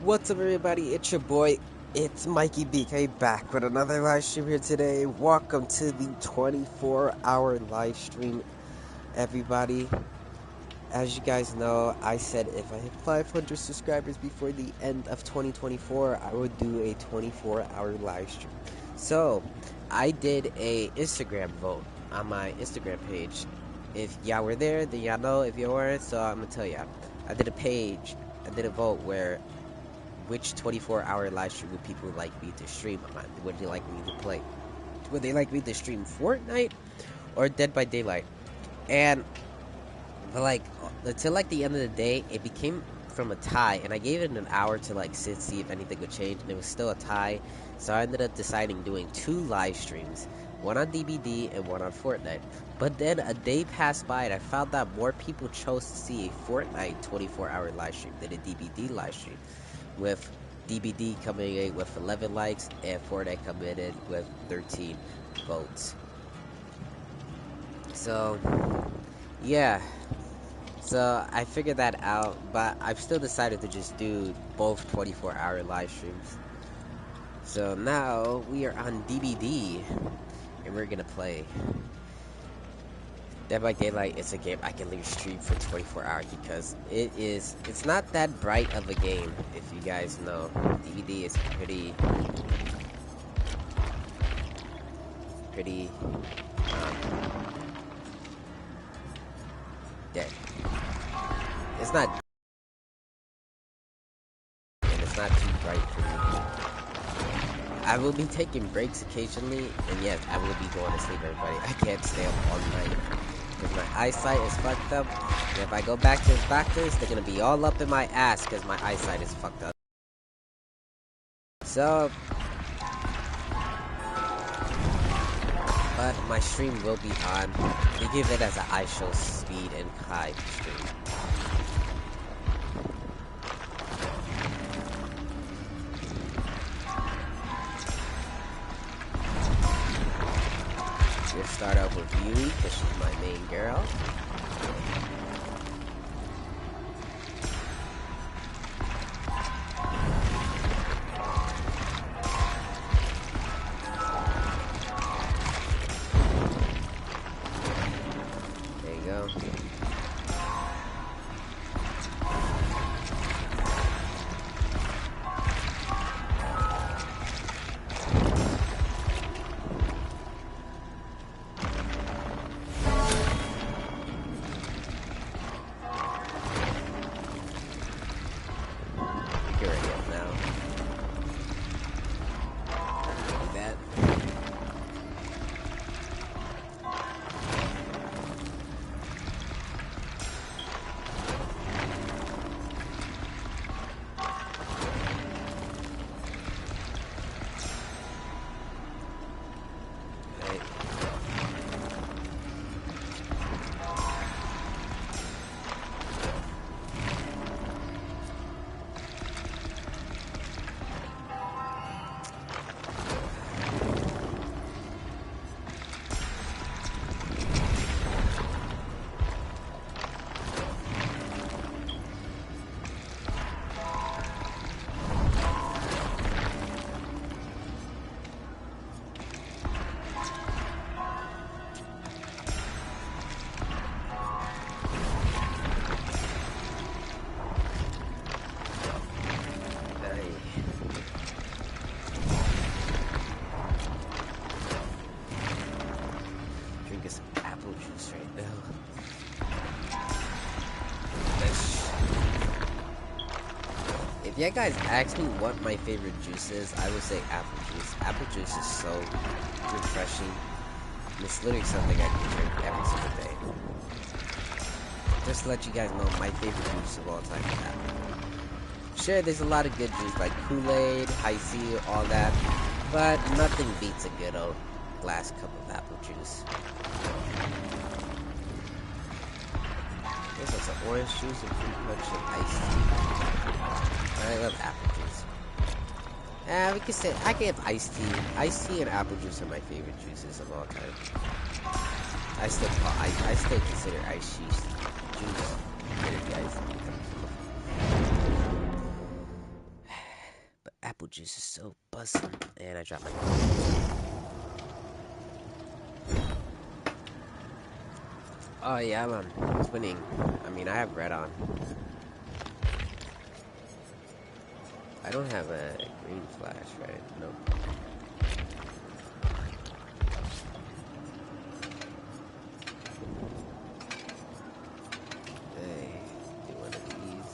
What's up, everybody? It's your boy, it's Mikey BK back with another live stream here today. Welcome to the 24-hour live stream, everybody. As you guys know, I said if I hit 500 subscribers before the end of 2024, I would do a 24-hour live stream. So, I did a Instagram vote on my Instagram page. If y'all were there, then y'all know. If you weren't, so I'm gonna tell y'all. I did a vote where which 24-hour live stream would people like me to stream on? Would they like me to play? Would they like me to stream Fortnite or Dead by Daylight? And until the end of the day, it became from a tie, and I gave it an hour to see if anything would change, and it was still a tie. So I ended up deciding doing two live streams, one on DBD and one on Fortnite. But then a day passed by, and I found that more people chose to see a Fortnite 24-hour live stream than a DBD live stream, with DBD coming in with 11 likes and Fortnite coming in with 13 votes. So, yeah. So, I figured that out, but I've still decided to just do both 24-hour live streams. So, now we are on DBD, and we're gonna play Dead by Daylight. It's a game I can leave stream for 24 hours because it's not that bright of a game, if you guys know. DBD is pretty dead. It's not, and it's not too bright for me. I will be taking breaks occasionally, and yes, I will be going to sleep, everybody. I can't stay up all night because my eyesight is fucked up. And if I go back to the doctors, they're gonna be all up in my ass because my eyesight is fucked up. So, but my stream will be on. They give it as an iShow speed and high stream. We'll start out with Yui because she's my main girl. There you go. If you guys ask me what my favorite juice is, I would say apple juice. Apple juice is so refreshing. It's literally something I can drink every single day. Just to let you guys know, my favorite juice of all time is apple. Sure, there's a lot of good juice like Kool-Aid, Hi-C, all that, but nothing beats a good old glass cup of apple juice. This is an orange juice and fruit punch and iced tea. I love apple juice. We could say I can have iced tea. Iced tea and apple juice are my favorite juices of all time. I still consider iced juice good, guys. bubble juice is so busting. And I dropped my Oh yeah, man. Twinning. I mean, I have red on. I don't have a green flash, right? Nope. Hey, do one of these.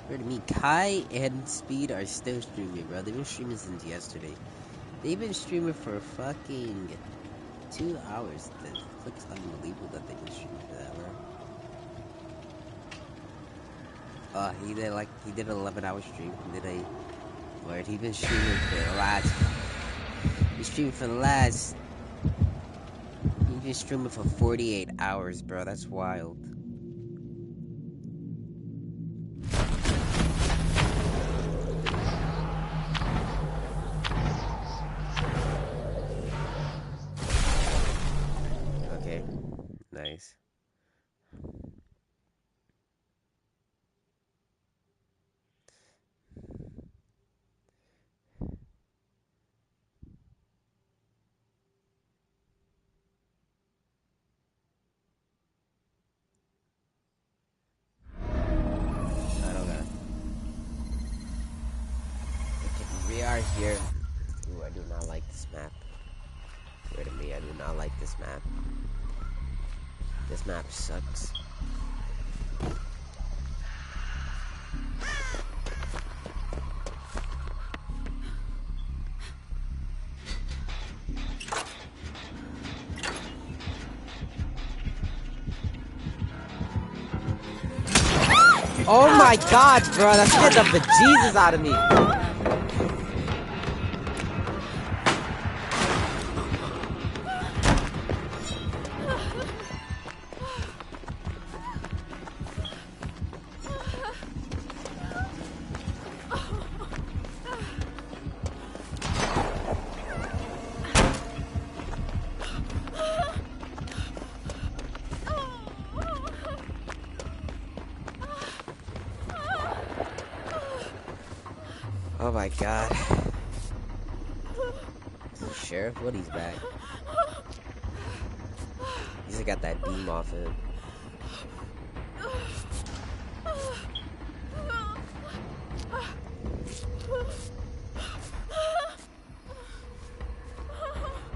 Weird to me. Kai and Speed are still streaming, bro. They've been streaming since yesterday. They've been streaming for fucking 2 hours. It looks unbelievable that they've been streaming for that, bro. He did an 11-hour stream. He's been streaming for the last. He's been streaming for 48 hours, bro. That's wild. Okay, nice. We are here. Ooh, I do not like this map. Swear to me, I do not like this map. This map sucks. Oh my god, bro, that scared the bejesus out of me. Oh my god. Sheriff? What, he's back? He's got that beam off him.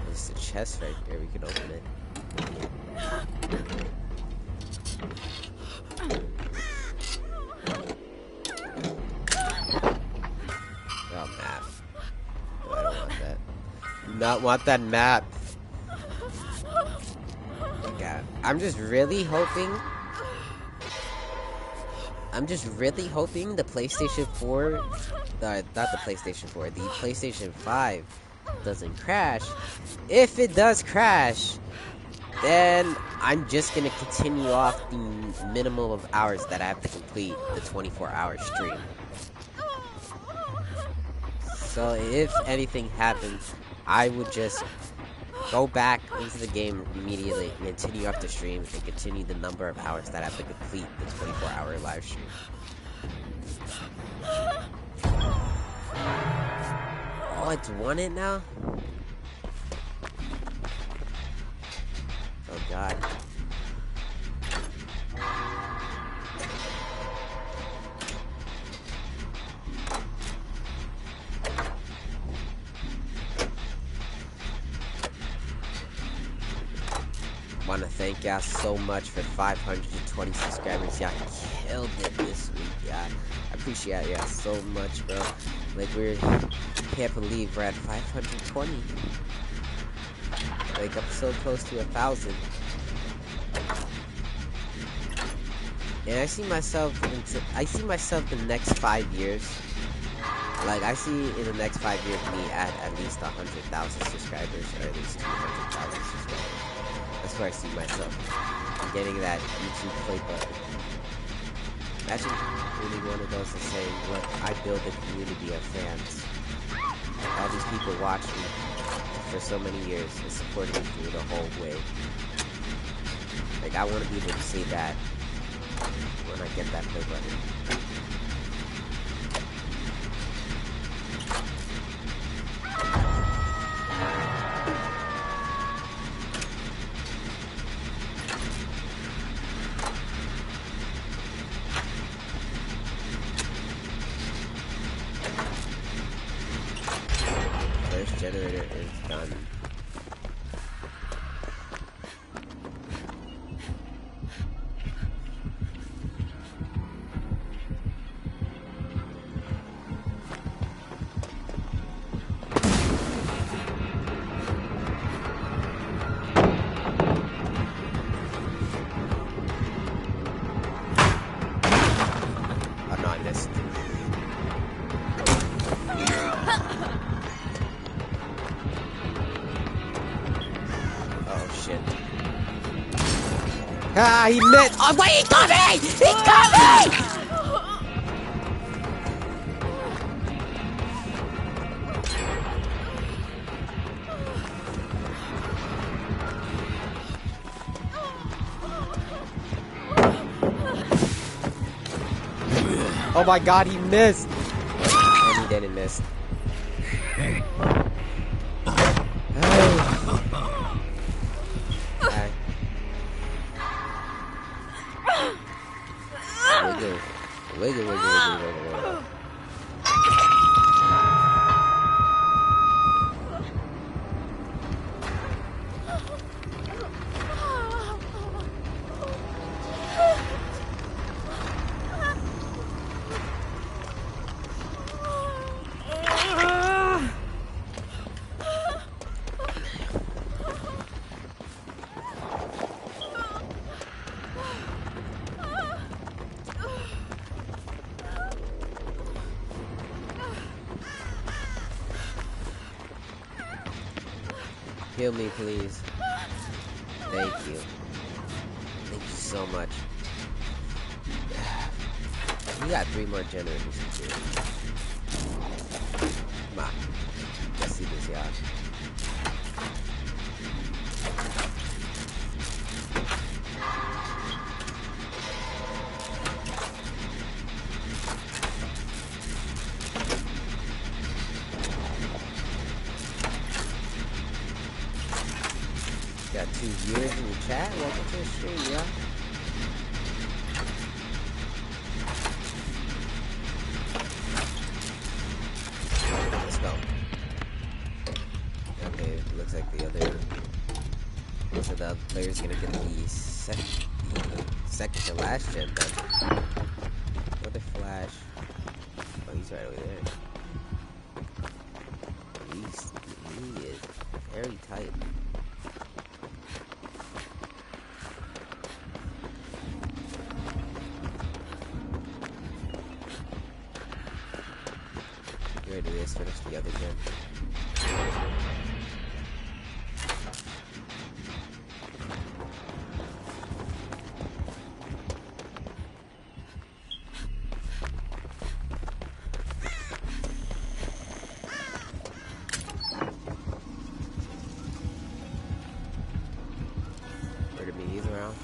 There's the chest right there, we can open it. Oh, map. Oh, I don't want that. Do not want that map. God. I'm just really hoping the PlayStation 4, not the PlayStation 4, the PlayStation 5 doesn't crash. If it does crash, then I'm just gonna continue off the minimum of hours that I have to complete the 24-hour stream. So if anything happens, I would just go back into the game immediately and continue off the stream and continue the number of hours that I have to complete the 24-hour live stream. Oh, it's won it now? Oh god. Want to thank y'all so much for 520 subscribers. Y'all killed it this week, y'all. I appreciate y'all so much, bro. Like, can't believe we're at 520. Like, I'm so close to 1,000. And I see myself the next 5 years. Like, I see in the next 5 years me at least 100,000 subscribers, or at least 200,000 subscribers. That's where I see myself. I'm getting that YouTube play button. Imagine being one of those and saying, look, I build a community of fans. All these people watch me. The for so many years and supported me through the whole way. Like, I want to be able to say that when I get that play button. First generator is done. Oh no, I missed. Oh shit. Ah, he missed! Oh wait, he's coming! He's coming! Oh my god, he missed! And he didn't miss. Hey. Hi. Wiggle. Wiggle, wiggle, wiggle, wiggle, wiggle. Heal me, please. Thank you. Thank you so much. We got 3 more generators to do. Come on. Let's see this, y'all. Got 2 viewers in the chat. Welcome to the stream, y'all. Let's go. Okay, looks like the other. Looks like the other player's gonna get the second to last gen then. What the flash? Oh, he's right over there. He is very tight. Ready to finish the other gen. Where did he's around?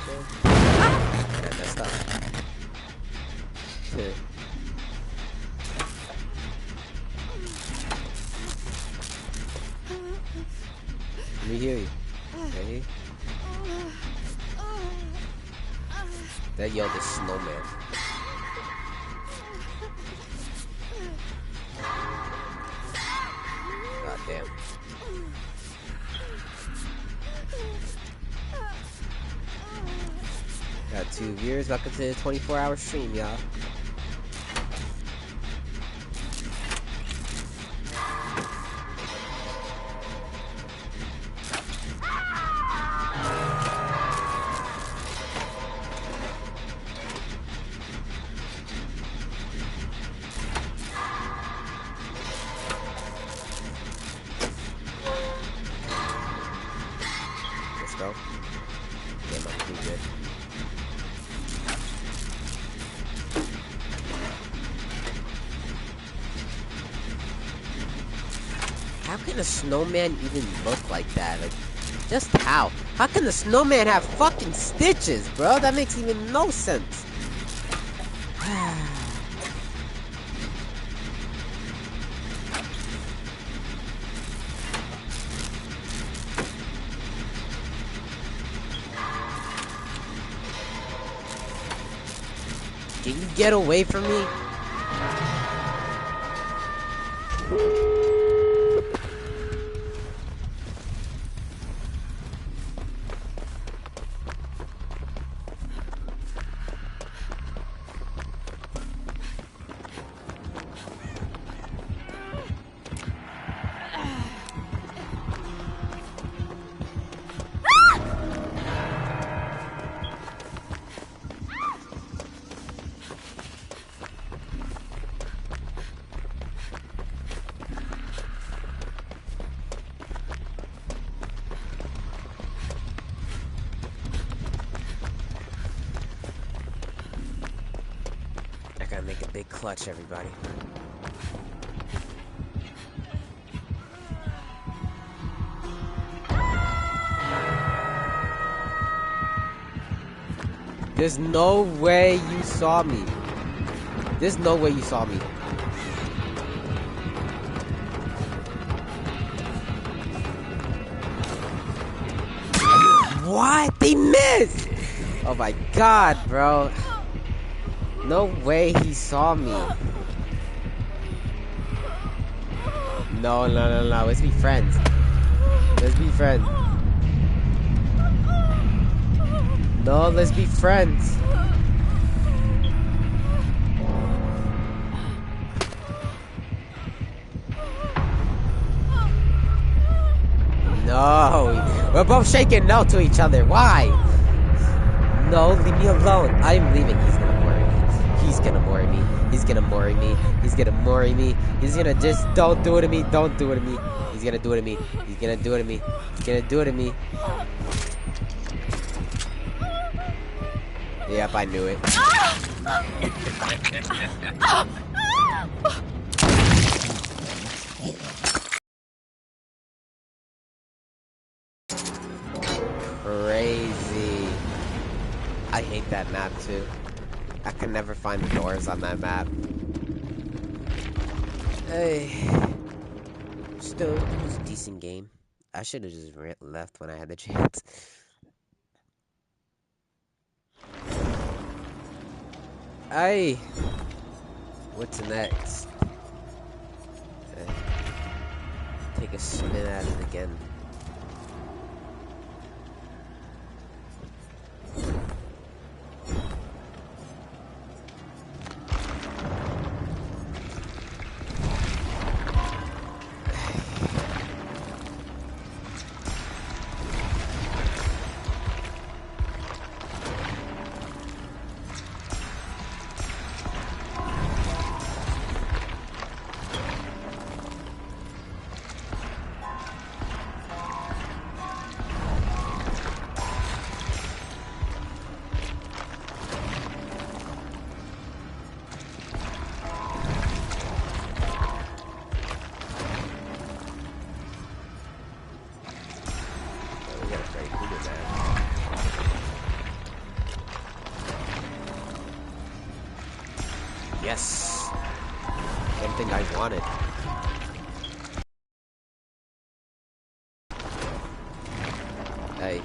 Yeah, messed up. Let me hear you. Okay. That yelled the snowman. God damn. Got 2 viewers. Welcome to the 24-hour stream, y'all. Damn, I'm pretty good. How can a snowman even look like that? Like, just how? How can the snowman have fucking stitches, bro? That makes even no sense. Can you get away from me? I gotta make a big clutch, everybody. There's no way you saw me. There's no way you saw me. What? They missed! Oh my god, bro. No way he saw me. No. Let's be friends. Let's be friends. No, let's be friends. No. We're both shaking no to each other. Why? No, leave me alone. I'm leaving. He's gonna worry me. He's gonna worry me. He's gonna worry me. He's gonna worry me. He's gonna just don't do it to me. Don't do it to me. He's gonna do it to me. He's gonna do it to me. He's gonna do it to me. Yep, I knew it. Crazy. I hate that map too. I can never find the doors on that map. Hey. Still, it was a decent game. I should have just left when I had the chance. Hey. What's next? Take a spin at it again. Yes. One thing I wanted. Hey.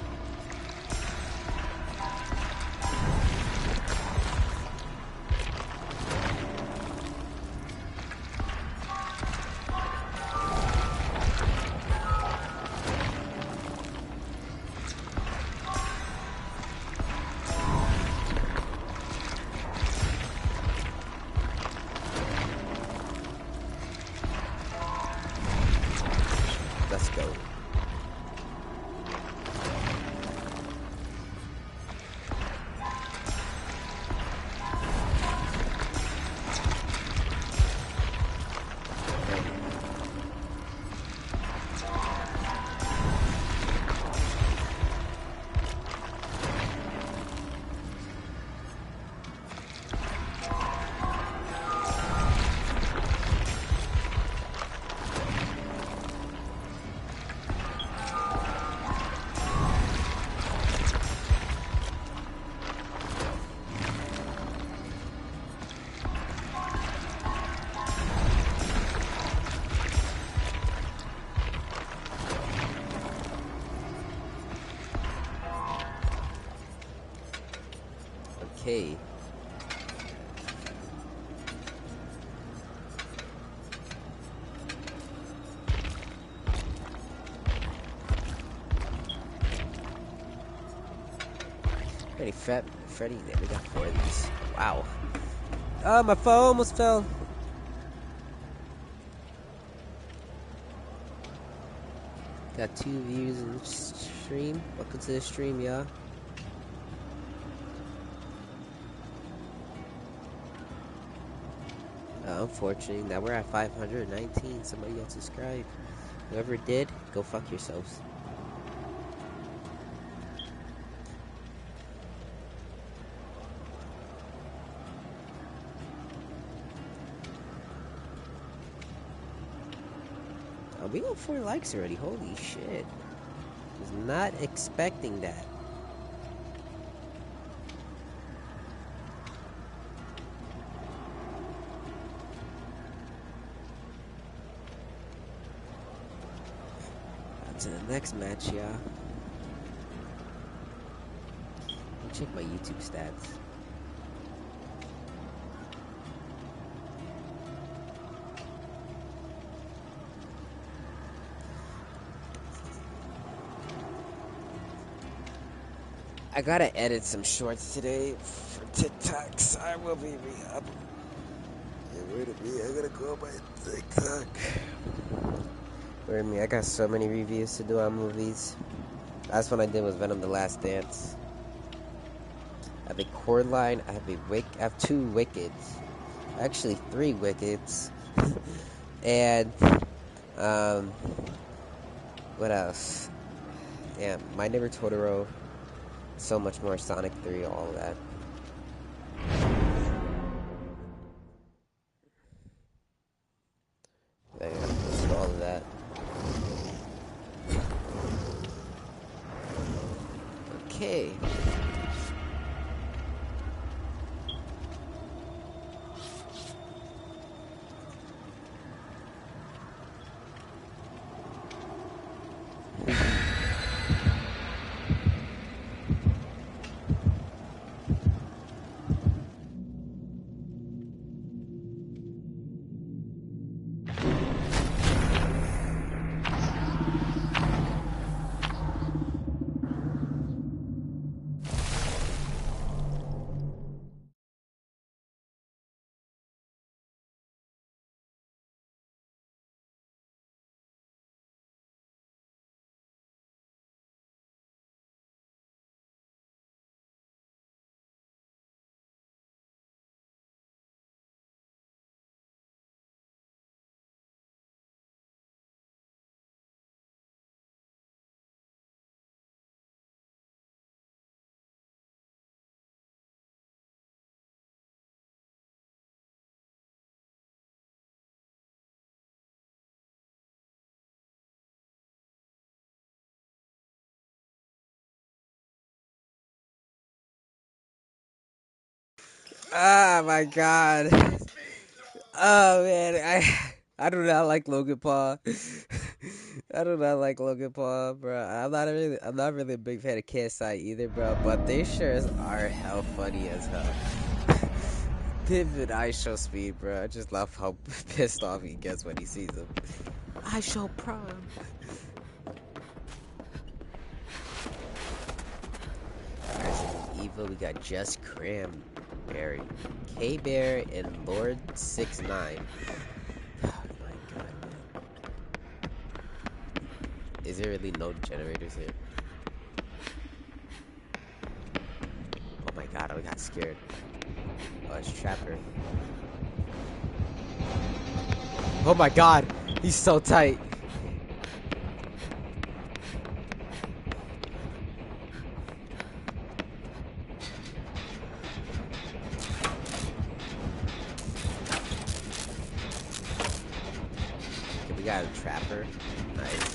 Okay. Freddy, Freddy, there, we got 4 of these. Wow. Oh, my phone almost fell. Got 2 views in the stream. Welcome to the stream, y'all. Unfortunately, now we're at 519. Somebody got subscribed. Whoever did, go fuck yourselves. We got 4 likes already. Holy shit. Was not expecting that. On to the next match, y'all. Let me check my YouTube stats. I gotta edit some shorts today for TikTok, so I will be re-up. Wait a minute, I gotta go on my TikTok. Wait a minute, I got so many reviews to do on movies. Last one I did was Venom: The Last Dance. I have a Coraline, I have 2 Wickeds. Actually 3 Wickeds. And, what else? Yeah, My Neighbor Totoro. So much more, Sonic 3, all of that. Yeah, all of that. Okay. Ah, my God. Oh, man. I do not like Logan Paul. I do not like Logan Paul, bro. I'm not really a big fan of KSI either, bro. But they sure are hell funny as hell. Pivot I show speed, bro. I just love how pissed off he gets when he sees him. I show prom. Resident Evil, we got Just Cranberry, K-Bear, and Lord 69. Oh my God, man. Is there really no generators here? Oh my God, I got scared. Oh, it's Trapper. Oh my God, he's so tight. Okay, we got a Trapper. Nice.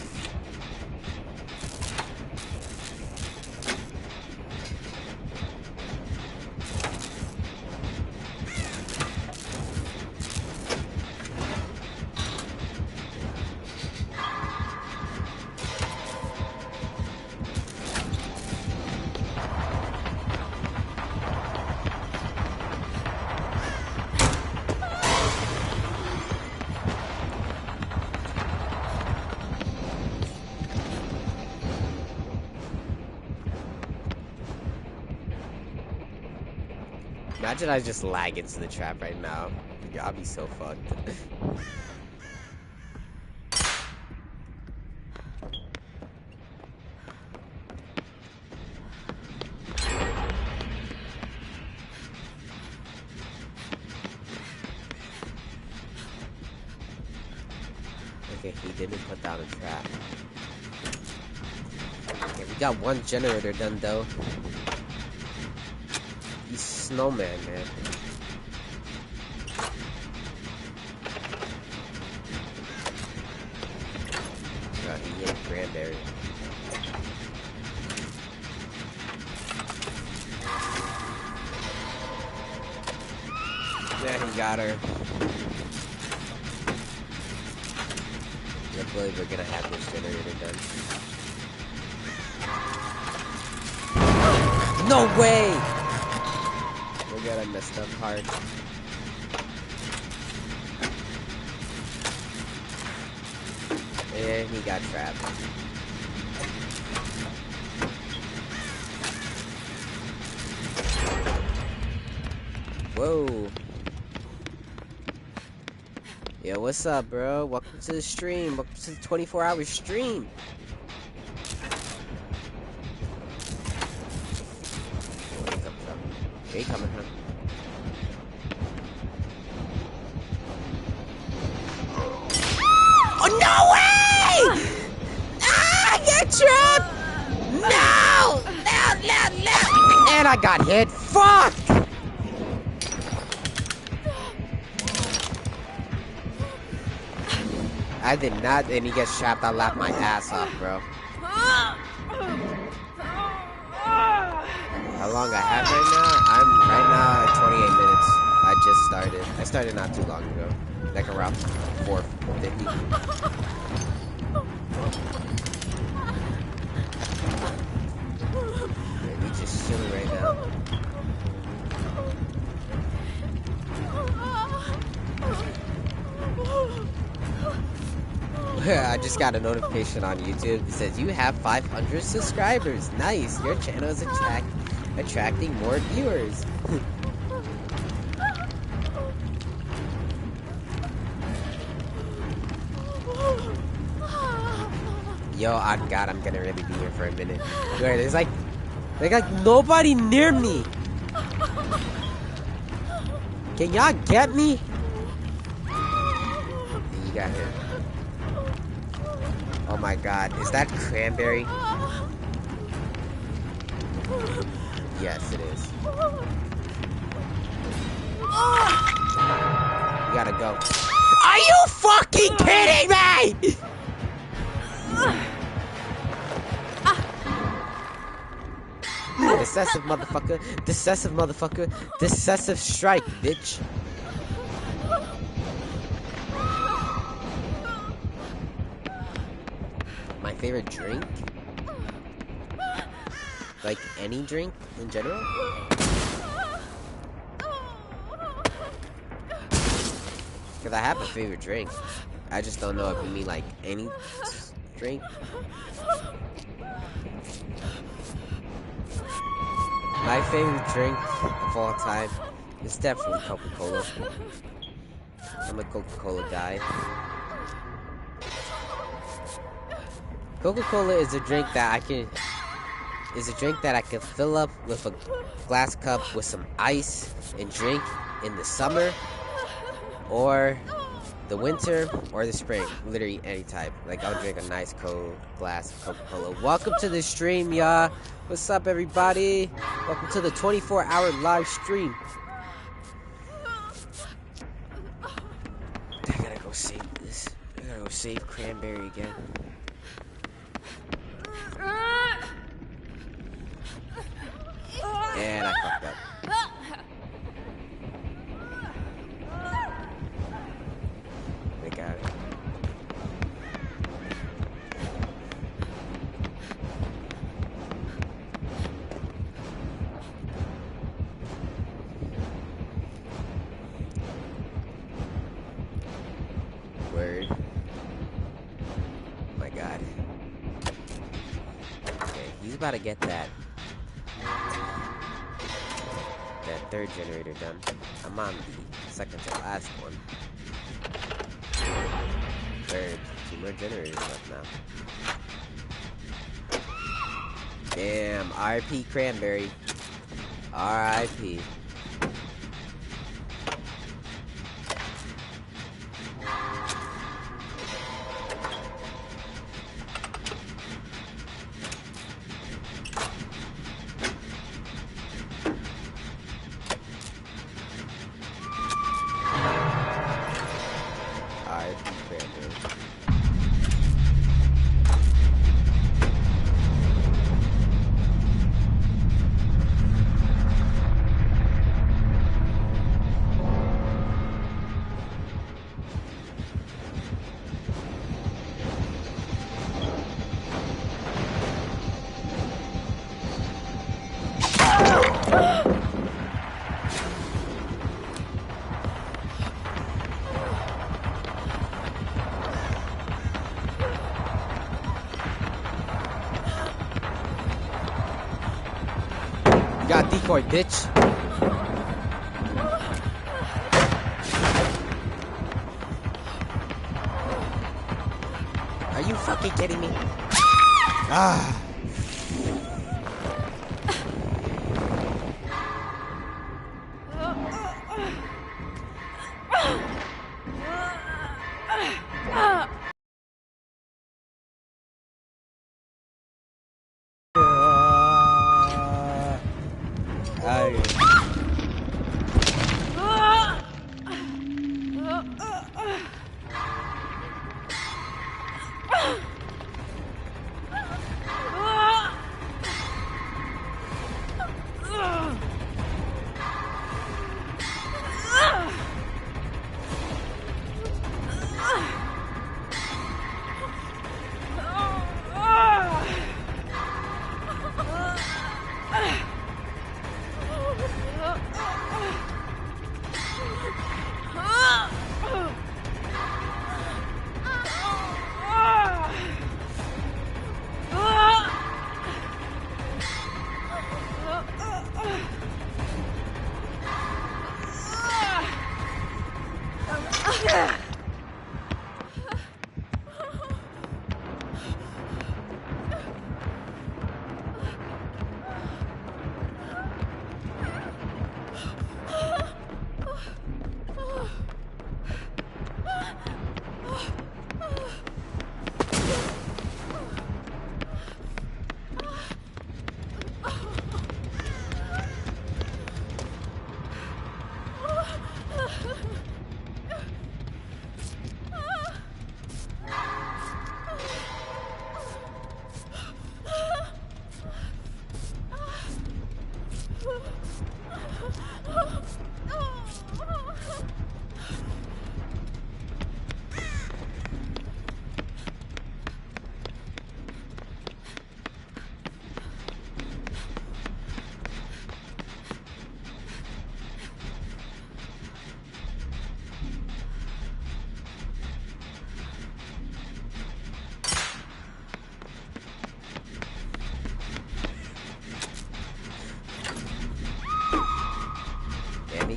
Imagine I just lag into the trap right now. Yeah, I'll be so fucked. Okay, he didn't put down a trap. Okay, we got one generator done though. He's snowman, man. Oh, he ate cranberry. Yeah, he got her. I believe we're gonna have this generator done. No way! We got a messed up hard. And he got trapped. Whoa. Yo, what's up, bro? Welcome to the stream. Welcome to the 24-hour stream. Where he coming from? Where he coming from? Oh, no way! Ah, I get trapped! No! No! And I got hit. Fuck! I did not, and he gets trapped. I laughed my ass off, bro. How long I have right now? I'm right now at 28 minutes. I just started. I started not too long ago. Like around 4:50. Yeah, we just chilling right now. I just got a notification on YouTube. It says you have 500 subscribers. Nice. Your channel is attracting more viewers. Yo, on God, I'm gonna really be here for a minute. Wait, there's like nobody near me. Can y'all get me? You got him. Oh my God, is that cranberry? Yes, it is. You gotta go. Are you fucking kidding me? Decessive motherfucker. Decessive motherfucker. Decessive strike, bitch. My favorite drink? Like any drink in general? Because I have a favorite drink. I just don't know if you mean like any drink. My favorite drink of all time is definitely Coca-Cola. I'm a Coca-Cola guy. Coca-Cola is a drink that I can fill up with a glass cup with some ice and drink in the summer or the winter or the spring. Literally any type. Like I'll drink a nice cold glass of Coca-Cola. Welcome to the stream, y'all. What's up, everybody? Welcome to the 24-hour live stream. I gotta go save this. I gotta go save cranberry again. And I fucked up. They got it. Word. Oh my God. Okay, he's about to get that third generator done. I'm on the second to last one. Third. 2 more generators left now. Damn. R.I.P. Cranberry. R.I.P. Got decoy, bitch. Are you fucking kidding me? Ah.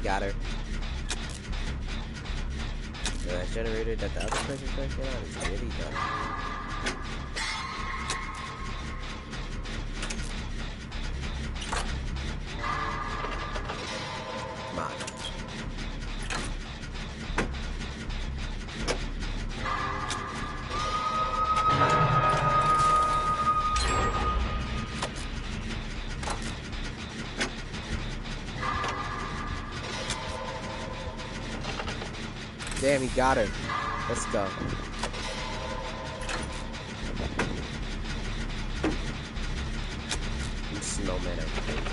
Got her. So that generator that the other person's working on is really done. Come on. Damn, he got her. Let's go. Snowman, I think.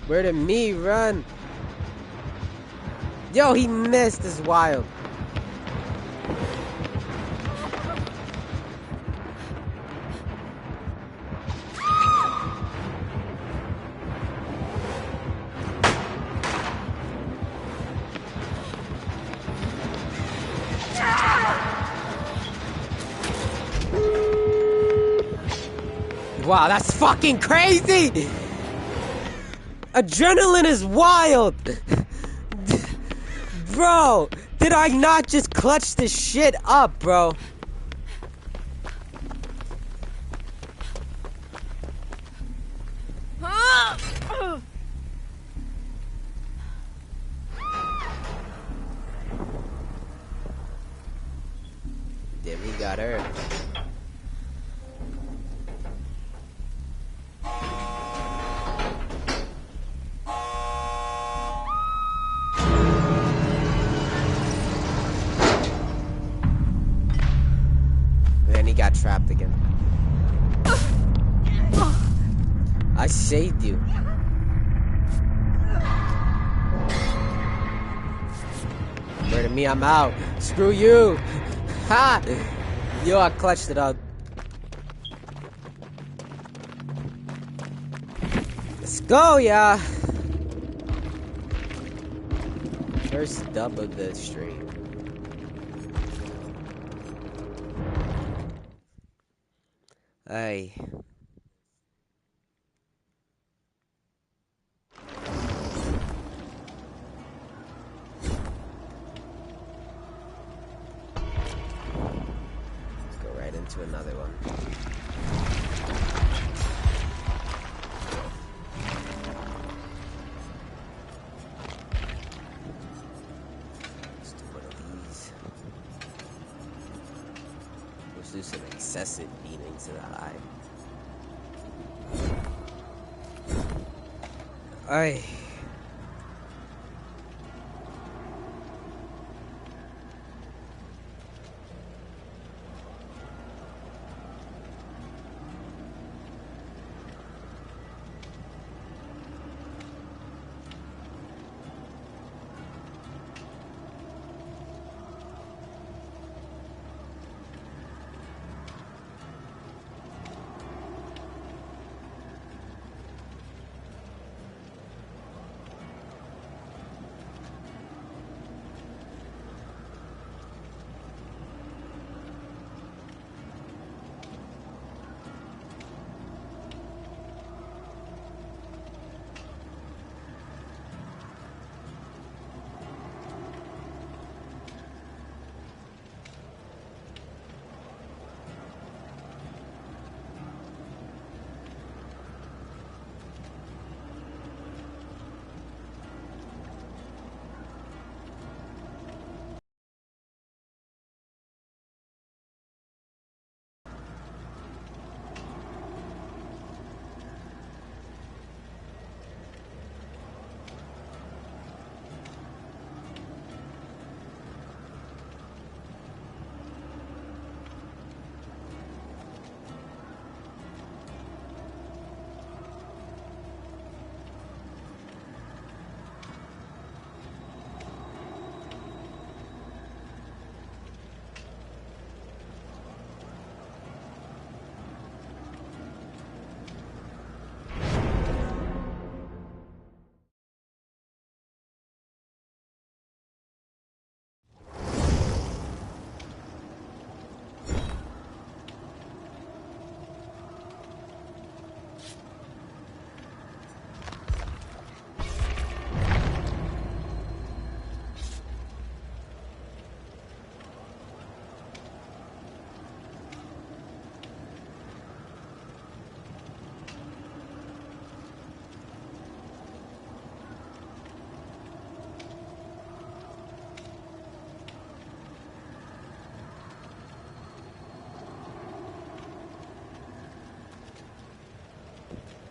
Where did me run? Yo, he missed. This is wild. Wow, that's fucking crazy! Adrenaline is wild! Bro, did I not just clutch this shit up, bro? Damn, he got her. Then he got trapped again. I saved you. Murder me, I'm out. Screw you. Ha! Yo, I clutched it up. Let's go, yeah. First dub of the stream. Hey. To another one. Let's do one of these. Let's do some excessive beating to the eye. Aye.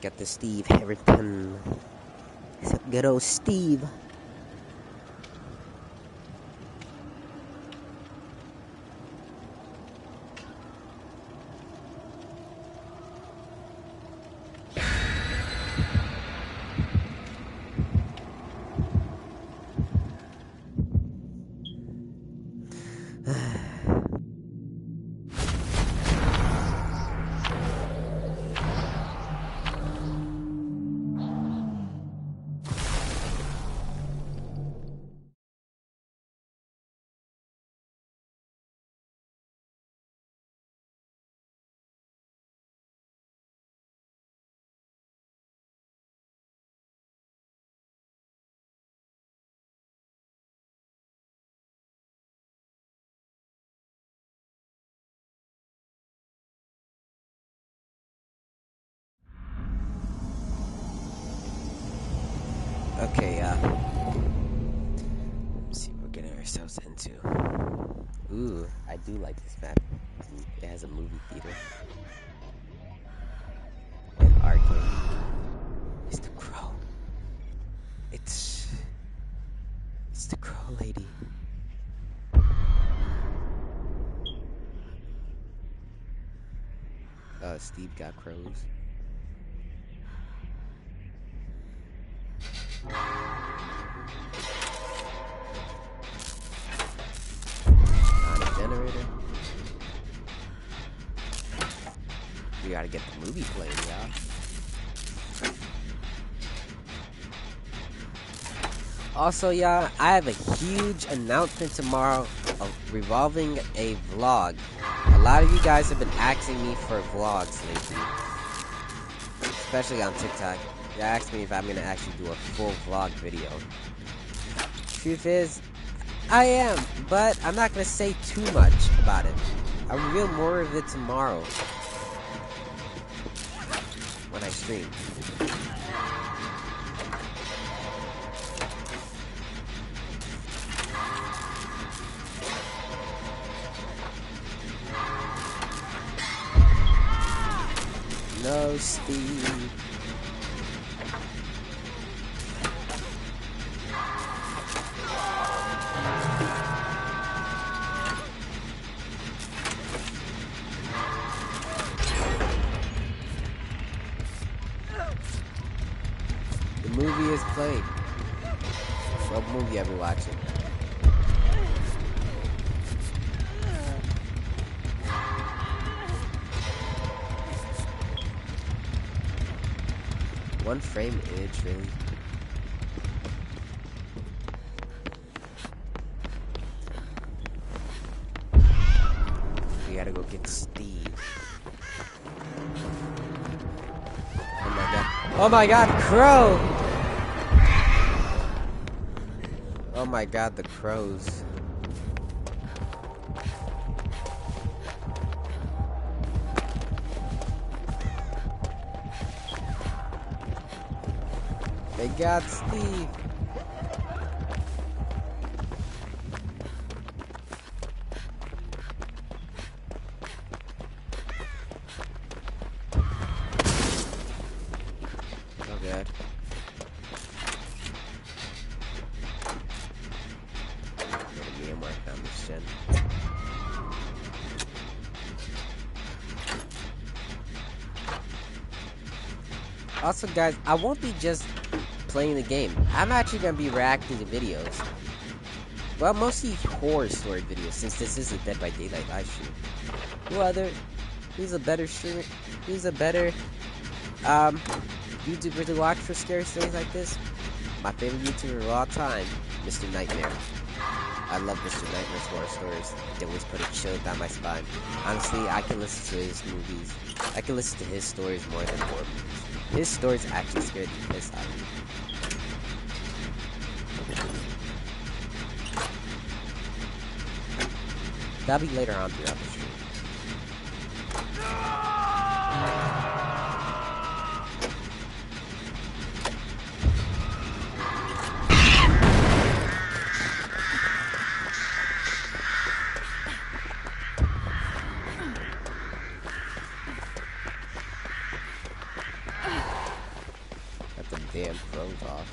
Got the Steve Harrington. Good old Steve. I do like this map. It has a movie theater. An arcade. It's the crow. It's the crow lady. Steve got crows. On a generator. We gotta get the movie playing, y'all. Also, y'all, I have a huge announcement tomorrow revolving a vlog. A lot of you guys have been asking me for vlogs lately, especially on TikTok. They asked me if I'm gonna actually do a full vlog video. Truth is, I am, but I'm not gonna say too much about it. I'll reveal more of it tomorrow when I stream. No, Steve. The movie is played. What movie are we watching? One frame image, really? We gotta go get Steve. Oh my god. Oh my god, crow! Oh my god, the crows. They got Steve. Oh god. Gonna be a mark on this gen. Also, guys, I won't be just playing the game. I'm actually gonna be reacting to videos. Well, mostly horror story videos, since this is a Dead by Daylight live stream. Who's a better streamer? Who's a better YouTuber to watch for scary stories like this? My favorite YouTuber of all time, Mr. Nightmare. I love Mr. Nightmare's horror stories. They always put a chill down my spine. Honestly, I can listen to his movies. I can listen to his stories more than horror movies. His stories actually scared the piss out of me. That'll be later on throughout the stream. Got the damn crows off.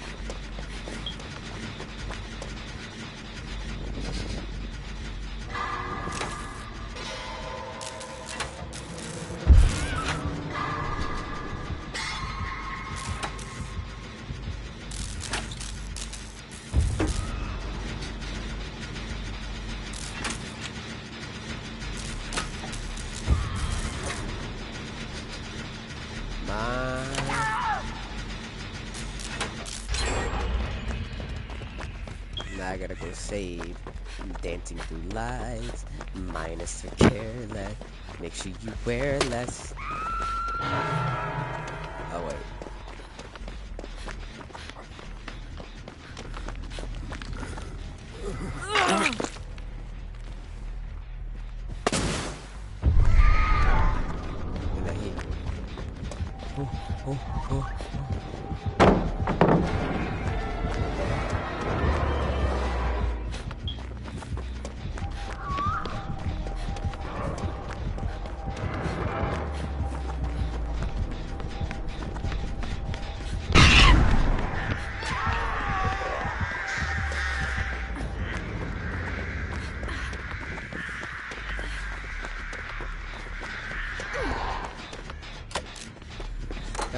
Now I gotta go save. Dancing through lights, minus or careless. Make sure you wear less. Oh wait.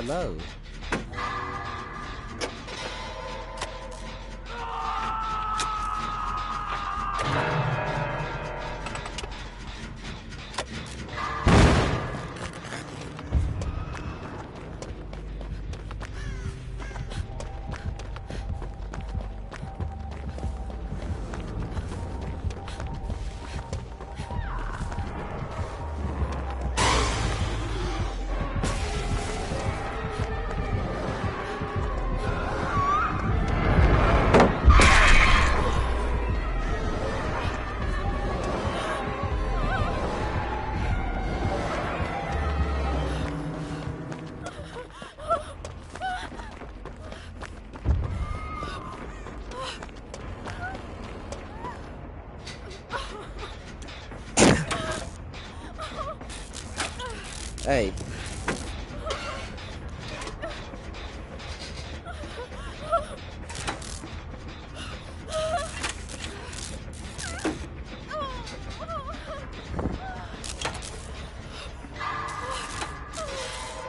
Hello. Hey.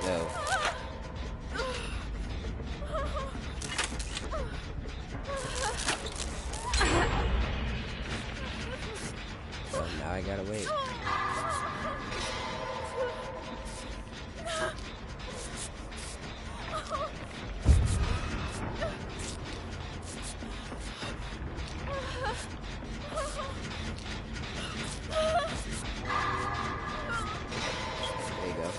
No. Well, now I gotta wait. There you go.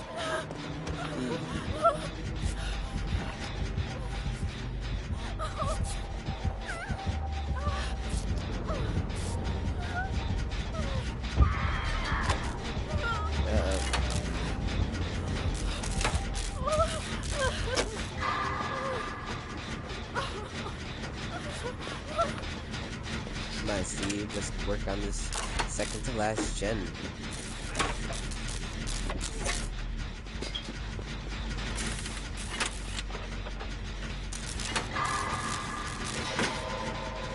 Come on, Steve. Let's work on this second to last gen.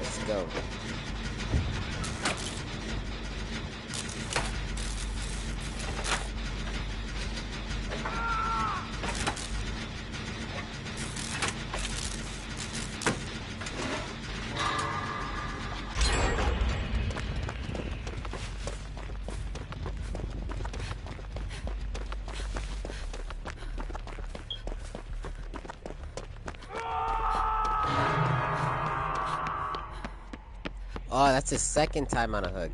Let's go. Oh, that's his second time on a hook.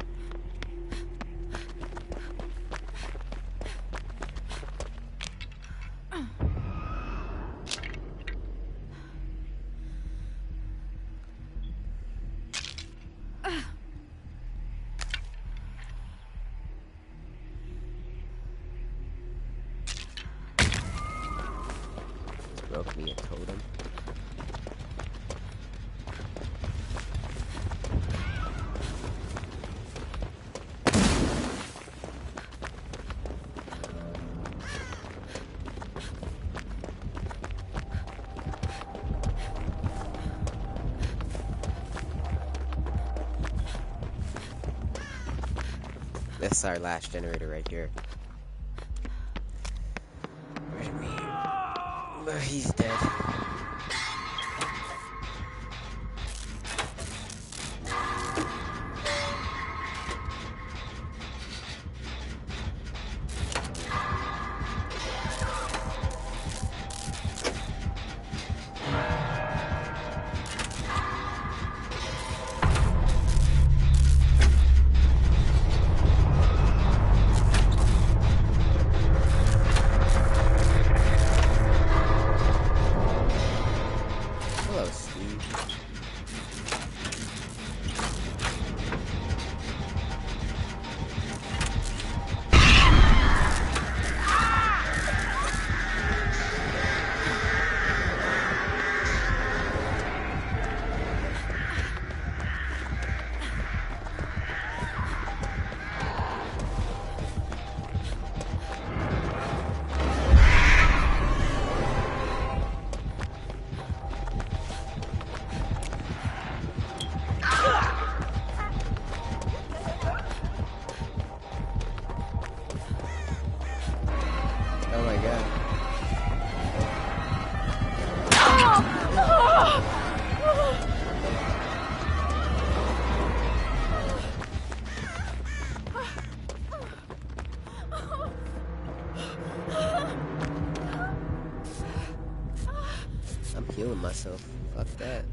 Broke me a totem. That's our last generator right here. Where's me? Oh, he's dead. healing myself. Fuck that.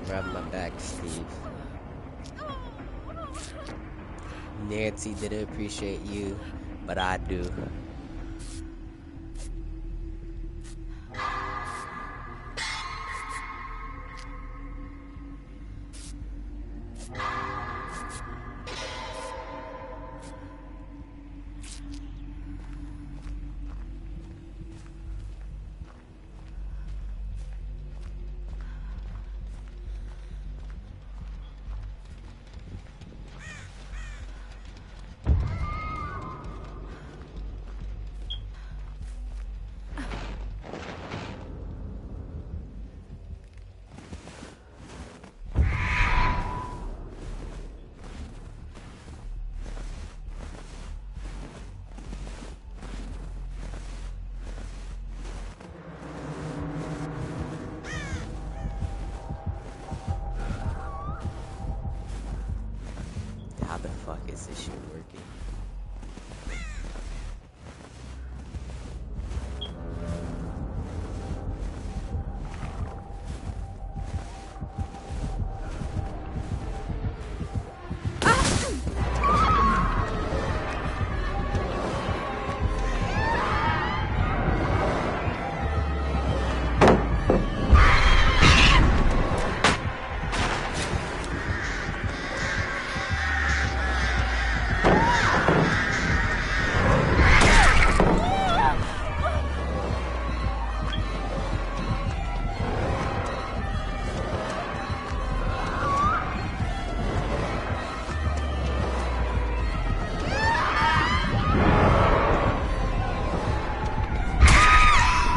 Grab my back, Steve. Nancy didn't appreciate you, but I do. How the fuck is this shit working?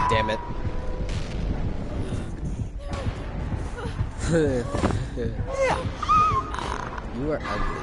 Damn it. You are ugly.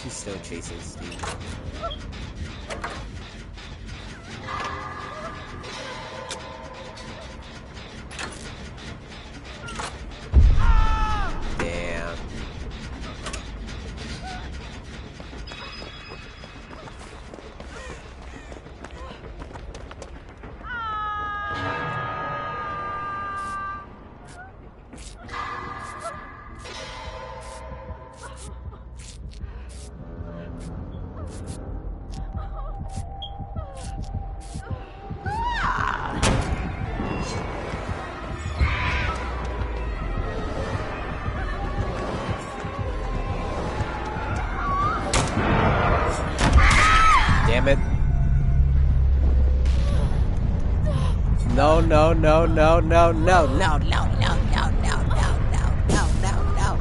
She's still chasing Steve. Damn. No, no, no, no, no, no, no, no, no, no, no, no, no, no, no, no.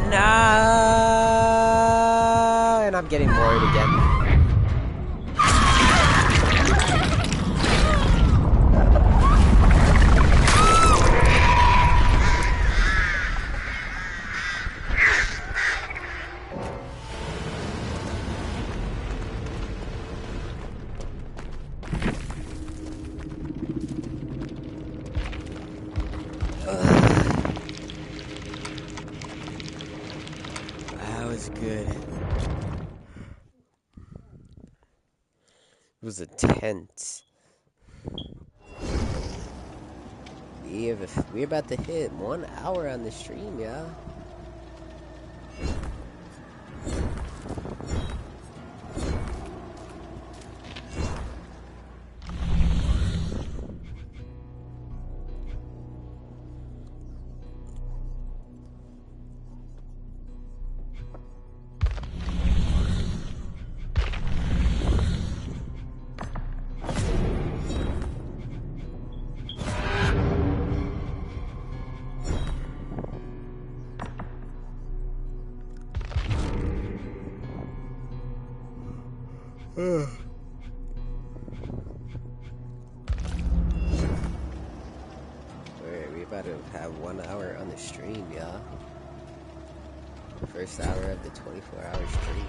No. And I'm getting worried again. That was good. It was intense. We're about to hit 1 hour on the stream, yeah. Alright, we about to have 1 hour on the stream, y'all. First hour of the 24-hour stream.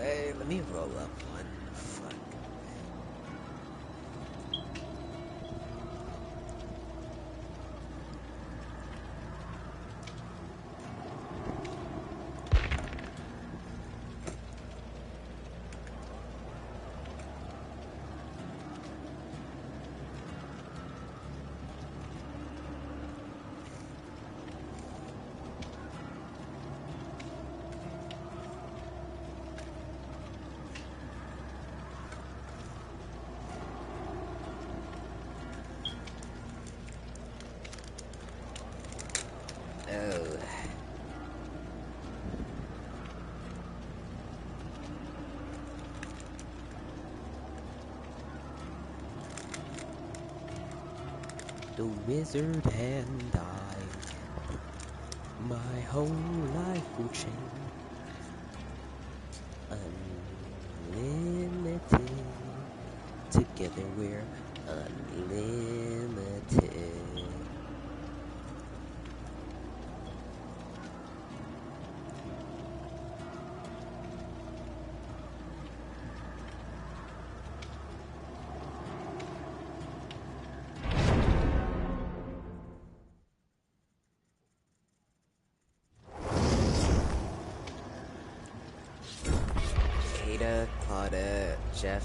Hey, let me roll up one. Fuck. Oh. The wizard and I, my whole life will change. Unlimited, together we're unlimited. Ada, Claudia, Jeff.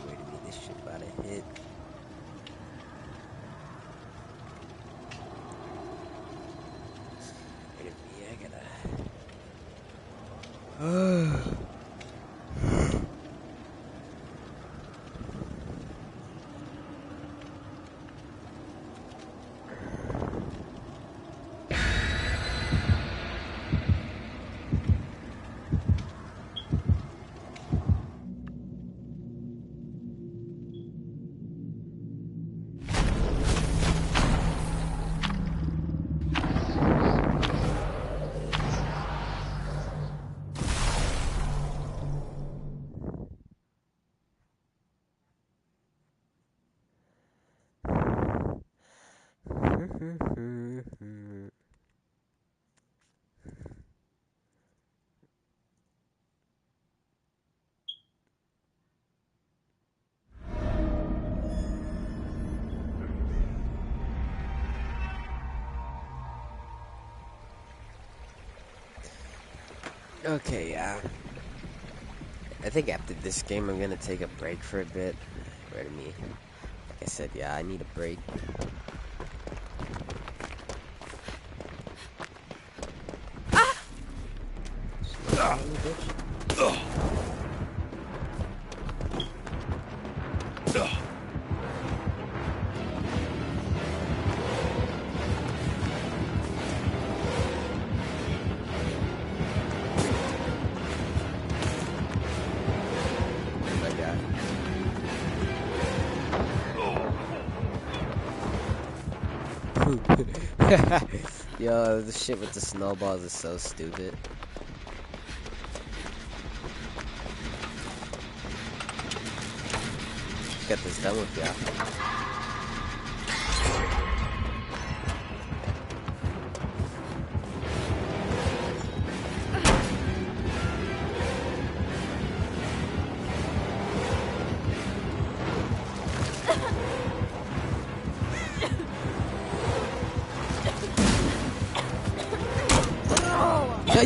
Wait a minute, this shit about to hit. Wait a minute, I gotta. Okay, yeah. I think after this game, I'm gonna take a break for a bit. Pardon me. Like I said, yeah, I need a break. Yo, the shit with the snowballs is so stupid. Get this done with, ya.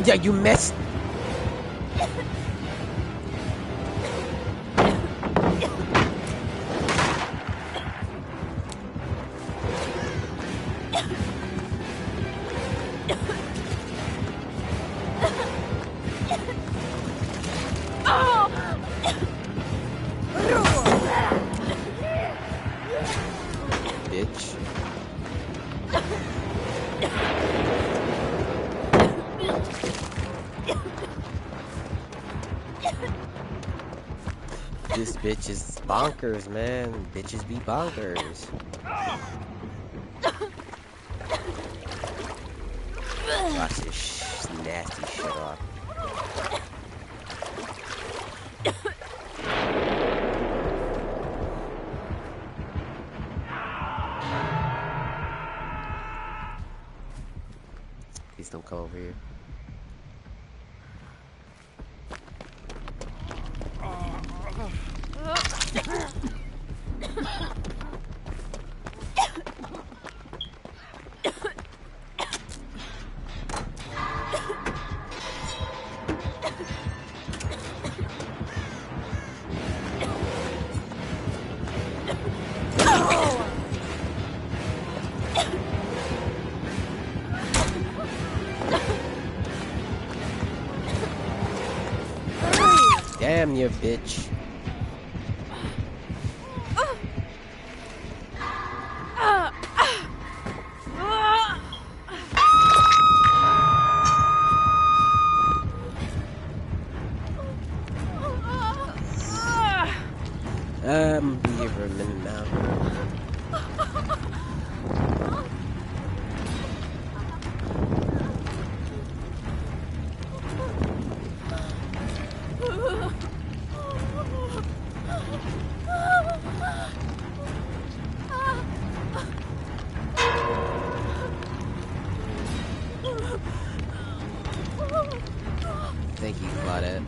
Yeah, you missed. Bitch. This bitch is bonkers, man. Bitches be bonkers. Watch this nasty shit off. Please don't come over here. Damn you, bitch. Be here for a minute now. Thank you, Claudette.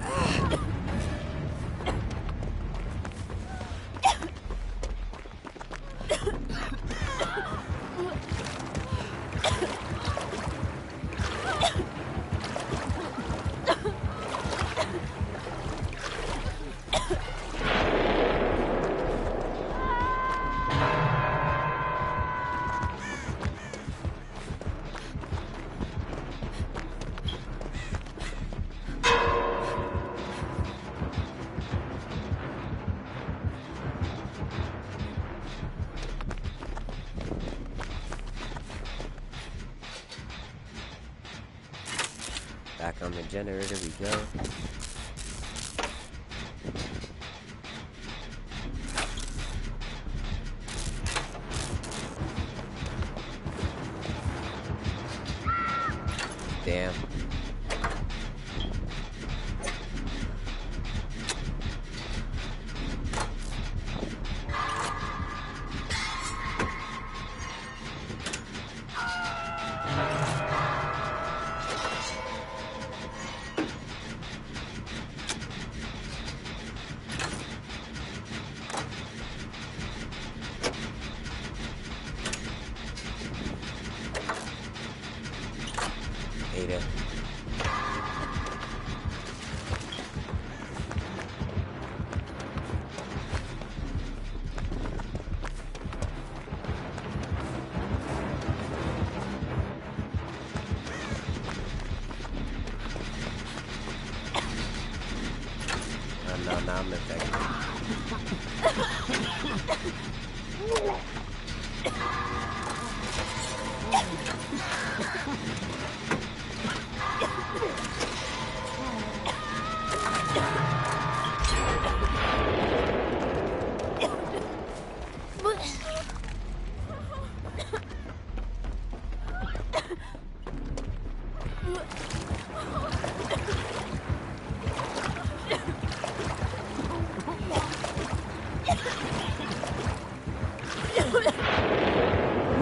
Back on the generator we go. Damn. Ada.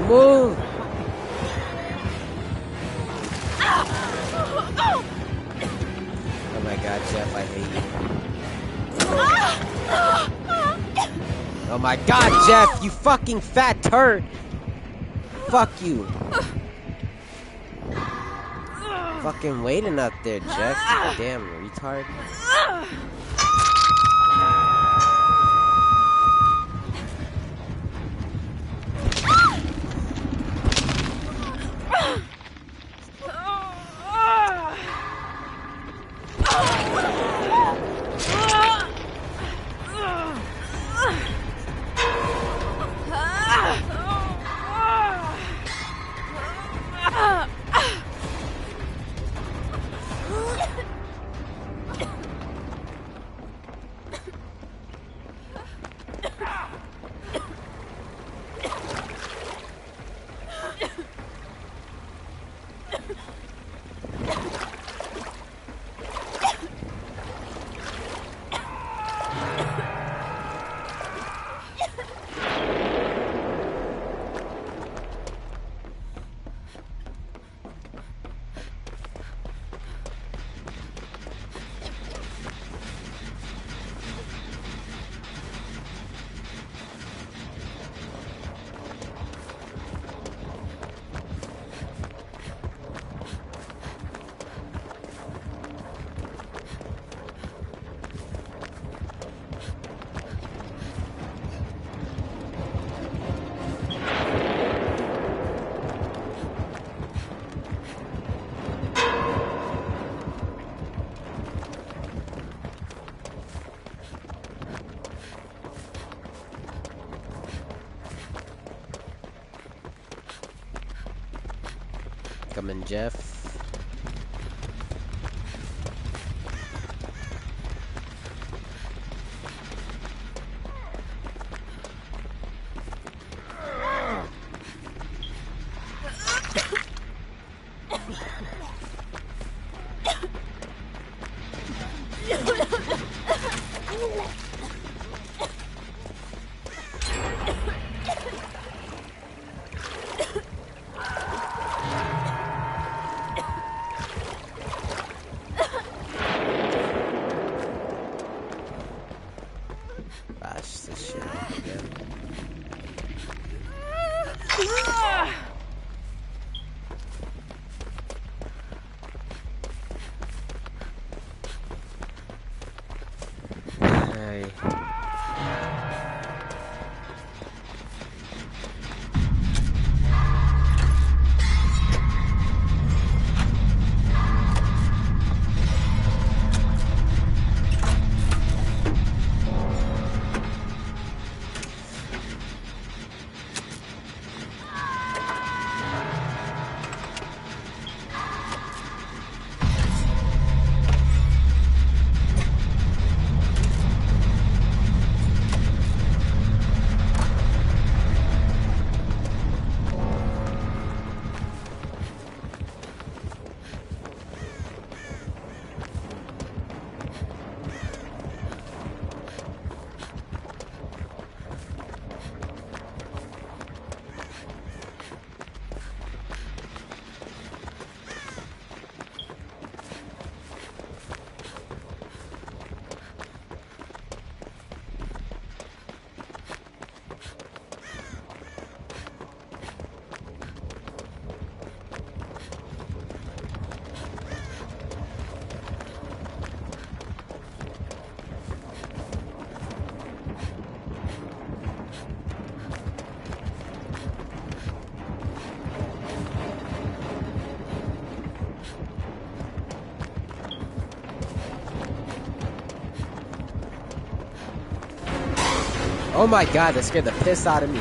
Move! Oh my god, Jeff, I hate you. Oh my god, Jeff, you fucking fat turd! Fuck you. Fucking waiting up there, Jeff, you damn retard. Coming, Jeff. Oh my god, that scared the piss out of me.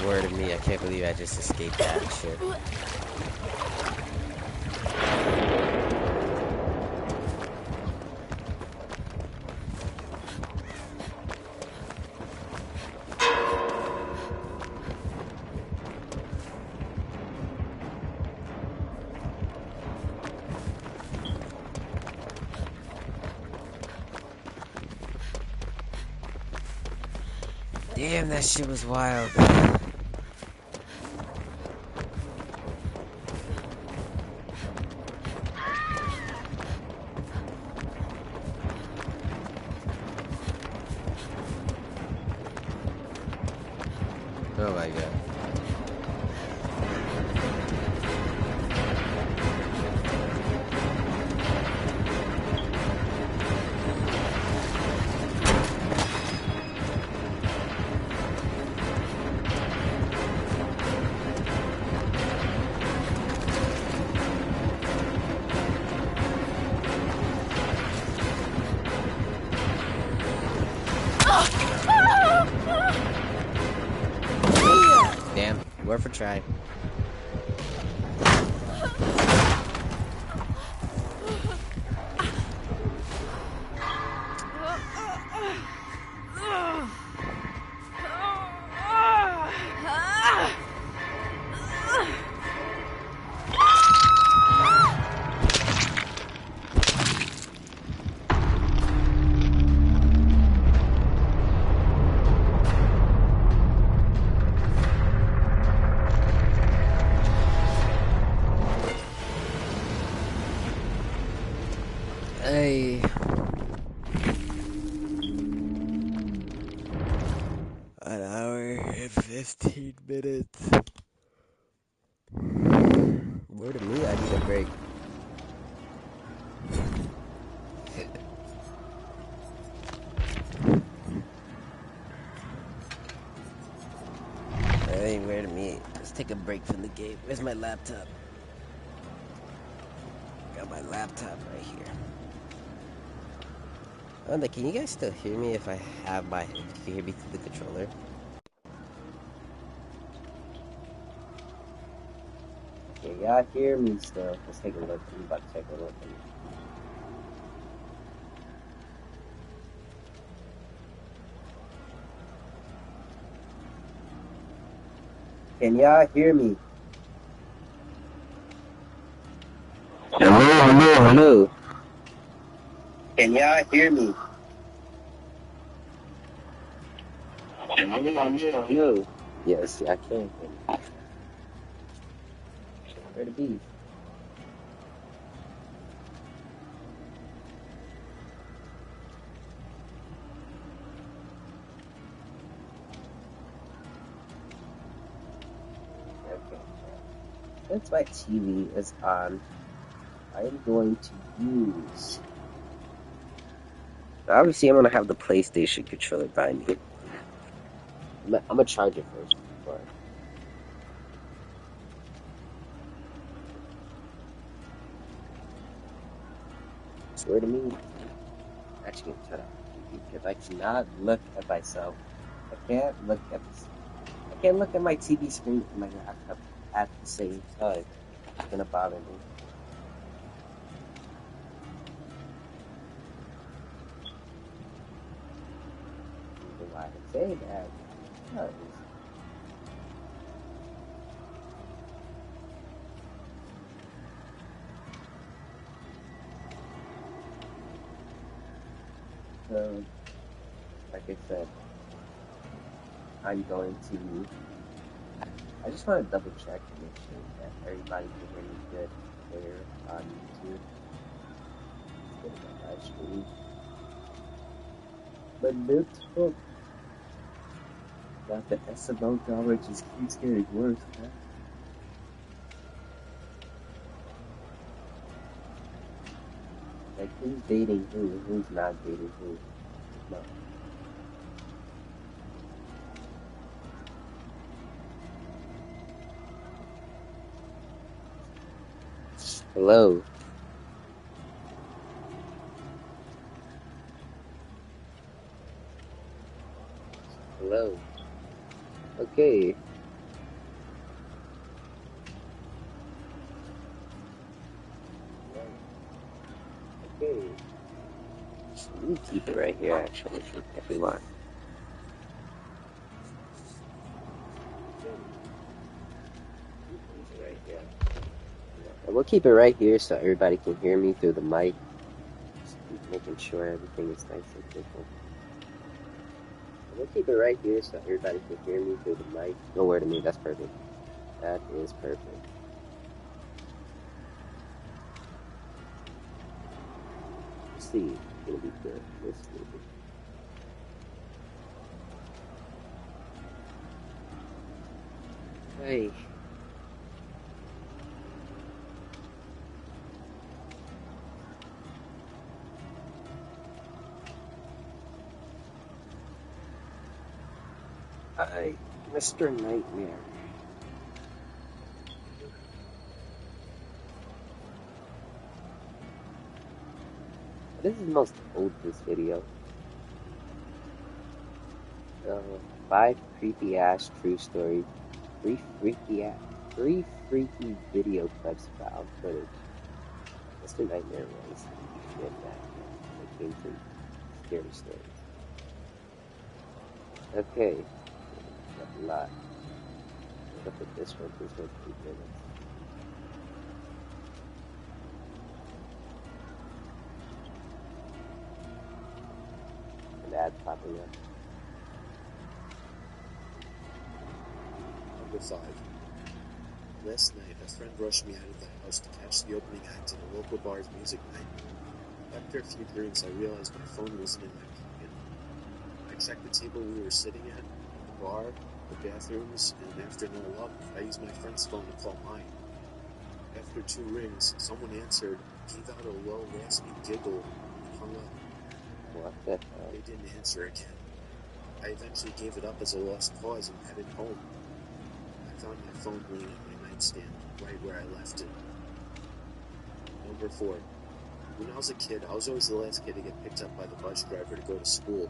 Word of me, I can't believe I just escaped that shit. Damn, that shit was wild. Oh my god. Damn, worth a try. Hey. An hour and 15 minutes. Word of me, I need a break. Hey, word of me. Let's take a break from the game. Where's my laptop? Got my laptop right here. Oh, can you guys still hear me if I have my... Can you hear me through the controller? Okay, y'all hear me still. Let's take a look. I'm about to take a look. Can y'all hear me? Hello. Can y'all hear me? Hello. Yes, I can hear you. Where to be? Okay. Since my TV is on, I'm going to use... Obviously, I'm going to have the PlayStation controller by me. I'm going to charge it first. Before. Swear to me, actually, I'm turn off the TV because I cannot look at myself. I can't look at my TV screen and my laptop at the same time. It's gonna bother me. The reason why I say that is So, like I said, I'm going to. I just want to double check to make sure that everybody can hear me good there on YouTube. Let's go to my live stream. My notebook got the SMO down, which just keeps getting worse, man. Like, who's dating who and who's not dating who? No. Hello. Hello. Okay. Okay. Let me keep it right here, actually, if we want. Right here. We'll keep it right here so everybody can hear me through the mic. Just making sure everything is nice and simple. We'll keep it right here so everybody can hear me through the mic. Don't worry to me, that's perfect. That is perfect. Let's see, it's gonna be good. This movie. Hey. Hi, Mr. Nightmare. This is the most oldest video. 5 creepy ass true stories. 3 freaky video clips found footage. Mr. Nightmare was the shit back when it came to scary stories. Okay. That's a lot. Look at this one. This one's 8 minutes. An ad popping up. Number 5. Last night, a friend rushed me out of the house to catch the opening act of the local bar's music night. After a few drinks, I realized my phone wasn't in my pocket. I checked the table we were sitting at, the bar, the bathrooms, and after no luck, I used my friend's phone to call mine. After 2 rings, someone answered, gave out a low, raspy giggle, and hung up. What the hell? They didn't answer again. I eventually gave it up as a lost cause and headed home. I found my phone laying on my nightstand, right where I left it. Number 4. When I was a kid, I was always the last kid to get picked up by the bus driver to go to school.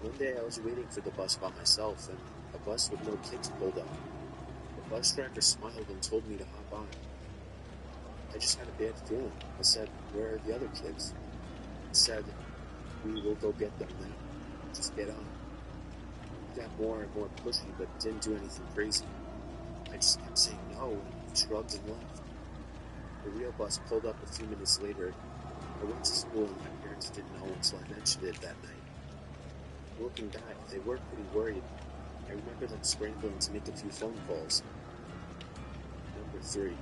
One day I was waiting for the bus by myself, and a bus with no kids pulled up. The bus driver smiled and told me to hop on. I just had a bad feeling. I said, "Where are the other kids?" He said, "We will go get them now. Just get on." He got more and more pushy, but didn't do anything crazy. I just kept saying no, and he shrugged and left. The real bus pulled up a few minutes later. I went to school, and my parents didn't know until I mentioned it that night. Looking back, they were pretty worried. I remember them scrambling to make a few phone calls. Number 3.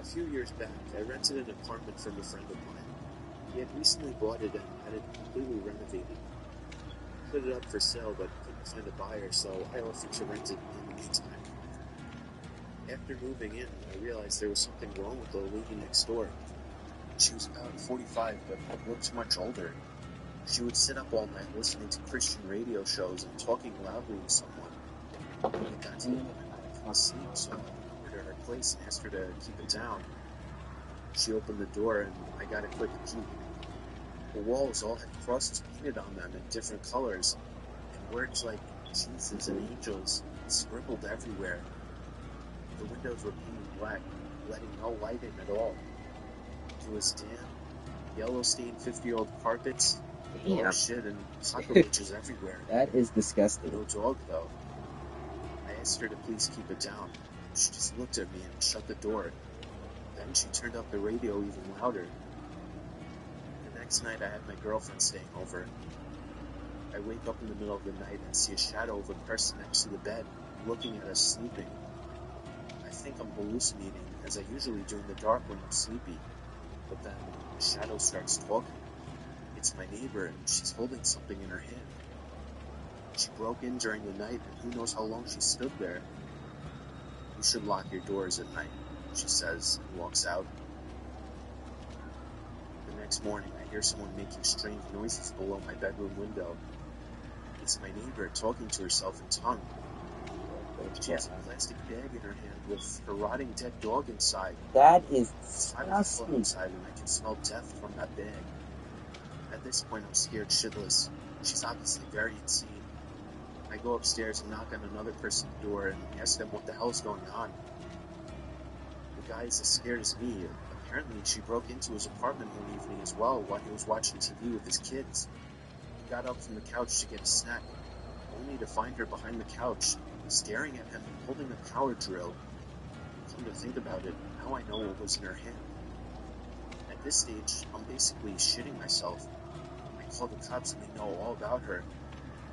A few years back, I rented an apartment from a friend of mine. He had recently bought it and had it completely renovated. He put it up for sale, but couldn't find a buyer, so I offered to rent it in the meantime. After moving in, I realized there was something wrong with the lady next door. She was about 45, but looked much older. She would sit up all night listening to Christian radio shows and talking loudly with someone. It got to me and I couldn't sleep, so I went over to her place and asked her to keep it down. She opened the door and I got a quick peek. The walls all had crosses painted on them in different colors, and words like Jesus and angels scribbled everywhere. The windows were painted black, letting no light in at all. It was damp, yellow-stained 50-year-old carpets, dog shit, and cockroaches everywhere. That is disgusting. No dog, though. I asked her to please keep it down. She just looked at me and shut the door. Then she turned up the radio even louder. The This night I had my girlfriend staying over. I wake up in the middle of the night and see a shadow of a person next to the bed, looking at us sleeping. I think I'm hallucinating, as I usually do in the dark when I'm sleepy. But then the shadow starts talking. It's my neighbor, and she's holding something in her hand. She broke in during the night, and who knows how long she stood there. You should lock your doors at night, she says, and walks out. The next morning, I hear someone making strange noises below my bedroom window. It's my neighbor talking to herself in tongue. She has a plastic bag in her hand with her rotting dead dog inside. That is It's 5 o'clock disgusting. outside, and I can smell death from that bag. At this point, I'm scared shitless. She's obviously very insane. I go upstairs and knock on another person's door and ask them what the hell's going on. The guy is as scared as me. Apparently, she broke into his apartment one evening as well while he was watching TV with his kids. He got up from the couch to get a snack, only to find her behind the couch, staring at him and holding a power drill. Come to think about it, now I know what was in her hand. At this stage, I'm basically shitting myself. I call the cops and they know all about her.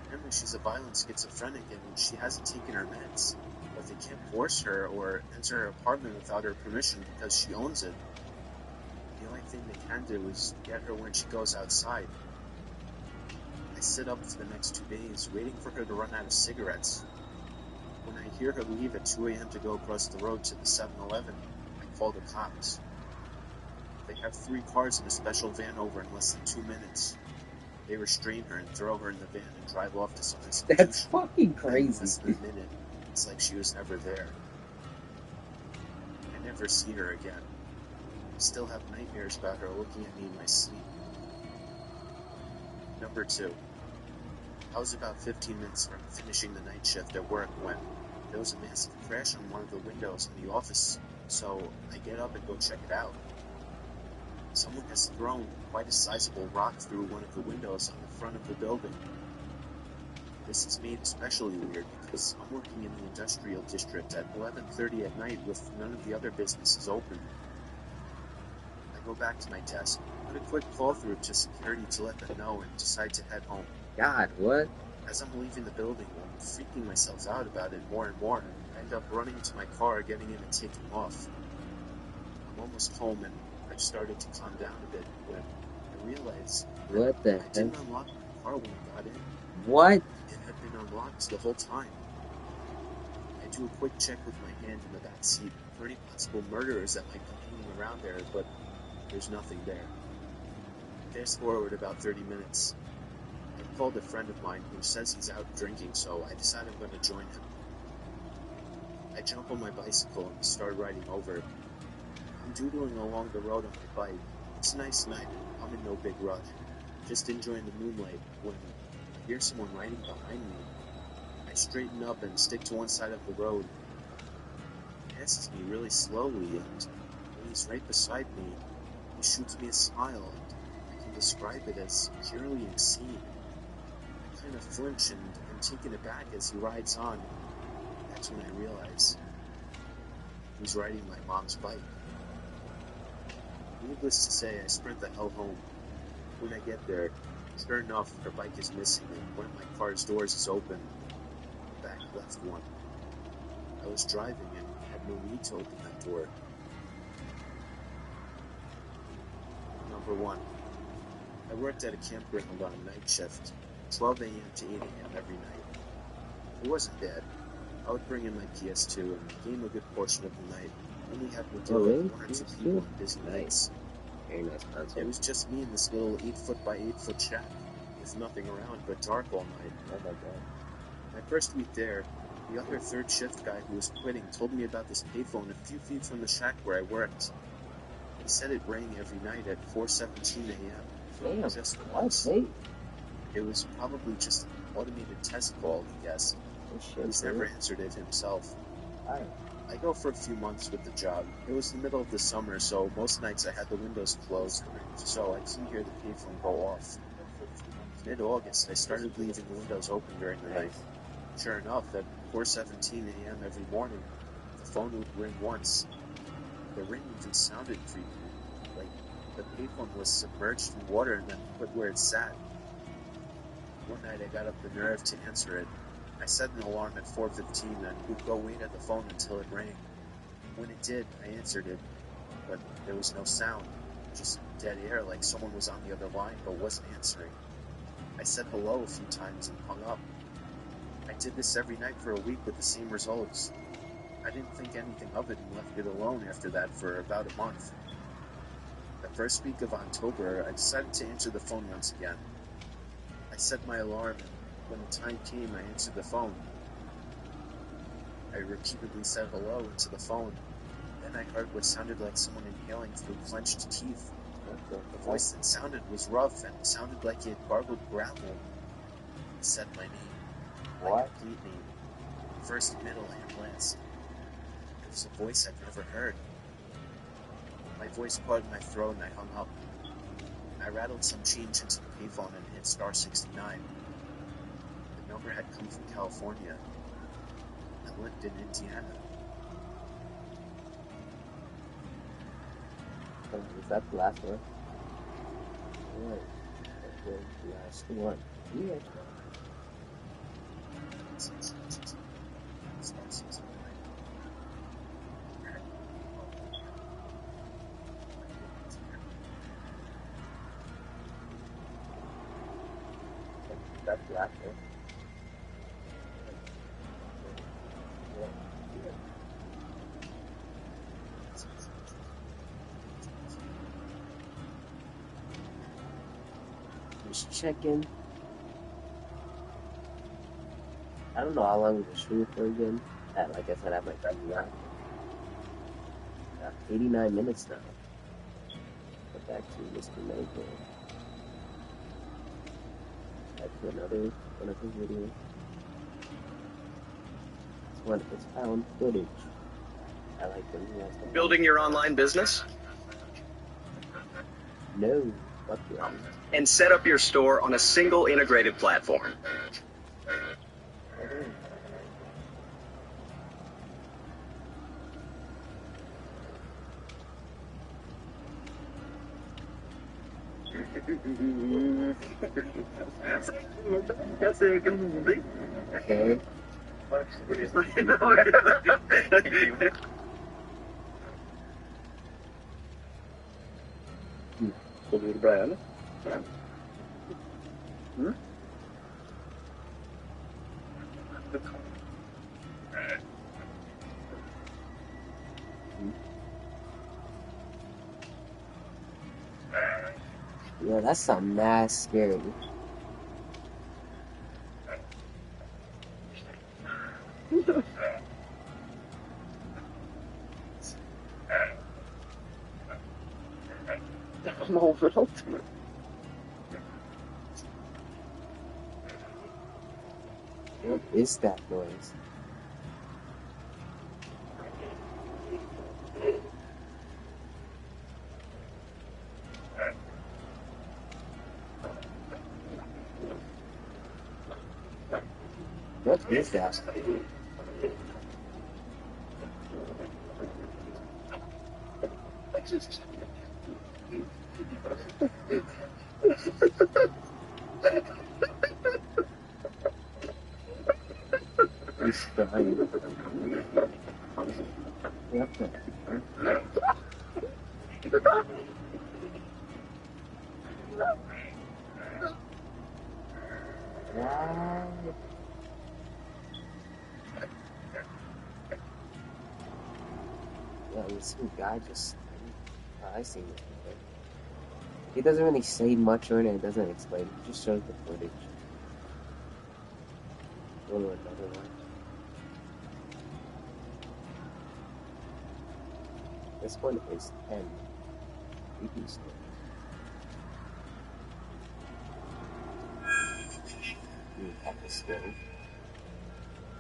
Apparently she's a violent schizophrenic and she hasn't taken her meds, but they can't force her or enter her apartment without her permission because she owns it. The only thing they can do is get her when she goes outside. I sit up for the next 2 days, waiting for her to run out of cigarettes. When I hear her leave at 2 a.m. to go across the road to the 7-Eleven, I call the cops. They have 3 cars in a special van over in less than 2 minutes. They restrain her and throw her in the van and drive off to some institution. That's fucking In crazy. less than a minute, it's like she was never there. I never see her again. I still have nightmares about her looking at me in my sleep. Number 2. I was about 15 minutes from finishing the night shift at work when there was a massive crash on one of the windows in the office, so I get up and go check it out. Someone has thrown quite a sizable rock through one of the windows on the front of the building. This is made especially weird because I'm working in the industrial district at 11:30 at night with none of the other businesses open. I go back to my desk, put a quick call through to security to let them know, and decide to head home. God, what? As I'm leaving the building, I'm freaking myself out about it more and more. I end up running to my car, getting in and taking off. I'm almost home and I've started to calm down a bit when I realize What the I didn't heck? unlock my car when I got in. What? It had been unlocked the whole time. I do a quick check with my hand in the back seat for any possible murderers that might be hanging around there, but there's nothing there. Fast forward about 30 minutes. I called a friend of mine who says he's out drinking, so I decide I'm going to join him. I jump on my bicycle and start riding over. I'm doodling along the road on my bike. It's a nice night. I'm in no big rush, just enjoying the moonlight when I hear someone riding behind me. I straighten up and stick to one side of the road. He passes me really slowly, and when he's right beside me, he shoots me a smile, and I can describe it as purely obscene. I kind of flinch and am taken aback as he rides on. That's when I realize he's riding my mom's bike. Needless to say, I sprint the hell home. When I get there, sure enough, her bike is missing, and one of my car's doors is open. The back left one. I was driving and had no need to open that door. Number 1. I worked at a campground on a night shift, 12 a.m. to 8 a.m. every night. It wasn't bad. I would bring in my PS2 and game a good portion of the night, only having to deal with 1 or 2 people on busy nights. Very nice console. It was just me in this little 8-foot by 8-foot shack, with nothing around but dark all night. Oh my god. My first week there, the other third shift guy who was quitting told me about this payphone a few feet from the shack where I worked. He said it rang every night at 4:17 a.m. Damn, Just that's once. late. It was probably just an automated test call, he guessed. Oh shit, He's never answered it himself. Alright. I go for a few months with the job. It was the middle of the summer, so most nights I had the windows closed, so I didn't hear the payphone go off. Mid-August, I started leaving the windows open during the night. Sure enough, at 4:17 a.m. every morning, the phone would ring once. The ring even sounded creepy, like The payphone was submerged in water and then put where it sat. One night I got up the nerve to answer it. I set an alarm at 4:15 and would go wait at the phone until it rang. When it did, I answered it, but there was no sound, just dead air like someone was on the other line but wasn't answering. I said hello a few times and hung up. I did this every night for a week with the same results. I didn't think anything of it and left it alone after that for about a month. The first week of October, I decided to answer the phone once again. I set my alarm, and when the time came, I answered the phone. I repeatedly said hello into the phone. Then I heard what sounded like someone inhaling through clenched teeth. The voice that sounded was rough and sounded like it gargled gravel. It said my name, my complete name, first, middle, and last. It was a voice I'd never heard. My voice caught in my throat and I hung up. I rattled some change into the payphone and hit star 69. The number had come from California. I lived in Indiana. Is that the last one? Alright, that's the last one. Yeah. Star 69. That's the last one. Just checking. I don't know how long we shoot for again. Like I said, I might be back. 89 minutes now. Go back to Mr. Maple. Back to another one of his videos. This one is found footage. I like them. Building your online business? No. Fuck you. And set up your store on a single integrated platform. Okay. Kommer du bra eller? Mm? Yeah, that's something mad scary. Överallt. What is that noise? What is that? He's dying. What the? Wow. Yeah, this guy just... I see it. He doesn't really say much or anything, it doesn't explain, he just shows the footage. Go to another one. This one is 10. Creepy stuff.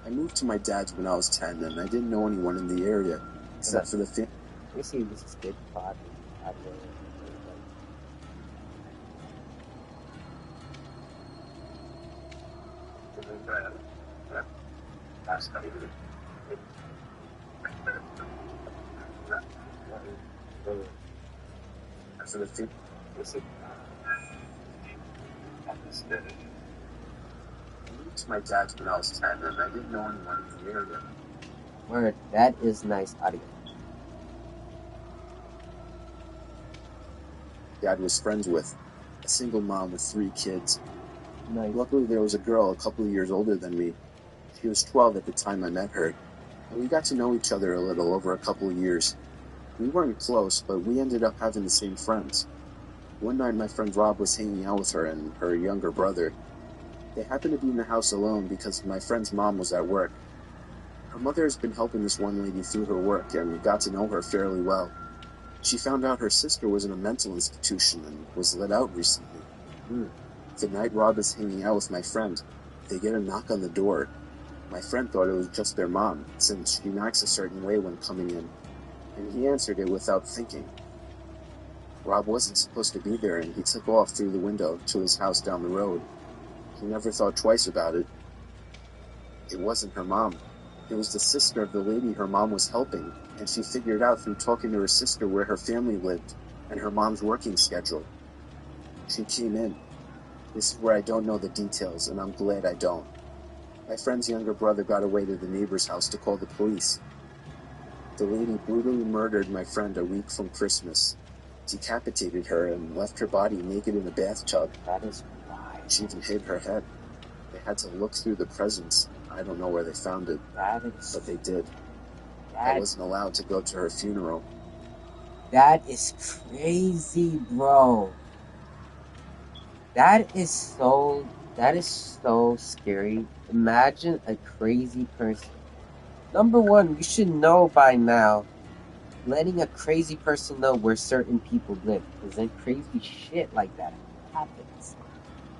I moved to my dad's when I was 10 and I didn't know anyone in the area except for the family. Let me see if this is good pot. for the food. Listen, My dad's when I was 10, and I didn't know anyone in the area. word, that is nice audio. Dad was friends with a single mom with 3 kids. Nice. Luckily, there was a girl a couple of years older than me. She was 12 at the time I met her, and we got to know each other a little over a couple of years. We weren't close, but we ended up having the same friends. One night, my friend Rob was hanging out with her and her younger brother. They happened to be in the house alone because my friend's mom was at work. Her mother has been helping this one lady through her work, and we got to know her fairly well. She found out her sister was in a mental institution and was let out recently. The night Rob is hanging out with my friend, they get a knock on the door. My friend thought it was just their mom, since she knocks a certain way when coming in, and he answered it without thinking. Rob wasn't supposed to be there, and he took off through the window to his house down the road. He never thought twice about it. It wasn't her mom. It was the sister of the lady her mom was helping, and she figured out through talking to her sister where her family lived and her mom's working schedule. She came in. This is where I don't know the details, and I'm glad I don't. My friend's younger brother got away to the neighbor's house to call the police. The lady brutally murdered my friend a week from Christmas, decapitated her, and left her body naked in a bathtub. That is wild. She even hid her head. They had to look through the presents. I don't know where they found it, That is, but they did. I that, wasn't allowed to go to her funeral. that is crazy, bro. That is so scary. Imagine a crazy person. Number one, you should know by now, letting a crazy person know where certain people live, because then crazy shit like that happens.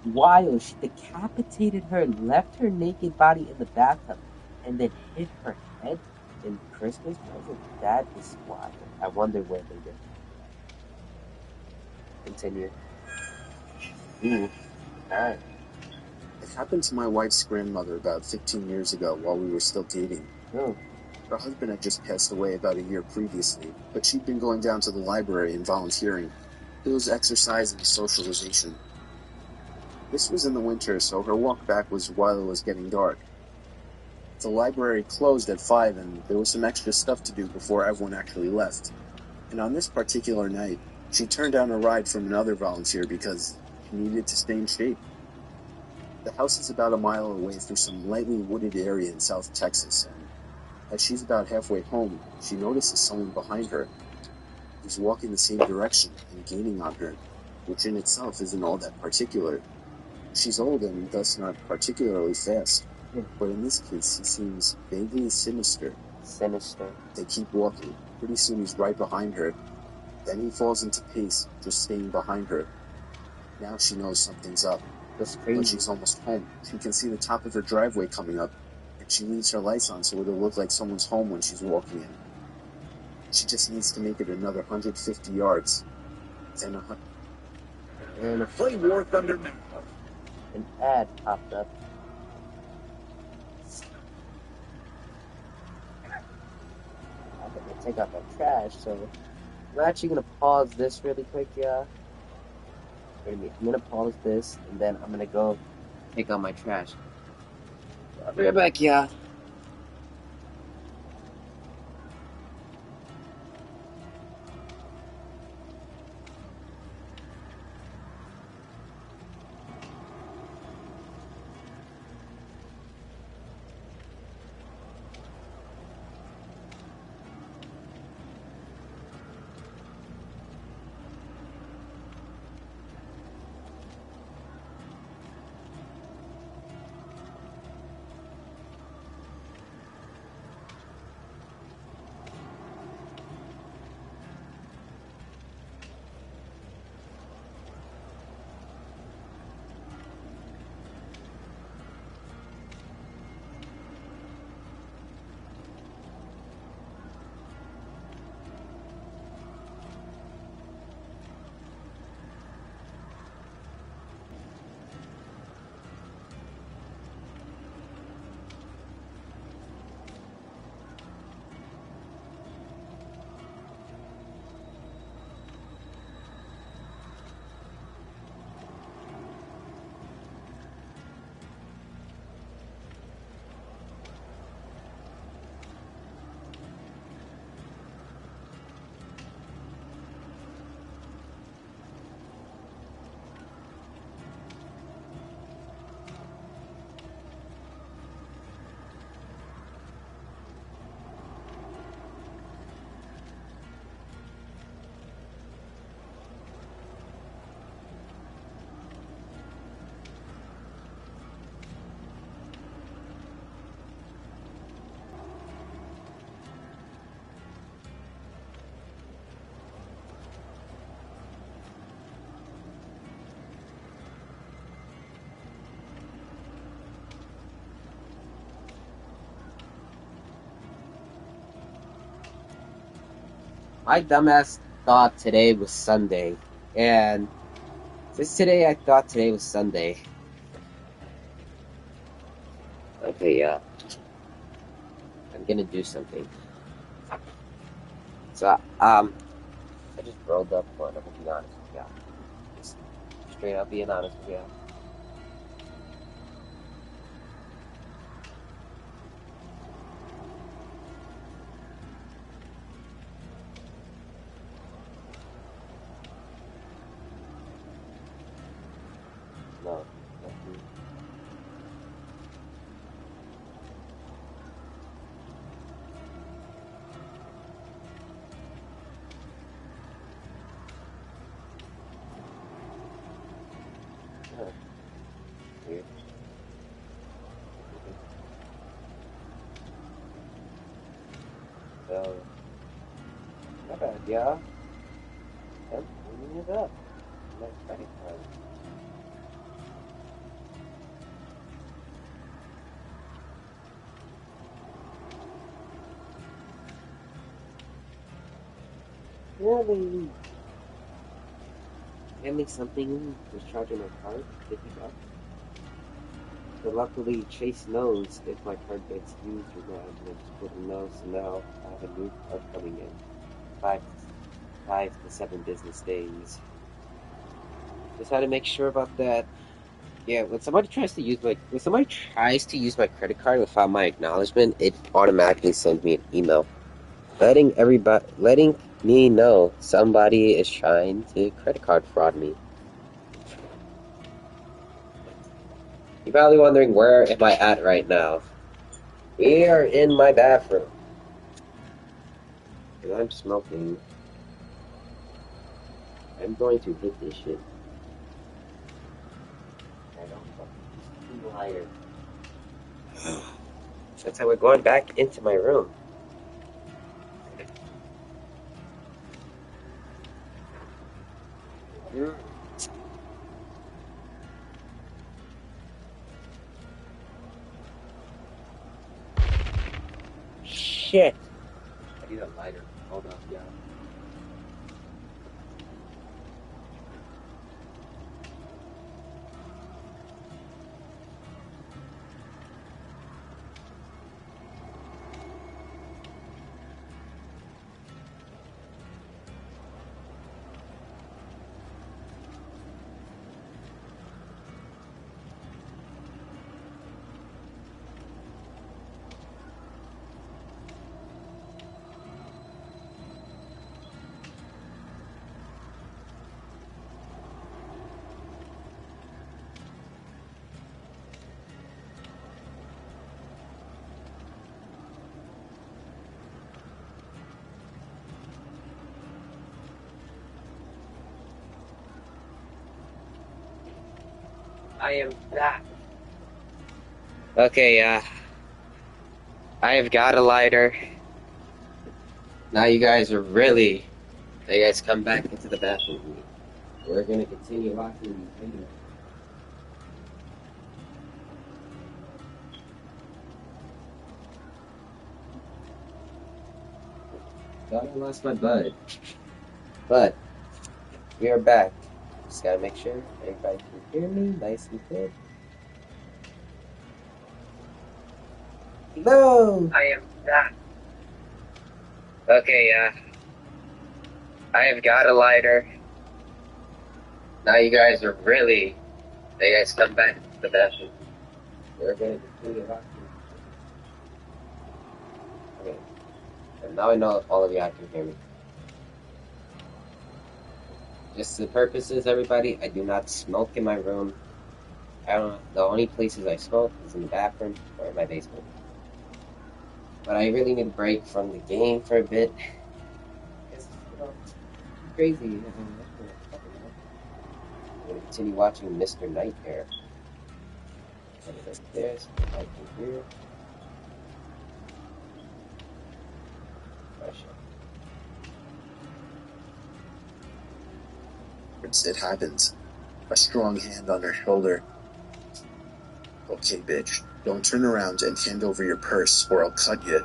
Wild, she decapitated her, left her naked body in the bathtub, and then hid her head in Christmas present. That is wild. I wonder where they did. Continue. Ooh, alright. It happened to my wife's grandmother about 15 years ago while we were still dating. Oh, Her husband had just passed away about a year previously, but she'd been going down to the library and volunteering. It was exercise and socialization. This was in the winter, so her walk back was while it was getting dark. The library closed at 5, and there was some extra stuff to do before everyone actually left. And on this particular night, she turned down a ride from another volunteer because she needed to stay in shape. The house is about a mile away through some lightly wooded area in South Texas, and as she's about halfway home, she notices someone behind her. He's walking the same direction and gaining on her, which in itself isn't all that particular. She's old and thus not particularly fast, but in this case he seems vaguely sinister. sinister. They keep walking. Pretty soon he's right behind her. Then he falls into pace, just staying behind her. Now she knows something's up, That's but crazy. she's almost home. She can see the top of her driveway coming up, and she leaves her lights on so it'll look like someone's home when she's walking in. She just needs to make it another 150 yards. Then And Flame War Thunder. an ad popped up. I'm gonna take out my trash, so I'm actually gonna pause this really quick, yeah. I'm gonna pause this, and then I'm gonna go take out my trash. I'll be right back, yeah. My dumbass thought today was Sunday, and since today I thought today was Sunday. Okay, yeah. I'm gonna do something. So, I just rolled up one. I'm gonna be honest with y'all. Just straight up being honest with y'all. No, nothing. Huh, weird. So, not bad, y'all. I'm cleaning it up. My credit card. Really? Hand me something was charging my card, $50. But luckily, Chase knows if my card gets used or not, and I just put a no, so now I have a new card coming in. Five to 7 business days. Just had to make sure about that. Yeah, when somebody tries to use my credit card without my acknowledgement, it automatically sends me an email letting me know somebody is trying to credit card fraud me. You're probably wondering, where am I at right now? We are in my bathroom. And I'm smoking. I'm going to hit this shit. I don't fucking liar. That's how we're going back into my room. Shit! I need a lighter. Hold on, yeah. I am back. Okay, I have got a lighter. Now you guys come back into the bathroom with me. We're gonna continue watching these videos. Thought I lost my bud. But we are back. Just gotta make sure everybody can hear me nice and clear. Hello! I am back. Okay, I have got a lighter. Now you guys come back to the bathroom. We're gonna continue watching. Okay. And now I know all of y'all can hear me. Just the purposes, everybody, I do not smoke in my room. The only places I smoke is in the bathroom or in my basement. But I really need a break from the game for a bit. It's crazy. I'm gonna continue watching Mr. Nightmare. Upstairs, I can hear. It happens. A strong hand on her shoulder. Okay, bitch. Don't turn around and hand over your purse or I'll cut you.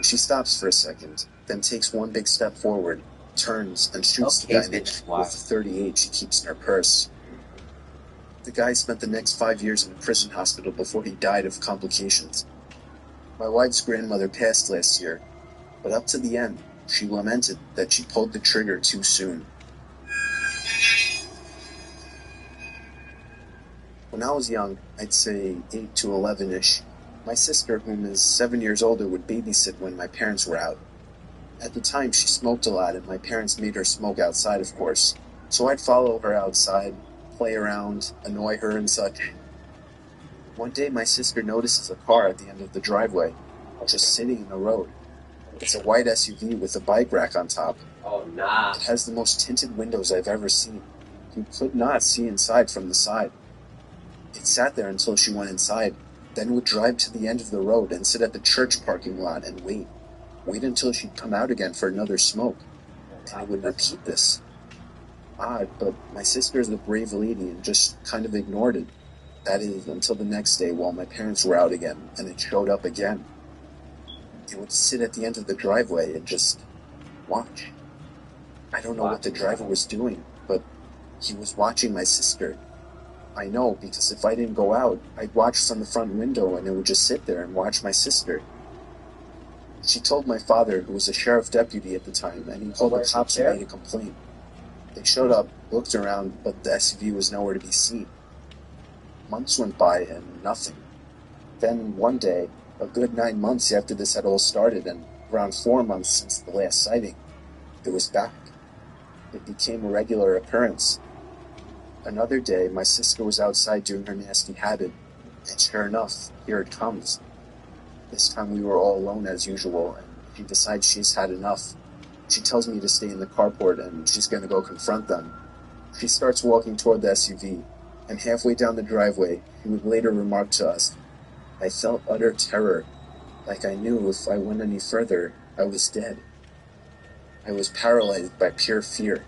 She stops for a second, then takes one big step forward, turns, and shoots the guy in the neck with the .38 she keeps in her purse. The guy spent the next 5 years in a prison hospital before he died of complications. My wife's grandmother passed last year, but up to the end, she lamented that she pulled the trigger too soon. When I was young, I'd say 8 to 11-ish, my sister, whom is 7 years older, would babysit when my parents were out. At the time, she smoked a lot, and my parents made her smoke outside, of course. So I'd follow her outside, play around, annoy her and such. One day, my sister notices a car at the end of the driveway, just sitting in the road. It's a white SUV with a bike rack on top. Oh, nah. It has the most tinted windows I've ever seen. You could not see inside from the side. It sat there until she went inside, then would drive to the end of the road and sit at the church parking lot and wait. Wait until she'd come out again for another smoke. And it would repeat this. Odd, but my sister is a brave lady and just kind of ignored it. That is, until the next day while my parents were out again, and it showed up again. It would sit at the end of the driveway and just watch. I don't know what the driver was doing, but he was watching my sister. I know, because if I didn't go out, I'd watch from the front window and it would just sit there and watch my sister. She told my father, who was a sheriff deputy at the time, and he called the cops and made a complaint. They showed up, looked around, but the SUV was nowhere to be seen. Months went by and nothing. Then one day, a good 9 months after this had all started, and around 4 months since the last sighting, it was back. It became a regular occurrence. Another day, my sister was outside doing her nasty habit, and sure enough, here it comes. This time we were all alone as usual, and she decides she's had enough. She tells me to stay in the carport, and she's going to go confront them. She starts walking toward the SUV, and halfway down the driveway, she would later remark to us, "I felt utter terror, like I knew if I went any further, I was dead. I was paralyzed by pure fear."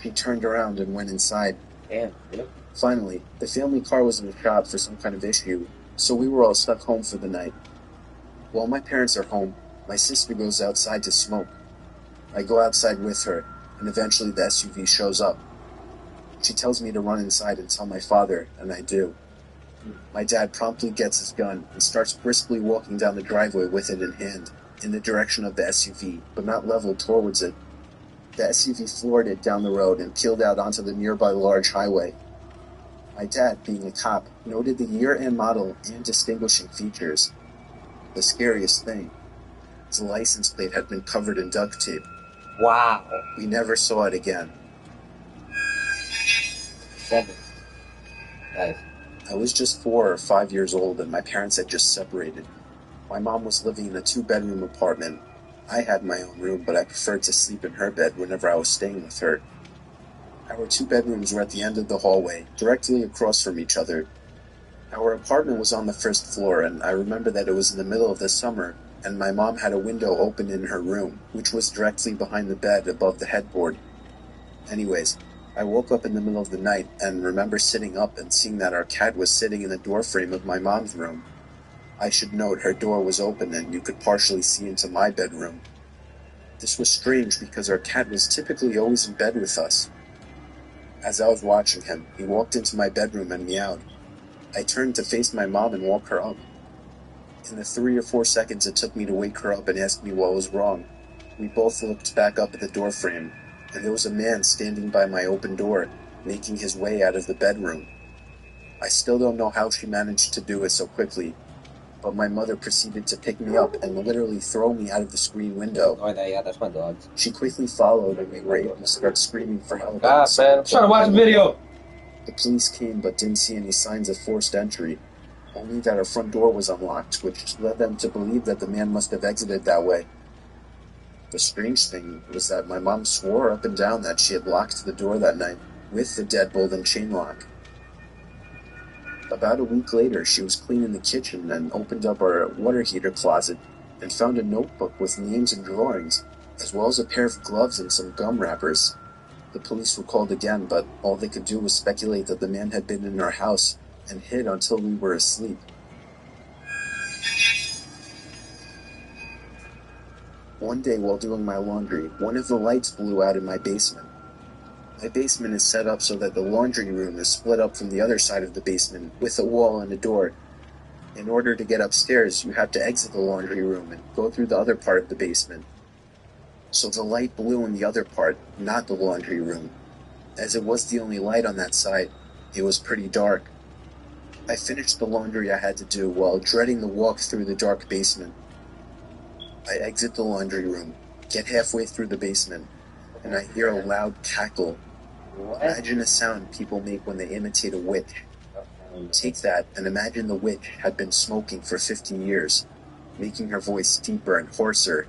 She turned around and went inside. Damn, dude. Finally, the family car was in the shop for some kind of issue, so we were all stuck home for the night. While my parents are home, my sister goes outside to smoke. I go outside with her, and eventually the SUV shows up. She tells me to run inside and tell my father, and I do. My dad promptly gets his gun and starts briskly walking down the driveway with it in hand, in the direction of the SUV, but not leveled towards it. The SUV floored it down the road and peeled out onto the nearby large highway. My dad, being a cop, noted the year and model and distinguishing features. The scariest thing, the license plate had been covered in duct tape. Wow. We never saw it again. 7. Nice. I was just 4 or 5 years old and my parents had just separated. My mom was living in a 2-bedroom apartment. I had my own room, but I preferred to sleep in her bed whenever I was staying with her. Our 2 bedrooms were at the end of the hallway, directly across from each other. Our apartment was on the first floor, and I remember that it was in the middle of the summer, and my mom had a window open in her room, which was directly behind the bed above the headboard. Anyways, I woke up in the middle of the night and remember sitting up and seeing that our cat was sitting in the doorframe of my mom's room. I should note her door was open and you could partially see into my bedroom. This was strange because our cat was typically always in bed with us. As I was watching him, he walked into my bedroom and meowed. I turned to face my mom and woke her up. In the 3 or 4 seconds it took me to wake her up and ask me what was wrong, we both looked back up at the doorframe, and there was a man standing by my open door, making his way out of the bedroom. I still don't know how she managed to do it so quickly, but my mother proceeded to pick me up and literally throw me out of the screen window. Oh, yeah, that's my dogs. She quickly followed and we were able to start screaming for help. God, man, I'm trying to watch a video. The police came but didn't see any signs of forced entry, only that our front door was unlocked, which led them to believe that the man must have exited that way. The strange thing was that my mom swore up and down that she had locked the door that night with the deadbolt and chain lock. About a week later, she was cleaning the kitchen and opened up our water heater closet and found a notebook with names and drawings, as well as a pair of gloves and some gum wrappers. The police were called again, but all they could do was speculate that the man had been in our house and hid until we were asleep. One day while doing my laundry, one of the lights blew out in my basement. My basement is set up so that the laundry room is split up from the other side of the basement with a wall and a door. In order to get upstairs, you have to exit the laundry room and go through the other part of the basement. So the light blew in the other part, not the laundry room. As it was the only light on that side, it was pretty dark. I finished the laundry I had to do while dreading the walk through the dark basement. I exit the laundry room, get halfway through the basement, and I hear a loud cackle. What? Imagine a sound people make when they imitate a witch. Take that and imagine the witch had been smoking for 50 years, making her voice deeper and hoarser.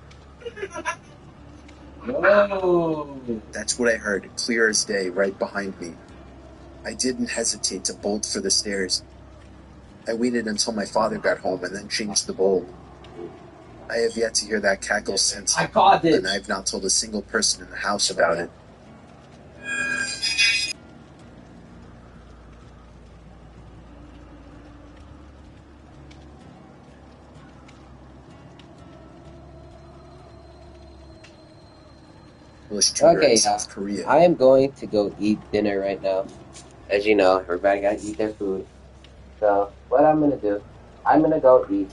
No. That's what I heard, clear as day, right behind me. I didn't hesitate to bolt for the stairs. I waited until my father got home and then changed the bulb. I have yet to hear that cackle since, I caught it. and I have not told a single person in the house about it. English tutor Okay, in South Korea. I am going to go eat dinner right now. As you know, everybody gotta eat their food. So, what I'm gonna do, I'm gonna go eat.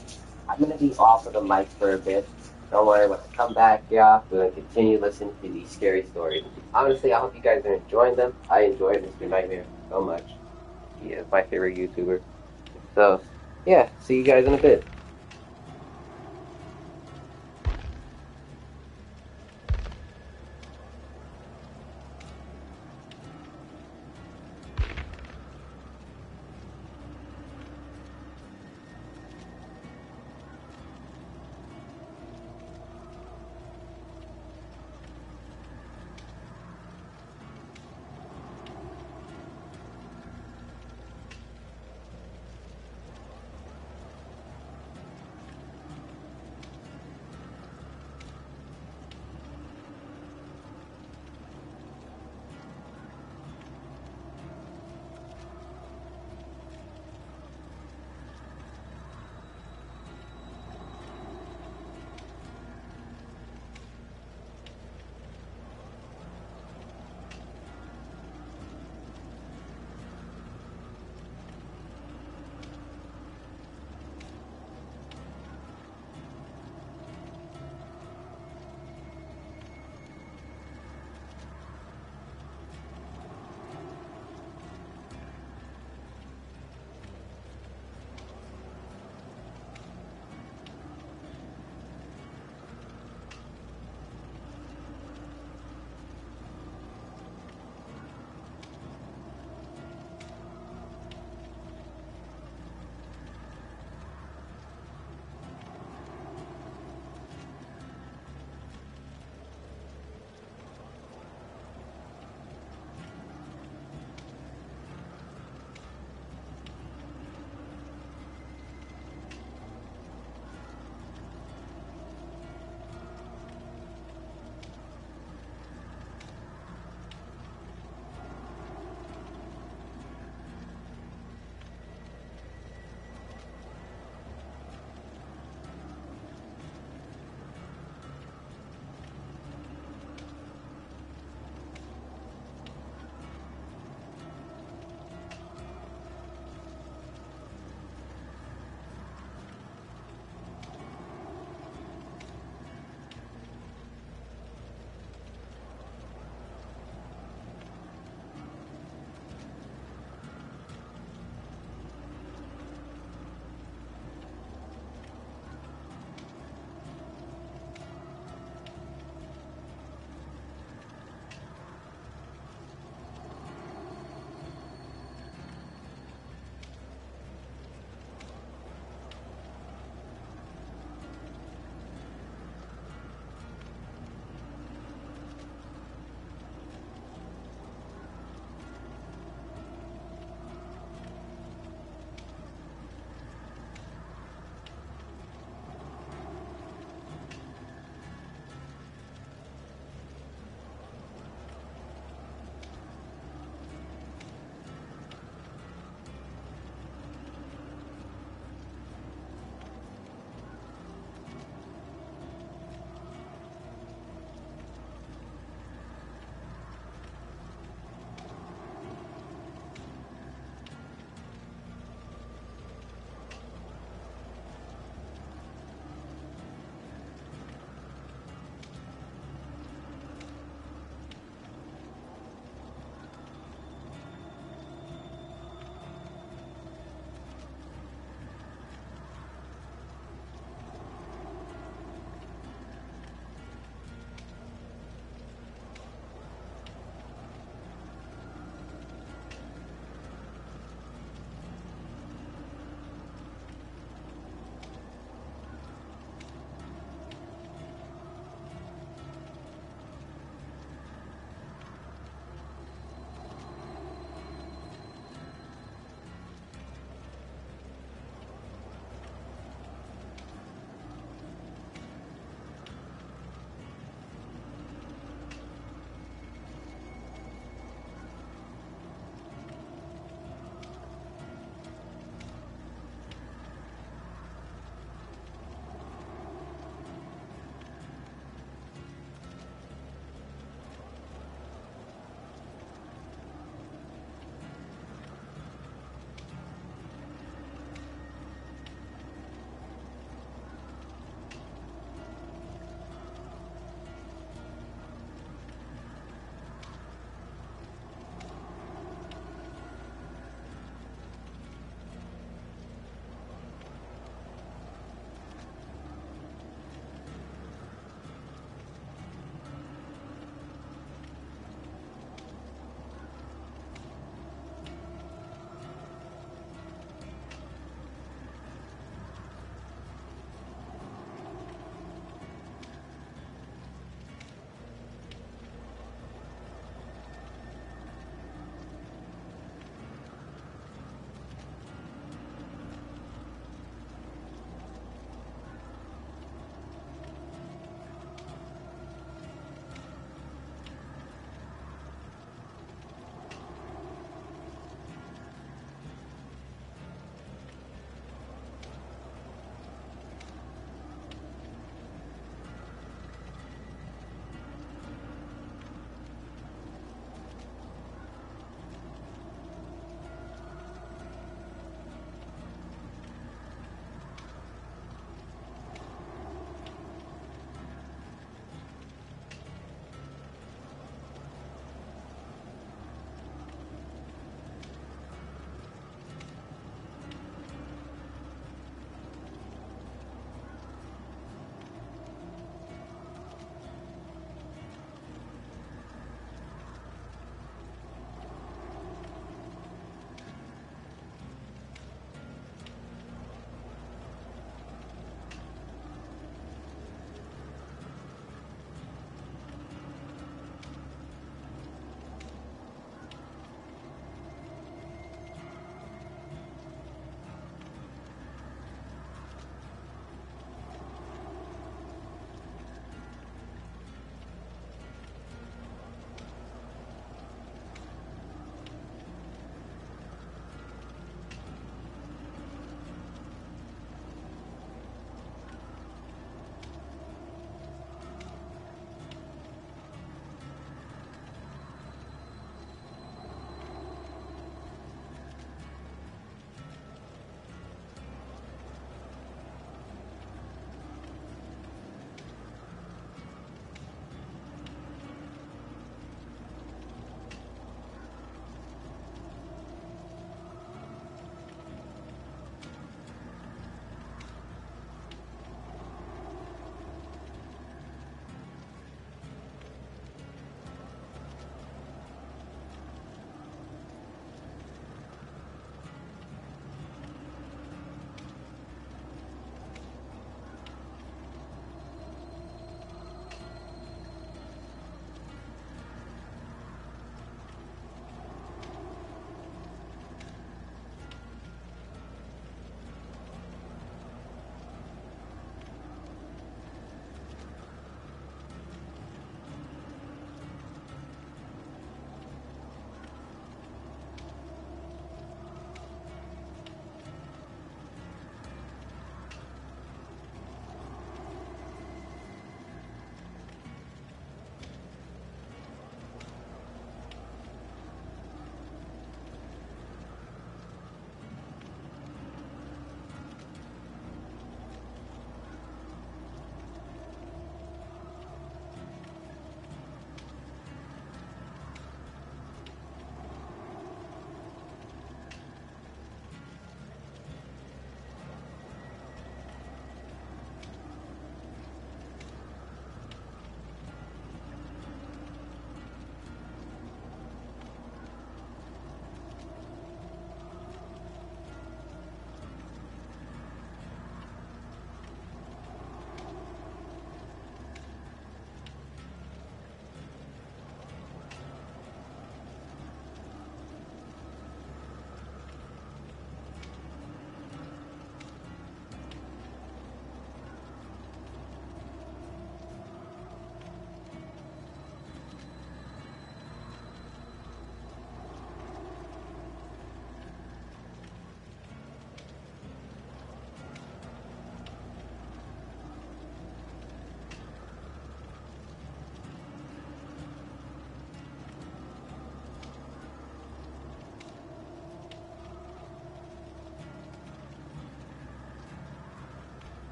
I'm gonna be off of the mic for a bit. Don't worry, when I come back, yeah, we're gonna continue listening to these scary stories. Honestly, I hope you guys are enjoying them. I enjoyed Mr. Nightmare so much. He is my favorite YouTuber. So, yeah, see you guys in a bit.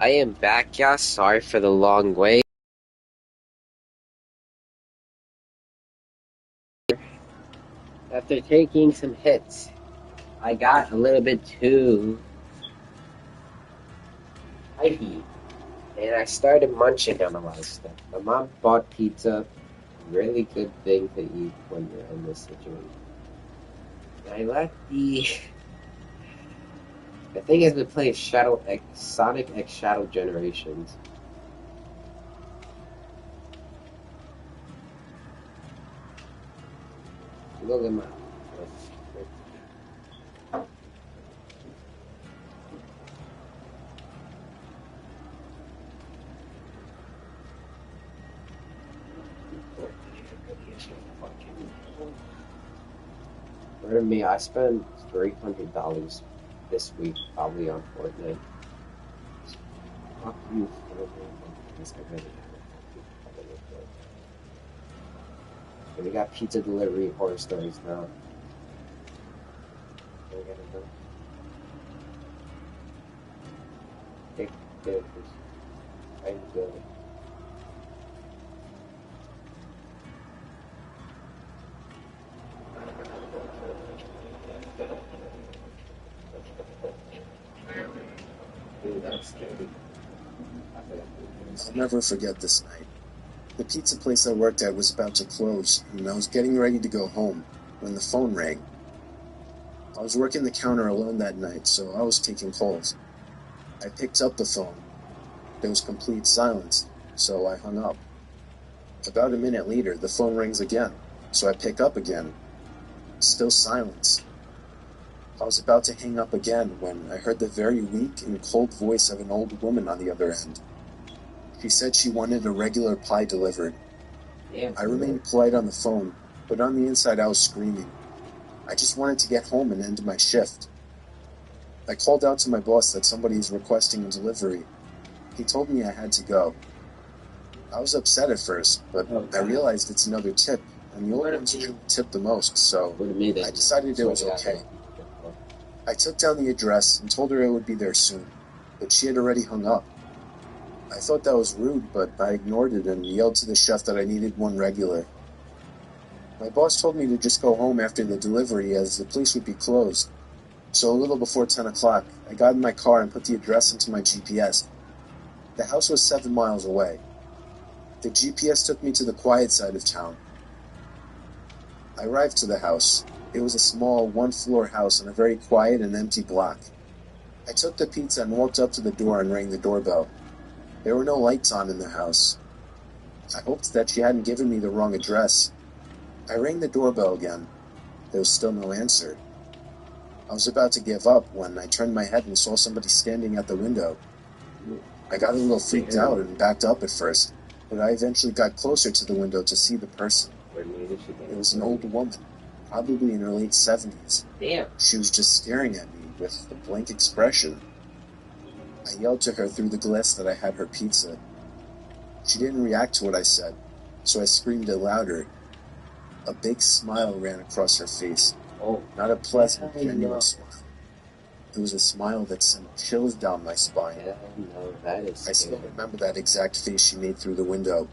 I am back, y'all. Sorry for the long wait. After taking some hits, I got a little bit too hypey, and I started munching on a lot of stuff. My mom bought pizza, really good thing to eat when you're in this situation. And I let the thing has been playing Sonic X Shadow Generations. Look at my. Pardon me, I spent $300 this week probably on Fortnite. Fuck you, Fortnite. And we got pizza delivery horror stories now. Take this. I'm good. Dude, that's scary. I'll never forget this night. The pizza place I worked at was about to close, and I was getting ready to go home when the phone rang. I was working the counter alone that night, so I was taking calls. I picked up the phone. There was complete silence, so I hung up. About a minute later, the phone rings again, so I pick up again. Still silence. I was about to hang up again when I heard the very weak and cold voice of an old woman on the other end. She said she wanted a regular pie delivered. Damn, I remained polite on the phone, but on the inside I was screaming. I just wanted to get home and end my shift. I called out to my boss that somebody is requesting a delivery. He told me I had to go. I was upset at first, but I realized it's another tip, and the old ones usually tip the most, so I decided it was okay. I took down the address and told her I would be there soon, but she had already hung up. I thought that was rude, but I ignored it and yelled to the chef that I needed one regular. My boss told me to just go home after the delivery as the place would be closed. So a little before 10 o'clock, I got in my car and put the address into my GPS. The house was 7 miles away. The GPS took me to the quiet side of town. I arrived to the house. It was a small, one-floor house on a very quiet and empty block. I took the pizza and walked up to the door and rang the doorbell. There were no lights on in the house. I hoped that she hadn't given me the wrong address. I rang the doorbell again. There was still no answer. I was about to give up when I turned my head and saw somebody standing at the window. I got a little freaked out and backed up at first, but I eventually got closer to the window to see the person. It was an old woman, probably in her late 70s. Damn. She was just staring at me with a blank expression. I yelled to her through the glass that I had her pizza. She didn't react to what I said, so I screamed it louder. A big smile ran across her face. Oh, not a pleasant, genuine smile. It was a smile that sent chills down my spine. yeah, no, that is I still scary. remember that exact face she made through the window.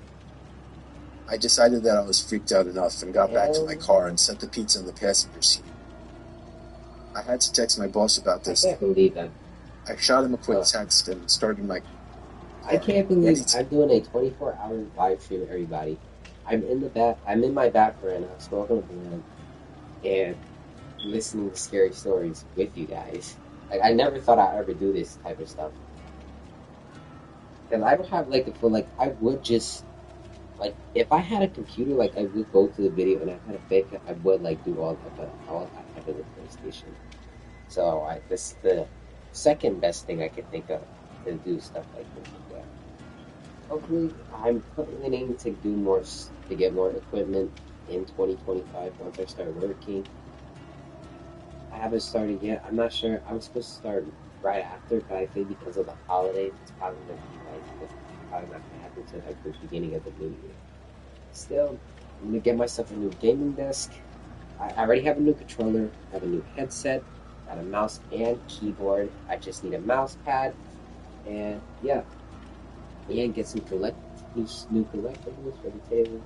I decided that I was freaked out enough and got back to my car and set the pizza in the passenger seat. I had to text my boss about I this. can't believe that. I shot him a quick text and started my... I can't believe I'm doing a 24-hour live stream, everybody. I'm in my back right now, smoking a blunt, and listening to scary stories with you guys. Like, I never thought I'd ever do this type of stuff. And I would have, I would just, if I had a computer, I would go to the video and I had a fake, I would, do all that type of the PlayStation. So, this is the second best thing I could think of to do stuff like this. Yeah. Hopefully, I'm planning to do more, to get more equipment in 2025 once I start working. I haven't started yet. I'm not sure. I was supposed to start right after, but I think because of the holidays, it's probably going to be it's probably not going to happen until the beginning of the new year. Still, I'm going to get myself a new gaming desk. I already have a new controller. I have a new headset. Got a mouse and keyboard. I just need a mouse pad. And yeah, and get some new collectibles for the table.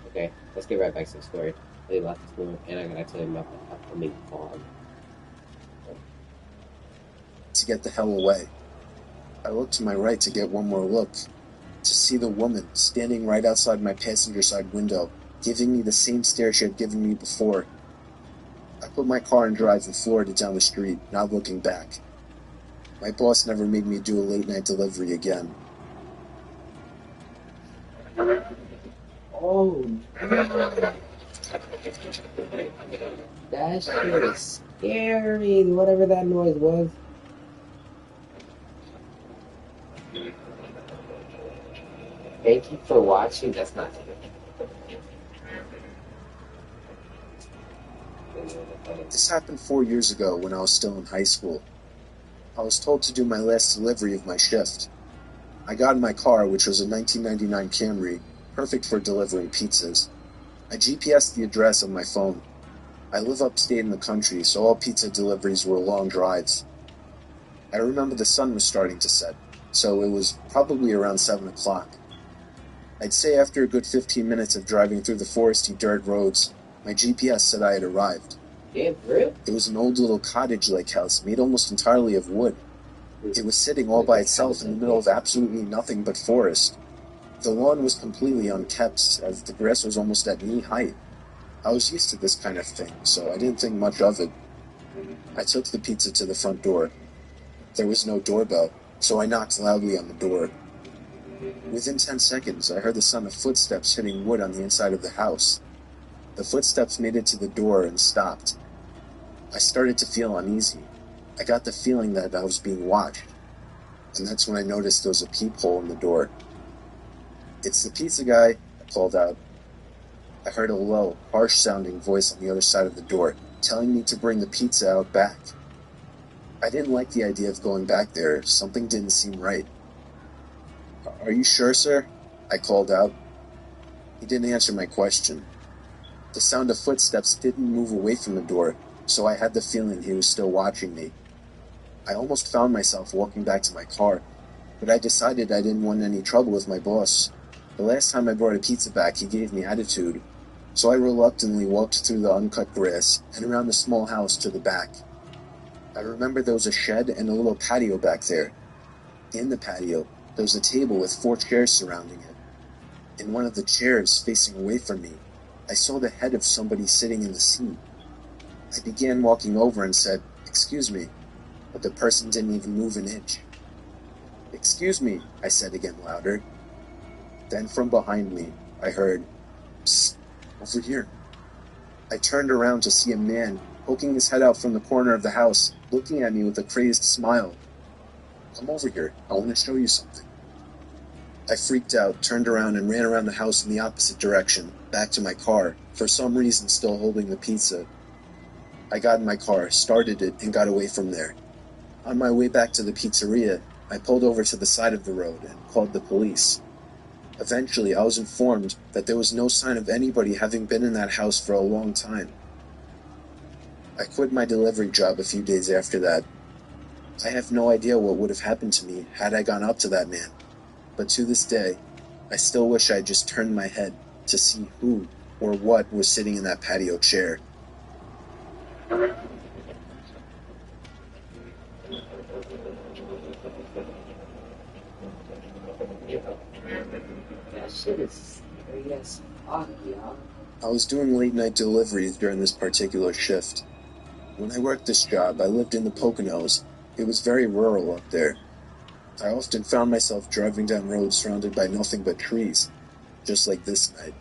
Okay, let's get right back to the story. They left the room, and I gotta tell you about the upcoming fog. To get the hell away. I looked to my right to get one more look, to see the woman standing right outside my passenger side window, giving me the same stare she had given me before. I put my car in drive and floored it down the street, not looking back. My boss never made me do a late night delivery again. Oh, no. That shit is scary, whatever that noise was. Thank you for watching. That's not This happened 4 years ago when I was still in high school. I was told to do my last delivery of my shift. I got in my car, which was a 1999 Camry, perfect for delivering pizzas. I GPSed the address on my phone. I live upstate in the country, so all pizza deliveries were long drives. I remember the sun was starting to set, so it was probably around 7 o'clock. I'd say after a good 15 minutes of driving through the foresty dirt roads, my GPS said I had arrived. damn, for real? It was an old little cottage-like house made almost entirely of wood. It was sitting all by itself in the middle of absolutely nothing but forest. The lawn was completely unkept, as the grass was almost at knee height. I was used to this kind of thing, so I didn't think much of it. I took the pizza to the front door. There was no doorbell, so I knocked loudly on the door. Within 10 seconds, I heard the sound of footsteps hitting wood on the inside of the house. The footsteps made it to the door and stopped. I started to feel uneasy. I got the feeling that I was being watched. And that's when I noticed there was a peephole in the door. "It's the pizza guy," I called out. I heard a low, harsh-sounding voice on the other side of the door, telling me to bring the pizza out back. I didn't like the idea of going back there. Something didn't seem right. "Are you sure, sir?" I called out. He didn't answer my question. The sound of footsteps didn't move away from the door, so I had the feeling he was still watching me. I almost found myself walking back to my car, but I decided I didn't want any trouble with my boss. The last time I brought a pizza back, he gave me attitude, so I reluctantly walked through the uncut grass and around the small house to the back. I remember there was a shed and a little patio back there. In the patio, there was a table with 4 chairs surrounding it. In one of the chairs, facing away from me, I saw the head of somebody sitting in the seat. I began walking over and said, "Excuse me," but the person didn't even move an inch. "Excuse me," I said again louder. Then from behind me, I heard, "Psst, over here." I turned around to see a man poking his head out from the corner of the house, looking at me with a crazed smile. "Come over here, I want to show you something." I freaked out, turned around, and ran around the house in the opposite direction, back to my car, for some reason still holding the pizza. I got in my car, started it, and got away from there. On my way back to the pizzeria, I pulled over to the side of the road and called the police. Eventually, I was informed that there was no sign of anybody having been in that house for a long time. I quit my delivery job a few days after that. I have no idea what would have happened to me had I gone up to that man, but to this day, I still wish I had just turned my head to see who or what was sitting in that patio chair. That shit is scary as fuck, y'all. I was doing late-night deliveries during this particular shift. When I worked this job, I lived in the Poconos. It was very rural up there. I often found myself driving down roads surrounded by nothing but trees, just like this night.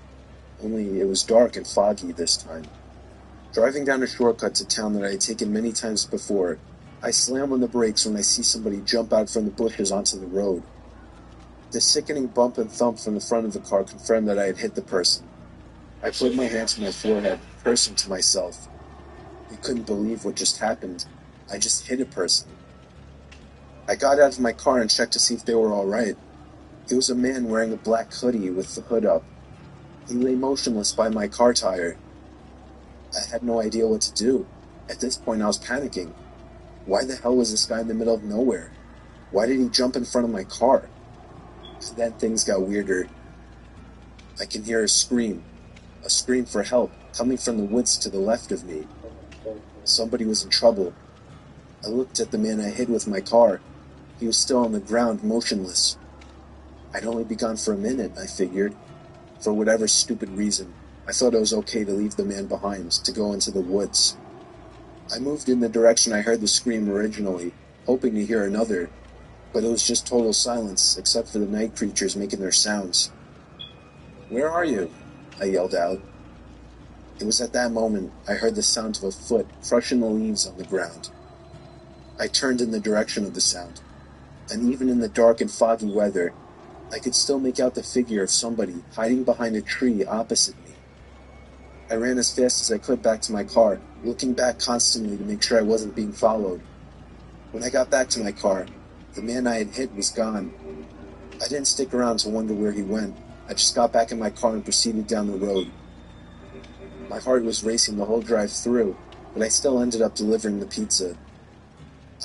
Only it was dark and foggy this time. Driving down a shortcut to town that I had taken many times before, I slam on the brakes when I see somebody jump out from the bushes onto the road. The sickening bump and thump from the front of the car confirmed that I had hit the person. I put my hand to my forehead, cursing to myself. I couldn't believe what just happened. I just hit a person. I got out of my car and checked to see if they were all right. It was a man wearing a black hoodie with the hood up. He lay motionless by my car tire. I had no idea what to do. At this point, I was panicking. Why the hell was this guy in the middle of nowhere? Why did he jump in front of my car? And then things got weirder. I can hear a scream for help, coming from the woods to the left of me. Somebody was in trouble. I looked at the man I hit with my car. He was still on the ground, motionless. I'd only been gone for a minute, I figured. For whatever stupid reason, I thought it was okay to leave the man behind, to go into the woods. I moved in the direction I heard the scream originally, hoping to hear another, but it was just total silence, except for the night creatures making their sounds. "Where are you?" I yelled out. It was at that moment I heard the sound of a foot crushing the leaves on the ground. I turned in the direction of the sound, and even in the dark and foggy weather, I could still make out the figure of somebody hiding behind a tree opposite me. I ran as fast as I could back to my car, looking back constantly to make sure I wasn't being followed. When I got back to my car, the man I had hit was gone. I didn't stick around to wonder where he went. I just got back in my car and proceeded down the road. My heart was racing the whole drive through, but I still ended up delivering the pizza.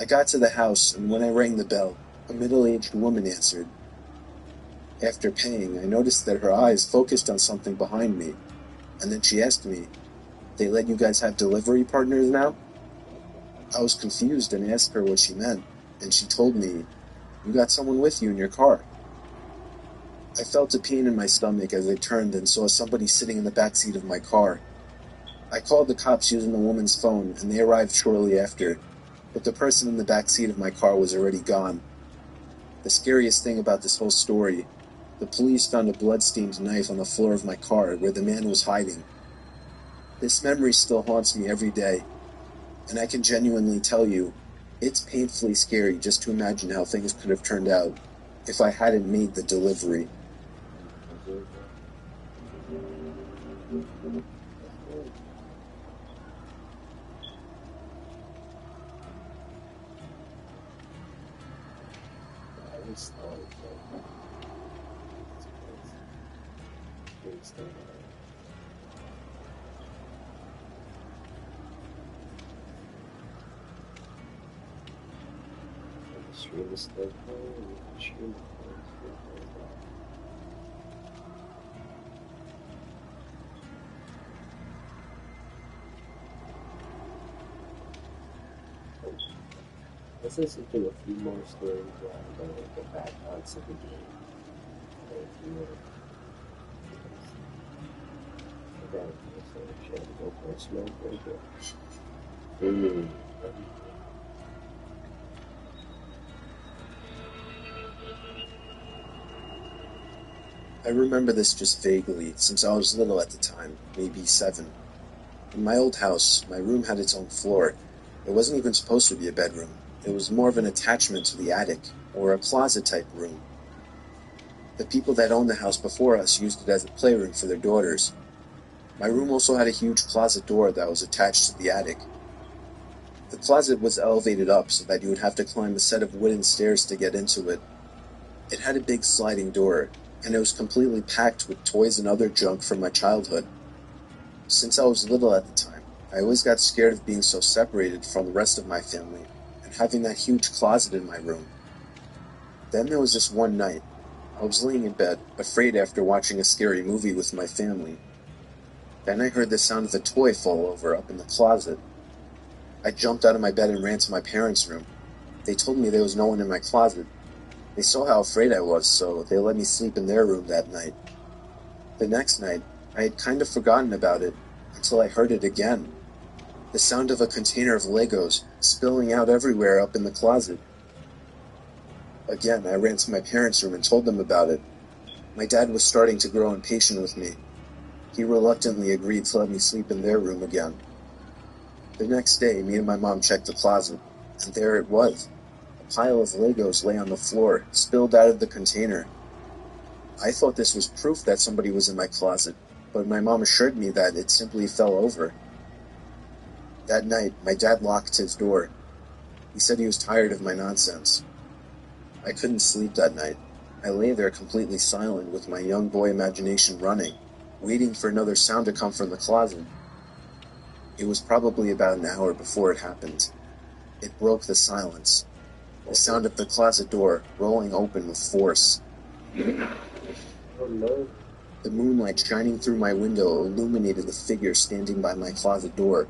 I got to the house, and when I rang the bell, a middle-aged woman answered. After paying, I noticed that her eyes focused on something behind me, and then she asked me, "They let you guys have delivery partners now?" I was confused and asked her what she meant, and she told me, "You got someone with you in your car." I felt a pain in my stomach as I turned and saw somebody sitting in the back seat of my car. I called the cops using the woman's phone, and they arrived shortly after, but the person in the back seat of my car was already gone. The scariest thing about this whole story, the police found a blood-stained knife on the floor of my car where the man was hiding. This memory still haunts me every day, and I can genuinely tell you, it's painfully scary just to imagine how things could have turned out if I hadn't made the delivery. Let's listen to a few more stories while I'm going to get back onto the game. If you okay, so shall we go for a smoke break? I remember this just vaguely, since I was little at the time, maybe 7. In my old house, my room had its own floor. It wasn't even supposed to be a bedroom. It was more of an attachment to the attic, or a closet-type room. The people that owned the house before us used it as a playroom for their daughters. My room also had a huge closet door that was attached to the attic. The closet was elevated up so that you would have to climb a set of wooden stairs to get into it. It had a big sliding door, and it was completely packed with toys and other junk from my childhood. Since I was little at the time, I always got scared of being so separated from the rest of my family and having that huge closet in my room. Then there was this one night. I was laying in bed, afraid after watching a scary movie with my family. Then I heard the sound of a toy fall over up in the closet. I jumped out of my bed and ran to my parents' room. They told me there was no one in my closet. They saw how afraid I was, so they let me sleep in their room that night. The next night, I had kind of forgotten about it until I heard it again. The sound of a container of Legos spilling out everywhere up in the closet. Again, I ran to my parents' room and told them about it. My dad was starting to grow impatient with me. He reluctantly agreed to let me sleep in their room again. The next day, me and my mom checked the closet, and there it was. A pile of Legos lay on the floor, spilled out of the container. I thought this was proof that somebody was in my closet, but my mom assured me that it simply fell over. That night, my dad locked his door. He said he was tired of my nonsense. I couldn't sleep that night. I lay there completely silent with my young boy imagination running, waiting for another sound to come from the closet. It was probably about an hour before it happened. It broke the silence. The sound of the closet door rolling open with force. Oh no. The moonlight shining through my window illuminated the figure standing by my closet door.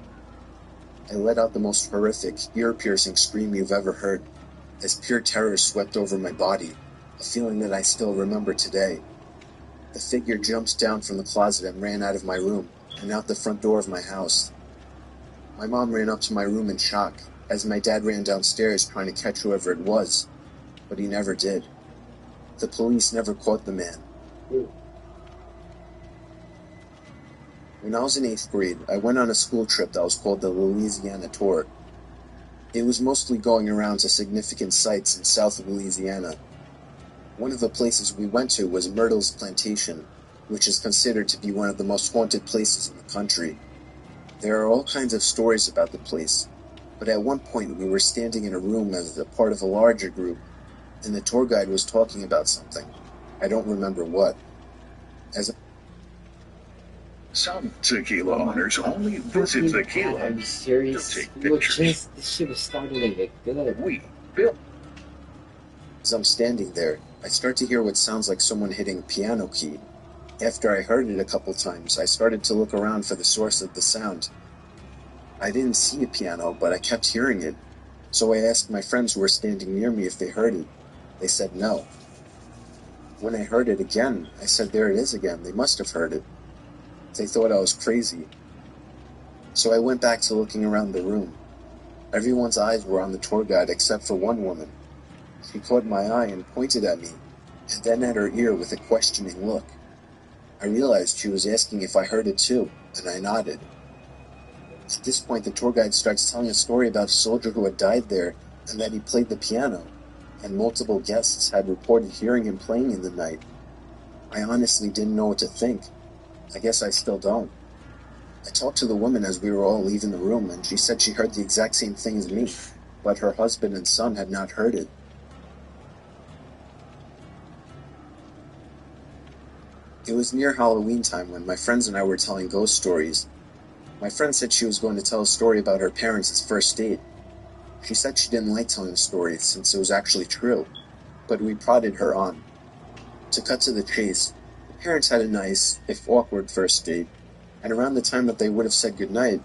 I let out the most horrific, ear-piercing scream you've ever heard, as pure terror swept over my body, a feeling that I still remember today. The figure jumped down from the closet and ran out of my room, and out the front door of my house. My mom ran up to my room in shock, as my dad ran downstairs trying to catch whoever it was, but he never did. The police never caught the man. When I was in 8th grade, I went on a school trip that was called the Louisiana Tour. It was mostly going around to significant sites in south of Louisiana. One of the places we went to was Myrtle's Plantation, which is considered to be one of the most haunted places in the country. There are all kinds of stories about the place, but at one point we were standing in a room as a part of a larger group, and the tour guide was talking about something. I don't remember what. Some tequila owners only visit tequila Are you serious? to take Look, pictures. this shit was starting to get good. We built As I'm standing there, I start to hear what sounds like someone hitting a piano key. After I heard it a couple times, I started to look around for the source of the sound. I didn't see a piano, but I kept hearing it, so I asked my friends who were standing near me if they heard it. They said no. When I heard it again, I said, "There it is again, they must have heard it." They thought I was crazy. So I went back to looking around the room. Everyone's eyes were on the tour guide except for one woman. She caught my eye and pointed at me, and then at her ear with a questioning look. I realized she was asking if I heard it too, and I nodded. At this point, the tour guide starts telling a story about a soldier who had died there, and that he played the piano, and multiple guests had reported hearing him playing in the night. I honestly didn't know what to think. I guess I still don't. I talked to the woman as we were all leaving the room, and she said she heard the exact same thing as me, but her husband and son had not heard it. It was near Halloween time when my friends and I were telling ghost stories. My friend said she was going to tell a story about her parents' first date. She said she didn't like telling stories since it was actually true, but we prodded her on. To cut to the chase, the parents had a nice, if awkward, first date, and around the time that they would have said goodnight,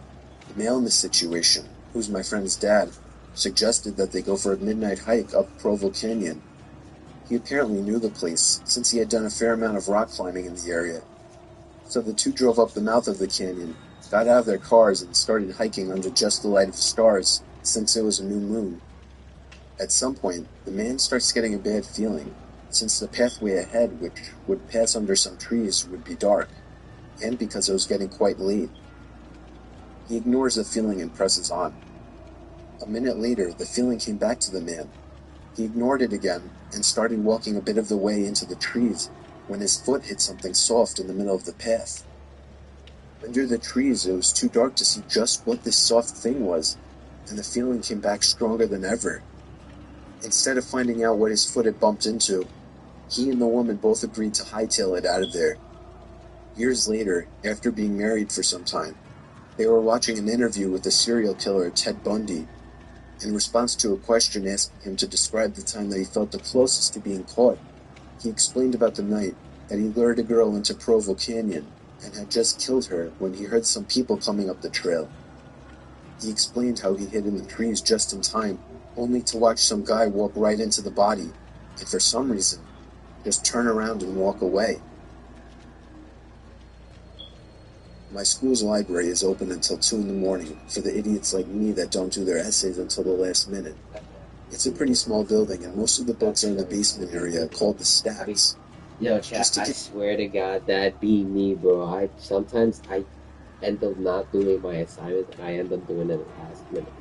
the male in the situation, who's my friend's dad, suggested that they go for a midnight hike up Provo Canyon. He apparently knew the place, since he had done a fair amount of rock climbing in the area. So the two drove up the mouth of the canyon, got out of their cars, and started hiking under just the light of stars, since it was a new moon. At some point, the man starts getting a bad feeling, since the pathway ahead, which would pass under some trees, would be dark, and because it was getting quite late. He ignores the feeling and presses on. A minute later, the feeling came back to the man. He ignored it again, and started walking a bit of the way into the trees, when his foot hit something soft in the middle of the path. Under the trees, it was too dark to see just what this soft thing was, and the feeling came back stronger than ever. Instead of finding out what his foot had bumped into, he and the woman both agreed to hightail it out of there. Years later, after being married for some time, they were watching an interview with the serial killer Ted Bundy. In response to a question asking him to describe the time that he felt the closest to being caught, he explained about the night that he lured a girl into Provo Canyon and had just killed her when he heard some people coming up the trail. He explained how he hid in the trees just in time, only to watch some guy walk right into the body, and for some reason, just turn around and walk away. My school's library is open until 2 in the morning for the idiots like me that don't do their essays until the last minute. It's a pretty small building, and most of the books are in the basement area called the stacks. Yo, chat, I swear to God, that be me, bro. Sometimes I end up not doing my assignment, and I end up doing it at the last minute.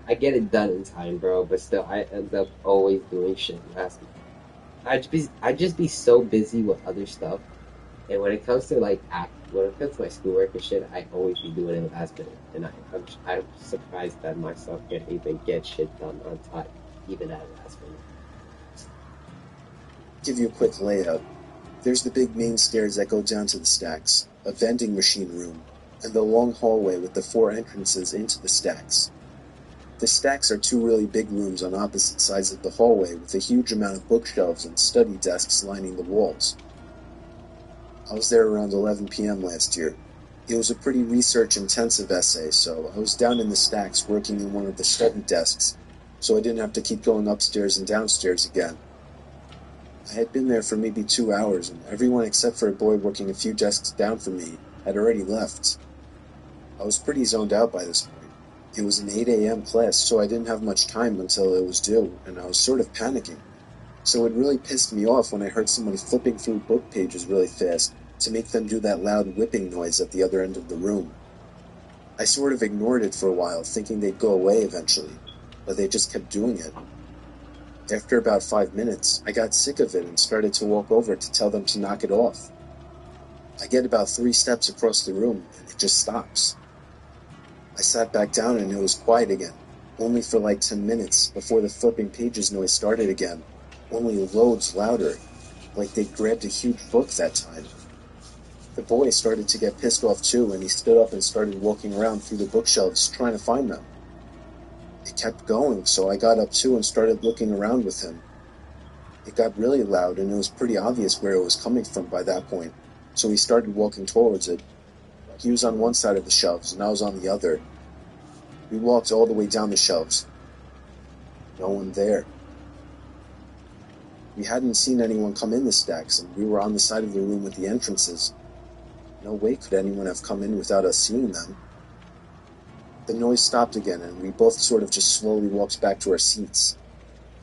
I get it done in time, bro, but still, I end up always doing shit last minute. I just be so busy with other stuff, and when it comes to when it comes to my schoolwork and shit, I always be doing it in the last minute, and I'm surprised that myself can even get shit done on time, even at the last minute. Give you a quick layout. There's the big main stairs that go down to the stacks, a vending machine room, and the long hallway with the 4 entrances into the stacks. The stacks are two really big rooms on opposite sides of the hallway with a huge amount of bookshelves and study desks lining the walls. I was there around 11 p.m. last year. It was a pretty research-intensive essay, so I was down in the stacks working in one of the study desks, so I didn't have to keep going upstairs and downstairs again. I had been there for maybe 2 hours, and everyone except for a boy working a few desks down from me had already left. I was pretty zoned out by this point. It was an 8 a.m. class, so I didn't have much time until it was due, and I was sort of panicking. So it really pissed me off when I heard somebody flipping through book pages really fast to make them do that loud whipping noise at the other end of the room. I sort of ignored it for a while, thinking they'd go away eventually, but they just kept doing it. After about 5 minutes, I got sick of it and started to walk over to tell them to knock it off. I get about 3 steps across the room, and it just stops. I sat back down and it was quiet again, only for like 10 minutes before the flipping pages noise started again, only loads louder, like they'd grabbed a huge book that time. The boy started to get pissed off too, and he stood up and started walking around through the bookshelves trying to find them. It kept going, so I got up too and started looking around with him. It got really loud, and it was pretty obvious where it was coming from by that point, so we started walking towards it. He was on one side of the shelves, and I was on the other. We walked all the way down the shelves. No one there. We hadn't seen anyone come in the stacks, and we were on the side of the room with the entrances. No way could anyone have come in without us seeing them. The noise stopped again, and we both sort of just slowly walked back to our seats.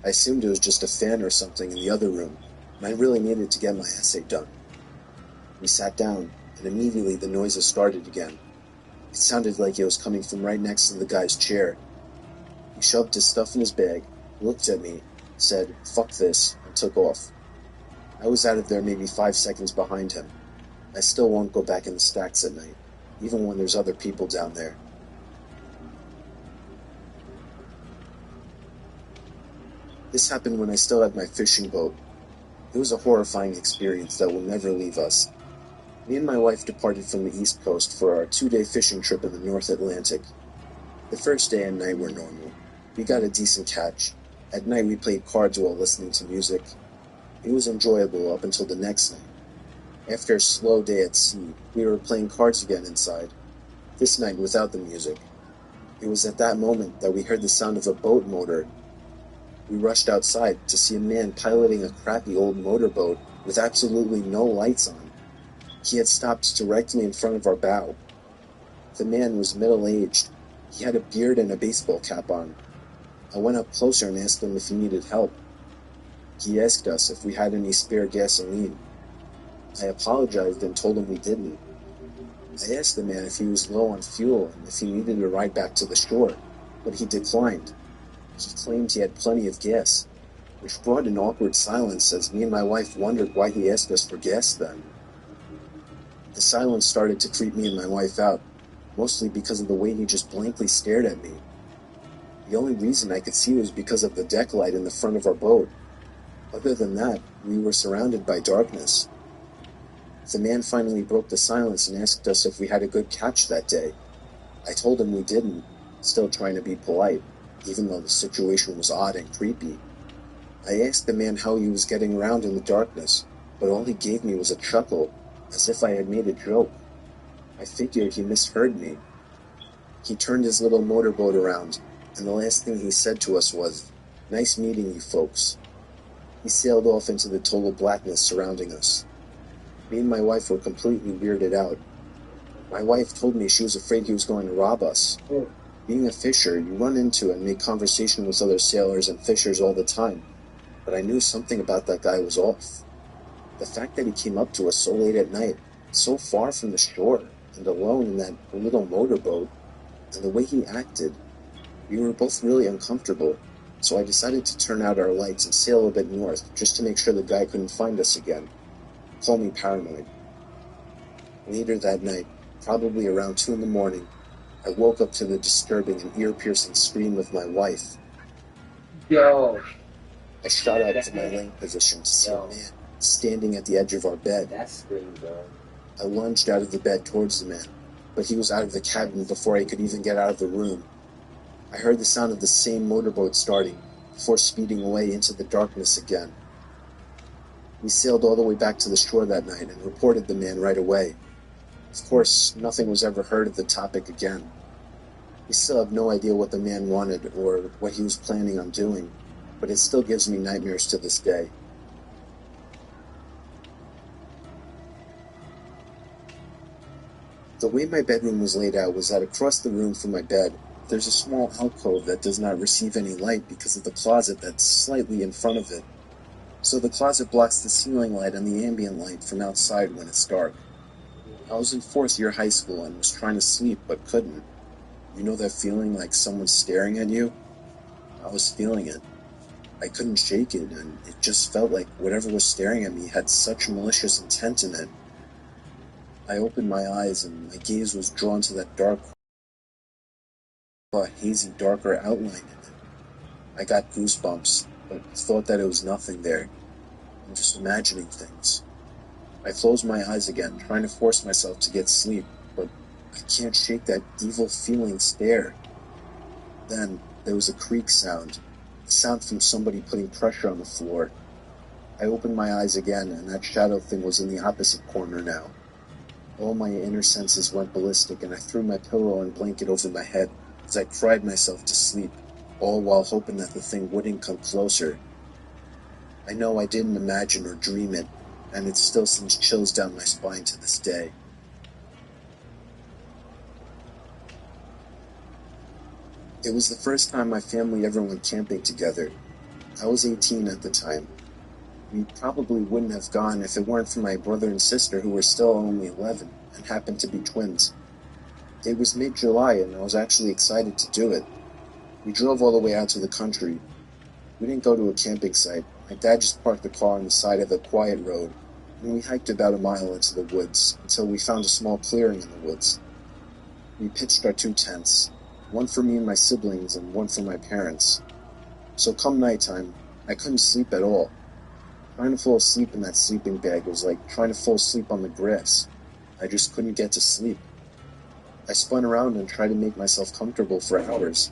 I assumed it was just a fan or something in the other room, and I really needed to get my essay done. We sat down, and immediately the noises started again. It sounded like it was coming from right next to the guy's chair. He shoved his stuff in his bag, looked at me, said, "Fuck this," and took off. I was out of there maybe 5 seconds behind him. I still won't go back in the stacks at night, even when there's other people down there. This happened when I still had my fishing boat. It was a horrifying experience that will never leave us. Me and my wife departed from the East Coast for our 2-day fishing trip in the North Atlantic. The first day and night were normal. We got a decent catch. At night we played cards while listening to music. It was enjoyable up until the next night. After a slow day at sea, we were playing cards again inside, this night without the music. It was at that moment that we heard the sound of a boat motor. We rushed outside to see a man piloting a crappy old motorboat with absolutely no lights on. He had stopped directly in front of our bow. The man was middle-aged. He had a beard and a baseball cap on. I went up closer and asked him if he needed help. He asked us if we had any spare gasoline. I apologized and told him we didn't. I asked the man if he was low on fuel and if he needed a ride back to the shore, but he declined. He claimed he had plenty of gas, which brought an awkward silence as me and my wife wondered why he asked us for gas then. The silence started to creep me and my wife out, mostly because of the way he just blankly stared at me. The only reason I could see was because of the deck light in the front of our boat. Other than that, we were surrounded by darkness. The man finally broke the silence and asked us if we had a good catch that day. I told him we didn't, still trying to be polite, even though the situation was odd and creepy. I asked the man how he was getting around in the darkness, but all he gave me was a chuckle, as if I had made a joke. I figured he misheard me. He turned his little motorboat around, and the last thing he said to us was, "Nice meeting you folks." He sailed off into the total blackness surrounding us. Me and my wife were completely weirded out. My wife told me she was afraid he was going to rob us. Being a fisher, you run into and make conversation with other sailors and fishers all the time, but I knew something about that guy was off. The fact that he came up to us so late at night, so far from the shore, and alone in that little motorboat, and the way he acted, we were both really uncomfortable, so I decided to turn out our lights and sail a bit north just to make sure the guy couldn't find us again. Call me paranoid. Later that night, probably around 2 in the morning, I woke up to the disturbing and ear-piercing scream of my wife. Yo. I shot up to my laying position to see a man standing at the edge of our bed. That scream, bro. I lunged out of the bed towards the man, but he was out of the cabin before I could even get out of the room. I heard the sound of the same motorboat starting, before speeding away into the darkness again. We sailed all the way back to the shore that night and reported the man right away. Of course, nothing was ever heard of the topic again. We still have no idea what the man wanted or what he was planning on doing, but it still gives me nightmares to this day. The way my bedroom was laid out was that across the room from my bed, there's a small alcove that does not receive any light because of the closet that's slightly in front of it. So the closet blocks the ceiling light and the ambient light from outside when it's dark. I was in 4th year high school and was trying to sleep but couldn't. You know that feeling like someone's staring at you? I was feeling it. I couldn't shake it, and it just felt like whatever was staring at me had such malicious intent in it. I opened my eyes and my gaze was drawn to that dark, hazy, darker outline in it. I got goosebumps, but thought that it was nothing there. I'm just imagining things. I closed my eyes again, trying to force myself to get sleep, but I can't shake that evil feeling stare. Then there was a creak sound, a sound from somebody putting pressure on the floor. I opened my eyes again, and that shadow thing was in the opposite corner now. All my inner senses went ballistic, and I threw my pillow and blanket over my head as I cried myself to sleep, all while hoping that the thing wouldn't come closer. I know I didn't imagine or dream it, and it still sends chills down my spine to this day. It was the first time my family ever went camping together. I was 18 at the time. We probably wouldn't have gone if it weren't for my brother and sister who were still only 11 and happened to be twins. It was mid-July and I was actually excited to do it. We drove all the way out to the country. We didn't go to a camping site. My dad just parked the car on the side of a quiet road, and we hiked about a mile into the woods until we found a small clearing in the woods. We pitched our 2 tents, one for me and my siblings and one for my parents. So come nighttime, I couldn't sleep at all. Trying to fall asleep in that sleeping bag was like trying to fall asleep on the grass. I just couldn't get to sleep. I spun around and tried to make myself comfortable for hours.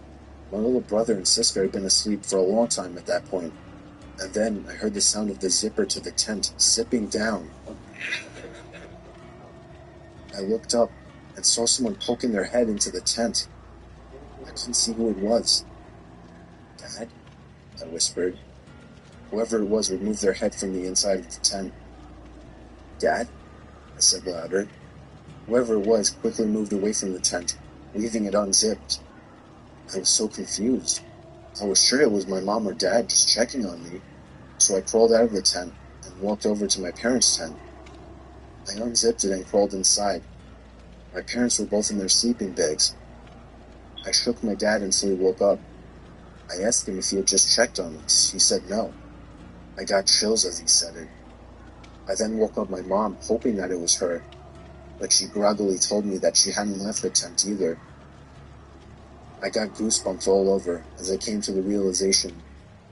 My little brother and sister had been asleep for a long time at that point. And then I heard the sound of the zipper to the tent zipping down. I looked up and saw someone poking their head into the tent. I couldn't see who it was. "Dad?" I whispered. Whoever it was removed their head from the inside of the tent. "Dad?" I said louder. Whoever it was quickly moved away from the tent, leaving it unzipped. I was so confused. I was sure it was my mom or dad just checking on me, so I crawled out of the tent and walked over to my parents' tent. I unzipped it and crawled inside. My parents were both in their sleeping bags. I shook my dad until he woke up. I asked him if he had just checked on us. He said no. I got chills as he said it. I then woke up my mom, hoping that it was her, but she groggily told me that she hadn't left the tent either. I got goosebumps all over as I came to the realization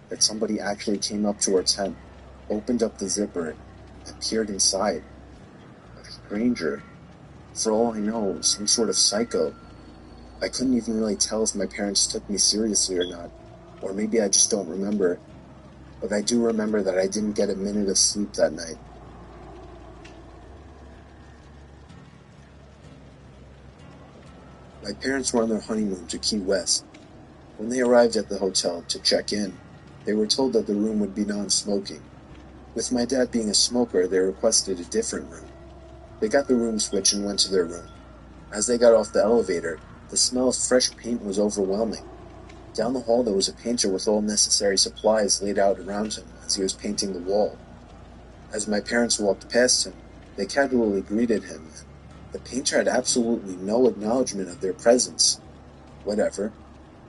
that somebody actually came up to our tent, opened up the zipper, and peered inside. A stranger. For all I know, some sort of psycho. I couldn't even really tell if my parents took me seriously or not, or maybe I just don't remember, but I do remember that I didn't get a minute of sleep that night. My parents were on their honeymoon to Key West. When they arrived at the hotel to check in, they were told that the room would be non-smoking. With my dad being a smoker, they requested a different room. They got the room switch and went to their room. As they got off the elevator, the smell of fresh paint was overwhelming. Down the hall there was a painter with all necessary supplies laid out around him as he was painting the wall. As my parents walked past him, they casually greeted him. The painter had absolutely no acknowledgement of their presence. Whatever.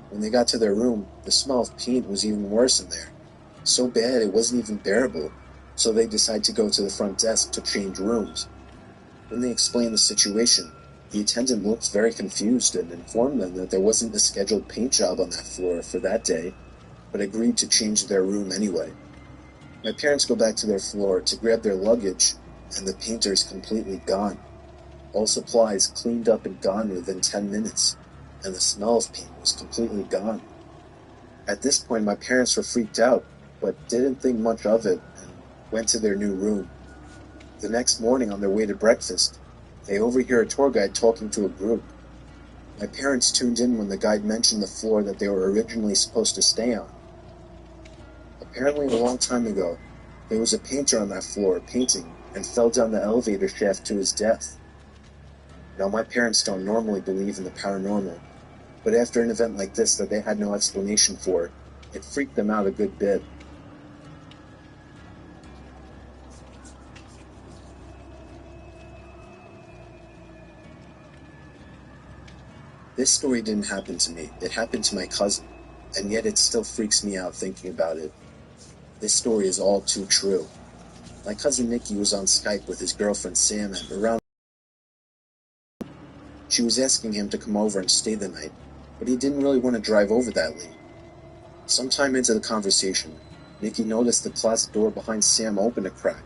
When they got to their room, the smell of paint was even worse in there. So bad it wasn't even bearable, so they decided to go to the front desk to change rooms. When they explained the situation, the attendant looked very confused and informed them that there wasn't a scheduled paint job on that floor for that day, but agreed to change their room anyway. My parents go back to their floor to grab their luggage, and the painter's completely gone. All supplies cleaned up and gone within 10 minutes. and the smell of paint was completely gone. At this point, my parents were freaked out, but didn't think much of it and went to their new room. The next morning, on their way to breakfast, they overhear a tour guide talking to a group. My parents tuned in when the guide mentioned the floor that they were originally supposed to stay on. Apparently, a long time ago, there was a painter on that floor painting and fell down the elevator shaft to his death. Now, my parents don't normally believe in the paranormal, but after an event like this that they had no explanation for, it freaked them out a good bit. This story didn't happen to me. It happened to my cousin, and yet it still freaks me out thinking about it. This story is all too true. My cousin Nikki was on Skype with his girlfriend Sam at around. She was asking him to come over and stay the night, but he didn't really want to drive over that late. Sometime into the conversation, Nikki noticed the closet door behind Sam open a crack.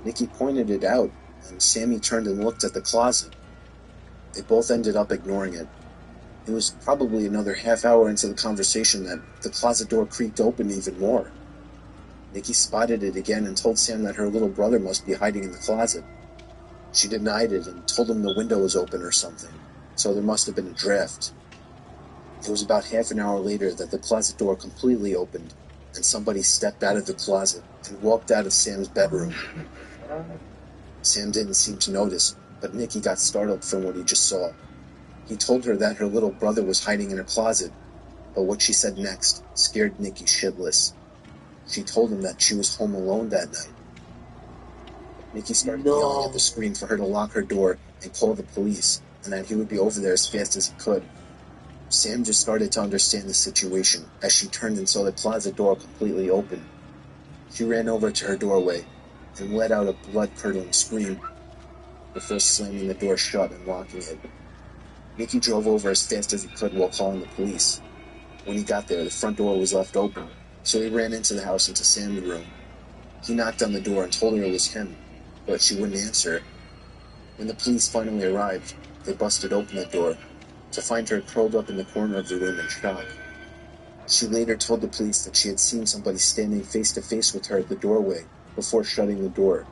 Nikki pointed it out, and Sammy turned and looked at the closet. They both ended up ignoring it. It was probably another half hour into the conversation that the closet door creaked open even more. Nikki spotted it again and told Sam that her little brother must be hiding in the closet. She denied it and told him the window was open or something, so there must have been a draft. It was about half an hour later that the closet door completely opened, and somebody stepped out of the closet and walked out of Sam's bedroom. Sam didn't seem to notice, but Nikki got startled from what he just saw. He told her that her little brother was hiding in her closet, but what she said next scared Nikki shitless. She told him that she was home alone that night. Nikki started yelling at the screen for her to lock her door and call the police, and that he would be over there as fast as he could. Sam just started to understand the situation as she turned and saw the closet door completely open. She ran over to her doorway and let out a blood-curdling scream before slamming the door shut and locking it. Nikki drove over as fast as he could while calling the police. When he got there, the front door was left open, so he ran into the house into Sam's room. He knocked on the door and told her it was him, but she wouldn't answer. When the police finally arrived, they busted open the door to find her curled up in the corner of the room in shock. She later told the police that she had seen somebody standing face to face with her at the doorway before shutting the door.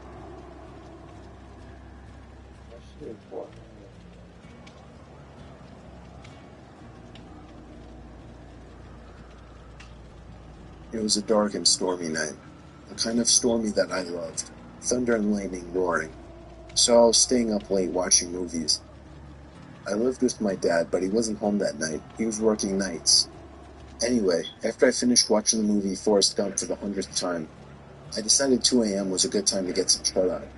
It was a dark and stormy night, a kind of stormy that I loved, thunder and lightning roaring. So I was staying up late watching movies. I lived with my dad, but he wasn't home that night. He was working nights. Anyway, after I finished watching the movie Forrest Gump for the 100th time, I decided 2 a.m. was a good time to get some shut-eye.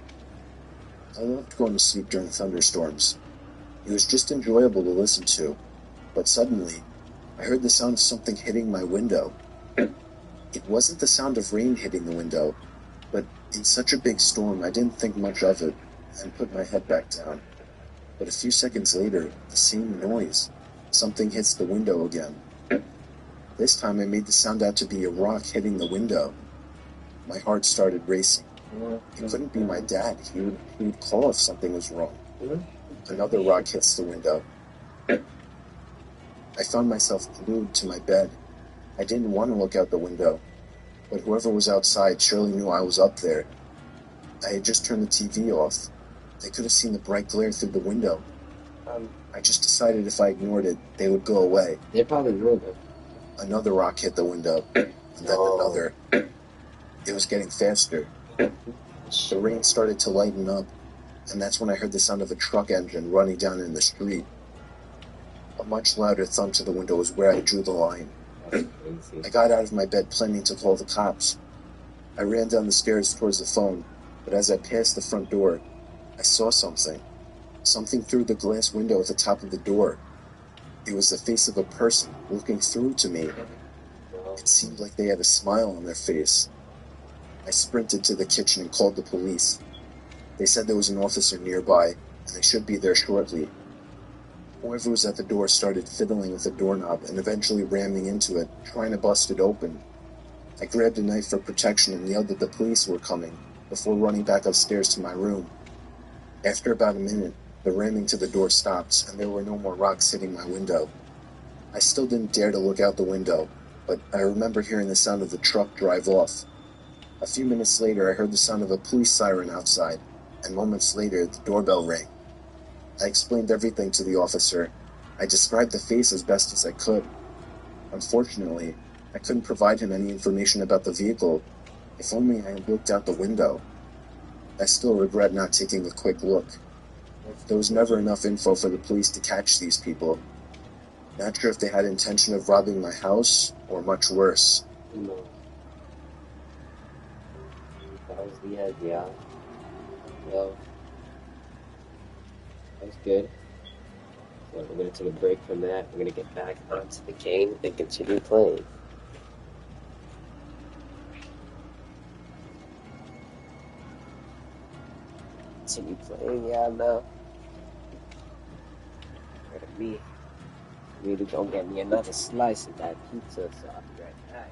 I loved going to sleep during thunderstorms. It was just enjoyable to listen to, but suddenly, I heard the sound of something hitting my window. It wasn't the sound of rain hitting the window, but in such a big storm I didn't think much of it and put my head back down. But a few seconds later, the same noise. Something hits the window again. This time I made the sound out to be a rock hitting the window. My heart started racing. It couldn't be my dad. He would call if something was wrong. Another rock hits the window. I found myself glued to my bed. I didn't want to look out the window, but whoever was outside surely knew I was up there. I had just turned the TV off. They could have seen the bright glare through the window. I just decided if I ignored it, they would go away. They probably would have. Another rock hit the window, and then another. It was getting faster. The rain started to lighten up, and that's when I heard the sound of a truck engine running down in the street. A much louder thump to the window was where I drew the line. I got out of my bed planning to call the cops. I ran down the stairs towards the phone, but as I passed the front door, I saw something. Something through the glass window at the top of the door. It was the face of a person looking through to me. It seemed like they had a smile on their face. I sprinted to the kitchen and called the police. They said there was an officer nearby, and they should be there shortly. Whoever was at the door started fiddling with the doorknob and eventually ramming into it, trying to bust it open. I grabbed a knife for protection and yelled that the police were coming, before running back upstairs to my room. After about a minute, The ramming to the door stopped, and there were no more rocks hitting my window. I still didn't dare to look out the window, but I remember hearing the sound of the truck drive off. A few minutes later, I heard the sound of a police siren outside, and moments later, the doorbell rang. I explained everything to the officer. I described the face as best as I could. Unfortunately, I couldn't provide him any information about the vehicle. If only I had looked out the window. I still regret not taking a quick look. There was never enough info for the police to catch these people. Not sure if they had intention of robbing my house, or much worse. No. That was the end, yeah. Well, that was good. So we're going to take a break from that. We're going to get back onto the game and continue playing. Continue playing, yeah, no. Me. Really go get me another slice of that pizza, so I'll be right back.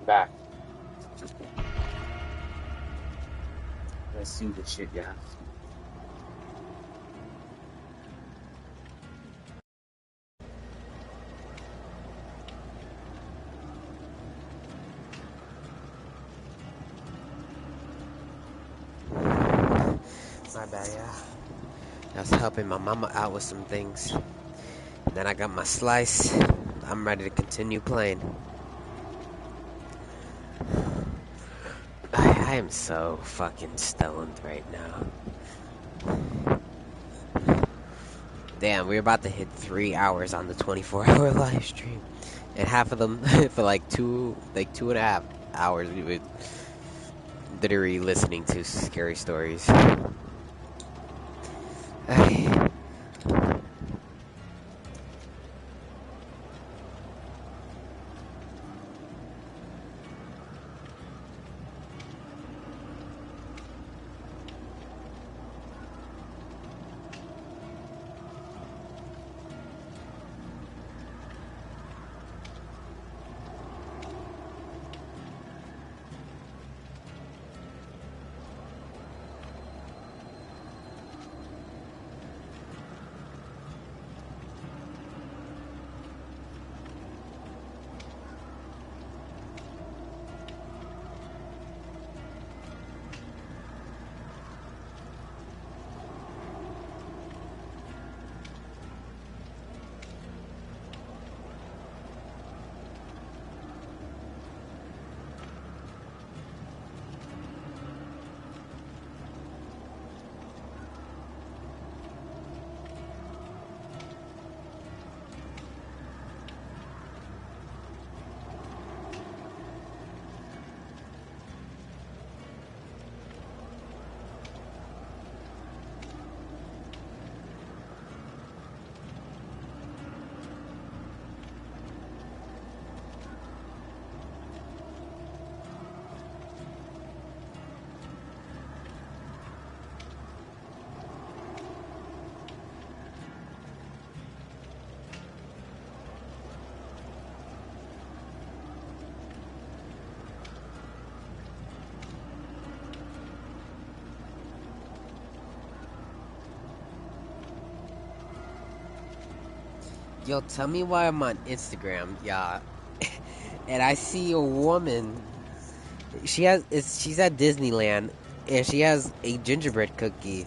back. Let's see the shit, yeah. My bad, yeah. I was helping my mama out with some things. And then I got my slice. I'm ready to continue playing. I am so fucking stoned right now. Damn, we're about to hit 3 hours on the 24-hour live stream. And half of them for like 2.5 hours we would literally listening to scary stories. Yo, tell me why I'm on Instagram, y'all, and I see a woman. She's at Disneyland, and she has a gingerbread cookie,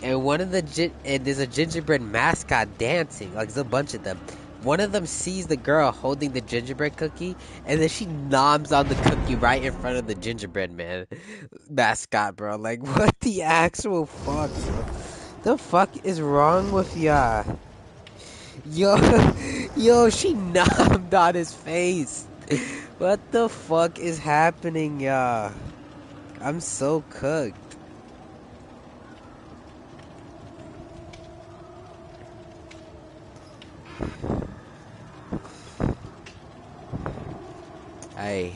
and and there's a gingerbread mascot dancing. Like there's a bunch of them. One of them sees the girl holding the gingerbread cookie, and then she noms on the cookie right in front of the gingerbread man mascot, bro. Like what the actual fuck, bro? The fuck is wrong with y'all? Yo, yo, she nommed on his face. What the fuck is happening, y'all? I'm so cooked. Hey.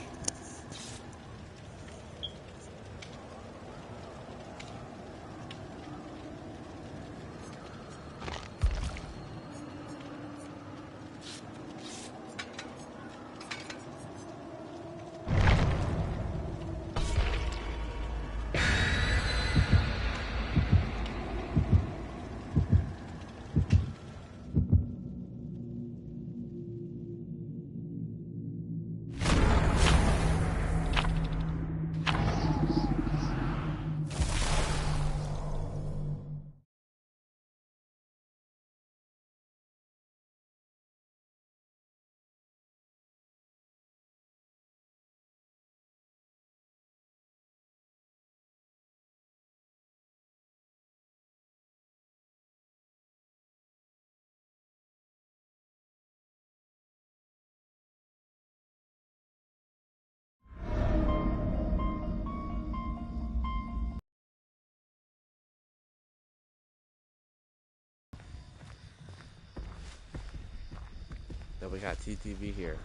Then we got TTV here.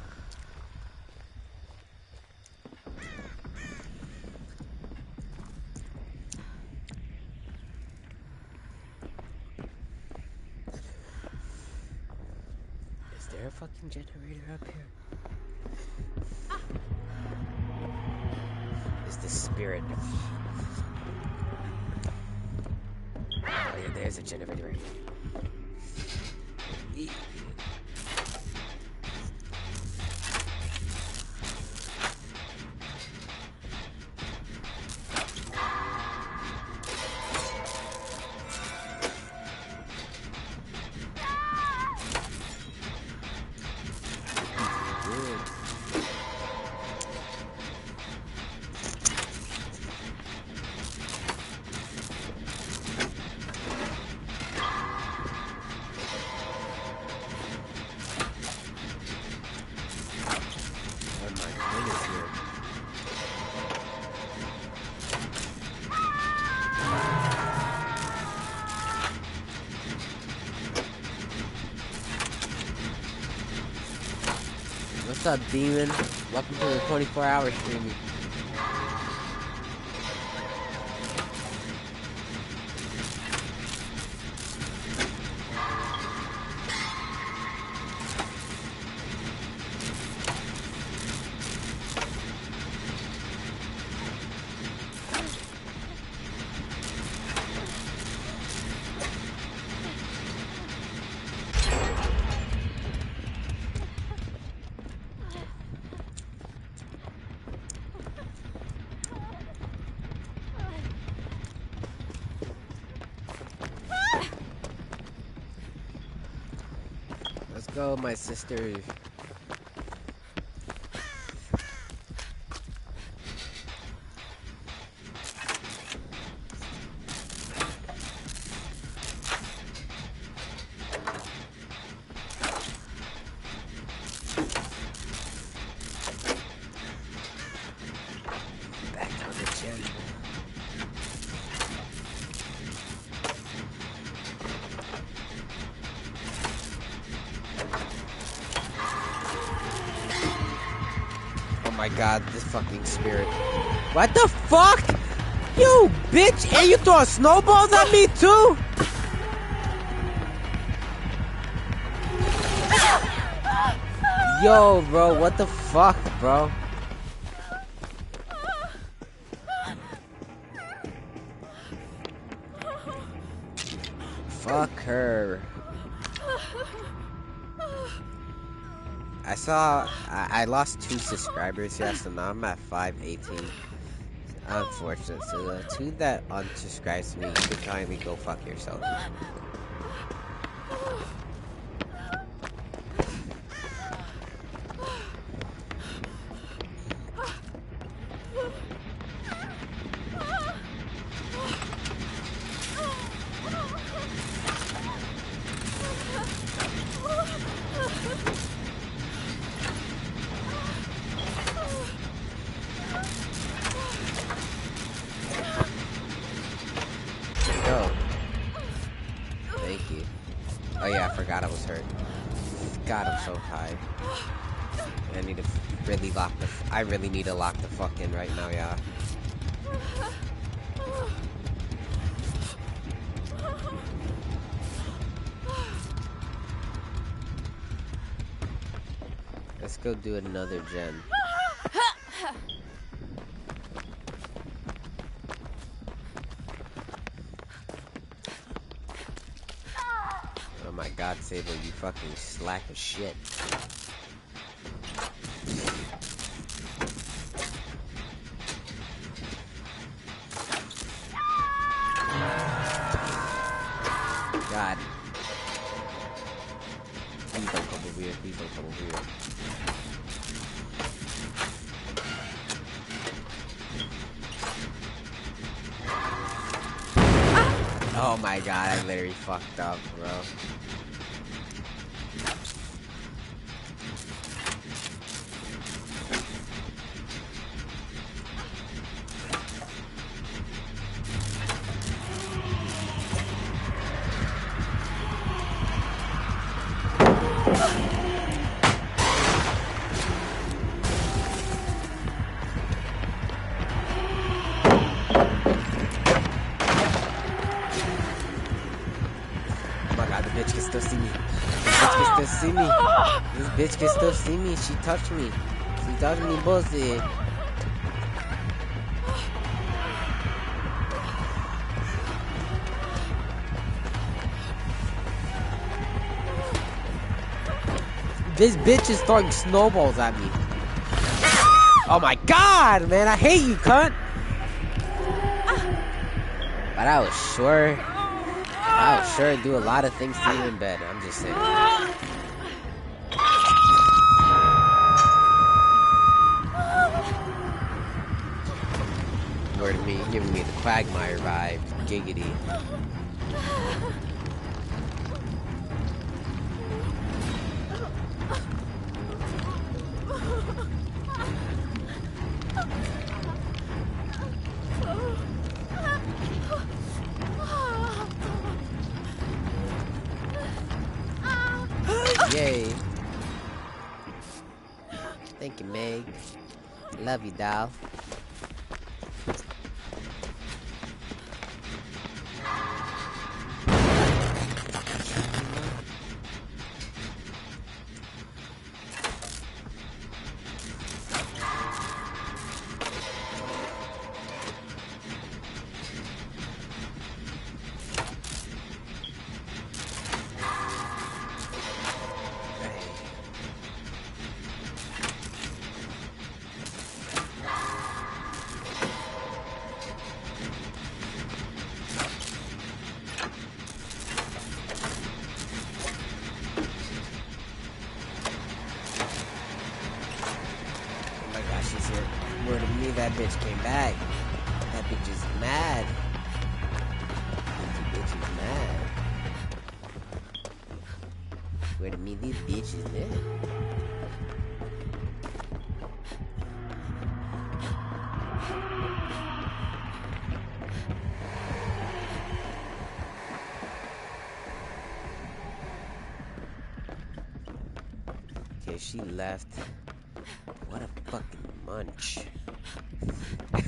Is there a fucking generator up here? the spirit. Oh yeah, there's a generator right here. What's up, demon? Welcome to the 24-hour streaming. Let's go, my sister. Back on the gen. Oh my god, this fucking spirit. What the fuck? You bitch! And you throwing snowballs at me too? Yo, bro, what the fuck, bro? Fuck her. I lost 2 subscribers, yeah, so now I'm at 518. Unfortunate. So the 2 that unsubscribed to me, you can kindly go fuck yourself. Go. Thank you. Oh yeah, I forgot I was hurt. God, I'm so high. I need to really lock the. I really need to lock the fuck in right now, yeah. Let's go do another gen. Oh my god, Sable, you fucking slack of shit. God. Please don't come over here, please don't come over here. Oh my god, I literally fucked up, bro. See me. This bitch can still see me. She touched me. She touched me, bullshit. This bitch is throwing snowballs at me. Oh my god, man, I hate you, cunt. But I was sure do a lot of things to you in bed. I'm just saying. Word of me, giving me the Quagmire vibe. Giggity. Yay. Thank you, Meg. Love you, doll. Word of me, that bitch came back. That bitch is mad. That bitch is mad. Word of me, this bitch is dead. Okay, she left. What a fucking munch. What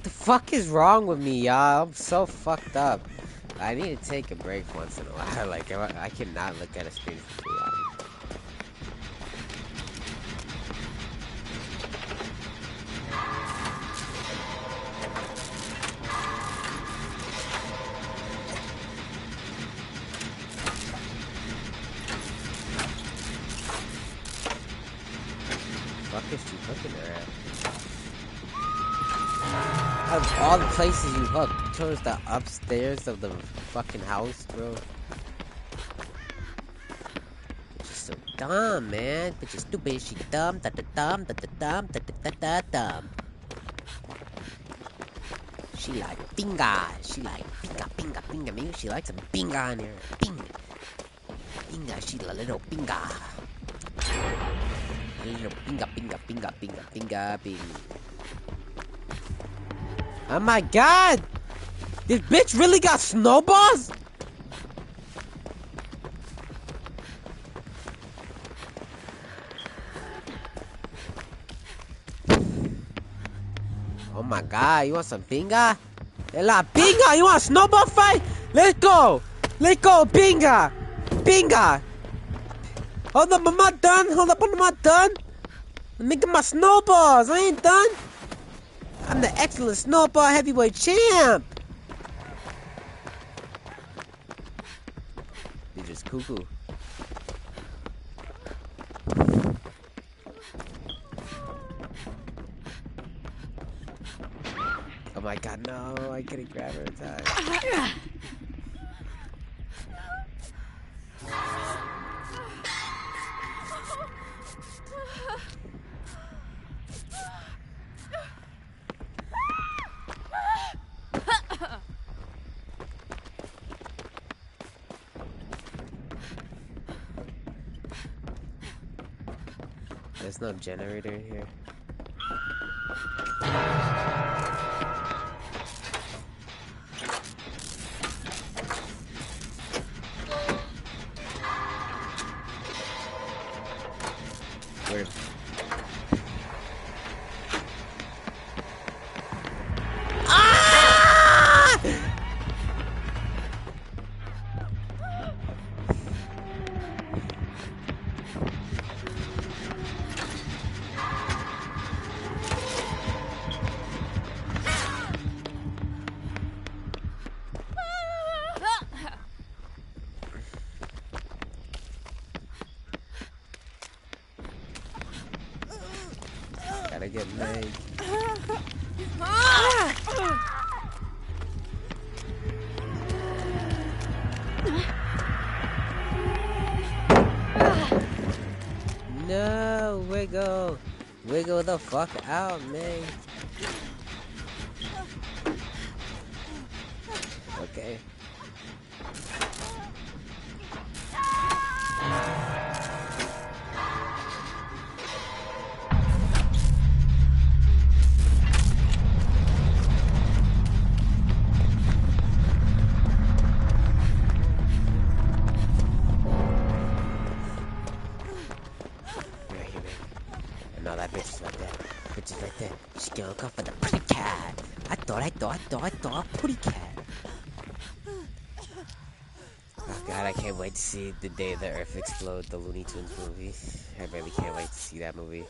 the fuck is wrong with me, y'all? I'm so fucked up. I need to take a break once in a while. Like, I cannot look at a screen for too long. Fuck is she hooking her at? Out of all the places you hook, you chose the upstairs of the fucking house, bro. She's so dumb, man. But she's stupid. She dumb. Da da dumb. Da da dumb. Da da da da dumb. She like binga. She like binga, binga, binga. Maybe she likes some binga in here. Binga. Binga. She's a little binga. A little binga, binga, binga, binga, binga, binga. Oh my god! This bitch really got snowballs? Oh my god, you want some binga? La binga, you want a snowball fight? Let's go! Let's go, binga! Binga! Hold up, I'm not done. Hold up, I'm not done. Let me get my snowballs. I ain't done. I'm the excellent snowball heavyweight champ. You're just cuckoo. Oh my god, no. I couldn't grab her in time. There's no generator in here. Where? Ah! get made. No, wiggle. Wiggle the fuck out, man. Okay. No, that bitch is right there. Bitch is right there. She's gonna go for the pretty cat. I thought, pretty cat. Oh god, I can't wait to see The Day the Earth Explodes, the Looney Tunes movie. I really can't wait to see that movie.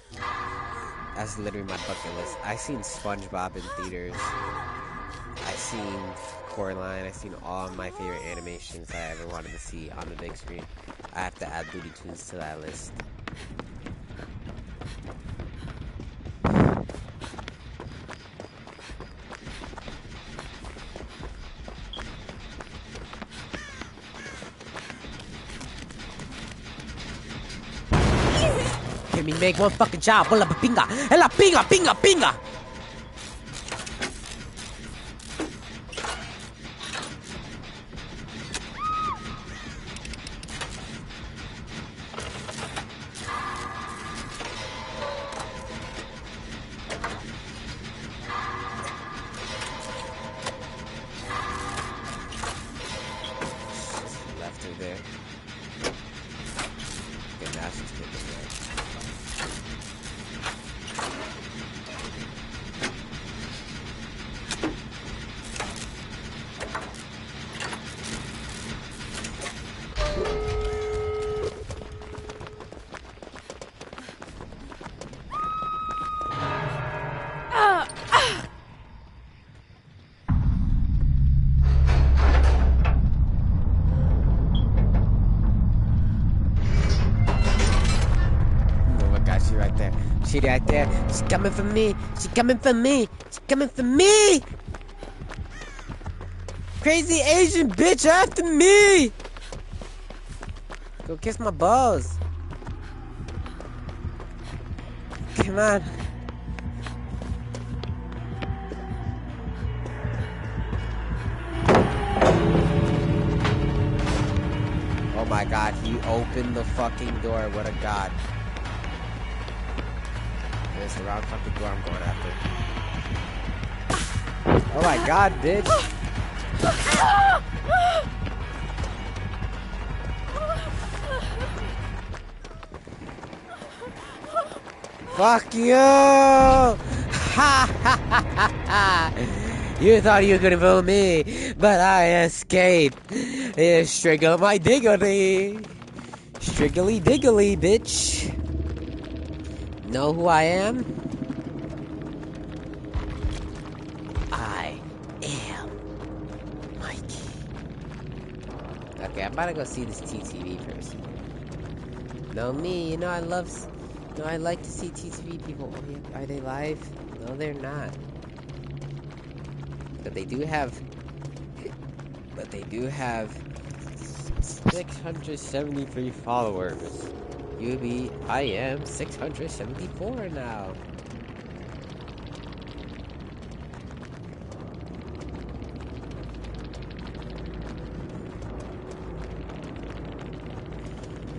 That's literally my bucket list. I seen SpongeBob in theaters. I seen Coraline. I seen all my favorite animations I ever wanted to see on the big screen. I have to add Looney Tunes to that list. Can we make one fucking job? Hola pinga! Ela pinga, pinga, pinga! Left her there. Okay, now she's taking it. She right there. She right there. She's coming for me. She's coming for me. She's coming for me. Crazy Asian bitch after me. Go kiss my balls. Come on. Oh my god, he opened the fucking door. What a god. It's the wrong fucking door I'm going after. Oh my god, bitch! Fuck you! Ha ha ha ha! You thought you could fool me, but I escaped. Striggle my diggly! Striggly diggly, bitch! Know who I am? I am Mikey. Okay, I'm about to go see this TTV person. Know me, you know I like to see TTV people. Oh yeah, are they live? No, they're not. But they do have 673 followers. I am 674 now.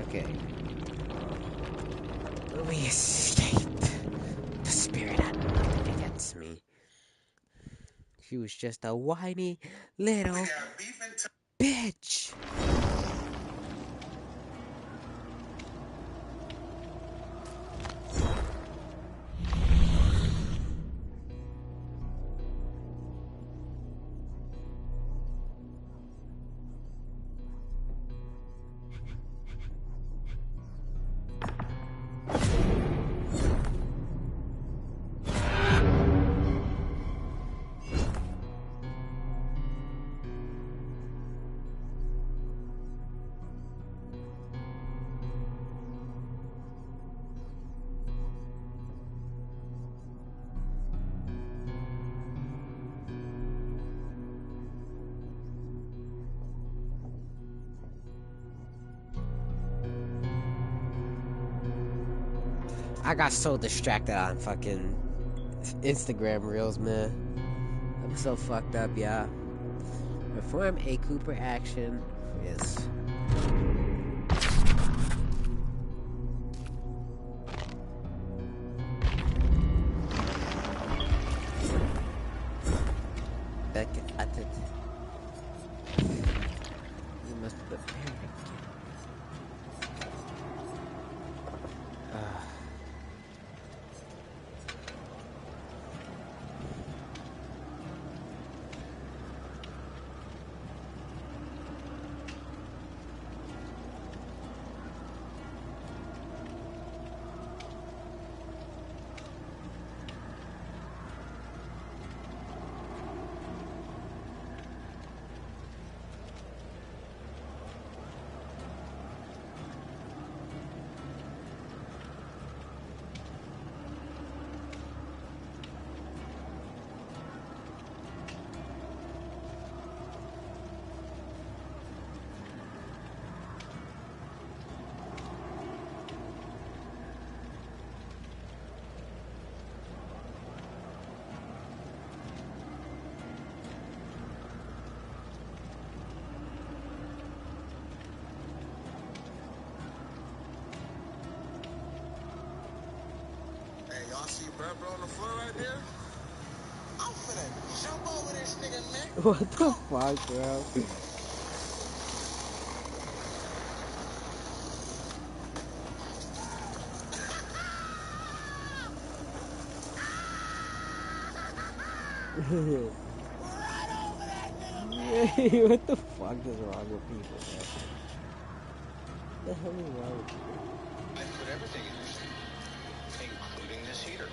Okay. We escaped. The spirit had nothing against me. She was just a whiny little bitch. I got so distracted on fucking Instagram reels, man. I'm so fucked up, yeah. Perform a Cooper action. Yes. Beckett at it. You must prepare again. Y'all see bro on the floor right there? I'm finna jump over this nigga, man. What the fuck, bro? What the fuck is wrong with people, man? What the hell is wrong with people? I put everything in this thing, including this heater.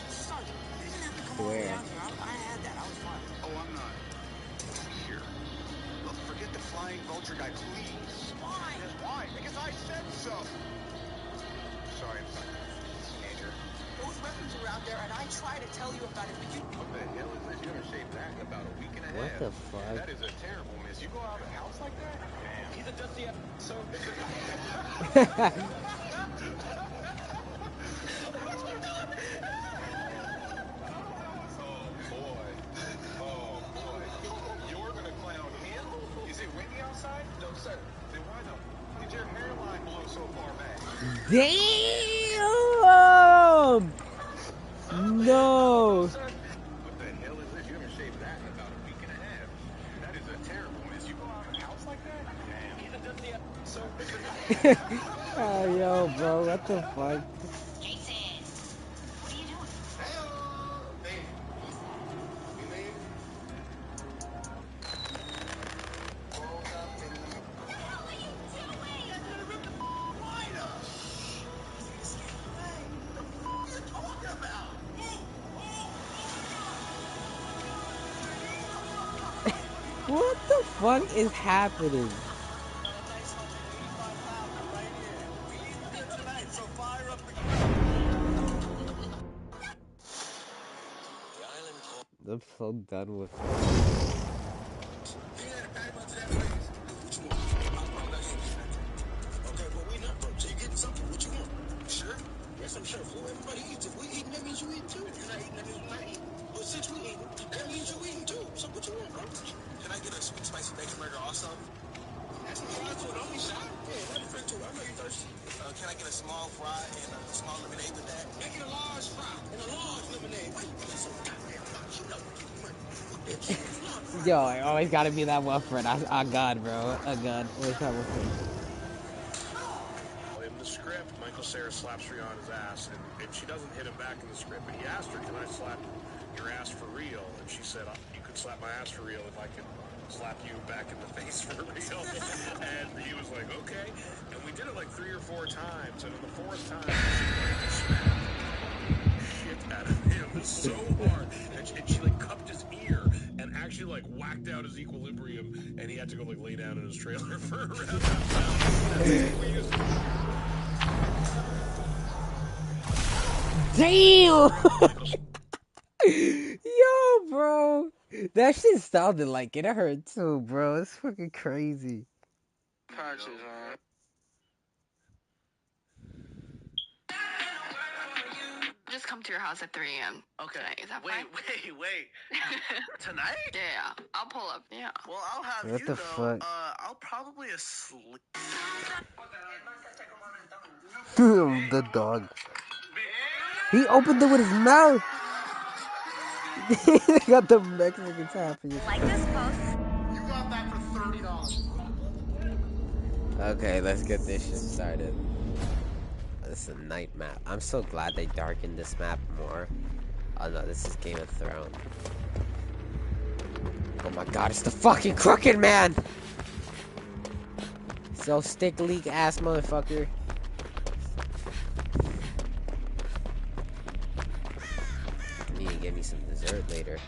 Sergeant, you didn't have to come all the way Where? out here. I had that. I was fine. Oh, I'm not here. Look, forget the flying vulture guy, please. Why? Yes, why? Because I said so. Sorry, I'm sorry. Teenager. Those weapons are out there, and I try to tell you about it, but you... What the hell is this? You're gonna say back about a week and a half. What the fuck? That is a terrible miss. You go out of the house like that? Damn. He's a dusty so... Oh, boy. You're gonna clown him? Is it windy outside? No, sir. Then why the did your hairline blow so far back? Damn! No! What the hell is this? You're gonna shave that in about a week and a half. That is a terrible miss. You go out of the house like that? Damn. He's a dusty so... Oh, yo, bro, what the fuck? Jason, what are you doing? Hey. You leave? What the fuck is happening? I'm so done with it. Okay, but we not broke, so you're getting something. What you want? Sure? Yes, I'm sure. Well, everybody eats. If we eating, that means you eating too. If you're not eating, that means we're not eating. Well, since we eating, that means you eating too. So what you want, bro? Can I get a sweet spicy bacon burger also? That's what I do. Don't be shy. Yeah, let me drink too. I know you're thirsty. Can I get a small fry and a small lemonade with that? Make it a large fry and a large lemonade. Why you being so goddamn much? You know what you want. Yo, I always gotta be that one friend. I God, bro. I God. Always have one friend. In the script, Michael Cera slaps Rihanna's his ass, and she doesn't hit him back in the script. But he asked her, "Can I slap your ass for real?" And she said, "You could slap my ass for real if I could slap you back in the face for real." And he was like, "Okay." And we did it like 3 or 4 times, and on the 4th time, she smacked shit out of him so hard, and she like cupped his ear and actually like whacked out his equilibrium, and he had to go like lay down in his trailer for around Damn! Yo, bro. That shit sounded like it. It hurt too, bro. It's fucking crazy. Patches, man. come to your house at 3 a.m. Okay. tonight. Is that wait, fine? wait. Tonight? Yeah. I'll pull up. Yeah. Well, I'll have What you the though. fuck? I'll probably asleep. The dog. He opened it with his mouth. They got the Mexican happening. Like this post. You got that for $30. Okay, let's get this shit started. This is a night map. I'm so glad they darkened this map more. Oh no, this is Game of Thrones. Oh my god, it's the fucking Crooked Man! So stick leak ass motherfucker. You need to give me some dessert later.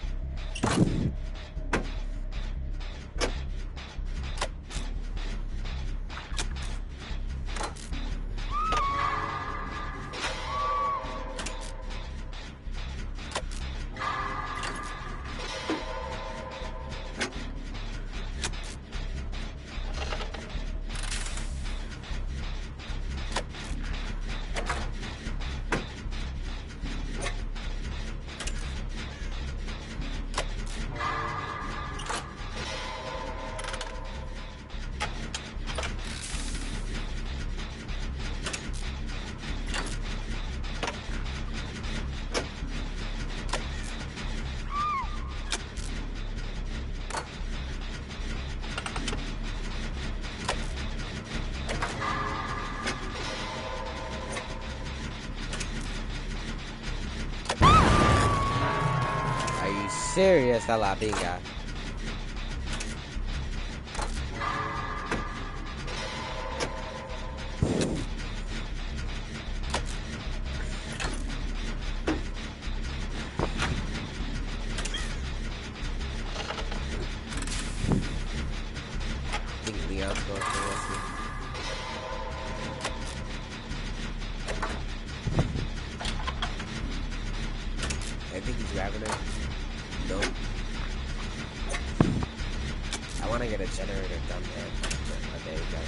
Serious a la pinga. I think Leon's going for this. I think he's grabbing her. Nope. I want to get a generator done there. Oh, there you go.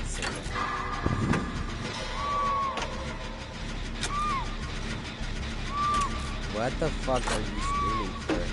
What the fuck are you screaming for?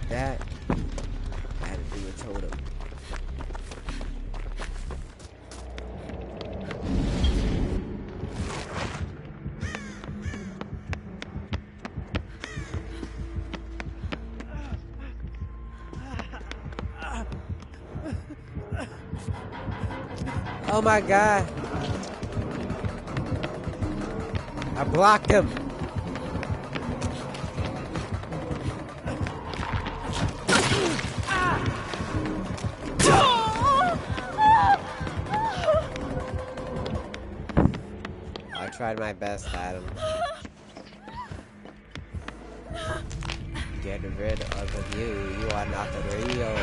That I had to do a totem. Oh my god. I blocked him. I tried my best, Adam. Get rid of you. You are not real.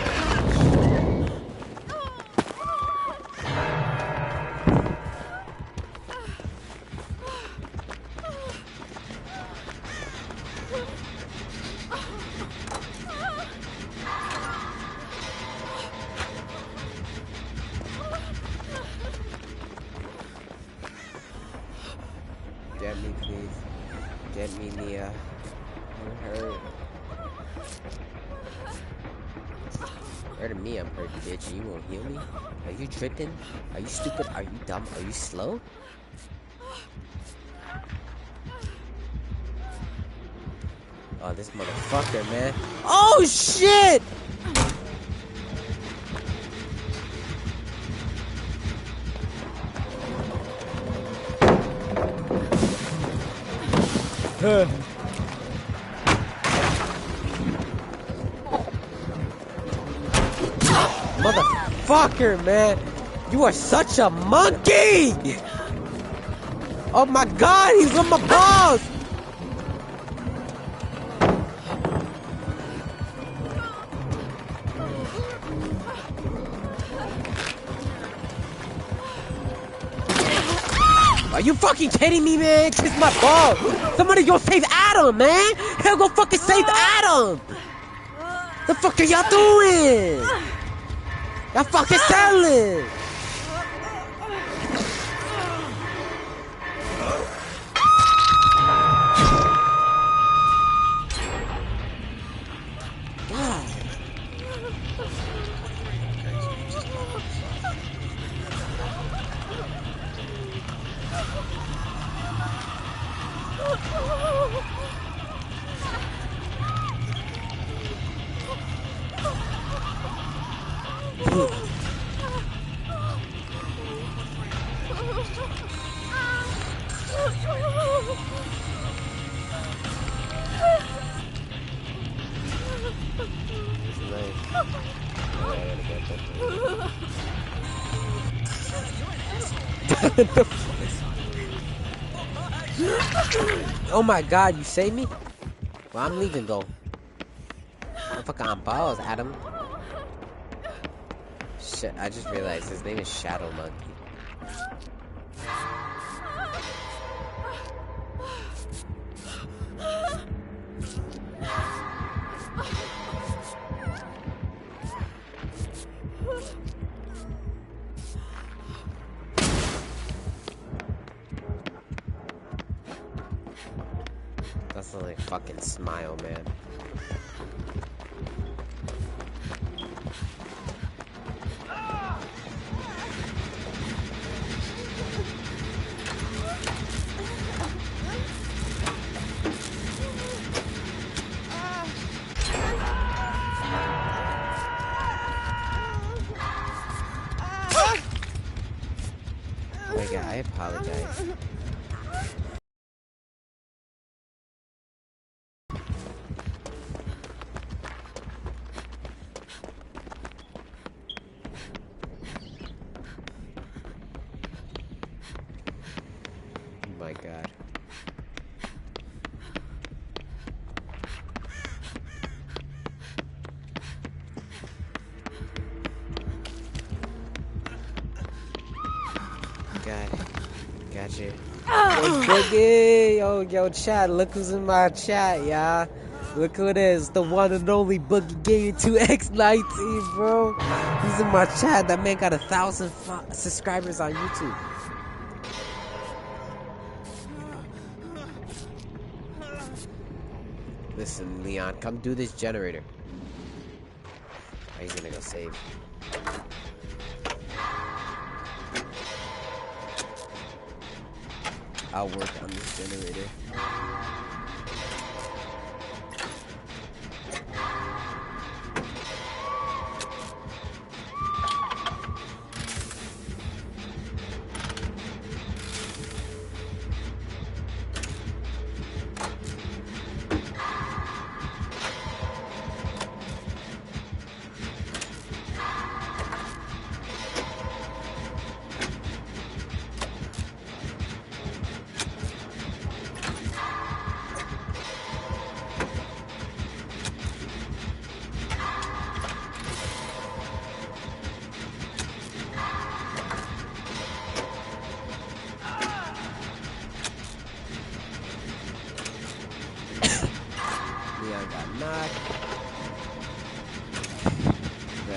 Get me, please. Get me, Nia. I'm hurt. Hurt me, I'm hurt, bitch. You won't heal me? Are you tripping? Are you stupid? Are you dumb? Are you slow? Oh, this motherfucker, man. Oh, shit! Motherfucker, man. You are such a monkey! Oh my god, he's on my balls! Are you fucking kidding me, man? Kiss my balls. Somebody go save Adam, man. Hell, go fucking save Adam. The fuck are y'all doing? Y'all fucking selling. Oh my god, you saved me? Well, I'm leaving though. I'm fucking on balls, Adam. Shit, I just realized his name is Shadow Monkey. That's a like fucking smile, man. Oh my god, I apologize. Oh my god. Got you. Hey, Boogie! Yo, chat, look who's in my chat, y'all. Look who it is, the one and only Boogie Gaming 2X19, bro. He's in my chat. That man got 1,000 subscribers on YouTube. Listen, Leon, come do this generator. Oh, he's gonna go save. I'll work on this generator.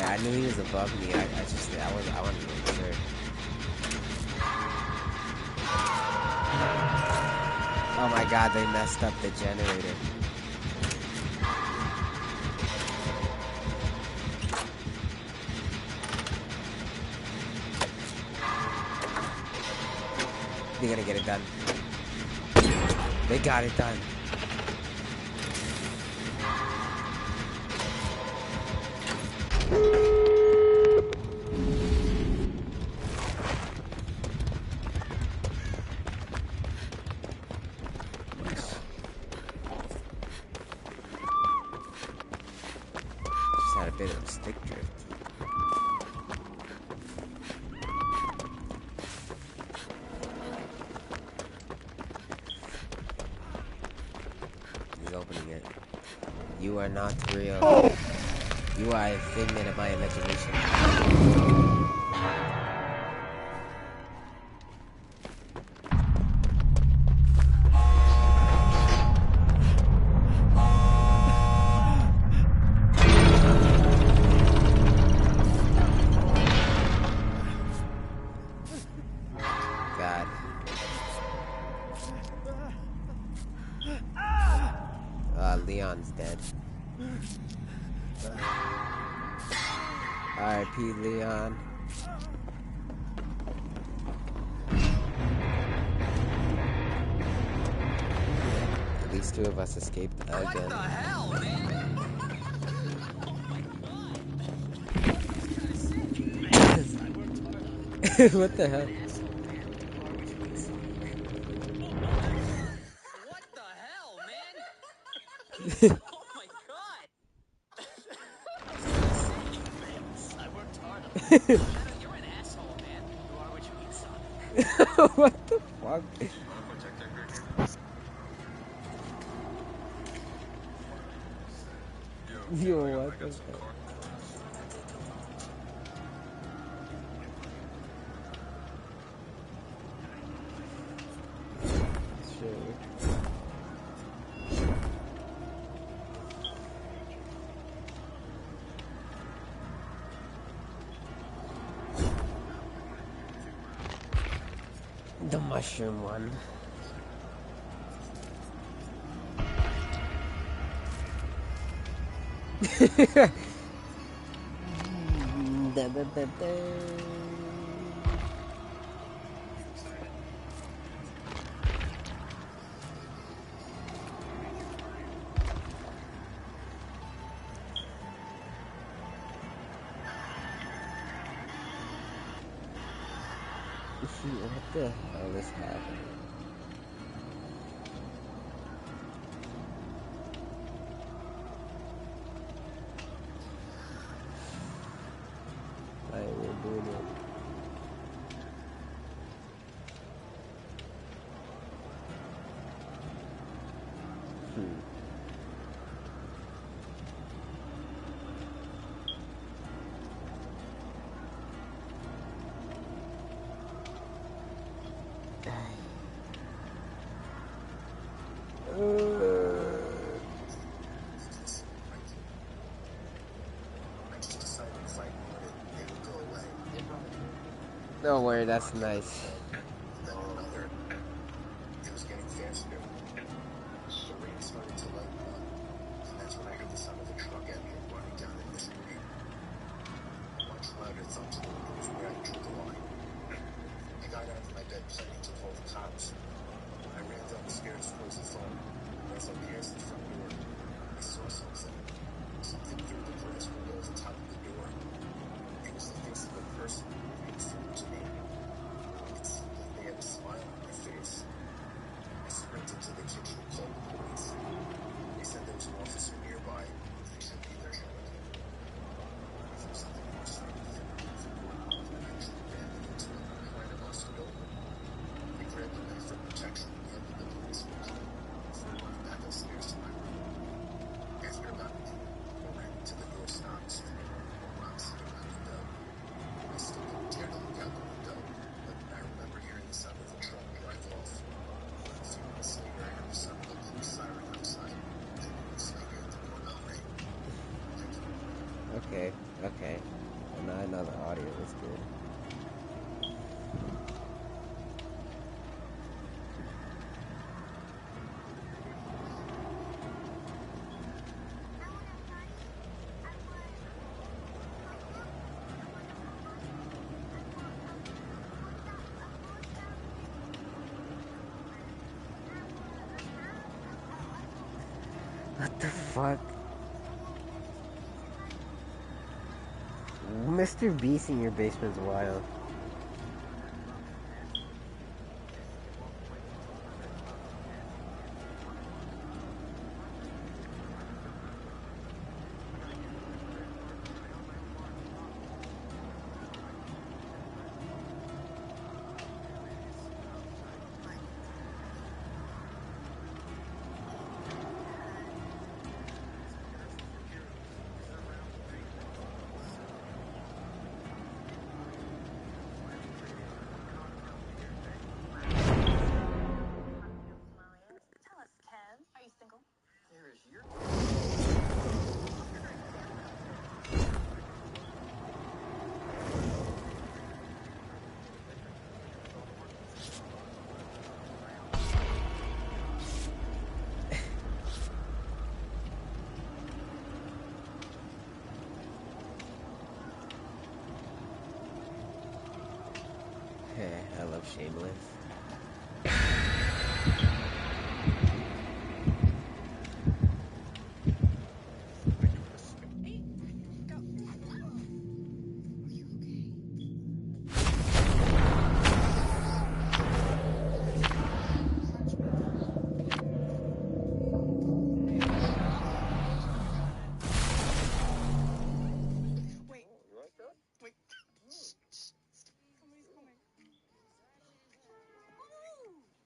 I knew he was above me. I wanted to make sure. Oh my god, they messed up the generator. They're gonna get it done. They got it done. You are not real. You are a figment of my imagination. Leon's dead. R.I.P. Leon. At least two of us escaped again. What the hell, man? What the hell? What the hell, man? Oh my god! I worked hard on that. You're an asshole, man. You are what you eat, son. What the fuck? Yo, what the fuck? Sure. The mushroom one. Da, da, da, da. What the hell is happening? Alright, we're doing it. Don't worry, that's nice. Then another. It was getting faster. The rain started to lighten up, and that's when I heard the sound of a truck engine running down in the street. A much louder thump to the window was where I drew the line. I got out of my bed planning to call the cops. I ran down the stairs towards the phone, and as I passed the front door, I saw something. Something through the glass window at the top of the door. It was the face of a person moving forward to me. It seemed like they had a smile on their face. I sprinted to the kitchen and called the police. They said there was an officer nearby who they should be there shortly. If there was something more starting to think of the door, and I drew ran into it and tried to bust it open. I grabbed a knife for protection and handed the policeman a call before running back upstairs to my room. After about a minute, I ran into the door stopped, and Rob sitting on the window. I still didn't dare to look out the window, but I remember hearing the sound of the truck drive off. A few minutes later, I heard the sound of the police siren outside, and minutes later, the doorbell rang. Thank you. Okay, okay. And now I know the audio is good. What the fuck? Mr. Beast in your basement's wild. so shameless.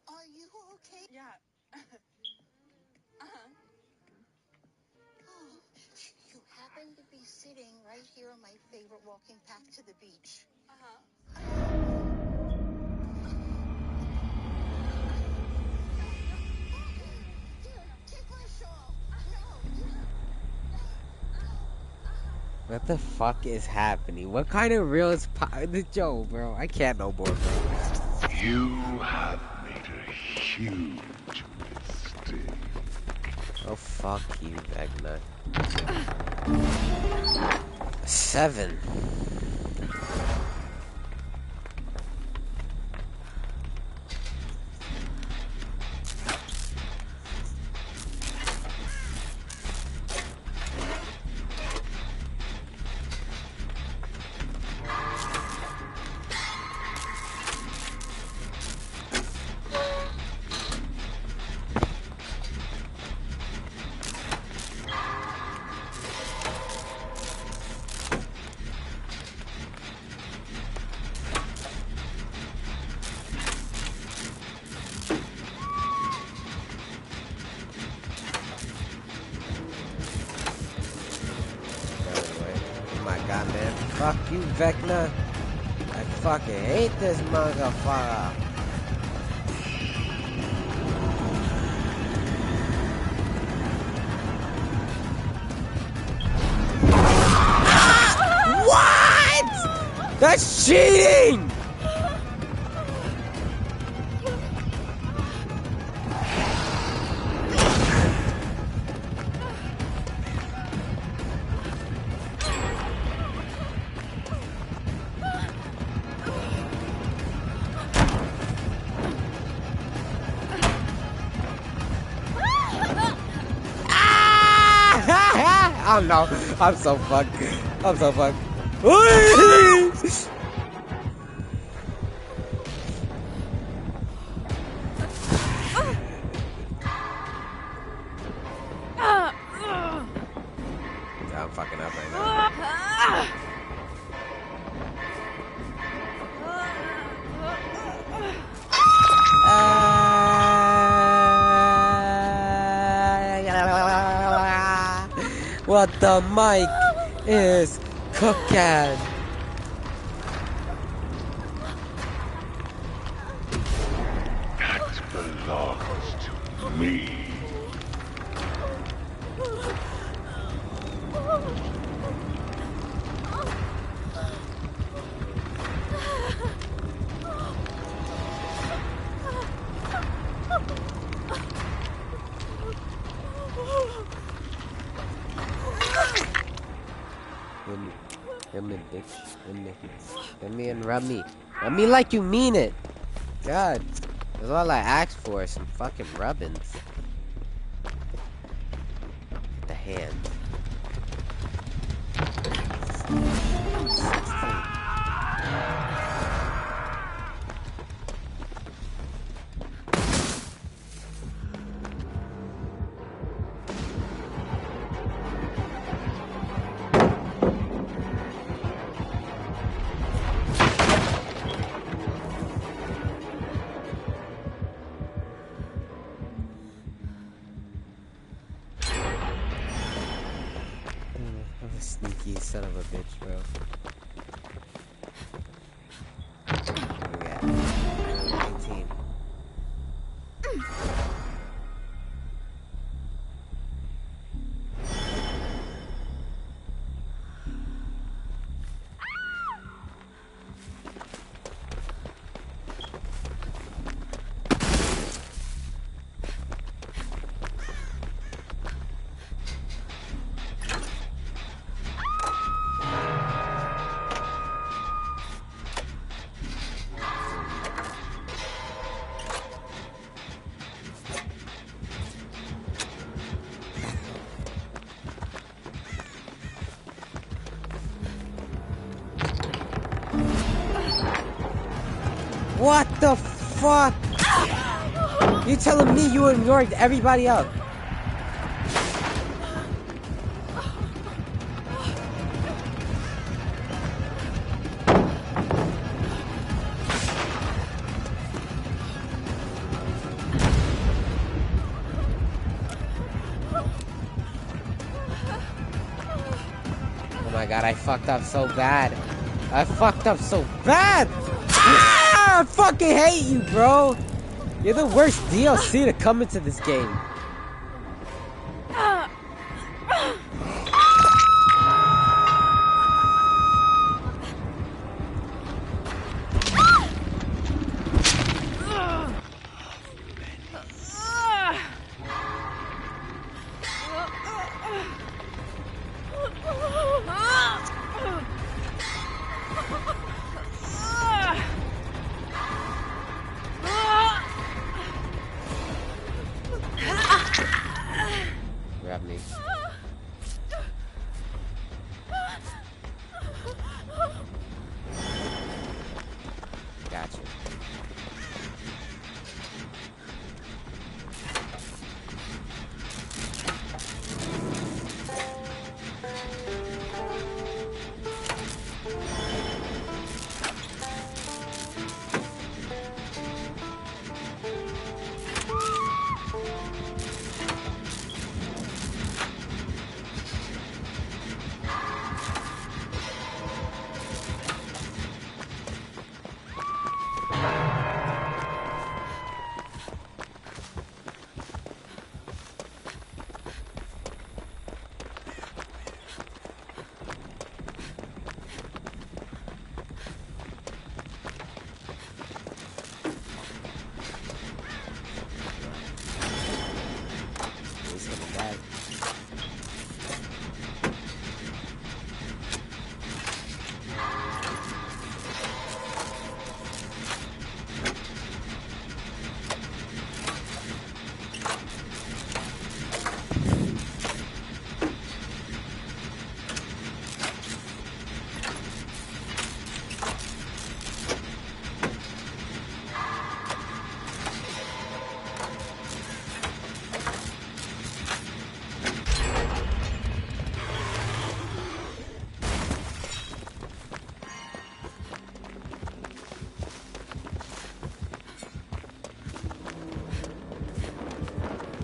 Are you okay? Yeah. Oh, you happen to be sitting right here on my favorite walking path to the beach. Here, take my shawl. No, What the fuck is happening? What kind of real is the Joe, bro? I can't no more, bro. You have made a huge mistake. Oh, fuck you, Vecna. 7. Fuck you, Vecna. I fucking hate this motherfucker. What? That's cheating! I don't know. I'm so fucked. I'm so fucked. I'm fucking up right now. What the mic is cooking. That belongs to me. Hit me, bitch. Hit me and rub me. Rub me like you mean it. God. That's all I asked for, some fucking rubbings. The hand. I'm a sneaky son of a bitch, bro. What we got? 18. What the fuck? You telling me you ignored everybody else? Oh my god, I fucked up so bad. I fucked up so bad! Ah, I fucking hate you, bro! You're the worst DLC to come into this game. Grab me. Gotcha.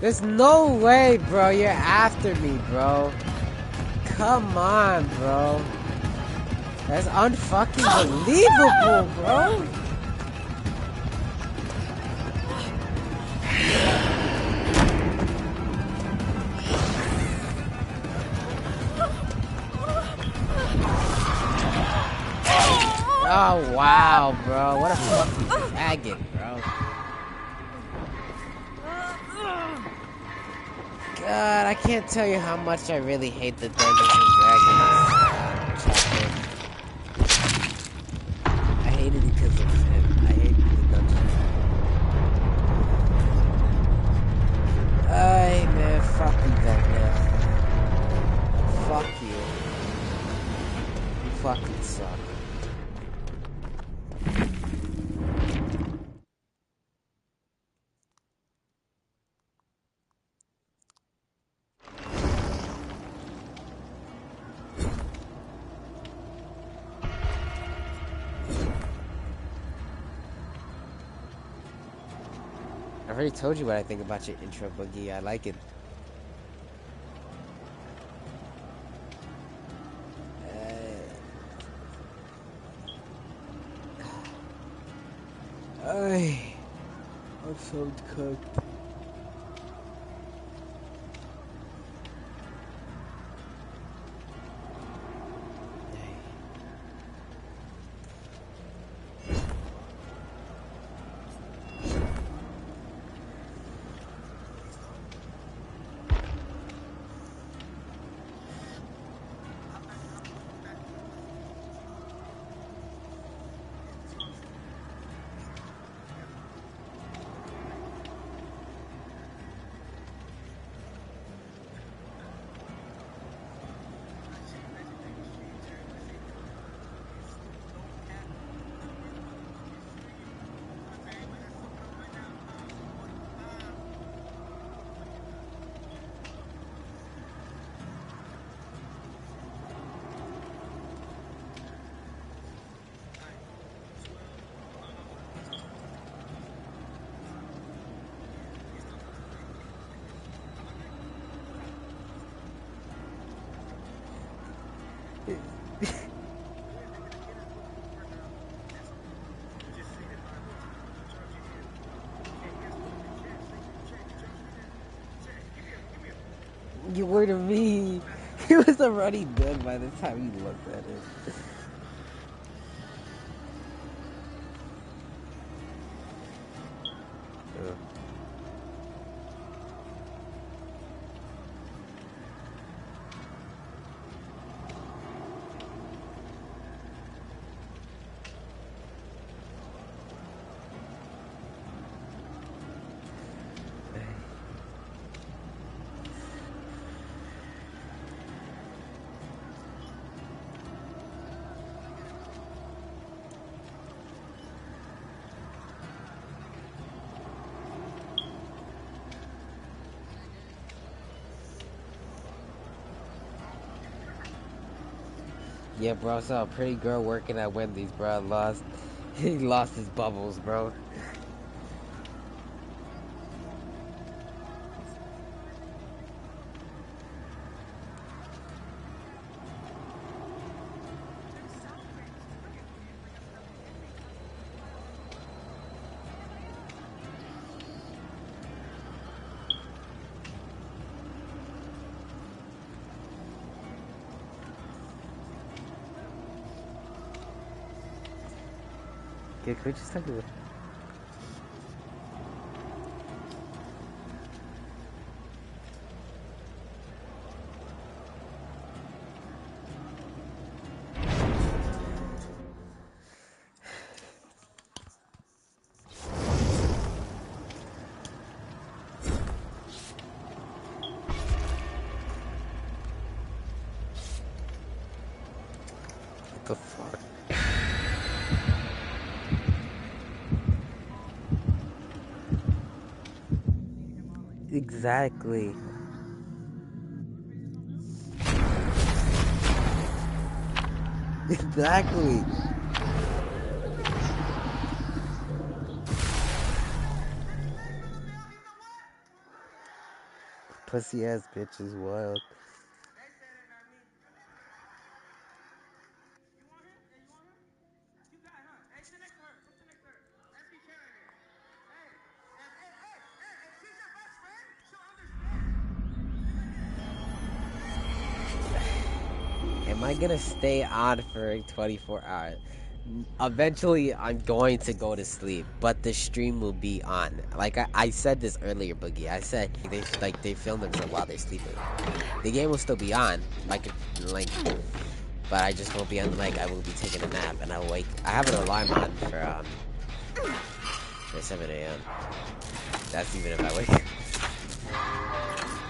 There's no way, bro. You're after me, bro. Come on, bro. That's unfucking believable, bro. Oh, wow, bro. What a fucking faggot, bro. God, I can't tell you how much I really hate the Dungeons and Dragons chapter. I hate it because of him. I hate the Dungeons. Hey, man, fuck you, Vecna. Fuck you. You fucking suck. I already told you what I think about your intro, Boogie. I like it. I'm so cooked. You were to me. He was already dead by the time you looked at it. Yeah, bro, I saw a pretty girl working at Wendy's, bro. He lost his bubbles, bro. Okay, could we just talk about... What the fuck? Exactly. Exactly. Pussy ass bitch is wild. Am I gonna stay on for 24 hours? Eventually, I'm going to go to sleep, but the stream will be on. Like I said this earlier, Boogie. I said they film themselves while they're sleeping. The game will still be on, but I just won't be on. Like I will be taking a nap, and I'll wake. I have an alarm on for 7 a.m. That's even if I wake.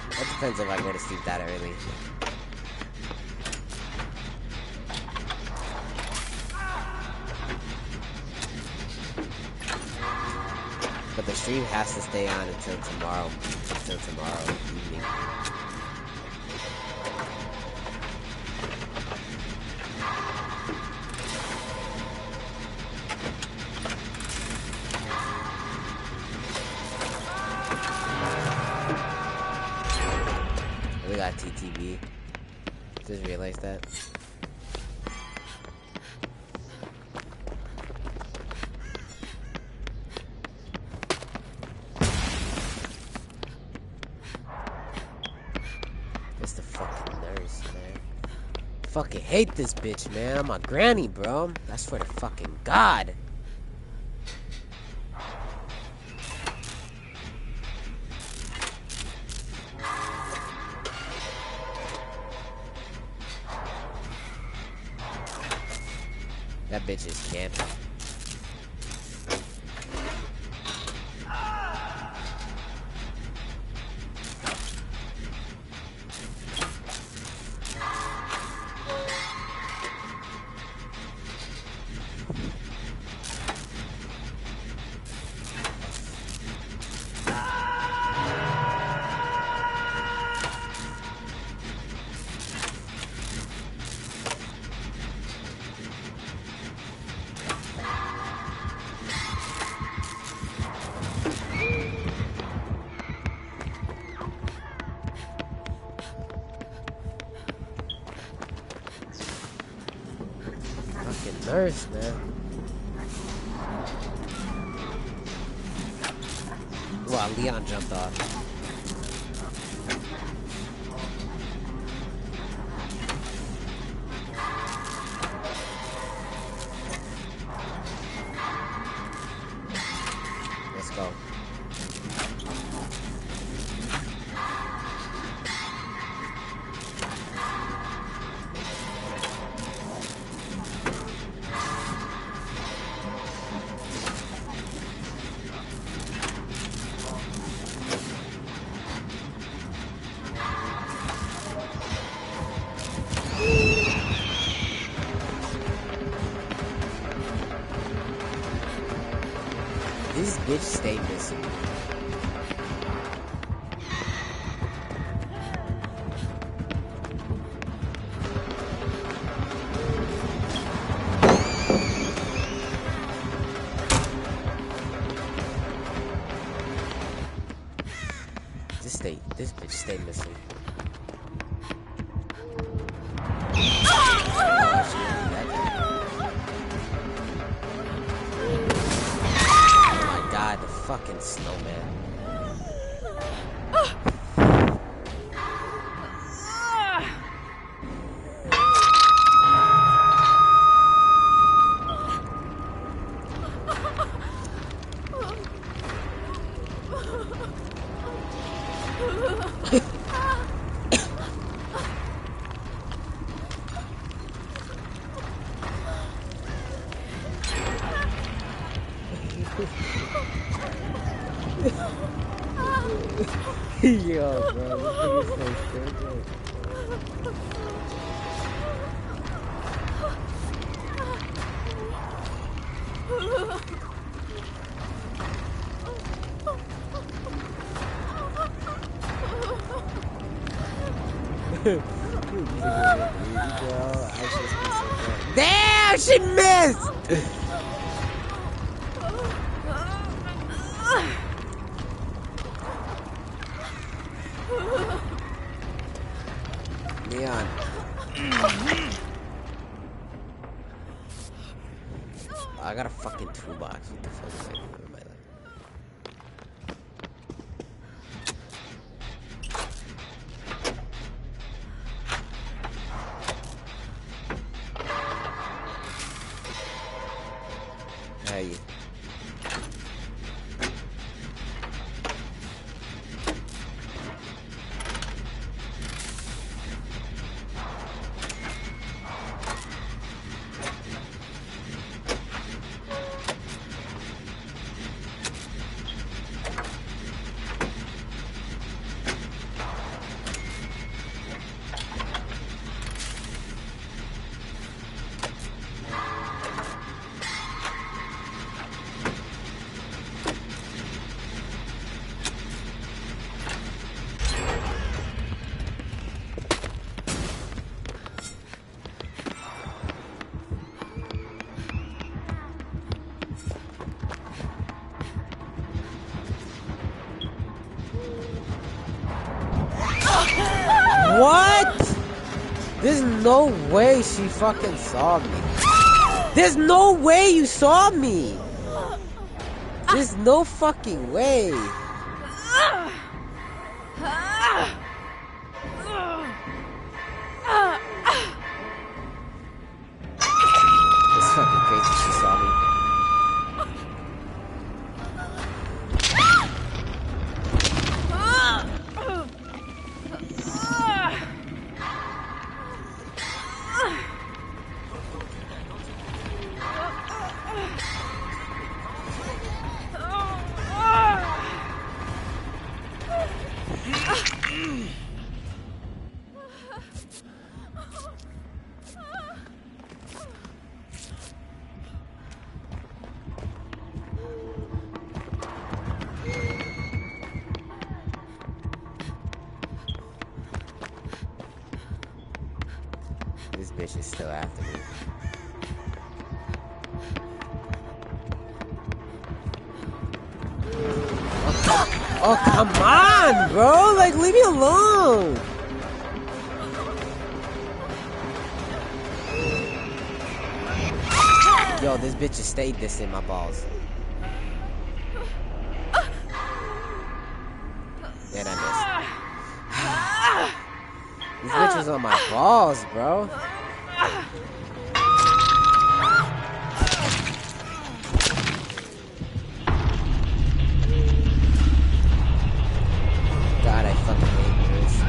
That depends if I go to sleep that early. But the stream has to stay on until tomorrow evening. We got TTV. Just realized that. It's the fucking nurse, man. Fucking hate this bitch, man. I'm a granny, bro. I swear to fucking God. That bitch is camping. fucking nurse, man. Wow, Leon jumped off. Let's go. This bitch stay missing. This bitch stay missing. The fucking snowman. Yo, bro, this thing is so stupid. Damn, she missed! Leon. I got a fucking toolbox. What the fuck is I doing with my life? Hey. What? There's no way she fucking saw me. There's no way you saw me. There's no fucking way. It's fucking crazy she saw me. This bitch is still after me. Oh, come on, bro! Like, leave me alone! Yo, this bitch just stayed dissing my balls. Yeah, that missed. These bitches on my balls, bro. God, I fucking hate this.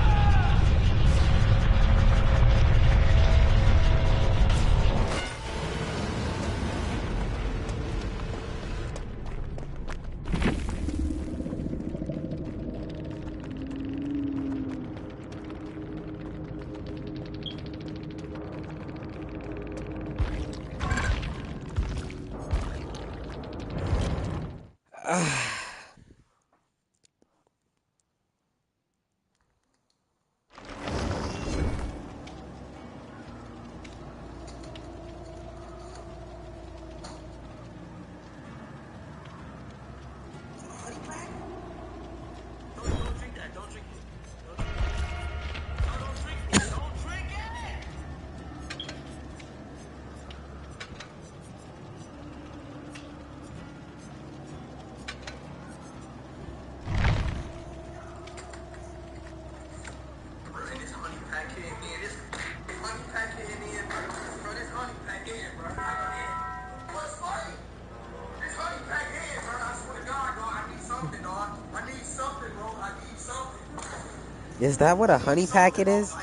Is that what a honey packet is? I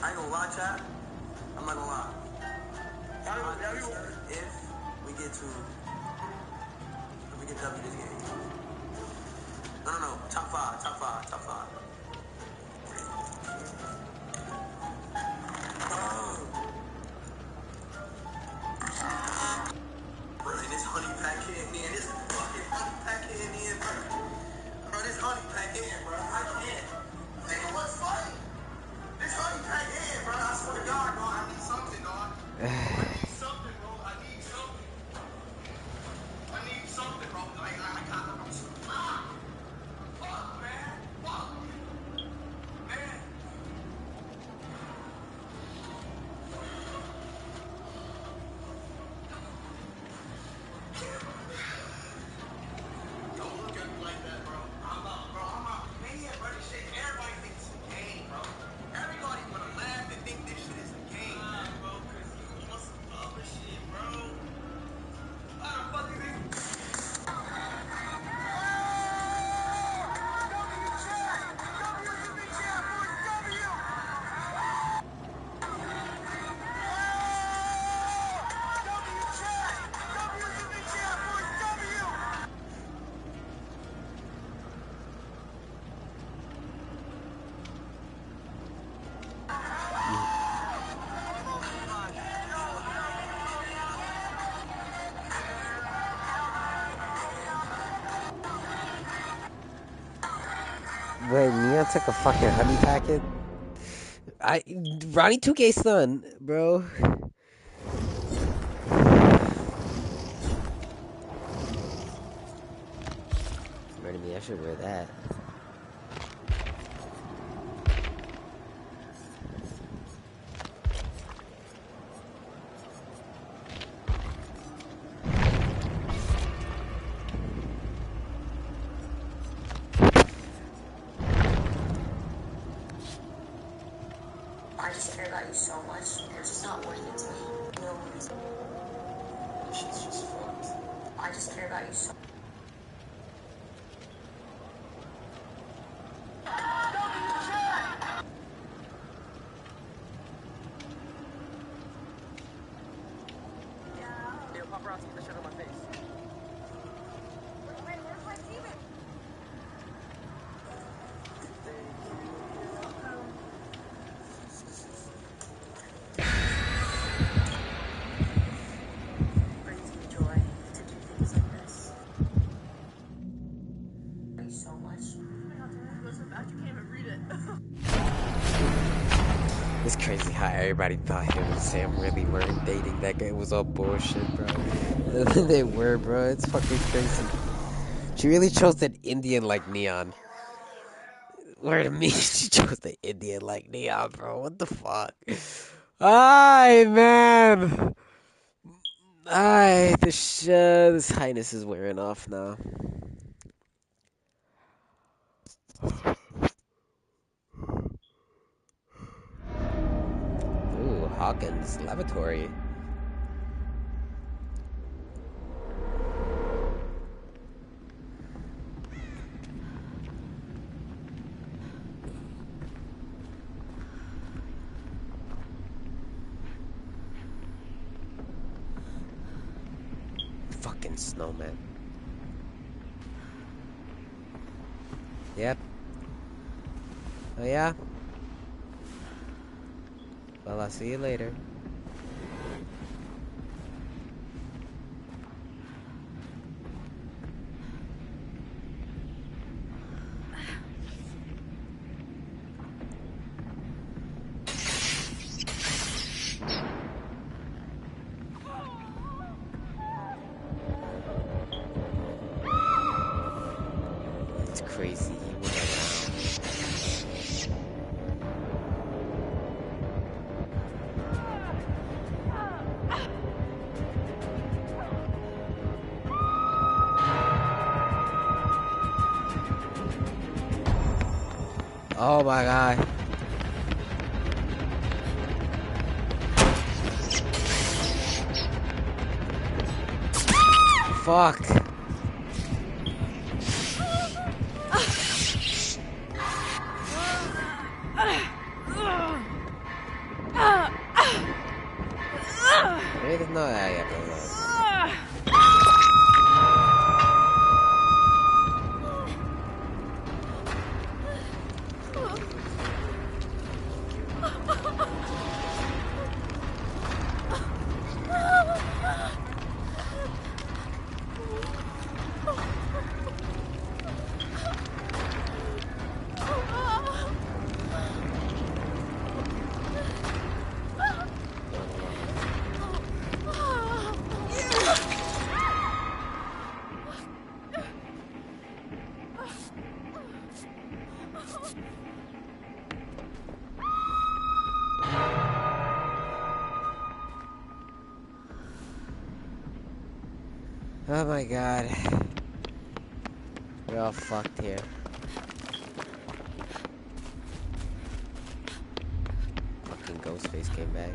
ain't gonna lie, chat. I'm not gonna lie. If we get W this game. No. Top five. Bro, and this honey pack hitting in. This fucking honey pack hitting in, bro. Bro, this honey pack hitting, bro. I can't. Nigga, what's funny? This honey pack hitting, bro. I swear to God, dog. I need something, dog. I need something, bro. I need something, bro. Like, I got fuck, man. Fuck. Man. Don't look at me like that, bro. I'm out, man, bro. This shit, everybody thinks it's a game, bro. Everybody wanna laugh and think this shit is a game. Nah, bro, cause you want some other shit, bro. How the fuck is this? Wait, Mia took a fucking honey packet? Ronnie 2K son, bro. Murder me, I should wear that. I just care about you so much. It's just not worth it to me. No. Shit's just fucked. I just care about you so much. Yo, paparazzi, get the shit on my face. Wait, where's my teammate? Brings me joy to do things like this. It's crazy how everybody thought him and Sam really weren't dating. That guy was all bullshit, bro. They were, bro. It's fucking crazy. She really chose an Indian like Neon. Word to me, she chose the Indian like Neon, bro. What the fuck? Ay, man. Ay, this highness is wearing off now. Ooh, Hawkins Lavatory. Fucking snowman. Yep. Oh yeah? Well, I'll see you later. It's crazy. He went around. Oh my god. Fuck. Maybe no, yeah, oh my god. We're all fucked here. Fucking Ghostface came back.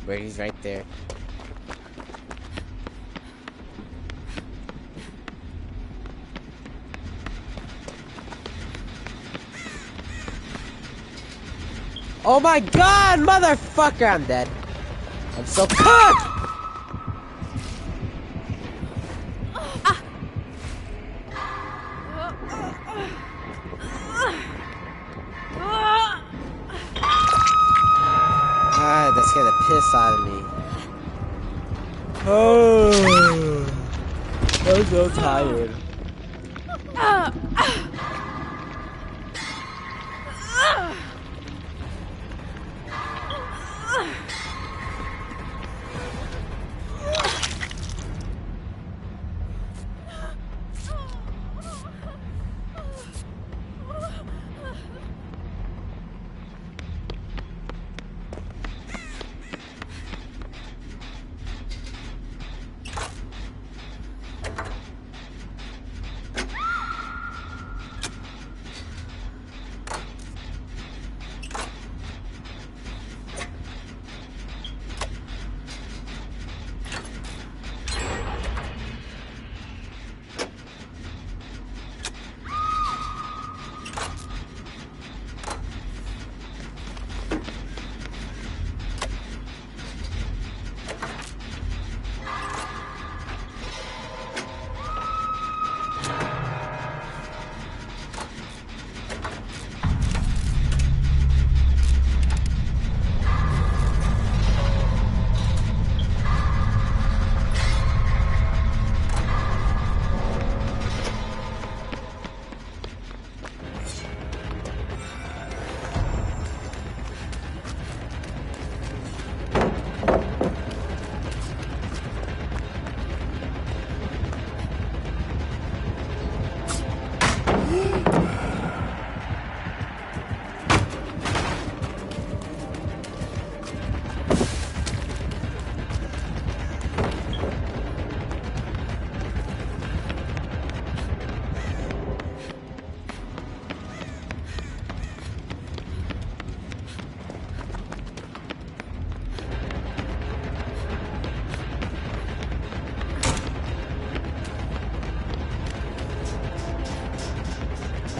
Where he's right there. Oh my god, motherfucker, I'm dead. I'm so cooked! Ah, that scared the piss out of me. Oh, I'm so tired.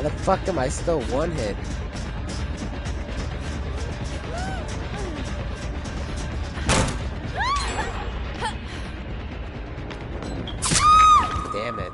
the fuck am I still one hit? Damn it.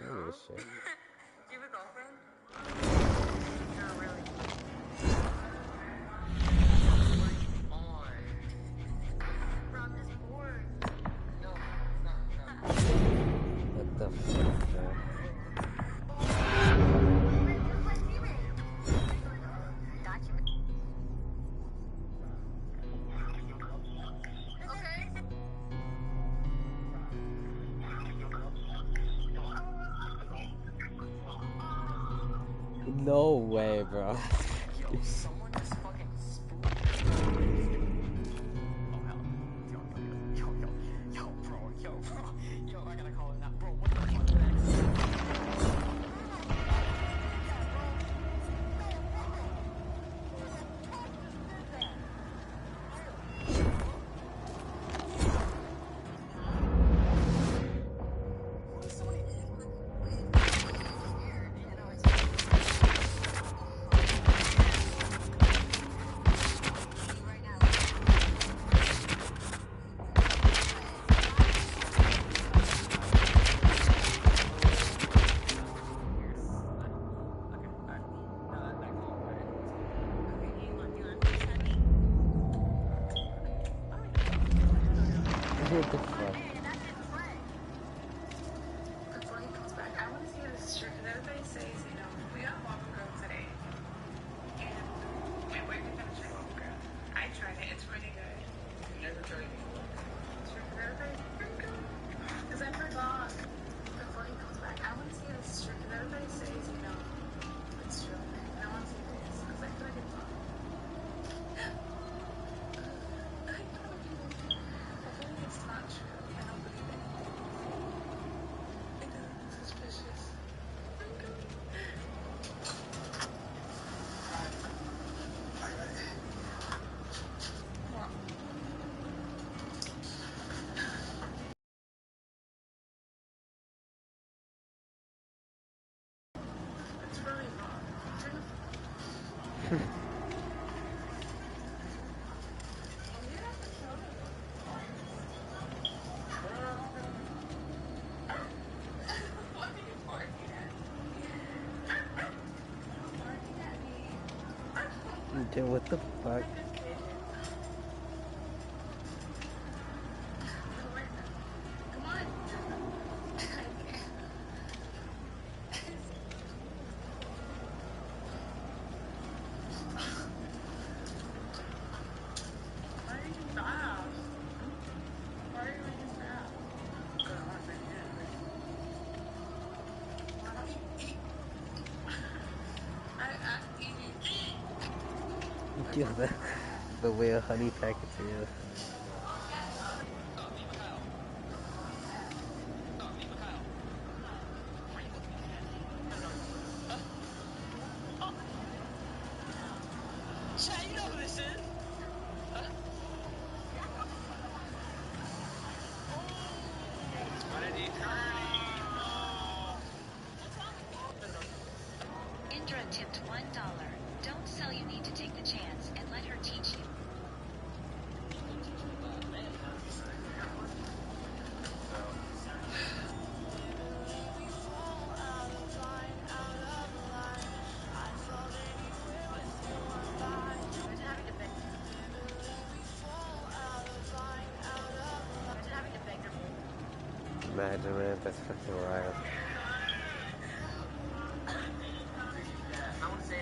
Oh, shit. Do you have a girlfriend? What the fuck, bro? No way, bro. Yo, someone just fucking spooked. Oh hell. Yo, bro. Yo, I gotta call it now. Bro, what the fuck did I say? What the fuck? Before he comes back, I want to see how this shirt, because everybody says, you know, we got Waffle Girl today. And my boyfriend got a shirt Waffle Girl. I tried it. It's pretty good. Never tried it before. Sure, everybody, because I forgot. Before he comes back, I want to see how this shirt, because everybody says, you know, it's true. And I want to see this, because I feel like it's on. I feel like it's not true. I don't believe it. It's suspicious. It's really wrong. Dude, what the fuck? Come on. Why are you fast? Why are you making fast? Because I want to make it. Why don't you eat? I eat. Dude, the way a honey packet is. Chat, you know who this is? Huh? Indra tipped $1. Don't sell, you need to take the chance and let her teach you. Imagine, man, that's fucking wild. I want to say,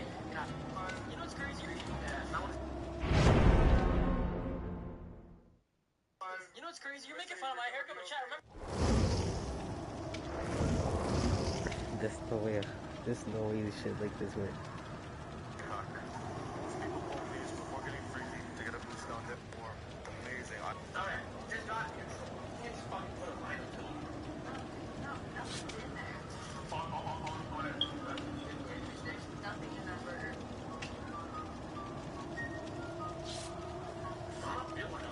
you know what's crazy? I want to crazy. You're making fun of my haircut, but chat, remember? There's no way this shit like this work. Before getting freaky to get a boost on it more amazing. Alright, just got here. Can't just fucking put a line to it. No, nothing's in there. There's nothing in that burger. I don't feel like it.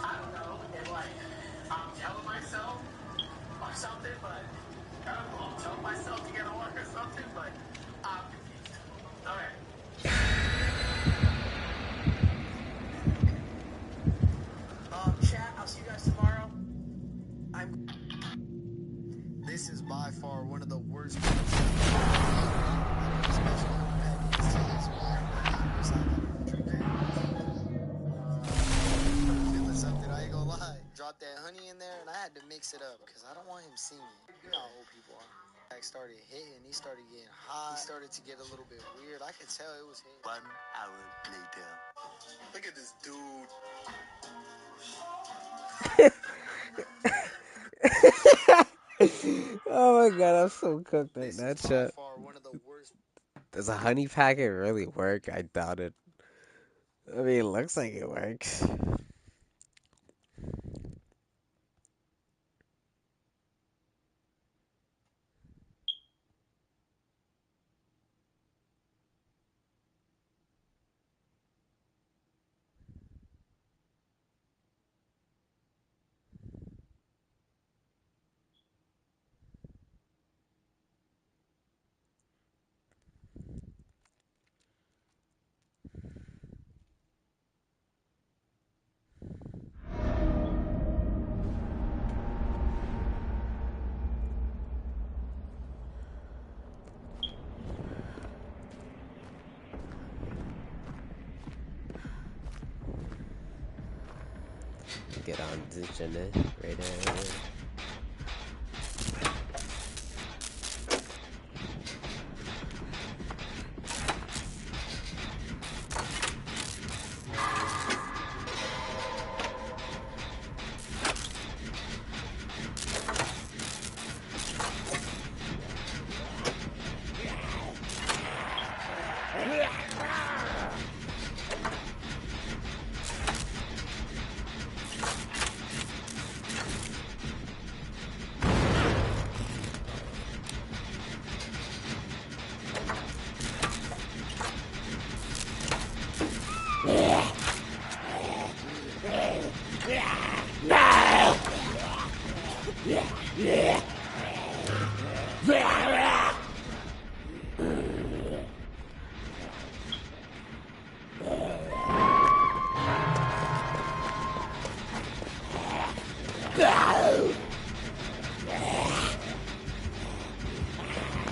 I don't know, and like, I'm telling myself or something, but I don't know, I'm telling myself to get a work or something, but I'm confused. Alright. Chat, I'll see you guys tomorrow. This is by far one of the worst. Feeling something, I ain't gonna lie. Drop that honey in there, and I had to mix it up because I don't want him seeing it. You know how old people are. Back started hitting, he started getting hot. He started to get a little bit weird. I could tell it was him. 1 hour later. Look at this dude. Oh my god, I'm so cooked right now, chat. Does a honey packet really work? I doubt it. I mean, it looks like it works. Get on the generator.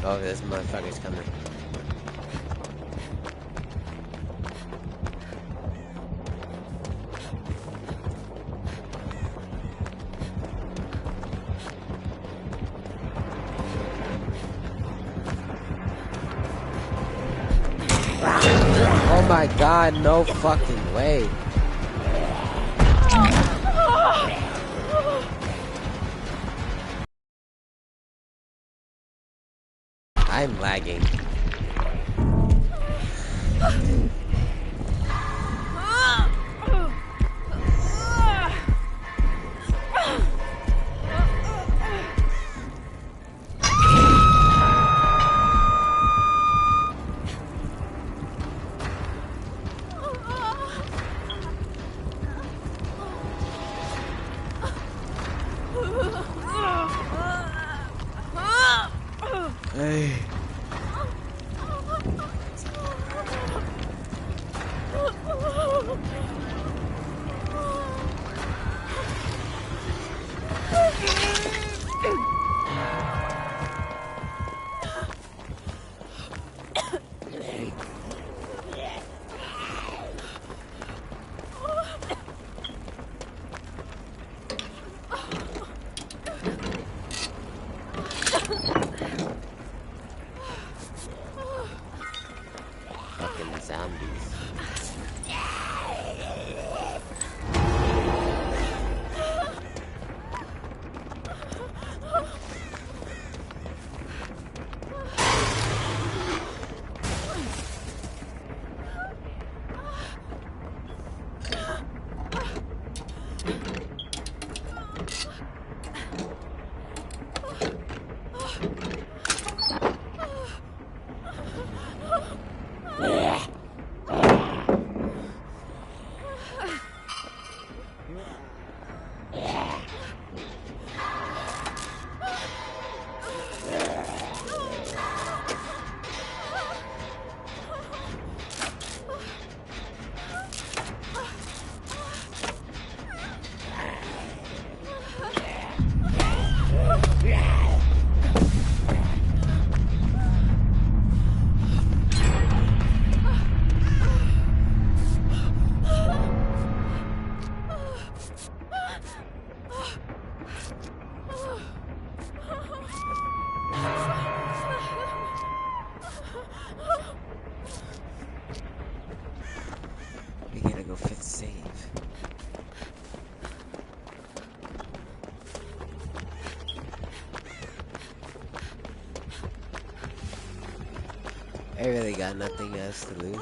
Oh, this motherfucker's coming. Oh my god, no fucking way. I'm lagging. Hey. We gotta go fifth save. I really got nothing else to lose.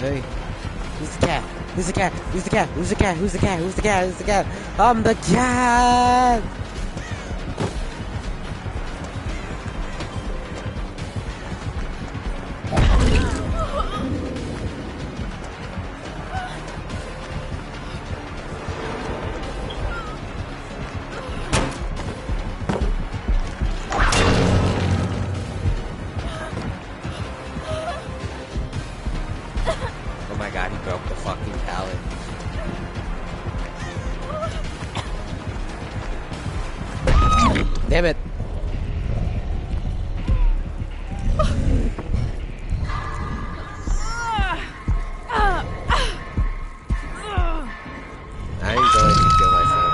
Hey, who's the cat? Who's the cat? Who's the cat? Who's the cat? Who's the cat? Who's the cat? Who's the cat? I'm the cat! Oh my god, he broke the fucking pallet. Damn it. I ain't going to kill myself.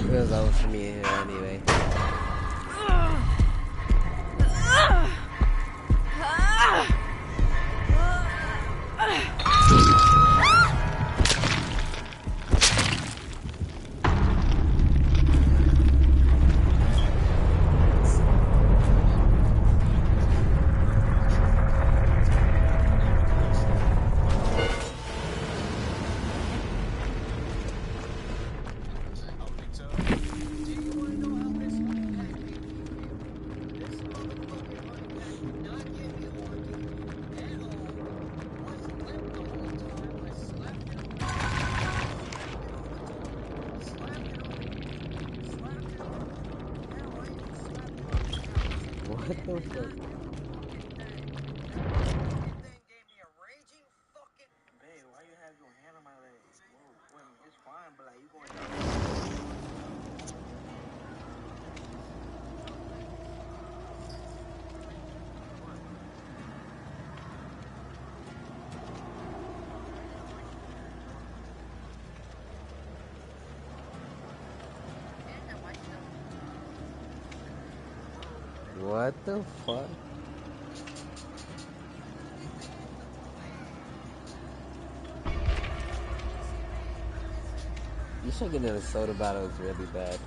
It was over for me here anyway. What the fuck? Babe, why you have your hand on my leg? Whoa, it's fine, but like you going. What the fuck? You should get in a soda battle. It's really bad.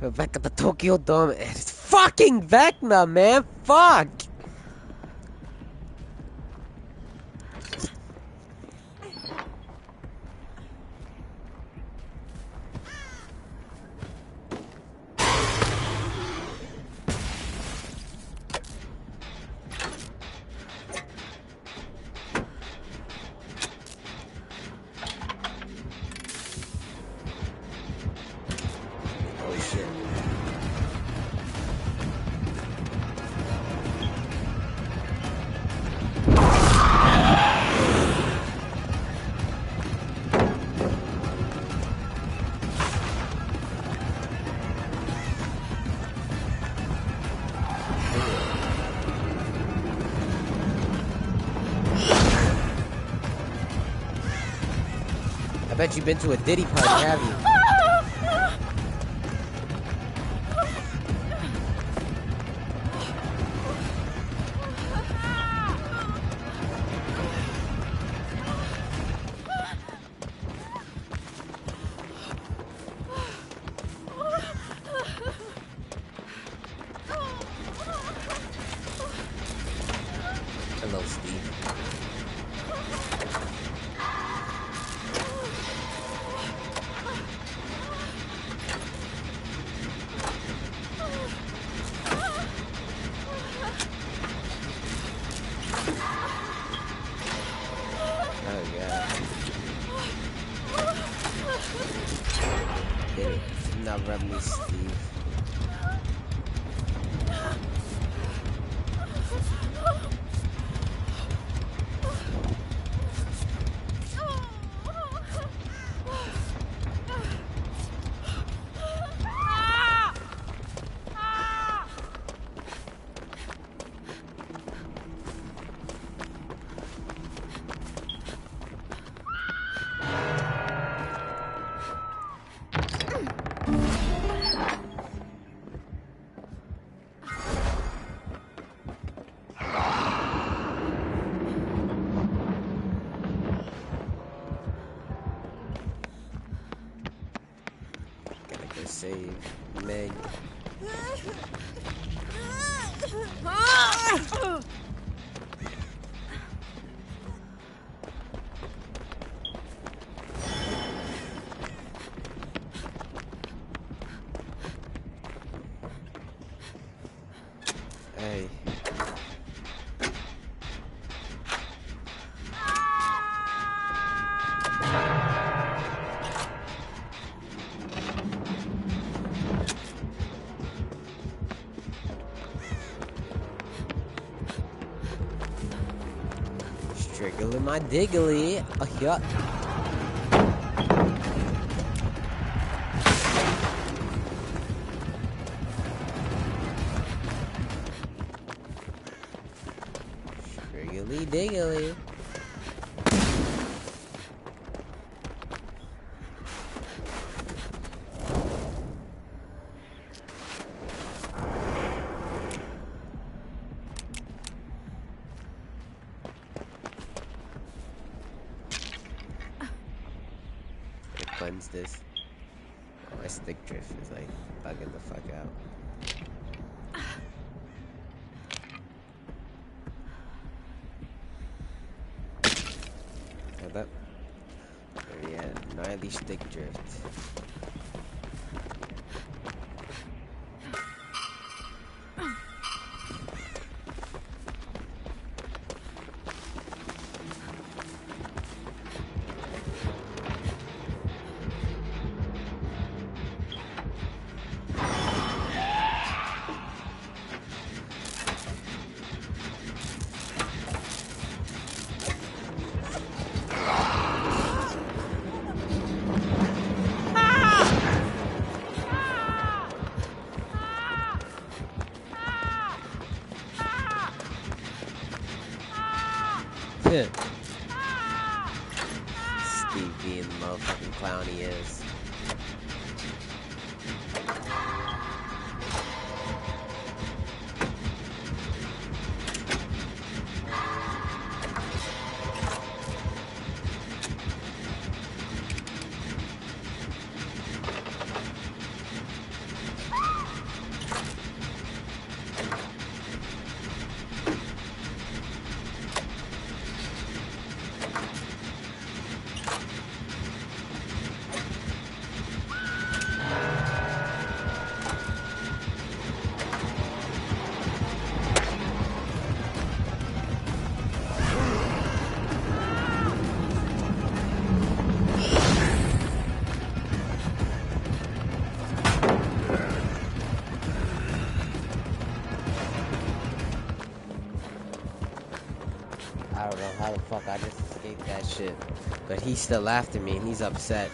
We're back at the Tokyo Dome, and it's fucking Vecna, man! Fuck! I bet you've been to a Diddy party, have you? Hello, Steve. Oh, God. Get it. Now rub me, Steve. Save Meg. Hey. Striggling my diggly. Oh, yeah. Striggly diggly. Cleanse this. Oh, my stick drift is like bugging the fuck out. Hold up. Oh, yeah, gnarly stick drift. Steve being the motherfucking clown he is. I don't know how the fuck I just escaped that shit. But he's still after me and he's upset.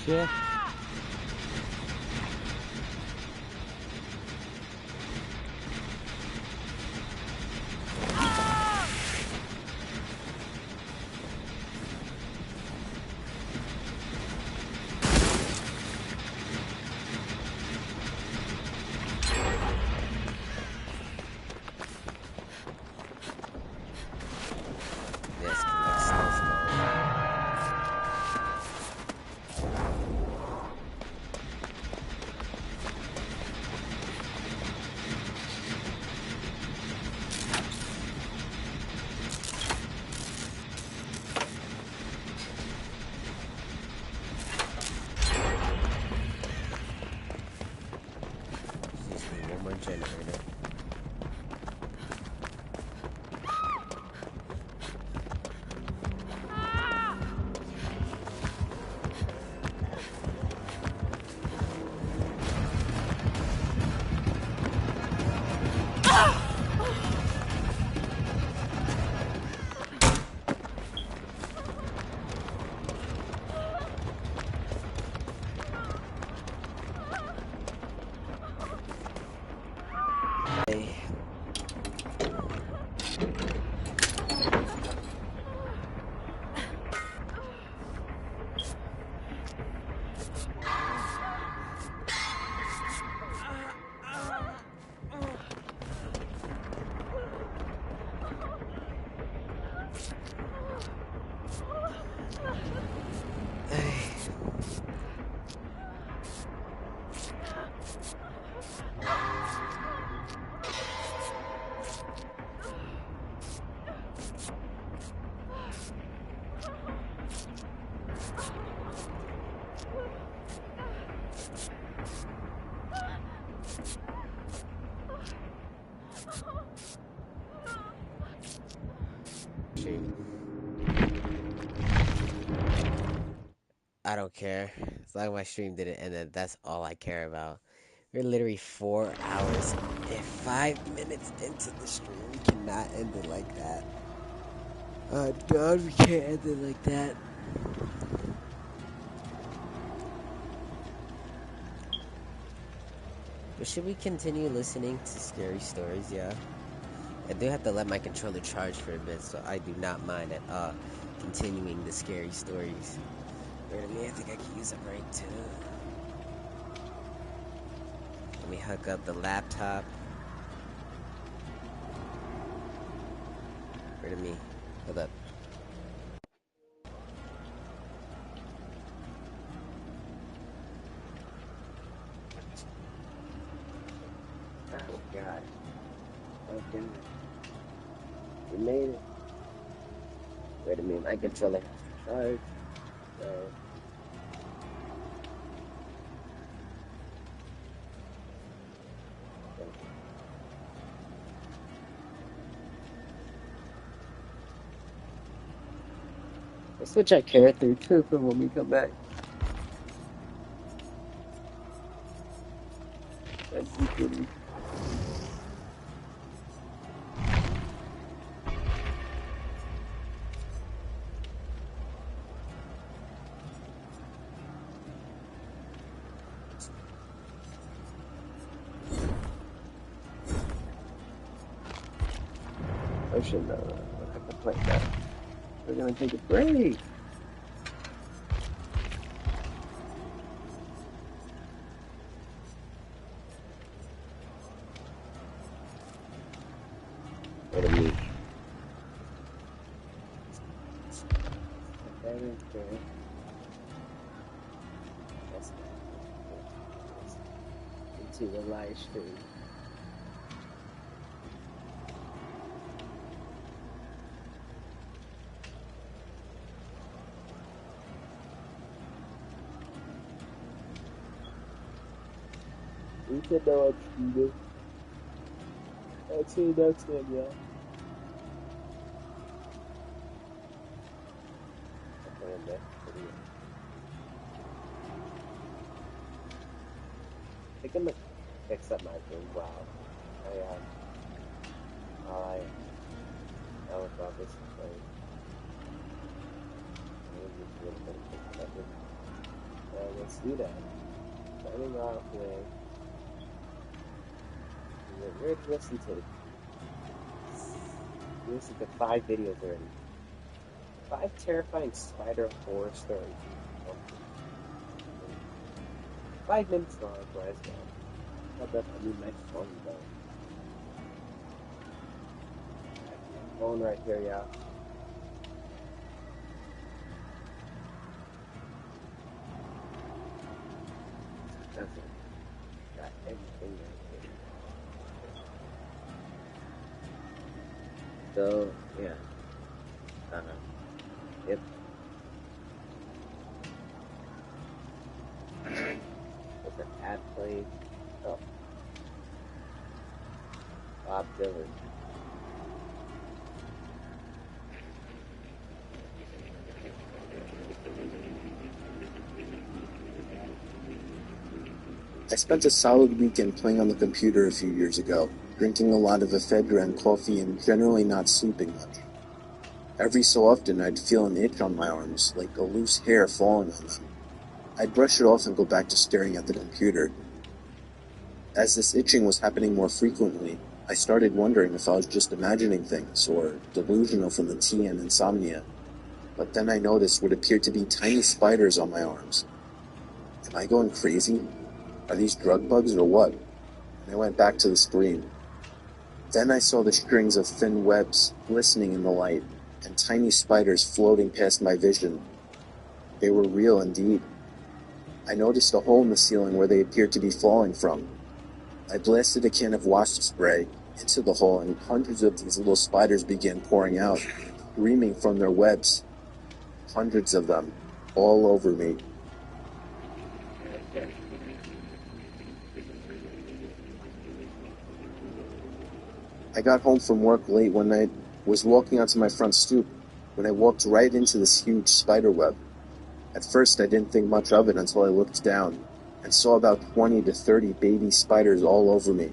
Shit. Generator. I don't care. As long as my stream didn't end, then that's all I care about. We're literally 4 hours and 5 minutes into the stream. We cannot end it like that. Oh God, we can't end it like that. But should we continue listening to scary stories? Yeah. I do have to let my controller charge for a bit, so I do not mind at all continuing the scary stories. Wait a minute, I think I can use a break too. Let me hook up the laptop. Wait a minute. Hold up. Oh God. Okay. We made it. Wait a minute, my controller. Charge. I'll switch our character too for when we come back. That's pretty. I should know. I have to play that. We're gonna take a break. What a meat. Into the live stream. You can know I'm cheating. I'll see you next time, y'all. I think I'm gonna fix up my thing. Wow. I was about this play. Let's do that. Starting off with we're listening to 5 videos already. 5 terrifying spider horror stories. 5 minutes long, guys. Not that I need my phone though. Phone right here, yeah. That's it. Got everything right here. So, yeah. Yep. What's an ad play? Oh. Bob Dylan. I spent a solid weekend playing on the computer a few years ago, drinking a lot of ephedra and coffee and generally not sleeping much. Every so often I'd feel an itch on my arms, like a loose hair falling on them. I'd brush it off and go back to staring at the computer. As this itching was happening more frequently, I started wondering if I was just imagining things, or delusional from the tea and insomnia. But then I noticed what appeared to be tiny spiders on my arms. Am I going crazy? Are these drug bugs or what? And I went back to the screen. Then I saw the strings of thin webs glistening in the light, and tiny spiders floating past my vision. They were real indeed. I noticed a hole in the ceiling where they appeared to be falling from. I blasted a can of wasp spray into the hole, and hundreds of these little spiders began pouring out, screaming from their webs. Hundreds of them, all over me. I got home from work late one night, was walking onto my front stoop, when I walked right into this huge spider web. At first I didn't think much of it until I looked down, and saw about 20 to 30 baby spiders all over me.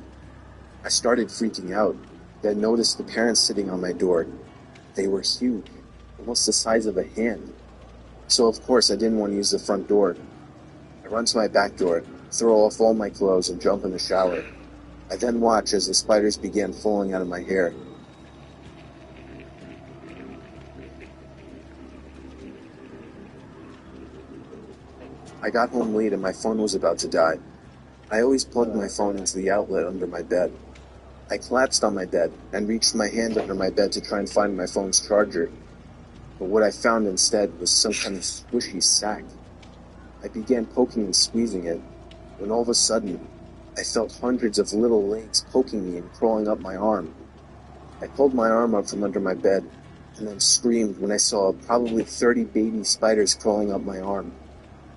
I started freaking out, then noticed the parents sitting on my door. They were huge, almost the size of a hand. So of course I didn't want to use the front door. I run to my back door, throw off all my clothes, and jump in the shower. I then watch as the spiders began falling out of my hair. I got home late and my phone was about to die. I always plug my phone into the outlet under my bed. I collapsed on my bed and reached my hand under my bed to try and find my phone's charger. But what I found instead was some kind of squishy sack. I began poking and squeezing it, when all of a sudden, I felt hundreds of little legs poking me and crawling up my arm. I pulled my arm up from under my bed, and then screamed when I saw probably 30 baby spiders crawling up my arm.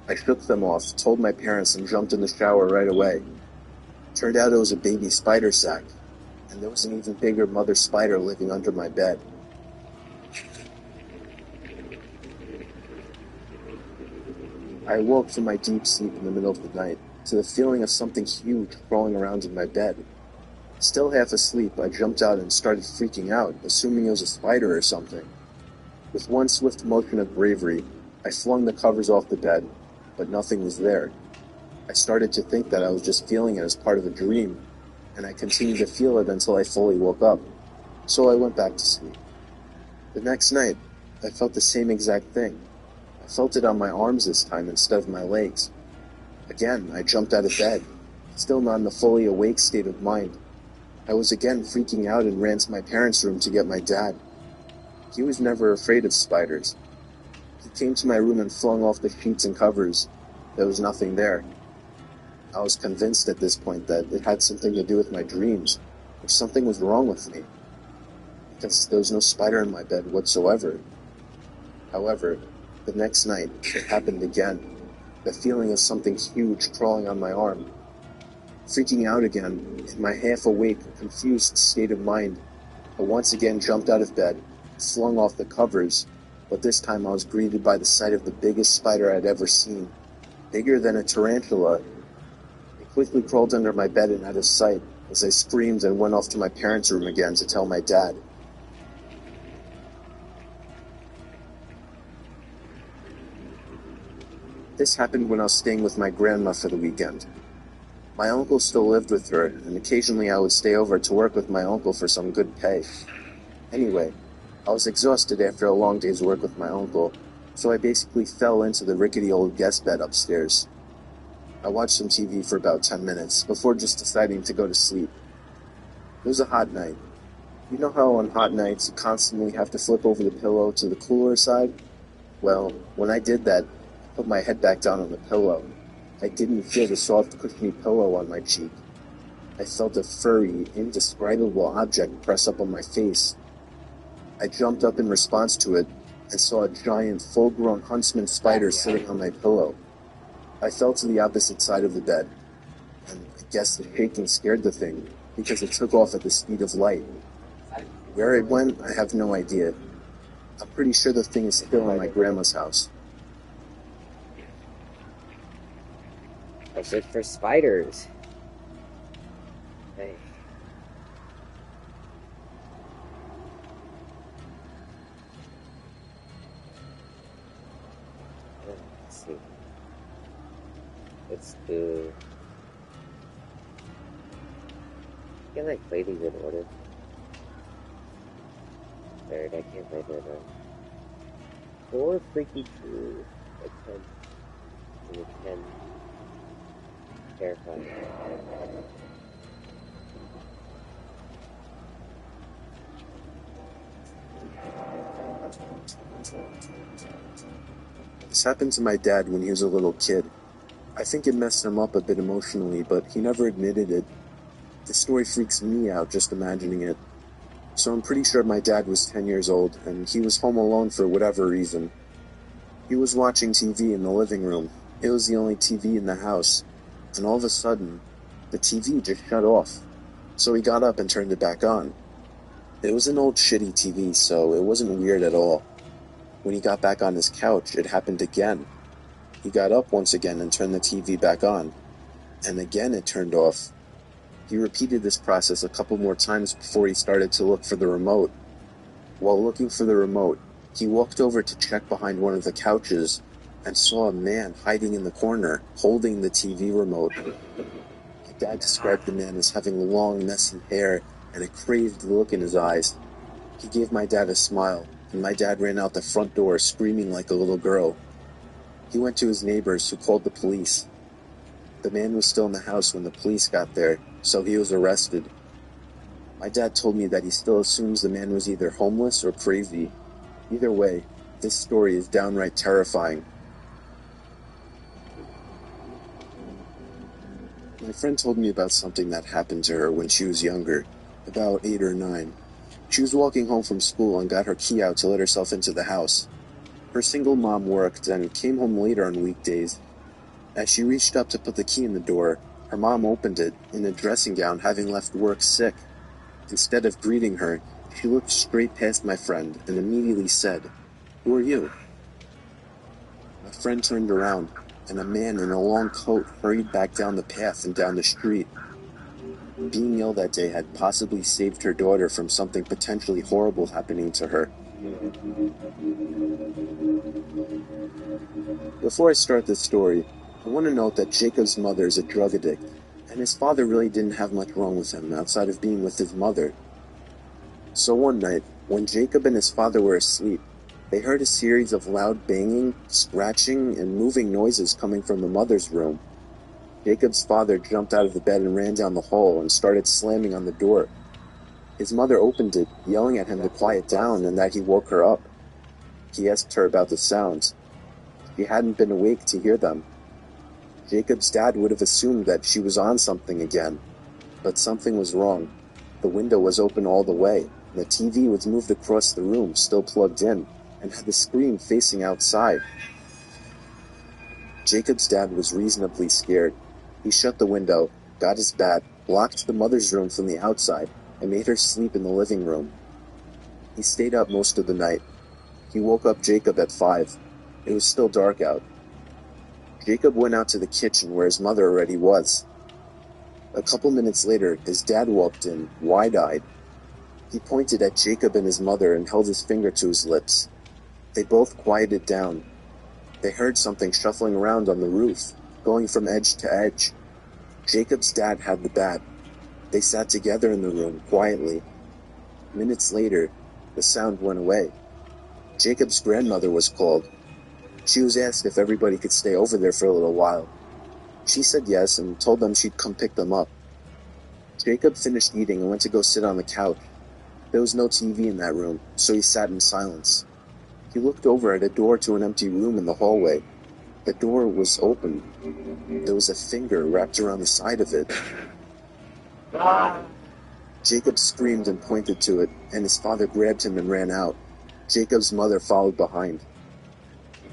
I shook them off, told my parents, and jumped in the shower right away. Turned out it was a baby spider sack, and there was an even bigger mother spider living under my bed. I awoke from my deep sleep in the middle of the night to the feeling of something huge crawling around in my bed. Still half asleep, I jumped out and started freaking out, assuming it was a spider or something. With one swift motion of bravery, I flung the covers off the bed, but nothing was there. I started to think that I was just feeling it as part of a dream, and I continued to feel it until I fully woke up, so I went back to sleep. The next night, I felt the same exact thing. I felt it on my arms this time instead of my legs. Again, I jumped out of bed, still not in a fully awake state of mind. I was again freaking out and ran to my parents' room to get my dad. He was never afraid of spiders. He came to my room and flung off the sheets and covers. There was nothing there. I was convinced at this point that it had something to do with my dreams, or something was wrong with me, because there was no spider in my bed whatsoever. However, the next night, it happened again. The feeling of something huge crawling on my arm. Freaking out again, in my half-awake, confused state of mind, I once again jumped out of bed, flung off the covers, but this time I was greeted by the sight of the biggest spider I'd ever seen. Bigger than a tarantula. It quickly crawled under my bed and out of sight, as I screamed and went off to my parents' room again to tell my dad. This happened when I was staying with my grandma for the weekend. My uncle still lived with her, and occasionally I would stay over to work with my uncle for some good pay. Anyway, I was exhausted after a long day's work with my uncle, so I basically fell into the rickety old guest bed upstairs. I watched some TV for about 10 minutes, before just deciding to go to sleep. It was a hot night. You know how on hot nights you constantly have to flip over the pillow to the cooler side? Well, when I did that, I put my head back down on the pillow. I didn't feel the soft, cushiony pillow on my cheek. I felt a furry, indescribable object press up on my face. I jumped up in response to it and saw a giant, full-grown huntsman spider sitting on my pillow. I fell to the opposite side of the bed, and I guess the shaking scared the thing, because it took off at the speed of light. Where it went, I have no idea. I'm pretty sure the thing is still in my grandma's house. I look for spiders. Hey. Let's see. Let's do... Can I play these in order? Third, I can't play that now. 4 freaky true. A 10. 10. Terrifying. This happened to my dad when he was a little kid. I think it messed him up a bit emotionally, but he never admitted it. The story freaks me out just imagining it. So I'm pretty sure my dad was 10 years old, and he was home alone for whatever reason. He was watching TV in the living room. It was the only TV in the house. And all of a sudden, the TV just shut off. So he got up and turned it back on. It was an old shitty TV, so it wasn't weird at all. When he got back on his couch, it happened again. He got up once again and turned the TV back on. And again it turned off. He repeated this process a couple more times before he started to look for the remote. While looking for the remote, he walked over to check behind one of the couches and saw a man hiding in the corner, holding the TV remote. My dad described the man as having long, messy hair and a crazed look in his eyes. He gave my dad a smile, and my dad ran out the front door screaming like a little girl. He went to his neighbors, who called the police. The man was still in the house when the police got there, so he was arrested. My dad told me that he still assumes the man was either homeless or crazy. Either way, this story is downright terrifying. My friend told me about something that happened to her when she was younger, about 8 or 9. She was walking home from school and got her key out to let herself into the house. Her single mom worked and came home later on weekdays. As she reached up to put the key in the door, her mom opened it, in a dressing gown, having left work sick. Instead of greeting her, she looked straight past my friend and immediately said, "Who are you?" My friend turned around, and a man in a long coat hurried back down the path and down the street. Being ill that day had possibly saved her daughter from something potentially horrible happening to her. Before I start this story, I want to note that Jacob's mother is a drug addict, and his father really didn't have much wrong with him outside of being with his mother. So one night, when Jacob and his father were asleep, they heard a series of loud banging, scratching, and moving noises coming from the mother's room. Jacob's father jumped out of the bed and ran down the hall and started slamming on the door. His mother opened it, yelling at him to quiet down and that he woke her up. He asked her about the sounds. She hadn't been awake to hear them. Jacob's dad would have assumed that she was on something again, but something was wrong. The window was open all the way, and the TV was moved across the room, still plugged in, and had the screen facing outside. Jacob's dad was reasonably scared. He shut the window, got his bat, locked the mother's room from the outside, and made her sleep in the living room. He stayed up most of the night. He woke up Jacob at 5. It was still dark out. Jacob went out to the kitchen where his mother already was. A couple minutes later, his dad walked in, wide-eyed. He pointed at Jacob and his mother and held his finger to his lips. They both quieted down. They heard something shuffling around on the roof, going from edge to edge. Jacob's dad had the bat. They sat together in the room, quietly. Minutes later, the sound went away. Jacob's grandmother was called. She was asked if everybody could stay over there for a little while. She said yes and told them she'd come pick them up. Jacob finished eating and went to go sit on the couch. There was no TV in that room, so he sat in silence. He looked over at a door to an empty room in the hallway. The door was open. There was a finger wrapped around the side of it. Jacob screamed and pointed to it, and his father grabbed him and ran out. Jacob's mother followed behind.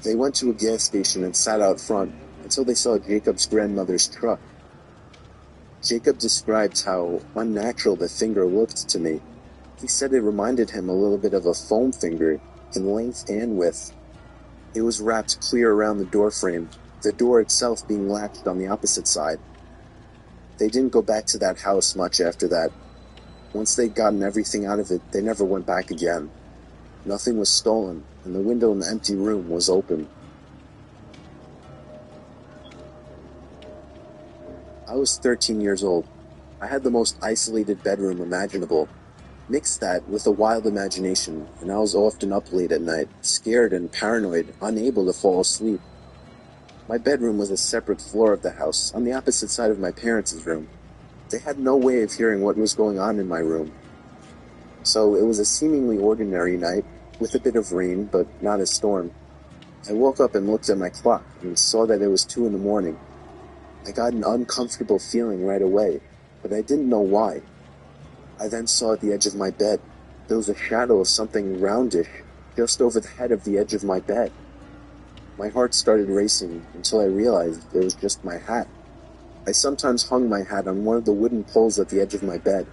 They went to a gas station and sat out front until they saw Jacob's grandmother's truck. Jacob described how unnatural the finger looked to me. He said it reminded him a little bit of a foam finger in length and width. It was wrapped clear around the door frame, the door itself being latched on the opposite side. They didn't go back to that house much after that. Once they'd gotten everything out of it, they never went back again. Nothing was stolen, and the window in the empty room was open. I was 13 years old. I had the most isolated bedroom imaginable. Mix that with a wild imagination, and I was often up late at night, scared and paranoid, unable to fall asleep. My bedroom was a separate floor of the house, on the opposite side of my parents' room. They had no way of hearing what was going on in my room. So it was a seemingly ordinary night, with a bit of rain, but not a storm. I woke up and looked at my clock, and saw that it was 2 a.m. I got an uncomfortable feeling right away, but I didn't know why. I then saw at the edge of my bed, there was a shadow of something roundish, just over the head of the edge of my bed. My heart started racing until I realized it was just my hat. I sometimes hung my hat on one of the wooden poles at the edge of my bed,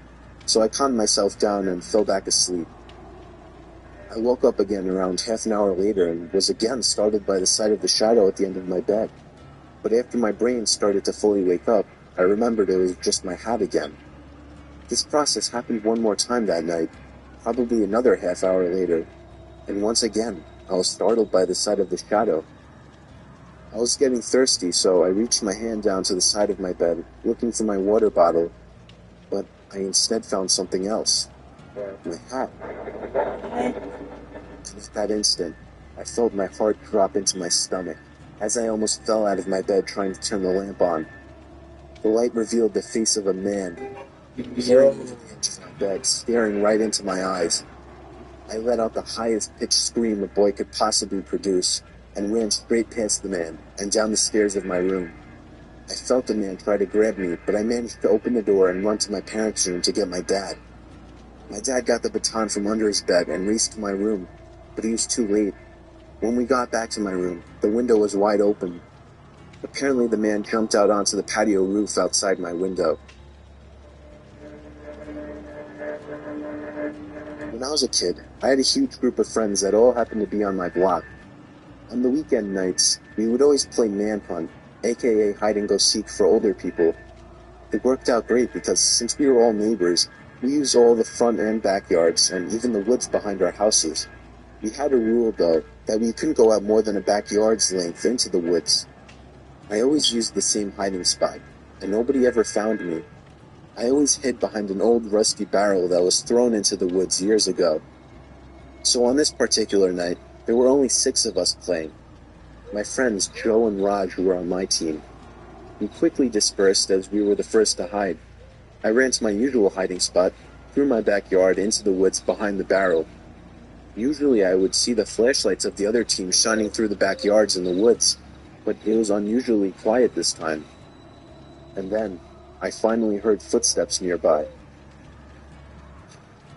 so I calmed myself down and fell back asleep. I woke up again around half an hour later and was again startled by the sight of the shadow at the end of my bed. But after my brain started to fully wake up, I remembered it was just my hat again. This process happened one more time that night, probably another half hour later, and once again, I was startled by the sight of the shadow. I was getting thirsty, so I reached my hand down to the side of my bed, looking for my water bottle, but I instead found something else. My hat. And at that instant, I felt my heart drop into my stomach, as I almost fell out of my bed trying to turn the lamp on. The light revealed the face of a man, peering over the edge of my bed, staring right into my eyes. I let out the highest pitched scream a boy could possibly produce, and ran straight past the man, and down the stairs of my room. I felt the man try to grab me, but I managed to open the door and run to my parents' room to get my dad. My dad got the baton from under his bed and raced to my room, but he was too late. When we got back to my room, the window was wide open. Apparently the man jumped out onto the patio roof outside my window. When I was a kid, I had a huge group of friends that all happened to be on my block. On the weekend nights, we would always play manhunt, aka hide-and-go-seek for older people. It worked out great because since we were all neighbors, we used all the front and backyards and even the woods behind our houses. We had a rule, though, that we couldn't go out more than a backyard's length into the woods. I always used the same hiding spot, and nobody ever found me. I always hid behind an old rusty barrel that was thrown into the woods years ago. So on this particular night, there were only 6 of us playing. My friends Joe and Raj were on my team. We quickly dispersed as we were the first to hide. I ran to my usual hiding spot, through my backyard into the woods behind the barrel. Usually I would see the flashlights of the other team shining through the backyards in the woods, but it was unusually quiet this time. And then, I finally heard footsteps nearby.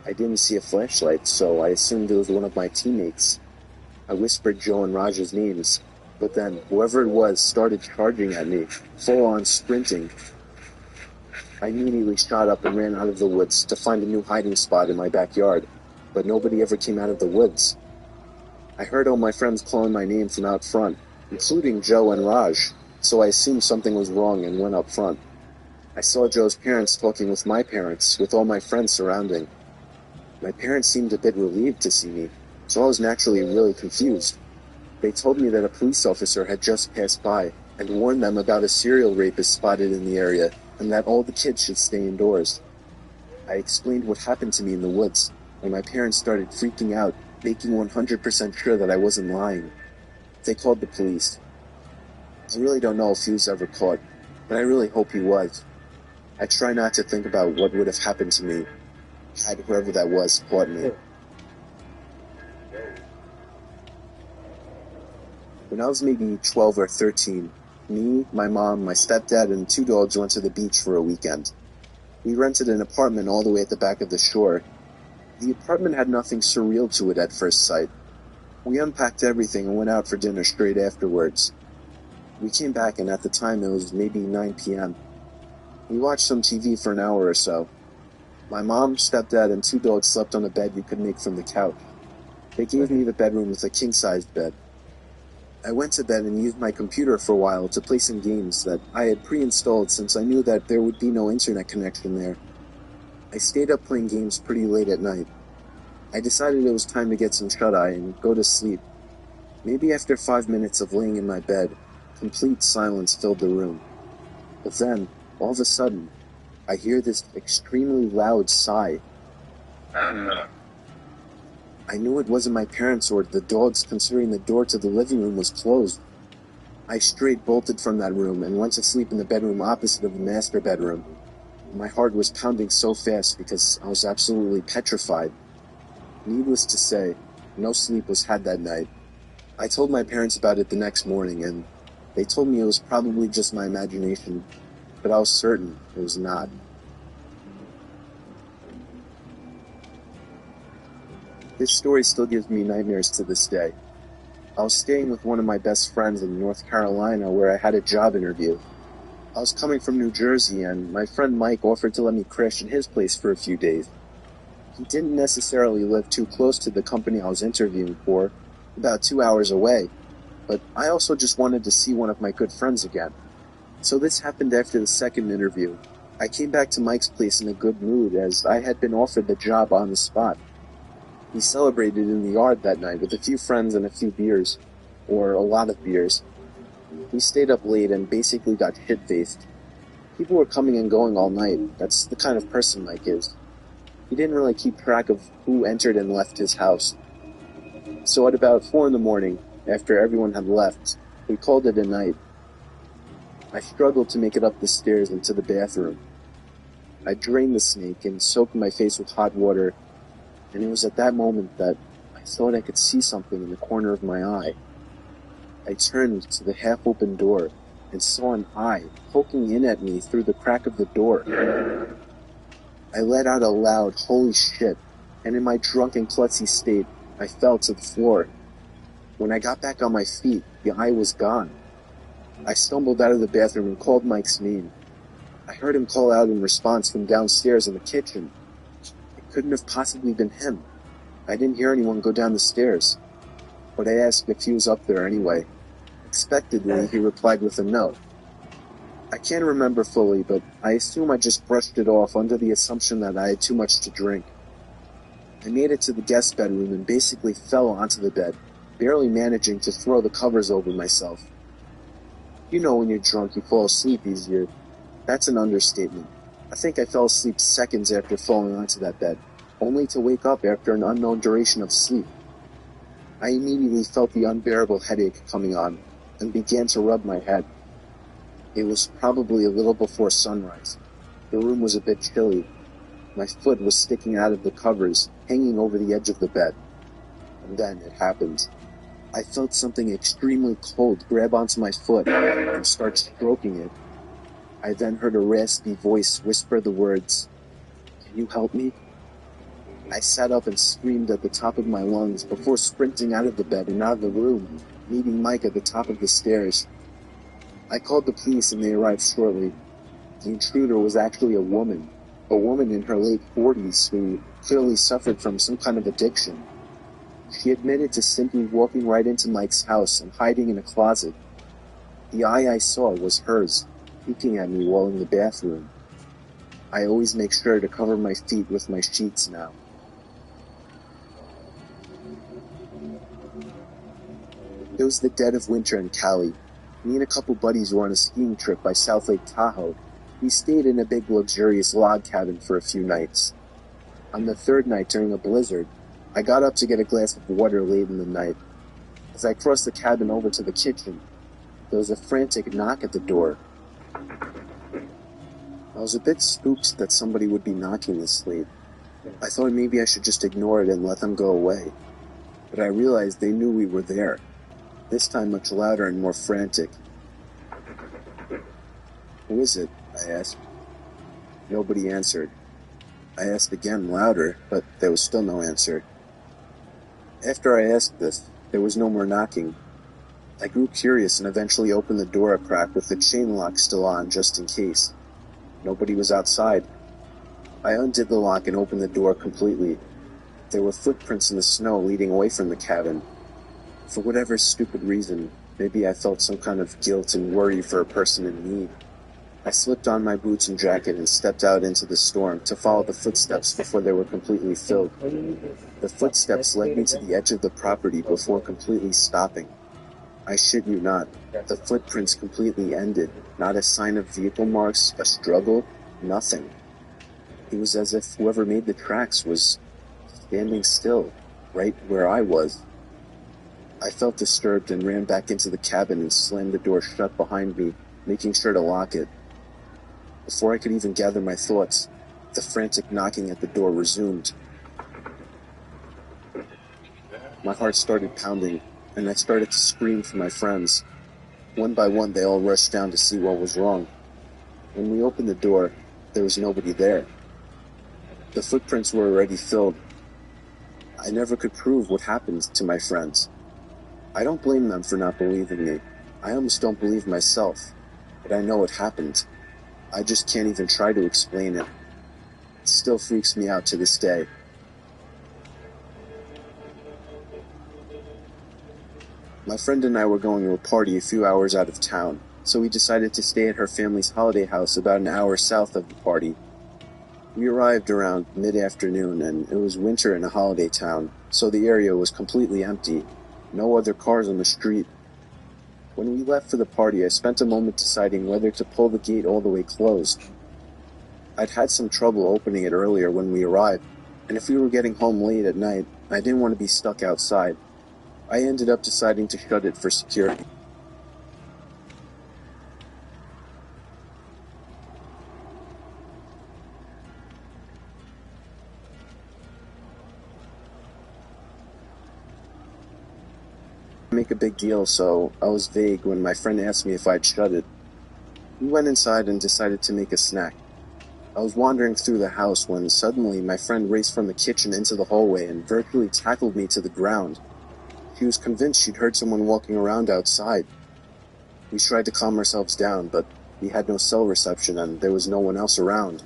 I didn't see a flashlight, so I assumed it was one of my teammates. I whispered Joe and Raj's names, but then whoever it was started charging at me, full-on sprinting. I immediately shot up and ran out of the woods to find a new hiding spot in my backyard, but nobody ever came out of the woods. I heard all my friends calling my name from out front, including Joe and Raj, so I assumed something was wrong and went up front. I saw Joe's parents talking with my parents, with all my friends surrounding. My parents seemed a bit relieved to see me, so I was naturally really confused. They told me that a police officer had just passed by and warned them about a serial rapist spotted in the area and that all the kids should stay indoors. I explained what happened to me in the woods, and my parents started freaking out, making 100% sure that I wasn't lying. They called the police. I really don't know if he was ever caught, but I really hope he was. I try not to think about what would have happened to me had whoever that was caught me. When I was maybe 12 or 13, me, my mom, my stepdad, and 2 dogs went to the beach for a weekend. We rented an apartment all the way at the back of the shore. The apartment had nothing surreal to it at first sight. We unpacked everything and went out for dinner straight afterwards. We came back, and at the time it was maybe 9 p.m. We watched some TV for an hour or so. My mom, stepdad, and 2 dogs slept on a bed you could make from the couch. They gave me the bedroom with a king-sized bed. I went to bed and used my computer for a while to play some games that I had pre-installed since I knew that there would be no internet connection there. I stayed up playing games pretty late at night. I decided it was time to get some shut-eye and go to sleep. Maybe after 5 minutes of laying in my bed, complete silence filled the room. But then, all of a sudden, I hear this extremely loud sigh. I knew it wasn't my parents or the dogs, considering the door to the living room was closed. I straight bolted from that room and went to sleep in the bedroom opposite of the master bedroom. My heart was pounding so fast because I was absolutely petrified. Needless to say, no sleep was had that night. I told my parents about it the next morning, and they told me it was probably just my imagination, but I was certain it was not. This story still gives me nightmares to this day. I was staying with one of my best friends in North Carolina where I had a job interview. I was coming from New Jersey, and my friend Mike offered to let me crash at his place for a few days. He didn't necessarily live too close to the company I was interviewing for, about 2 hours away, but I also just wanted to see one of my good friends again. So this happened after the second interview. I came back to Mike's place in a good mood as I had been offered the job on the spot. We celebrated in the yard that night with a few friends and a few beers, or a lot of beers. We stayed up late and basically got shit-faced. People were coming and going all night. That's the kind of person Mike is. He didn't really keep track of who entered and left his house. So at about 4 in the morning, after everyone had left, we called it a night. I struggled to make it up the stairs and to the bathroom. I drained the snake and soaked my face with hot water, and it was at that moment that I thought I could see something in the corner of my eye. I turned to the half-open door and saw an eye poking in at me through the crack of the door. I let out a loud, "Holy shit," and in my drunken, klutzy state, I fell to the floor. When I got back on my feet, the eye was gone. I stumbled out of the bathroom and called Mike's name. I heard him call out in response from downstairs in the kitchen. It couldn't have possibly been him. I didn't hear anyone go down the stairs. but I asked if he was up there anyway. Expectedly, he replied with a no. I can't remember fully, but I assume I just brushed it off under the assumption that I had too much to drink. I made it to the guest bedroom and basically fell onto the bed, barely managing to throw the covers over myself. You know when you're drunk you fall asleep easier. That's an understatement. I think I fell asleep seconds after falling onto that bed, only to wake up after an unknown duration of sleep. I immediately felt the unbearable headache coming on, and began to rub my head. It was probably a little before sunrise. The room was a bit chilly. My foot was sticking out of the covers, hanging over the edge of the bed. And then it happened. I felt something extremely cold grab onto my foot and start stroking it. I then heard a raspy voice whisper the words, "Can you help me?" I sat up and screamed at the top of my lungs before sprinting out of the bed and out of the room, meeting Mike at the top of the stairs. I called the police and they arrived shortly. The intruder was actually a woman in her late 40s who clearly suffered from some kind of addiction. She admitted to simply walking right into Mike's house and hiding in a closet. The eye I saw was hers, peeking at me while in the bathroom. I always make sure to cover my feet with my sheets now. It was the dead of winter in Cali. Me and a couple buddies were on a skiing trip by South Lake Tahoe. We stayed in a big luxurious log cabin for a few nights. On the third night during a blizzard, I got up to get a glass of water late in the night. As I crossed the cabin over to the kitchen, there was a frantic knock at the door. I was a bit spooked that somebody would be knocking this late. I thought maybe I should just ignore it and let them go away. But I realized they knew we were there, this time much louder and more frantic. "Who is it?" I asked. Nobody answered. I asked again louder, but there was still no answer. After I asked this, there was no more knocking. I grew curious and eventually opened the door a crack with the chain lock still on just in case. Nobody was outside. I undid the lock and opened the door completely. There were footprints in the snow leading away from the cabin. For whatever stupid reason, maybe I felt some kind of guilt and worry for a person in need. I slipped on my boots and jacket and stepped out into the storm to follow the footsteps before they were completely filled. The footsteps led me to the edge of the property before completely stopping. I shit you not, the footprints completely ended, not a sign of vehicle marks, a struggle, nothing. It was as if whoever made the tracks was standing still, right where I was. I felt disturbed and ran back into the cabin and slammed the door shut behind me, making sure to lock it. Before I could even gather my thoughts, the frantic knocking at the door resumed. My heart started pounding, and I started to scream for my friends. One by one, they all rushed down to see what was wrong. When we opened the door, there was nobody there. The footprints were already filled. I never could prove what happened to my friends. I don't blame them for not believing me. I almost don't believe myself, but I know it happened. I just can't even try to explain it. It still freaks me out to this day. My friend and I were going to a party a few hours out of town, so we decided to stay at her family's holiday house about an hour south of the party. We arrived around mid-afternoon, and it was winter in a holiday town, so the area was completely empty. No other cars on the street. When we left for the party, I spent a moment deciding whether to pull the gate all the way closed. I'd had some trouble opening it earlier when we arrived, and if we were getting home late at night, I didn't want to be stuck outside. I ended up deciding to shut it for security. Make a big deal, so I was vague when my friend asked me if I'd shut it. We went inside and decided to make a snack. I was wandering through the house when suddenly my friend raced from the kitchen into the hallway and virtually tackled me to the ground. She was convinced she'd heard someone walking around outside. We tried to calm ourselves down, but we had no cell reception and there was no one else around.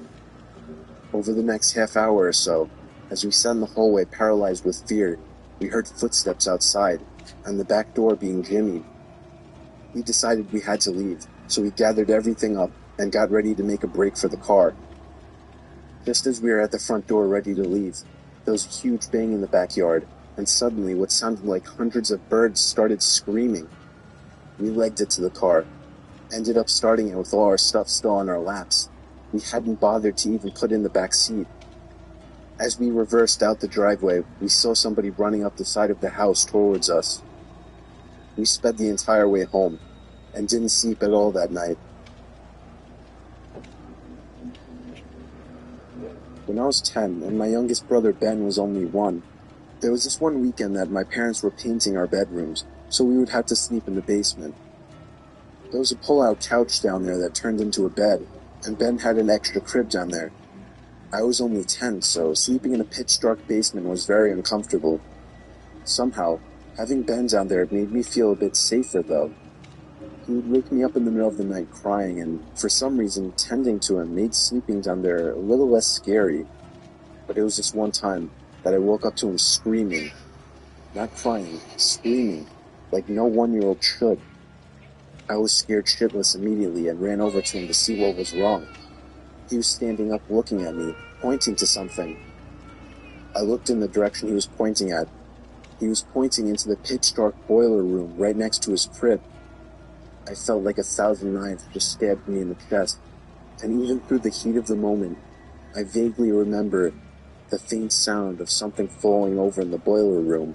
Over the next half hour or so, as we sat in the hallway paralyzed with fear, We heard footsteps outside, and the back door being jimmied. We decided we had to leave, so we gathered everything up and got ready to make a break for the car. Just as we were at the front door ready to leave, there was a huge bang in the backyard, and suddenly what sounded like hundreds of birds started screaming. We legged it to the car, ended up starting it with all our stuff still on our laps. We hadn't bothered to even put in the back seat. As we reversed out the driveway, we saw somebody running up the side of the house towards us. We sped the entire way home, and didn't sleep at all that night. When I was 10, and my youngest brother Ben was only 1, there was this one weekend that my parents were painting our bedrooms, so we would have to sleep in the basement. There was a pull-out couch down there that turned into a bed, and Ben had an extra crib down there. I was only 10, so sleeping in a pitch-dark basement was very uncomfortable. Somehow, having Ben down there made me feel a bit safer, though. He would wake me up in the middle of the night crying, and for some reason, tending to him made sleeping down there a little less scary. But it was just one time that I woke up to him screaming. Not crying, screaming, like no 1-year-old should. I was scared shitless immediately and ran over to him to see what was wrong. He was standing up looking at me, pointing to something. I looked in the direction he was pointing at. He was pointing into the pitch-dark boiler room right next to his crib. I felt like 1,000 knives just stabbed me in the chest, and even through the heat of the moment, I vaguely remember the faint sound of something falling over in the boiler room,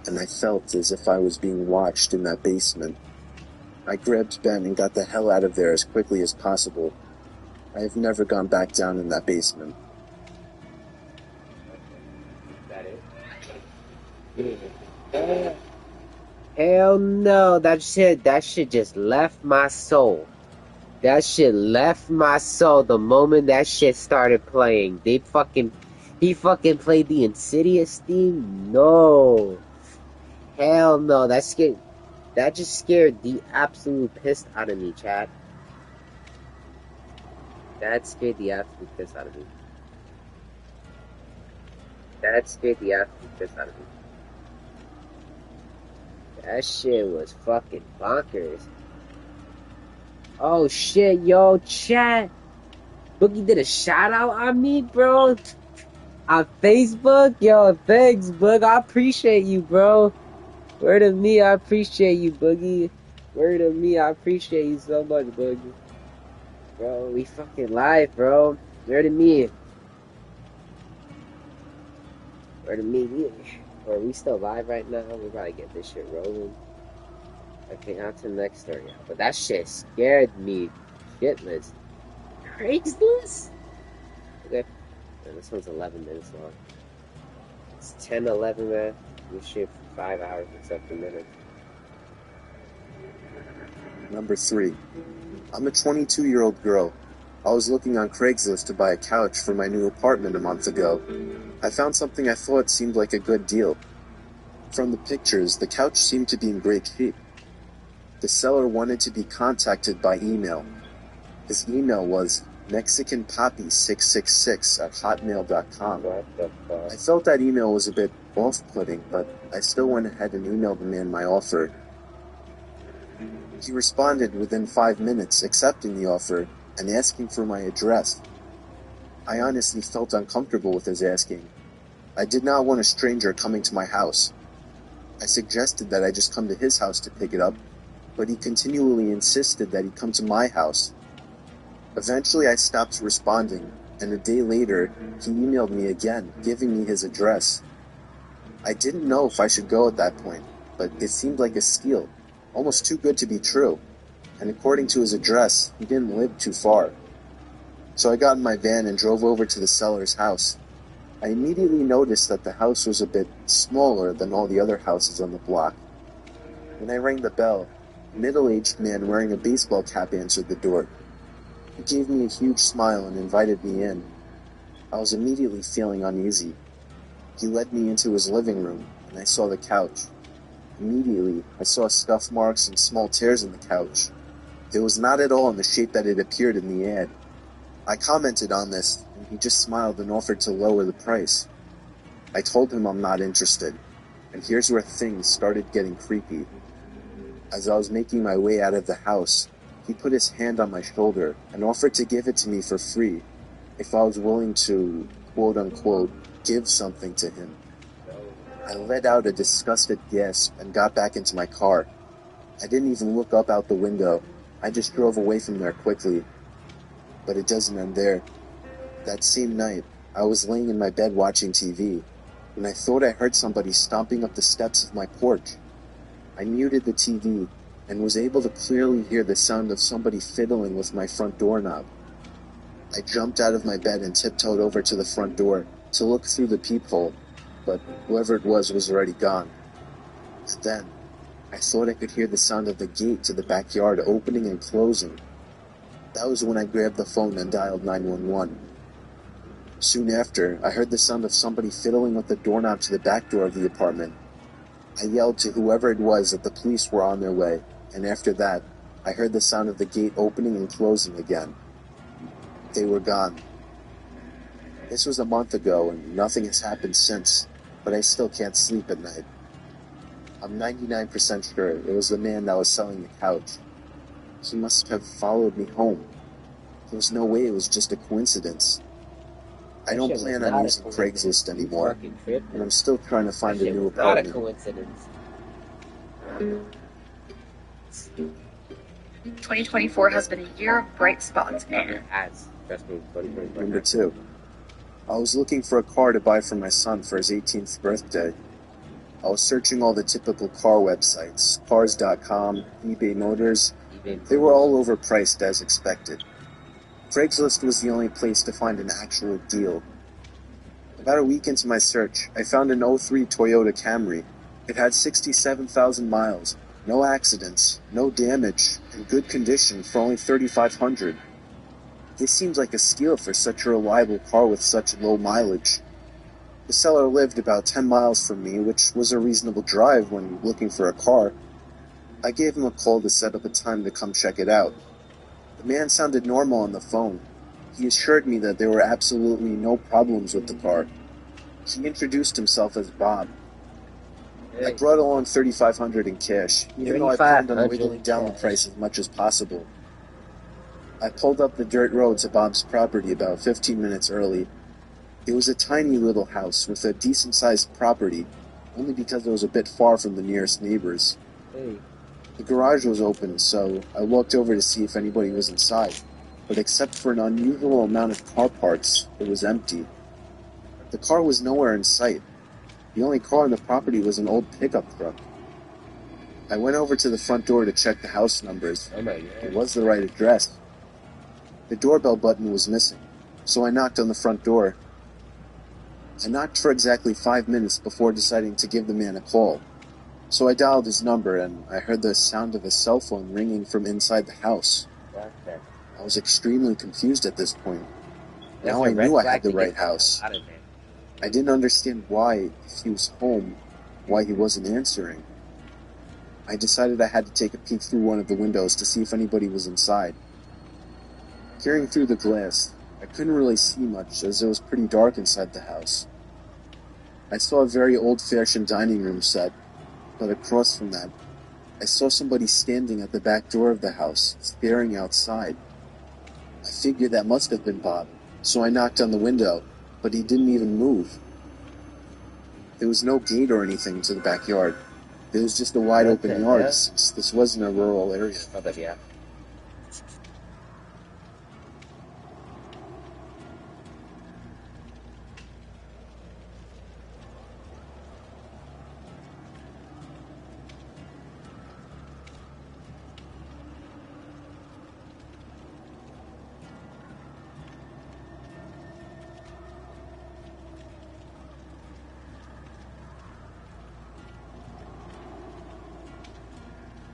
and I felt as if I was being watched in that basement. I grabbed Ben and got the hell out of there as quickly as possible. I have never gone back down in that basement. Hell no, that shit just left my soul. That shit left my soul the moment that shit started playing. He fucking played the Insidious theme? No. Hell no, that just scared the absolute piss out of me, chat. That scared the absolute piss out of me. That shit was fucking bonkers. Oh shit, yo, chat. Boogie did a shout out on me, bro. On Facebook? Yo, thanks, Boog. I appreciate you, bro. Word of me, I appreciate you, Boogie. Word of me, I appreciate you so much, Boogie. Bro, we fucking live, bro. Word of me. Word of me. Are we still live right now? We gotta get this shit rolling. Okay, on to the next story now. But that shit scared me shitless. Craigslist? Okay. Man, this one's 11 minutes long. It's 10:11, man. This shit for 5 hours and something minutes. Number 3. I'm a 22-year-old girl. I was looking on Craigslist to buy a couch for my new apartment a month ago. I found something I thought seemed like a good deal. From the pictures, the couch seemed to be in great shape. The seller wanted to be contacted by email. His email was mexicanpoppy666@hotmail.com. I felt that email was a bit off-putting, but I still went ahead and emailed the man my offer. He responded within 5 minutes, accepting the offer and asking for my address. I honestly felt uncomfortable with his asking. I did not want a stranger coming to my house. I suggested that I just come to his house to pick it up, but he continually insisted that he come to my house. Eventually I stopped responding, and a day later, he emailed me again, giving me his address. I didn't know if I should go at that point, but it seemed like a steal, almost too good to be true, and according to his address, he didn't live too far. So I got in my van and drove over to the seller's house. I immediately noticed that the house was a bit smaller than all the other houses on the block. When I rang the bell, a middle-aged man wearing a baseball cap answered the door. He gave me a huge smile and invited me in. I was immediately feeling uneasy. He led me into his living room, and I saw the couch. Immediately, I saw scuff marks and small tears in the couch. It was not at all in the shape that it appeared in the ad. I commented on this, and he just smiled and offered to lower the price. I told him I'm not interested. And here's where things started getting creepy. As I was making my way out of the house, he put his hand on my shoulder and offered to give it to me for free if I was willing to, quote-unquote, give something to him. I let out a disgusted gasp and got back into my car. I didn't even look up out the window. I just drove away from there quickly. But it doesn't end there. That same night, I was laying in my bed watching TV, when I thought I heard somebody stomping up the steps of my porch. I muted the TV and was able to clearly hear the sound of somebody fiddling with my front doorknob. I jumped out of my bed and tiptoed over to the front door to look through the peephole, but whoever it was already gone. And then, I thought I could hear the sound of the gate to the backyard opening and closing. That was when I grabbed the phone and dialed 911. Soon after, I heard the sound of somebody fiddling with the doorknob to the back door of the apartment. I yelled to whoever it was that the police were on their way, and after that, I heard the sound of the gate opening and closing again. They were gone. This was a month ago, and nothing has happened since, but I still can't sleep at night. I'm 99% sure it was the man that was selling the couch. He must have followed me home. There was no way it was just a coincidence. I don't plan on using Craigslist anymore, and I'm still trying to find a new apartment. Not a coincidence. 2024 has been a year of bright spots, man. Number 2. I was looking for a car to buy for my son for his 18th birthday. I was searching all the typical car websites, Cars.com, eBay Motors. They were all overpriced as expected. Craigslist was the only place to find an actual deal. About a week into my search, I found an 03 Toyota Camry. It had 67,000 miles, no accidents, no damage, in good condition for only $3,500. This seems like a steal for such a reliable car with such low mileage. The seller lived about 10 miles from me, which was a reasonable drive when looking for a car. I gave him a call to set up a time to come check it out. The man sounded normal on the phone. He assured me that there were absolutely no problems with the car. He introduced himself as Bob. I brought along $3,500 in cash, even though I planned on whittling down the price as much as possible. I pulled up the dirt road to Bob's property about 15 minutes early. It was a tiny little house with a decent-sized property, only because it was a bit far from the nearest neighbors. The garage was open, so I walked over to see if anybody was inside, but except for an unusual amount of car parts, it was empty. The car was nowhere in sight. The only car on the property was an old pickup truck. I went over to the front door to check the house numbers. It was the right address. The doorbell button was missing, so I knocked on the front door. I knocked for exactly 5 minutes before deciding to give the man a call. So I dialed his number, and I heard the sound of a cell phone ringing from inside the house. I was extremely confused at this point. Now I knew I had the right house. I didn't understand why, if he was home, why he wasn't answering. I decided I had to take a peek through one of the windows to see if anybody was inside. Peering through the glass, I couldn't really see much as it was pretty dark inside the house. I saw a very old-fashioned dining room set, but across from that, I saw somebody standing at the back door of the house, staring outside. I figured that must have been Bob, so I knocked on the window, but he didn't even move. There was no gate or anything to the backyard. There was just a wide-open yard, since this wasn't a rural area.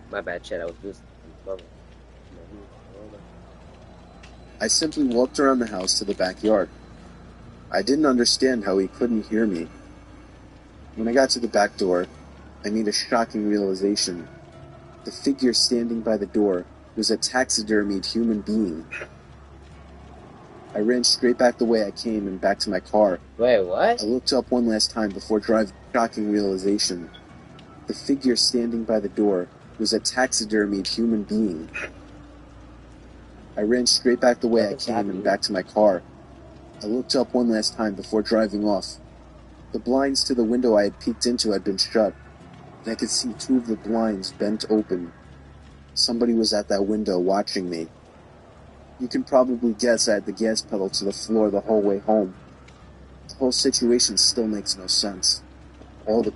My bad, Chad. I was just. I simply walked around the house to the backyard. I didn't understand how he couldn't hear me. When I got to the back door, I made a shocking realization. The figure standing by the door was a taxidermied human being. I ran straight back the way I came and back to my car. Wait, what? I looked up one last time before driving. Shocking realization. The figure standing by the door was a taxidermied human being. I ran straight back the way I came and back to my car. I looked up one last time before driving off. The blinds to the window I had peeked into had been shut, and I could see two of the blinds bent open. Somebody was at that window watching me. You can probably guess I had the gas pedal to the floor the whole way home. The whole situation still makes no sense. All the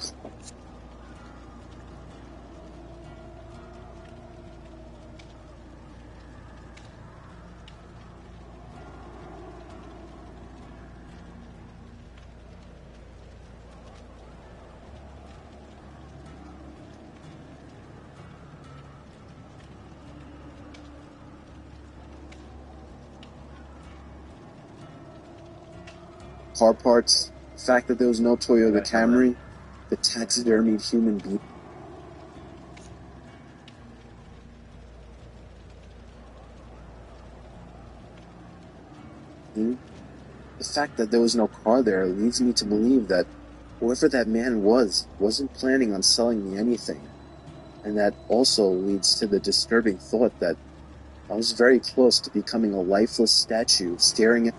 car parts, the fact that there was no Toyota Camry, the taxidermied human being. The fact that there was no car there leads me to believe that whoever that man wasn't planning on selling me anything. And that also leads to the disturbing thought that I was very close to becoming a lifeless statue staring at.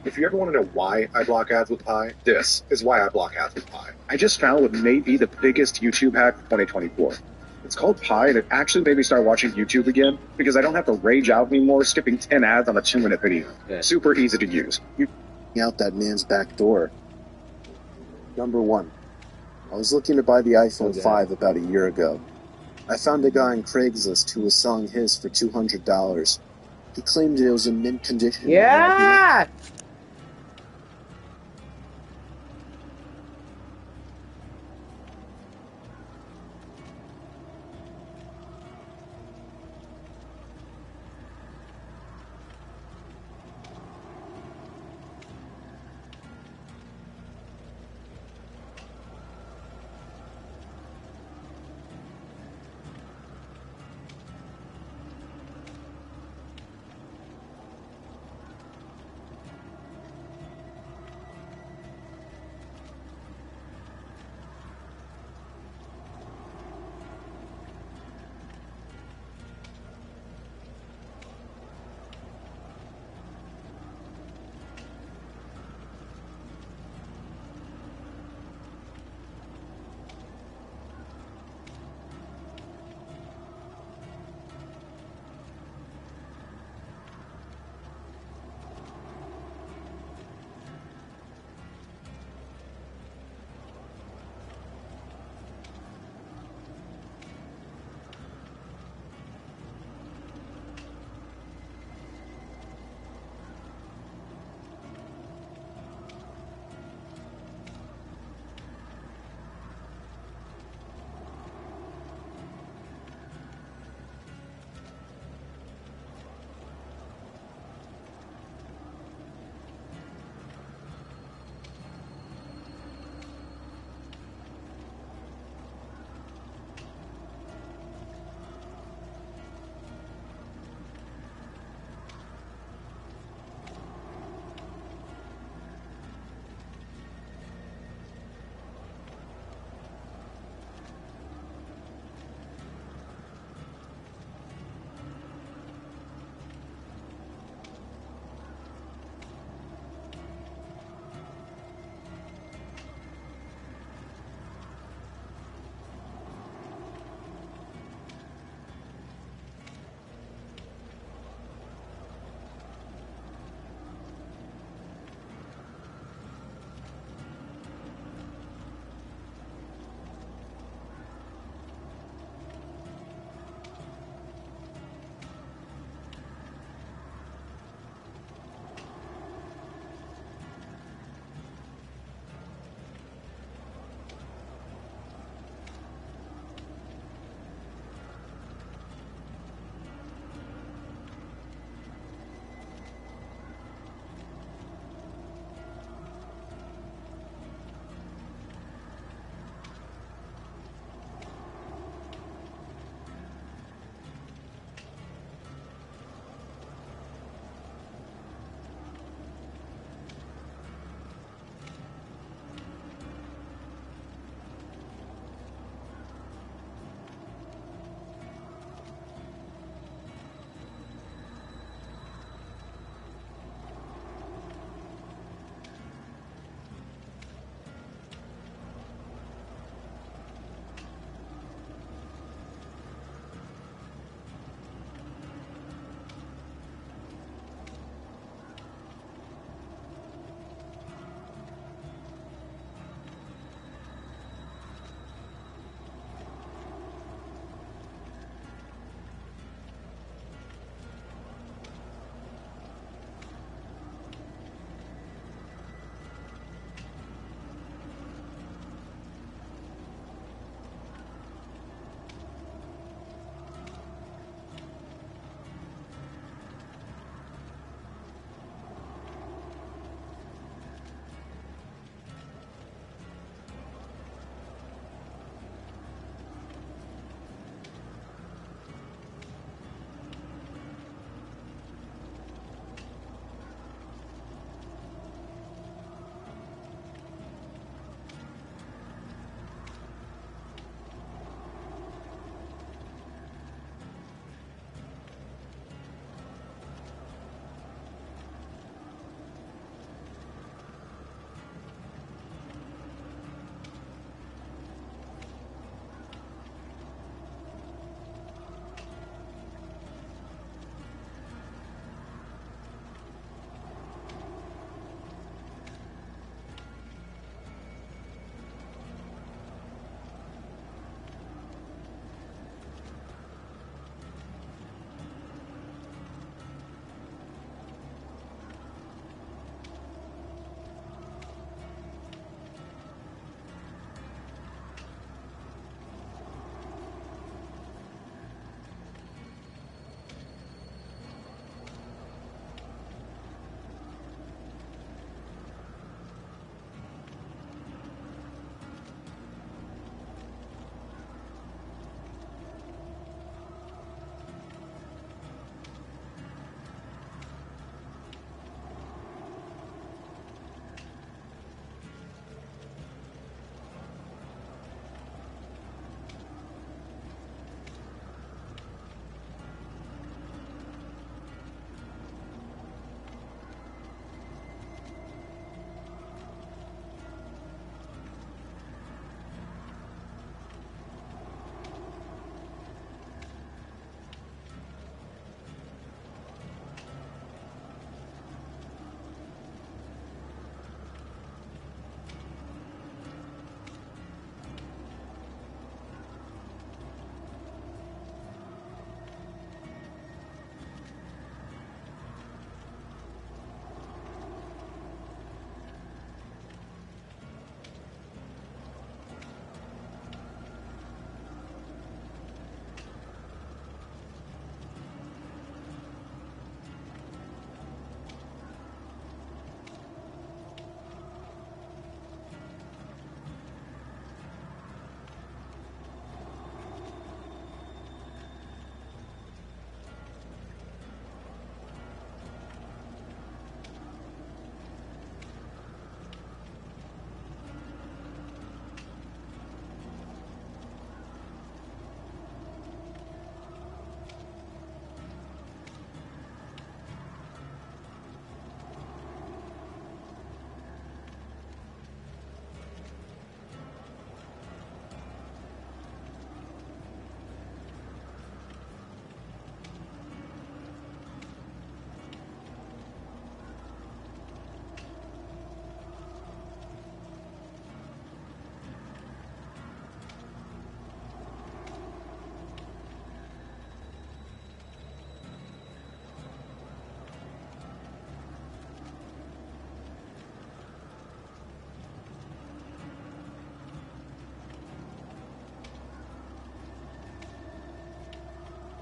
If you ever want to know why I block ads with Pi, this is why I block ads with Pi. I just found what may be the biggest YouTube hack of 2024. It's called Pi, and it actually made me start watching YouTube again because I don't have to rage out anymore skipping 10 ads on a 2-minute video. Yeah. Super easy to use. Out that man's back door. Number 1. I was looking to buy the iPhone 5 about a year ago. I found a guy on Craigslist who was selling his for $200. He claimed it was in mint condition. Yeah!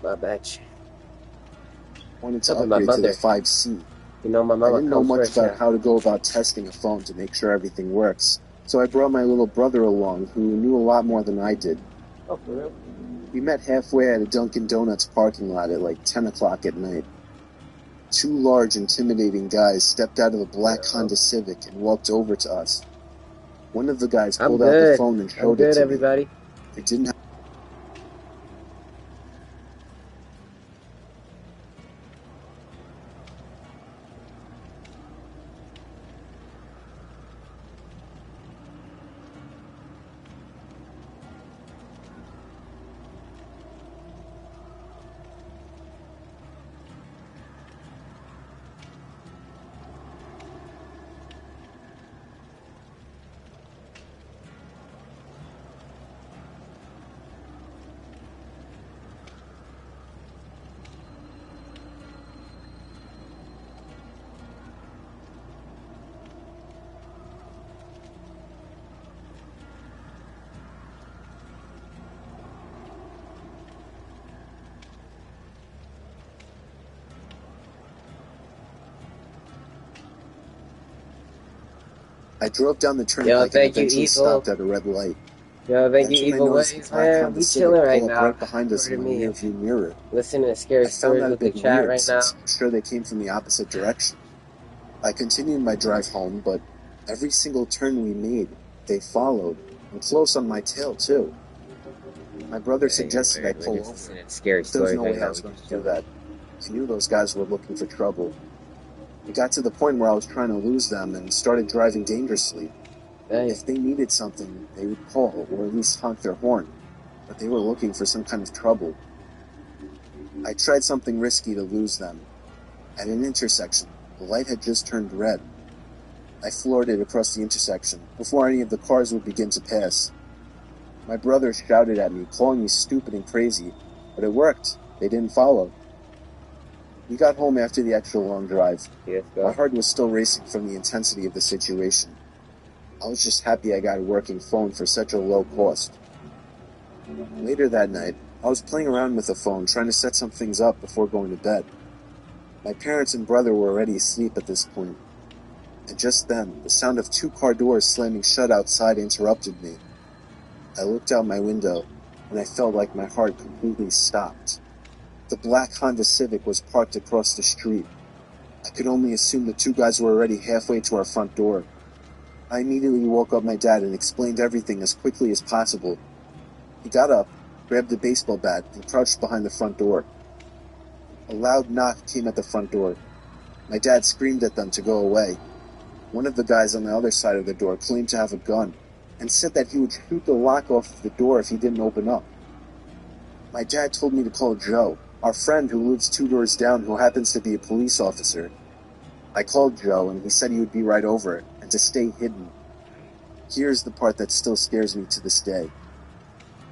My bitch. Wanted to Up with my upgrade to the mother. 5C. You know, my I mama didn't know comes much first about now. how to go about testing a phone to make sure everything works, so I brought my little brother along who knew a lot more than I did. Oh, for real? We met halfway at a Dunkin' Donuts parking lot at like 10 o'clock at night. Two large, intimidating guys stepped out of a black Honda Civic and walked over to us. One of the guys pulled out the phone and showed it to everybody. me. It didn't have I drove down the turnpike and eventually stopped at a red light. Yo, thank That's you, when I Evil noticed Ways, the black man. Honda We Civic chilling right pull up now. right behind us in Pardon my me. rearview mirror. Listening to scary I found stories that a with the bit chat weird right now. since I'm sure they came from the opposite direction. I continued my drive home, but every single turn we made, they followed, and close on my tail too. My brother suggested I pull over, but there was no way I was going to do that. I knew those guys were looking for trouble. It got to the point where I was trying to lose them and started driving dangerously. If they needed something, they would call, or at least honk their horn, but they were looking for some kind of trouble. I tried something risky to lose them. At an intersection, the light had just turned red. I floored it across the intersection, before any of the cars would begin to pass. My brother shouted at me, calling me stupid and crazy, but it worked. They didn't follow. We got home after the extra long drive. My heart was still racing from the intensity of the situation. I was just happy I got a working phone for such a low cost. Later that night, I was playing around with the phone, trying to set some things up before going to bed. My parents and brother were already asleep at this point, and just then, the sound of two car doors slamming shut outside interrupted me. I looked out my window, and I felt like my heart completely stopped. The black Honda Civic was parked across the street. I could only assume the two guys were already halfway to our front door. I immediately woke up my dad and explained everything as quickly as possible. He got up, grabbed a baseball bat, and crouched behind the front door. A loud knock came at the front door. My dad screamed at them to go away. One of the guys on the other side of the door claimed to have a gun, and said that he would shoot the lock off of the door if he didn't open up. My dad told me to call Joe, our friend who lives 2 doors down who happens to be a police officer. I called Joe, and he said he would be right over, and to stay hidden. Here's the part that still scares me to this day.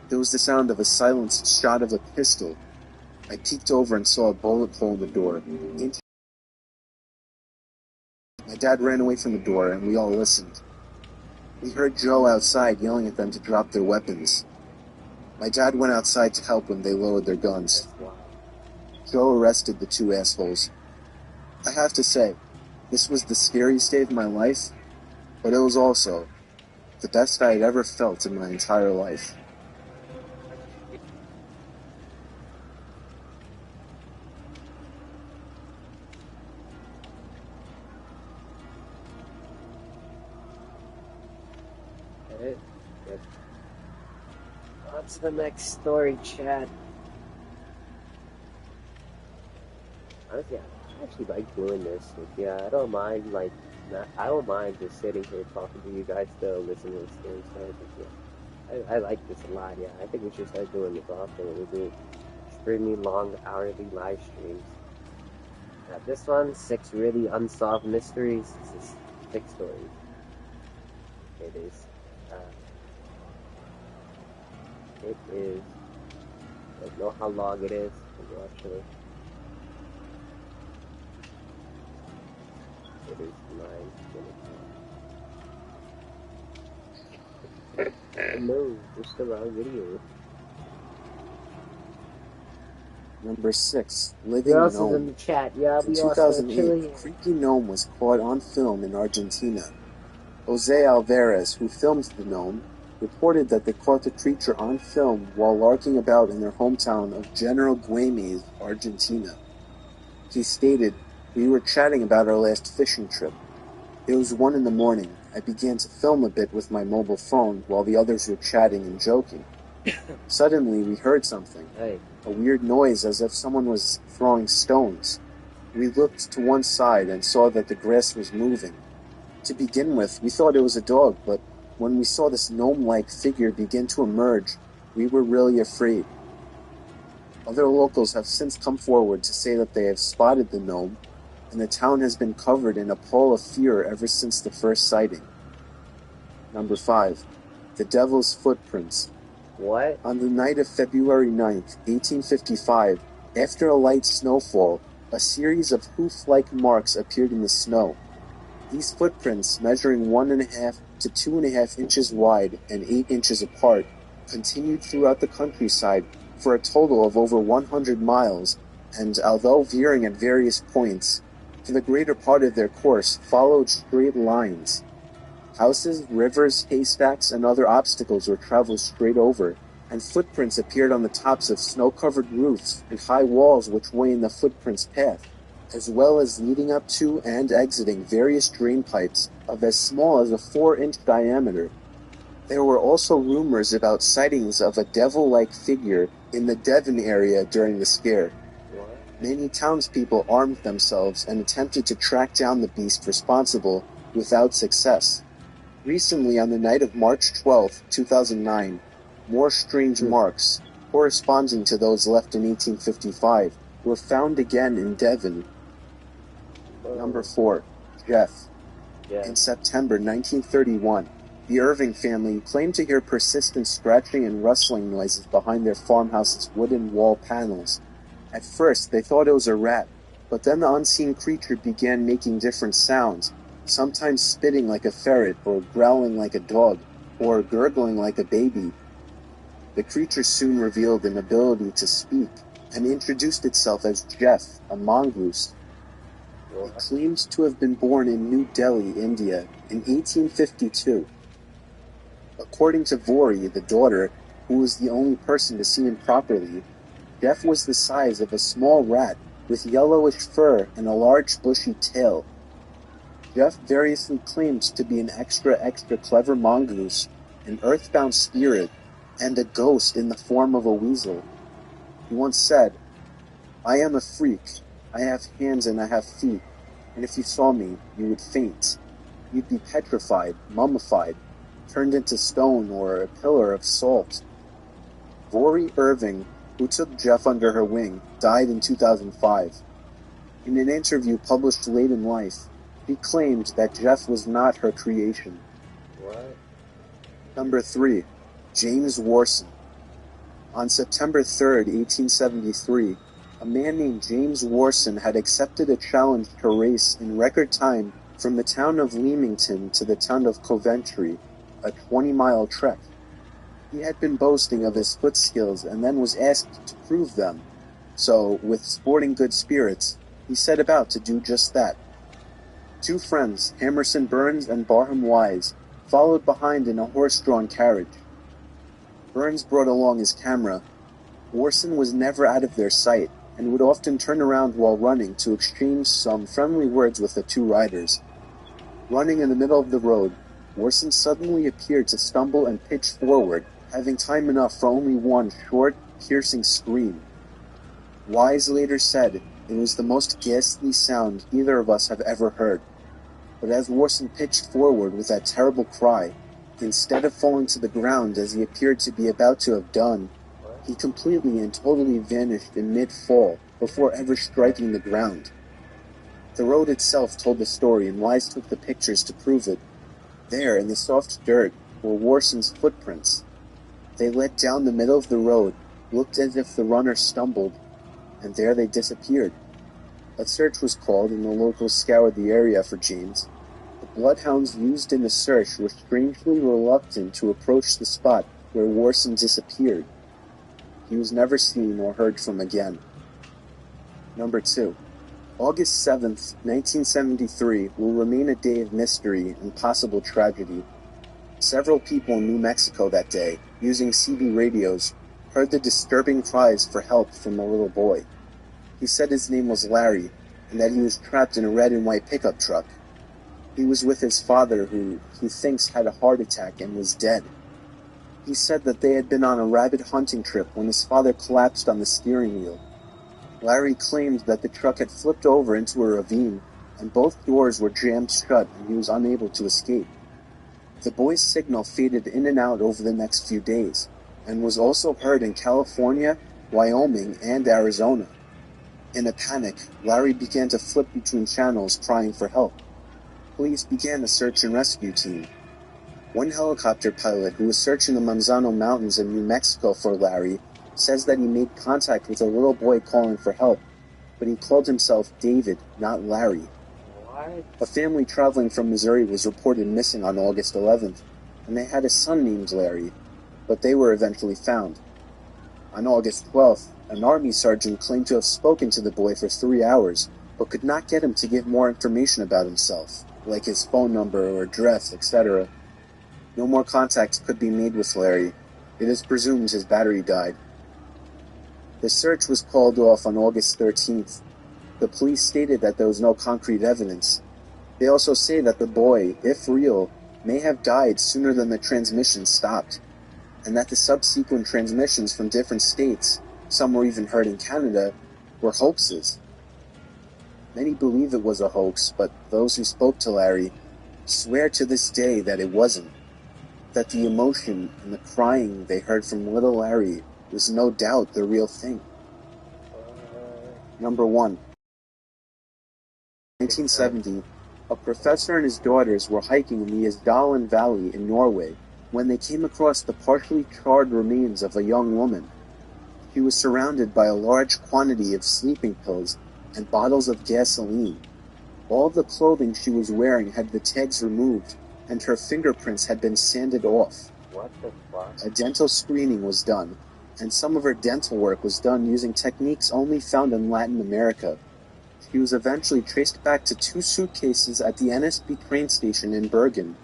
There was the sound of a silenced shot of a pistol. I peeked over and saw a bullet hole in the door. My dad ran away from the door, and we all listened. We heard Joe outside yelling at them to drop their weapons. My dad went outside to help when they lowered their guns. Joe arrested the two assholes. I have to say, this was the scariest day of my life, but it was also the best I had ever felt in my entire life. On to the next story, chat. Honestly, I actually like doing this. I don't mind, I don't mind just sitting here talking to you guys still, listening to scary stories. I like this a lot, I think we should start doing this often. We do extremely long, hourly live streams. This one, 6 really unsolved mysteries. This is 6 stories. It is, I don't know how long it is, actually. It is 9:24. No, it's the wrong video. Number 6, Living Who else is in Gnome. the chat? Yeah, In we also 2008, a creepy gnome was caught on film in Argentina. Jose Alvarez, who filmed the gnome, reported that they caught the creature on film while larking about in their hometown of General Güemes, Argentina. He stated, "We were chatting about our last fishing trip. It was 1 in the morning. I began to film a bit with my mobile phone while the others were chatting and joking. Suddenly, we heard something. A weird noise as if someone was throwing stones. We looked to one side and saw that the grass was moving. To begin with, we thought it was a dog, but when we saw this gnome-like figure begin to emerge, we were really afraid." Other locals have since come forward to say that they have spotted the gnome, and the town has been covered in a pall of fear ever since the first sighting. Number 5, the Devil's Footprints. What? On the night of February 9th, 1855, after a light snowfall, a series of hoof-like marks appeared in the snow. These footprints, measuring 1.5 to 2.5 inches wide and 8 inches apart, continued throughout the countryside for a total of over 100 miles, and although veering at various points, for the greater part of their course followed straight lines. Houses, rivers, haystacks, and other obstacles were traveled straight over, and footprints appeared on the tops of snow-covered roofs and high walls which lay in the footprints' path, as well as leading up to and exiting various drain pipes of as small as a 4-inch diameter. There were also rumors about sightings of a devil-like figure in the Devon area during the scare. Many townspeople armed themselves and attempted to track down the beast responsible, without success. Recently, on the night of March 12, 2009, more strange marks, corresponding to those left in 1855, were found again in Devon. Number 4, Jeff. In September 1931, the Irving family claimed to hear persistent scratching and rustling noises behind their farmhouse's wooden wall panels. At first, they thought it was a rat, but then the unseen creature began making different sounds, sometimes spitting like a ferret, or growling like a dog, or gurgling like a baby. The creature soon revealed an ability to speak, and introduced itself as Jeff, a mongoose. It claims to have been born in New Delhi, India, in 1852. According to Vori, the daughter, who was the only person to see him properly, Jeff was the size of a small rat, with yellowish fur and a large bushy tail. Jeff variously claimed to be an extra clever mongoose, an earthbound spirit, and a ghost in the form of a weasel. He once said, "I am a freak. I have hands and I have feet, and if you saw me, you would faint. You'd be petrified, mummified, turned into stone or a pillar of salt." Vori Irving, who took Jeff under her wing, died in 2005. In an interview published late in life, he claimed that Jeff was not her creation. Number 3, James Warson. On September 3rd, 1873, a man named James Warson had accepted a challenge to race in record time from the town of Leamington to the town of Coventry, a 20-mile trek. He had been boasting of his foot skills and then was asked to prove them. So, with sporting good spirits, he set about to do just that. 2 friends, Hamerson Burns and Barham Wise, followed behind in a horse-drawn carriage. Burns brought along his camera. Warson was never out of their sight, and would often turn around while running to exchange some friendly words with the 2 riders. Running in the middle of the road, Warson suddenly appeared to stumble and pitch forward, having time enough for only one short, piercing scream. Wise later said it was the most ghastly sound either of us have ever heard. But as Warson pitched forward with that terrible cry, instead of falling to the ground as he appeared to be about to have done, he completely and totally vanished in mid-fall before ever striking the ground. The road itself told the story, and Wise took the pictures to prove it. There, in the soft dirt, were Warson's footprints. They led down the middle of the road, looked as if the runner stumbled, and there they disappeared. A search was called, and the locals scoured the area for James. The bloodhounds used in the search were strangely reluctant to approach the spot where Warson disappeared. He was never seen or heard from again. Number 2. August 7th, 1973 will remain a day of mystery and possible tragedy. Several people in New Mexico that day, using CB radios, heard the disturbing cries for help from a little boy. He said his name was Larry, and that he was trapped in a red and white pickup truck. He was with his father, who he thinks had a heart attack and was dead. He said that they had been on a rabbit hunting trip when his father collapsed on the steering wheel. Larry claimed that the truck had flipped over into a ravine, and both doors were jammed shut and he was unable to escape. The boy's signal faded in and out over the next few days, and was also heard in California, Wyoming, and Arizona. In a panic, Larry began to flip between channels crying for help. Police began a search and rescue team. One helicopter pilot who was searching the Manzano Mountains in New Mexico for Larry says that he made contact with a little boy calling for help, but he called himself David, not Larry. What? A family traveling from Missouri was reported missing on August 11th, and they had a son named Larry, but they were eventually found. On August 12th, an Army sergeant claimed to have spoken to the boy for 3 hours, but could not get him to give more information about himself, like his phone number or address, etc. No more contact could be made with Larry. It is presumed his battery died. The search was called off on August 13th. The police stated that there was no concrete evidence. They also say that the boy, if real, may have died sooner than the transmission stopped, and that the subsequent transmissions from different states, some were even heard in Canada, were hoaxes. Many believe it was a hoax, but those who spoke to Larry swear to this day that it wasn't, that the emotion and the crying they heard from little Larry was no doubt the real thing. Number 1. 1970, a professor and his daughters were hiking in the Isdalen Valley in Norway when they came across the partially charred remains of a young woman. She was surrounded by a large quantity of sleeping pills and bottles of gasoline. All the clothing she was wearing had the tags removed, and her fingerprints had been sanded off. What the fuck? A dental screening was done, and some of her dental work was done using techniques only found in Latin America. She was eventually traced back to 2 suitcases at the NSB train station in Bergen.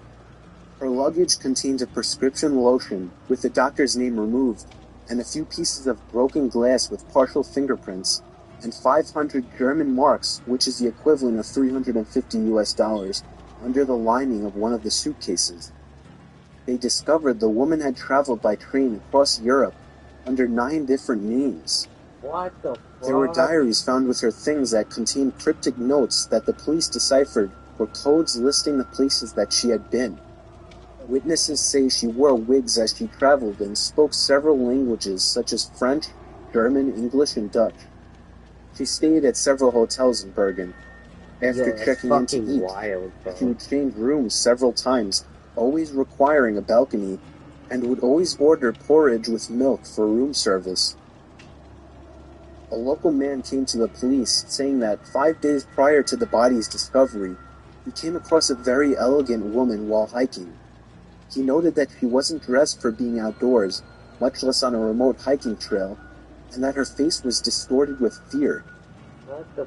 Her luggage contained a prescription lotion with the doctor's name removed, and a few pieces of broken glass with partial fingerprints, and 500 German marks, which is the equivalent of $350 US, under the lining of one of the suitcases. They discovered the woman had traveled by train across Europe under 9 different names. What the fuck? There were diaries found with her things that contained cryptic notes that the police deciphered were codes listing the places that she had been. Witnesses say she wore wigs as she traveled and spoke several languages such as French, German, English, and Dutch. She stayed at several hotels in Bergen. After checking in to eat, wild, she would change rooms several times, always requiring a balcony, and would always order porridge with milk for room service. A local man came to the police saying that 5 days prior to the body's discovery, he came across a very elegant woman while hiking. He noted that she wasn't dressed for being outdoors, much less on a remote hiking trail, and that her face was distorted with fear.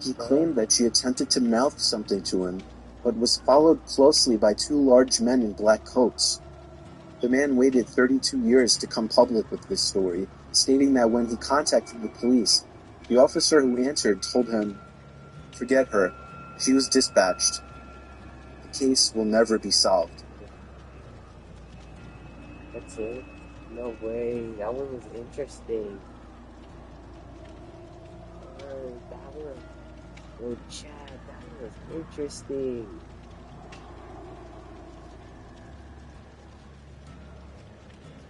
He claimed that she attempted to mouth something to him, but was followed closely by 2 large men in black coats. The man waited 32 years to come public with this story, stating that when he contacted the police, the officer who answered told him, "Forget her. She was dispatched. The case will never be solved." That's it? No way. That one was interesting. Oh, Chad, that was interesting.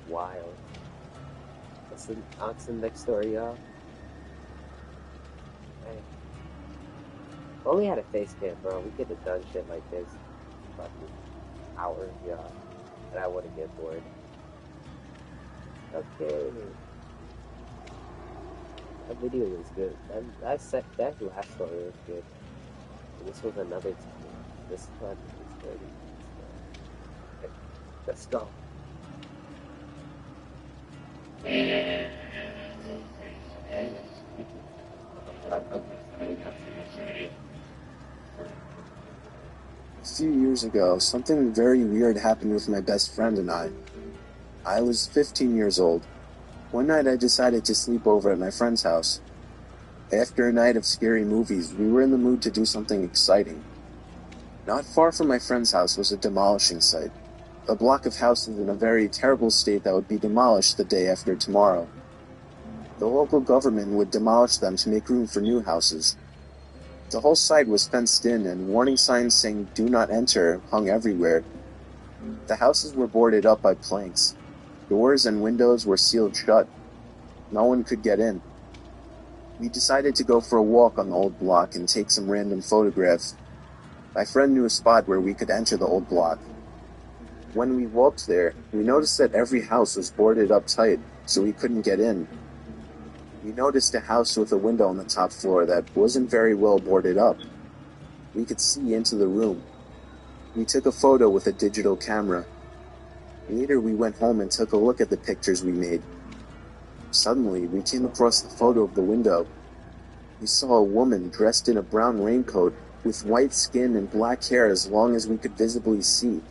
Wild. That's the next story, y'all. Hey. If only had a face cam, bro, we could have done shit like this fucking hours, y'all. And I wouldn't get bored. Okay. That video was good. That last story was good. And this was another time. This one was good. Okay, let's go. years ago, something very weird happened with my best friend and I. I was 15 years old. One night I decided to sleep over at my friend's house. After a night of scary movies, we were in the mood to do something exciting. Not far from my friend's house was a demolishing site. A block of houses in a very terrible state that would be demolished the day after tomorrow. The local government would demolish them to make room for new houses. The whole site was fenced in and warning signs saying "Do not enter" hung everywhere. The houses were boarded up by planks. Doors and windows were sealed shut. No one could get in. We decided to go for a walk on the old block and take some random photographs. My friend knew a spot where we could enter the old block. When we walked there, we noticed that every house was boarded up tight, so we couldn't get in. We noticed a house with a window on the top floor that wasn't very well boarded up. We could see into the room. We took a photo with a digital camera. Later we went home and took a look at the pictures we made. Suddenly, we came across the photo of the window. We saw a woman dressed in a brown raincoat with white skin and black hair as long as we could visibly see.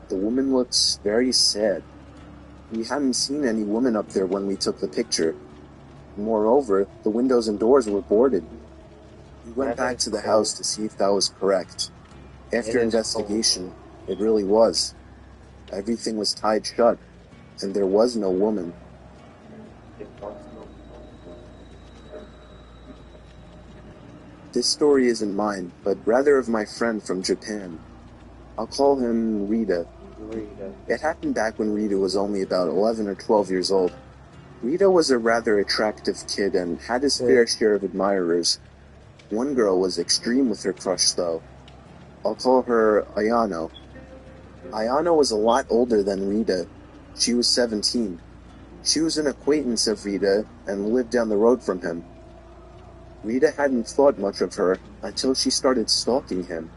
The woman looked very sad. We hadn't seen any woman up there when we took the picture. Moreover, the windows and doors were boarded. We went back to the house to see if that was correct. After investigation, it really was. Everything was tied shut, and there was no woman. This story isn't mine, but rather of my friend from Japan. I'll call him Rita. It happened back when Rita was only about 11 or 12 years old. Rita was a rather attractive kid and had his fair share of admirers. One girl was extreme with her crush, though. I'll call her Ayano. Ayano was a lot older than Rita. She was 17. She was an acquaintance of Rita and lived down the road from him. Rita hadn't thought much of her until she started stalking him.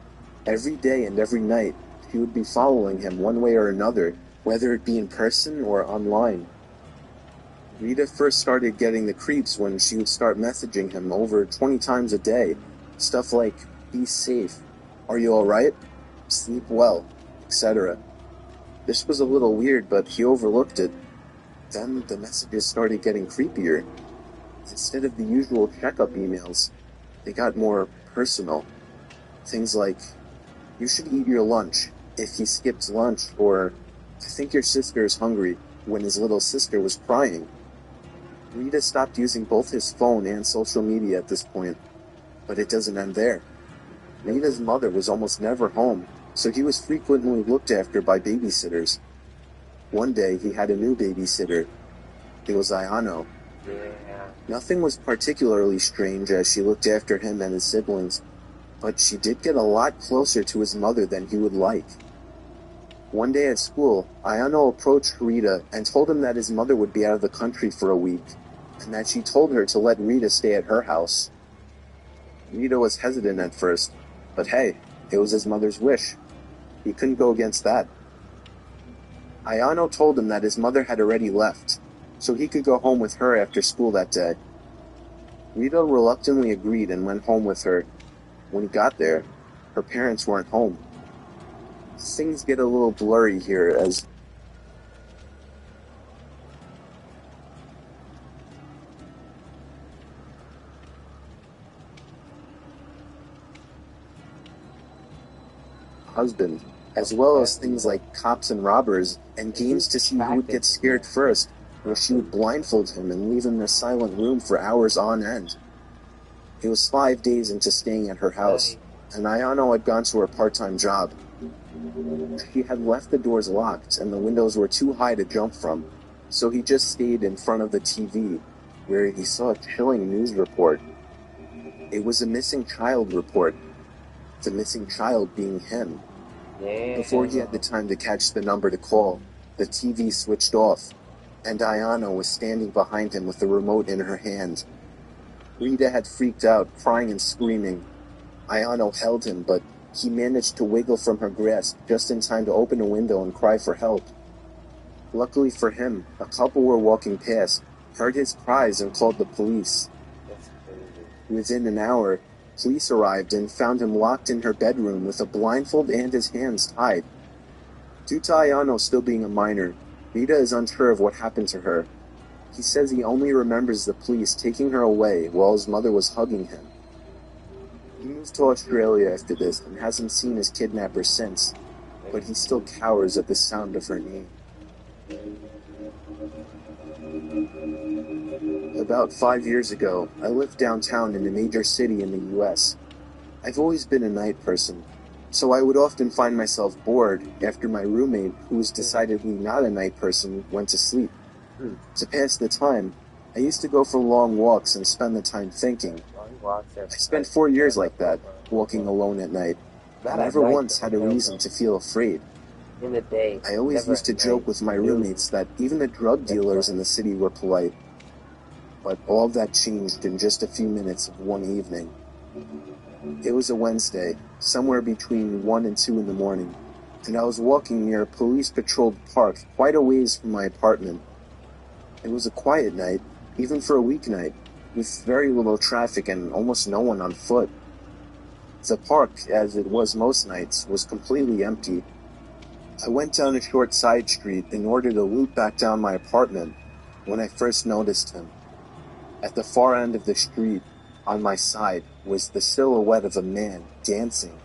Every day and every night, she would be following him one way or another, whether it be in person or online. Rita first started getting the creeps when she would start messaging him over 20 times a day. Stuff like, "Be safe," "Are you alright?" "Sleep well," etc. This was a little weird, but he overlooked it. Then the messages started getting creepier. Instead of the usual checkup emails, they got more personal. Things like, "You should eat your lunch," if he skipped lunch, or "I think your sister is hungry," when his little sister was crying. Rita stopped using both his phone and social media at this point, but it doesn't end there. Rita's mother was almost never home, so he was frequently looked after by babysitters. One day he had a new babysitter. It was Ayano. Nothing was particularly strange as she looked after him and his siblings, but she did get a lot closer to his mother than he would like. One day at school, Ayano approached Rita and told him that his mother would be out of the country for a week, and that she told her to let Rita stay at her house. Rita was hesitant at first, but hey, it was his mother's wish. He couldn't go against that. Ayano told him that his mother had already left, so he could go home with her after school that day. Rita reluctantly agreed and went home with her. When he got there, her parents weren't home. Things get a little blurry here as husband, as well as things like cops and robbers and games to see who would get scared first, where she would blindfold him and leave him in a silent room for hours on end. It was 5 days into staying at her house, and Ayano had gone to her part-time job. She had left the doors locked and the windows were too high to jump from, so he just stayed in front of the TV, where he saw a chilling news report. It was a missing child report, the missing child being him. Before he had the time to catch the number to call, the TV switched off, and Ayano was standing behind him with the remote in her hand. Rita had freaked out, crying and screaming. Ayano held him, but he managed to wiggle from her grasp just in time to open a window and cry for help. Luckily for him, a couple were walking past, heard his cries and called the police. Within an hour, Police arrived and found him locked in her bedroom with a blindfold and his hands tied. Due to Ayano still being a minor, Rita is unsure of what happened to her. He says he only remembers the police taking her away while his mother was hugging him. He moved to Australia after this and hasn't seen his kidnapper since, but he still cowers at the sound of her name. About 5 years ago, I lived downtown in a major city in the US. I've always been a night person, so I would often find myself bored after my roommate, who was decidedly not a night person, went to sleep. To pass the time, I used to go for long walks and spend the time thinking. I spent 4 years like that, walking alone at night. I never once had a reason to feel afraid. I always used to joke with my roommates that even the drug dealers in the city were polite. But all that changed in just a few minutes of one evening. It was a Wednesday, somewhere between 1 and 2 in the morning, and I was walking near a police-patrolled park quite a ways from my apartment. It was a quiet night, even for a weeknight, with very little traffic and almost no one on foot. The park, as it was most nights, was completely empty. I went down a short side street in order to loop back down my apartment when I first noticed him. At the far end of the street, on my side, was the silhouette of a man dancing.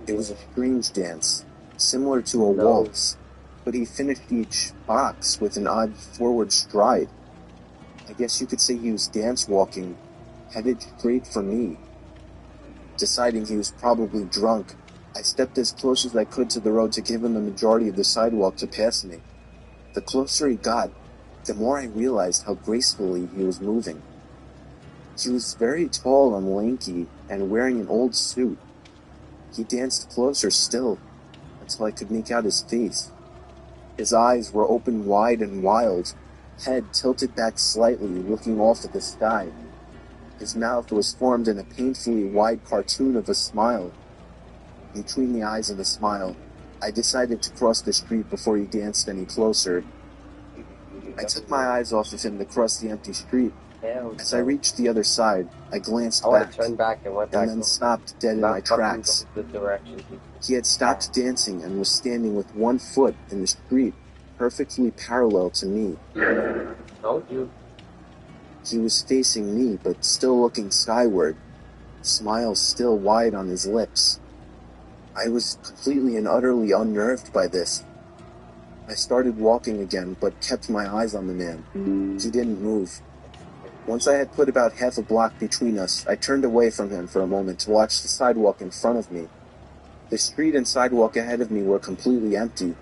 It was a strange dance, similar to a waltz, but he finished each box with an odd forward stride. I guess you could say he was dance walking, headed straight for me. Deciding he was probably drunk, I stepped as close as I could to the road to give him the majority of the sidewalk to pass me. The closer he got, the more I realized how gracefully he was moving. He was very tall and lanky and wearing an old suit. He danced closer still, until I could make out his face. His eyes were open wide and wild, head tilted back slightly, looking off at the sky. His mouth was formed in a painfully wide cartoon of a smile. Between the eyes of the smile, I decided to cross the street before he danced any closer. I took my eyes off of him to cross the empty street. As I reached the other side, I glanced back, and then stopped dead in my tracks. He had stopped dancing and was standing with one foot in the street, perfectly parallel to me. He was facing me, but still looking skyward, smile still wide on his lips. I was completely and utterly unnerved by this. I started walking again, but kept my eyes on the man. He didn't move. Once I had put about half a block between us, I turned away from him for a moment to watch the sidewalk in front of me. The street and sidewalk ahead of me were completely empty.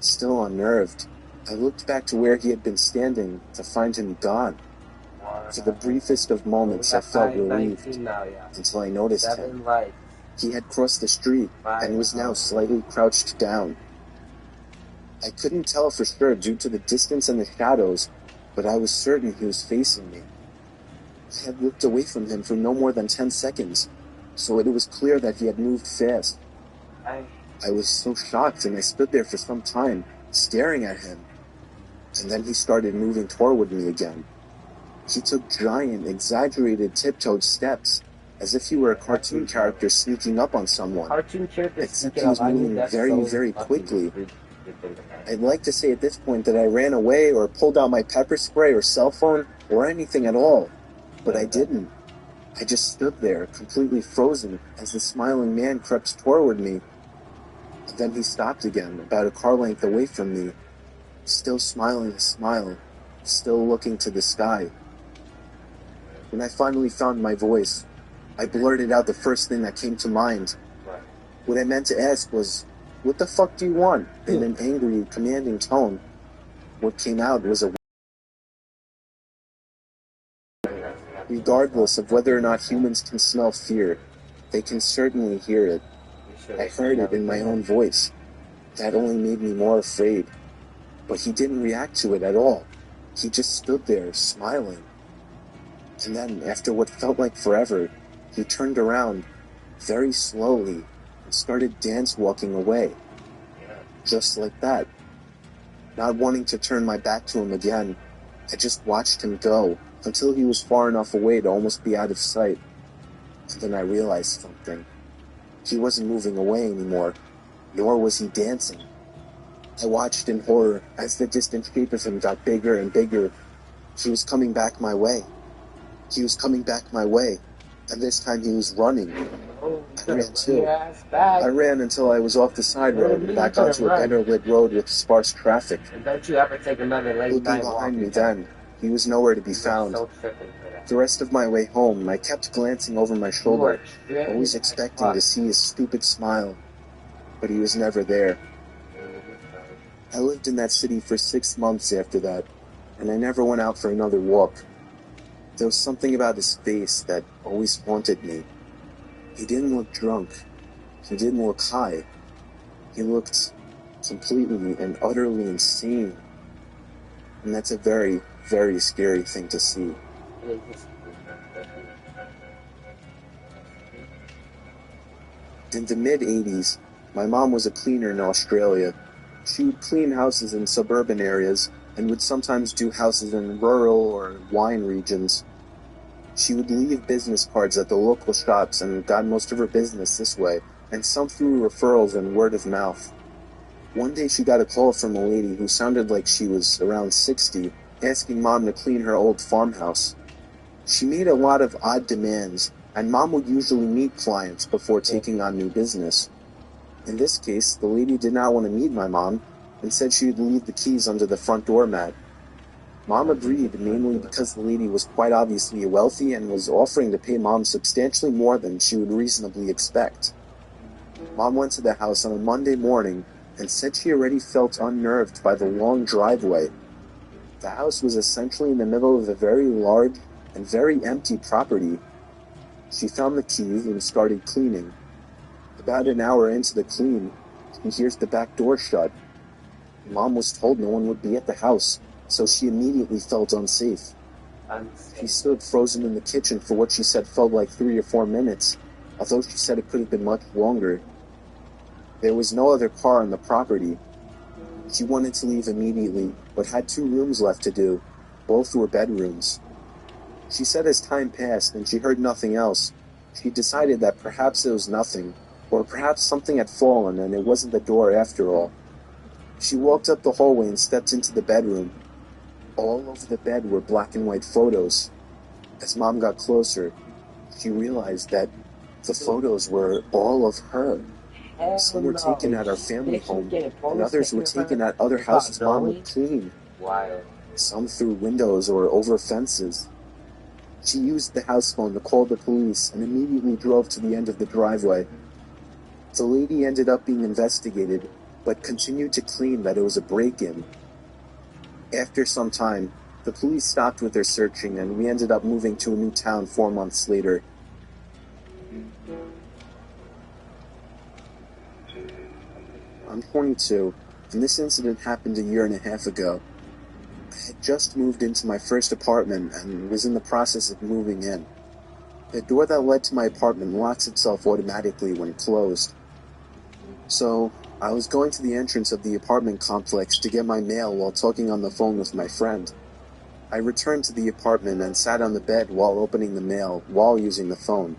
Still unnerved, I looked back to where he had been standing to find him gone. For the briefest of moments, I felt relieved, until I noticed him. He had crossed the street, and was now slightly crouched down. I couldn't tell for sure due to the distance and the shadows, but I was certain he was facing me. I had looked away from him for no more than 10 seconds, so it was clear that he had moved fast. I was so shocked, and I stood there for some time, staring at him. And then he started moving toward me again. He took giant, exaggerated, tiptoed steps, as if he were a cartoon character sneaking up on someone. Except he was moving very, very quickly. I'd like to say at this point that I ran away or pulled out my pepper spray or cell phone or anything at all, but I didn't. I just stood there, completely frozen, as the smiling man crept toward me. And then he stopped again, about a car length away from me, still smiling a smile, still looking to the sky. When I finally found my voice, I blurted out the first thing that came to mind. What I meant to ask was, "What the fuck do you want?" in an angry, commanding tone. What came out was a... Regardless of whether or not humans can smell fear, they can certainly hear it. I heard it in my own voice. That only made me more afraid. But he didn't react to it at all. He just stood there, smiling. And then, after what felt like forever, he turned around, very slowly, and started dance-walking away. Just like that. Not wanting to turn my back to him again, I just watched him go, until he was far enough away to almost be out of sight. Then I realized something. He wasn't moving away anymore, nor was he dancing. I watched in horror as the distant shape of him got bigger and bigger. He was coming back my way. He was coming back my way, and this time he was running. I ran too. I ran until I was off the side road, back onto a better lit road with sparse traffic. And don't you ever take another late Looking night behind walk me again. then, he was nowhere to be found. So tripping for that. The rest of my way home, I kept glancing over my shoulder, always expecting to see his stupid smile, but he was never there. I lived in that city for 6 months after that, and I never went out for another walk. There was something about his face that always haunted me. He didn't look drunk. He didn't look high. He looked completely and utterly insane. And that's a very, very scary thing to see. In the mid-'80s, my mom was a cleaner in Australia. She would clean houses in suburban areas and would sometimes do houses in rural or wine regions. She would leave business cards at the local shops and got most of her business this way, and some through referrals and word of mouth. One day she got a call from a lady who sounded like she was around 60, asking Mom to clean her old farmhouse. She made a lot of odd demands, and Mom would usually meet clients before taking on new business. In this case, the lady did not want to meet my mom, and said she would leave the keys under the front doormat. Mom agreed, mainly because the lady was quite obviously wealthy and was offering to pay Mom substantially more than she would reasonably expect. Mom went to the house on a Monday morning and said she already felt unnerved by the long driveway. The house was essentially in the middle of a very large and very empty property. She found the keys and started cleaning. About an hour into the clean, she hears the back door shut. Mom was told no one would be at the house, so she immediately felt unsafe. She stood frozen in the kitchen for what she said felt like 3 or 4 minutes, although she said it could have been much longer. There was no other car on the property. She wanted to leave immediately, but had 2 rooms left to do. Both were bedrooms. She said as time passed and she heard nothing else, she decided that perhaps it was nothing, or perhaps something had fallen and it wasn't the door after all. She walked up the hallway and stepped into the bedroom. All over the bed were black and white photos. As Mom got closer, she realized that the photos were all of her. Some were taken at our family home, and others were taken at other houses Mom would clean. Some through windows or over fences. She used the house phone to call the police and immediately drove to the end of the driveway. The lady ended up being investigated, but continued to claim that it was a break-in. After some time, the police stopped with their searching and we ended up moving to a new town 4 months later. I'm 22, and this incident happened 1.5 years ago. I had just moved into my first apartment and was in the process of moving in. The door that led to my apartment locks itself automatically when closed. So, I was going to the entrance of the apartment complex to get my mail while talking on the phone with my friend. I returned to the apartment and sat on the bed while opening the mail while using the phone.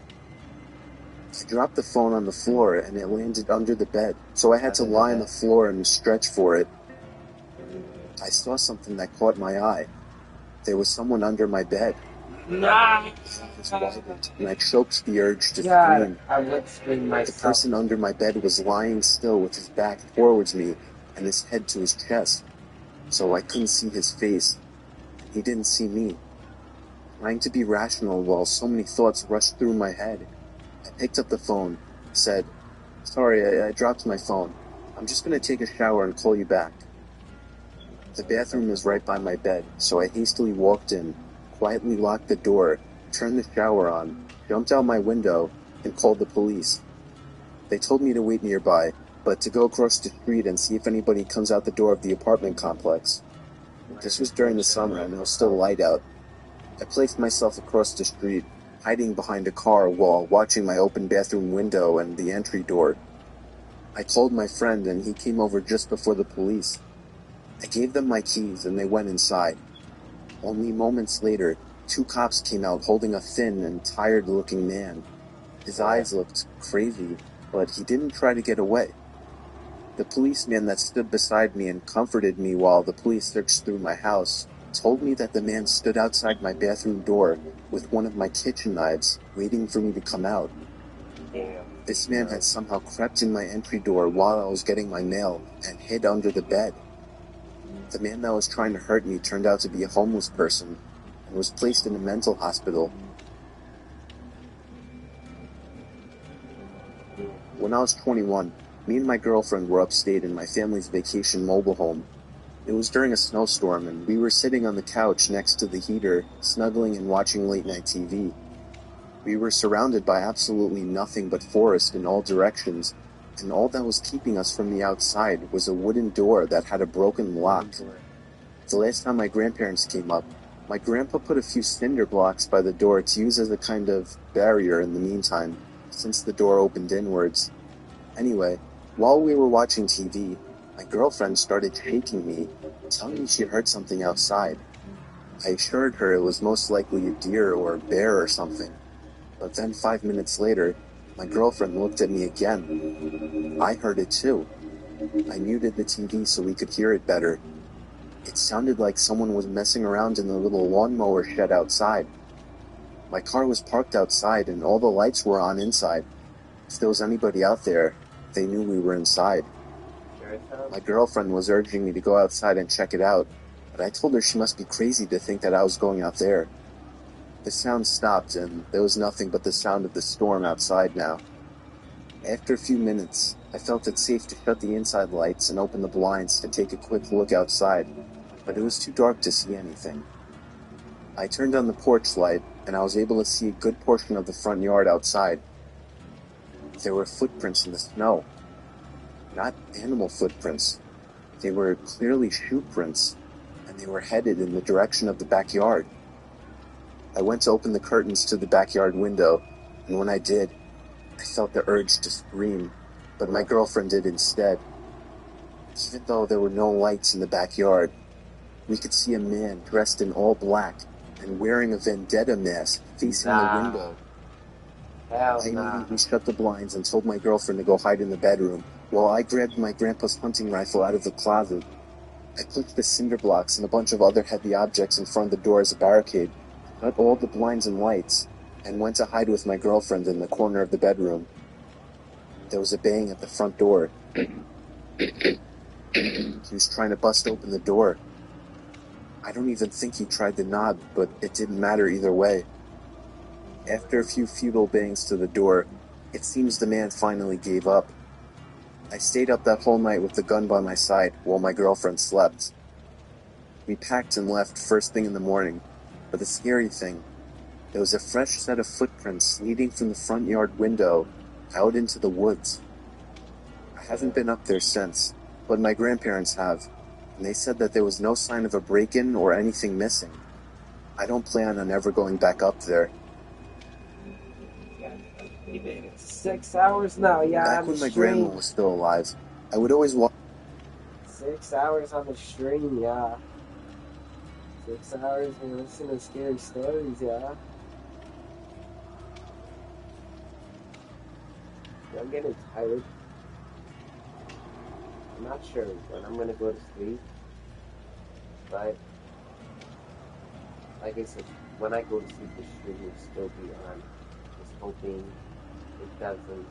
I dropped the phone on the floor and it landed under the bed, so I had to lie on the floor and stretch for it. I saw something that caught my eye. There was someone under my bed. My eyes widened, and I choked the urge to scream. I would scream myself. The person under my bed was lying still with his back towards me and his head to his chest, so I couldn't see his face. He didn't see me. Trying to be rational while so many thoughts rushed through my head, I picked up the phone, said, "Sorry, I dropped my phone. I'm just going to take a shower and call you back." The bathroom was right by my bed, so I hastily walked in, quietly locked the door, turned the shower on, jumped out my window, and called the police. They told me to wait nearby, but to go across the street and see if anybody comes out the door of the apartment complex. This was during the summer and it was still light out. I placed myself across the street, hiding behind a car while watching my open bathroom window and the entry door. I called my friend and he came over just before the police. I gave them my keys and they went inside. Only moments later, 2 cops came out holding a thin and tired-looking man. His eyes looked crazy, but he didn't try to get away. The policeman that stood beside me and comforted me while the police searched through my house told me that the man stood outside my bathroom door with one of my kitchen knives, waiting for me to come out. This man had somehow crept in my entry door while I was getting my mail and hid under the bed. The man that was trying to hurt me turned out to be a homeless person and was placed in a mental hospital. When I was 21, me and my girlfriend were upstate in my family's vacation mobile home. It was during a snowstorm, and we were sitting on the couch next to the heater, snuggling and watching late-night TV. We were surrounded by absolutely nothing but forest in all directions, and all that was keeping us from the outside was a wooden door that had a broken lock. The last time my grandparents came up, my grandpa put a few cinder blocks by the door to use as a kind of barrier in the meantime, since the door opened inwards. Anyway, while we were watching TV, my girlfriend started shaking me, telling me she heard something outside. I assured her it was most likely a deer or a bear or something. But then 5 minutes later, my girlfriend looked at me again. I heard it too. I muted the TV so we could hear it better. It sounded like someone was messing around in the little lawnmower shed outside. My car was parked outside and all the lights were on inside. If there was anybody out there, they knew we were inside. My girlfriend was urging me to go outside and check it out, but I told her she must be crazy to think that I was going out there. The sound stopped, and there was nothing but the sound of the storm outside now. After a few minutes, I felt it safe to shut the inside lights and open the blinds to take a quick look outside, but it was too dark to see anything. I turned on the porch light, and I was able to see a good portion of the front yard outside. There were footprints in the snow. Not animal footprints. They were clearly shoe prints, and they were headed in the direction of the backyard. I went to open the curtains to the backyard window, and when I did, I felt the urge to scream, but my girlfriend did instead. Even though there were no lights in the backyard, we could see a man dressed in all black and wearing a vendetta mask facing the window. I immediately shut the blinds and told my girlfriend to go hide in the bedroom, while I grabbed my grandpa's hunting rifle out of the closet. I pushed the cinder blocks and a bunch of other heavy objects in front of the door as a barricade, cut all the blinds and lights, and went to hide with my girlfriend in the corner of the bedroom. There was a bang at the front door. He was trying to bust open the door. I don't even think he tried the knob, but it didn't matter either way. After a few futile bangs to the door, it seems the man finally gave up. I stayed up that whole night with the gun by my side while my girlfriend slept. We packed and left first thing in the morning, but the scary thing, there was a fresh set of footprints leading from the front yard window out into the woods. I haven't been up there since, but my grandparents have, and they said that there was no sign of a break-in or anything missing. I don't plan on ever going back up there. 6 hours now, yeah. Back when my grandma was still alive, I would always walk. 6 hours on the stream, yeah. 6 hours and listen to scary stories, yeah. I'm getting tired. I'm not sure when I'm gonna go to sleep, but like I said, when I go to sleep, the stream will still be on. Just hoping it doesn't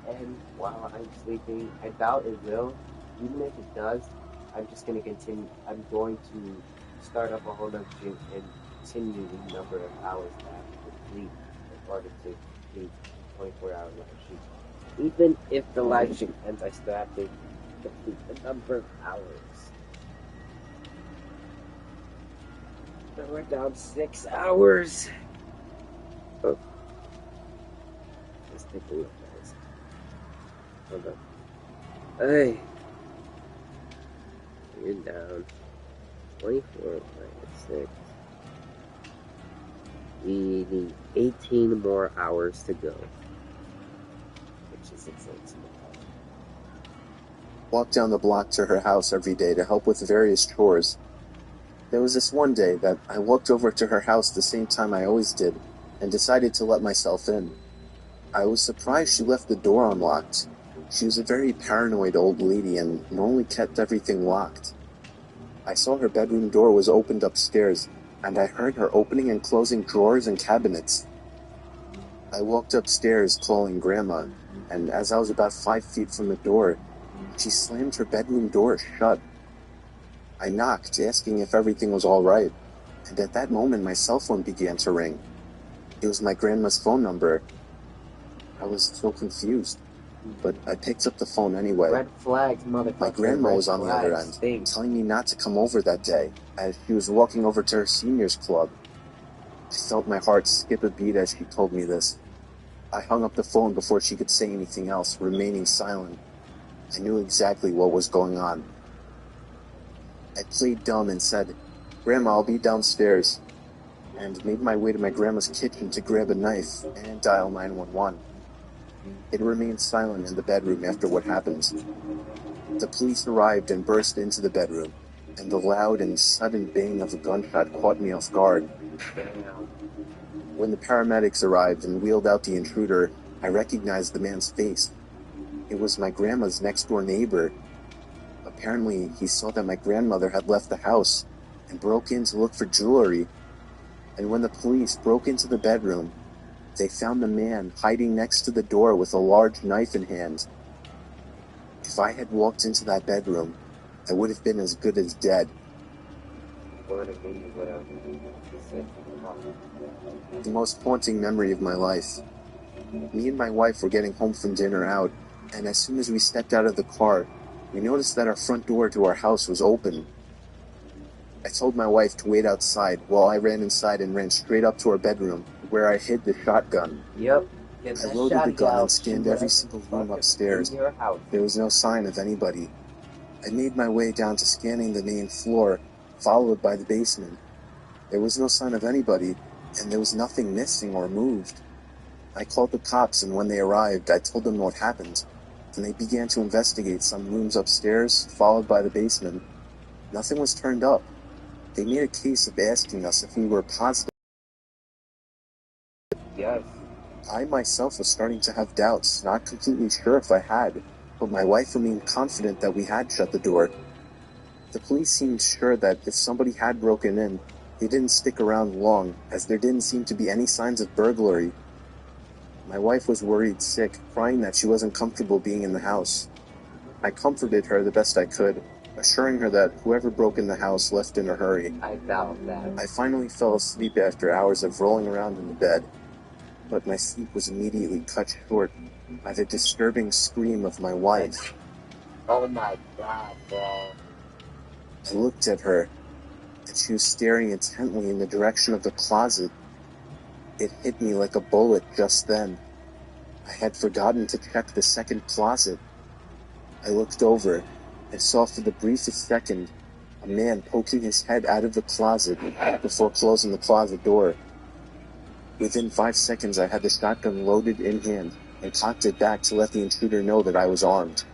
end while I'm sleeping. I doubt it will. Even if it does, I'm just gonna continue. I'm going to start up a whole other stream and continue the number of hours that I have to complete in order to complete 24-hour live stream. Even if the live stream ends, I still have to complete the number of hours. So we're down 6 hours. Oh. Let's take a look, guys. Hold on. Hey. You're down 24 minus 6. We need 18 more hours to go. Which is insane. Walk down the block to her house every day to help with various chores. There was this one day that I walked over to her house the same time I always did and decided to let myself in. I was surprised she left the door unlocked. She was a very paranoid old lady and normally kept everything locked. I saw her bedroom door was opened upstairs, and I heard her opening and closing drawers and cabinets. I walked upstairs calling Grandma, and as I was about 5 feet from the door, she slammed her bedroom door shut. I knocked, asking if everything was all right, and at that moment my cell phone began to ring. It was my grandma's phone number. I was so confused, but I picked up the phone anyway. Red flags, motherfucker. My grandma was on the other end, Stinks. telling me not to come over that day, as she was walking over to her seniors club. I felt my heart skip a beat as she told me this. I hung up the phone before she could say anything else, remaining silent. I knew exactly what was going on. I played dumb and said, "Grandma, I'll be downstairs," and made my way to my grandma's kitchen to grab a knife and dial 911. It remained silent in the bedroom after what happened. The police arrived and burst into the bedroom, and the loud and sudden bang of a gunshot caught me off guard. When the paramedics arrived and wheeled out the intruder, I recognized the man's face. It was my grandma's next-door neighbor. Apparently, he saw that my grandmother had left the house and broke in to look for jewelry. And when the police broke into the bedroom, they found the man hiding next to the door with a large knife in hand. If I had walked into that bedroom, I would have been as good as dead. The most haunting memory of my life. Me and my wife were getting home from dinner out, and as soon as we stepped out of the car, we noticed that our front door to our house was open. I told my wife to wait outside while I ran inside and ran straight up to our bedroom, where I hid the shotgun. Yep. I loaded the gun and scanned every single room upstairs. There was no sign of anybody. I made my way down to scanning the main floor, followed by the basement. There was no sign of anybody, and there was nothing missing or moved. I called the cops, and when they arrived, I told them what happened, and they began to investigate some rooms upstairs, followed by the basement. Nothing was turned up. They made a case of asking us if we were positive. Yes. I myself was starting to have doubts, not completely sure if I had, but my wife remained confident that we had shut the door. The police seemed sure that if somebody had broken in, they didn't stick around long, as there didn't seem to be any signs of burglary. My wife was worried sick, crying that she wasn't comfortable being in the house. I comforted her the best I could, assuring her that whoever broke in the house left in a hurry. I doubt that. I finally fell asleep after hours of rolling around in the bed, but my sleep was immediately cut short by the disturbing scream of my wife. Oh my god, bro. I looked at her, and she was staring intently in the direction of the closet. It hit me like a bullet just then. I had forgotten to check the second closet. I looked over and saw for the briefest second a man poking his head out of the closet before closing the closet door. Within 5 seconds, I had the shotgun loaded in hand and cocked it back to let the intruder know that I was armed.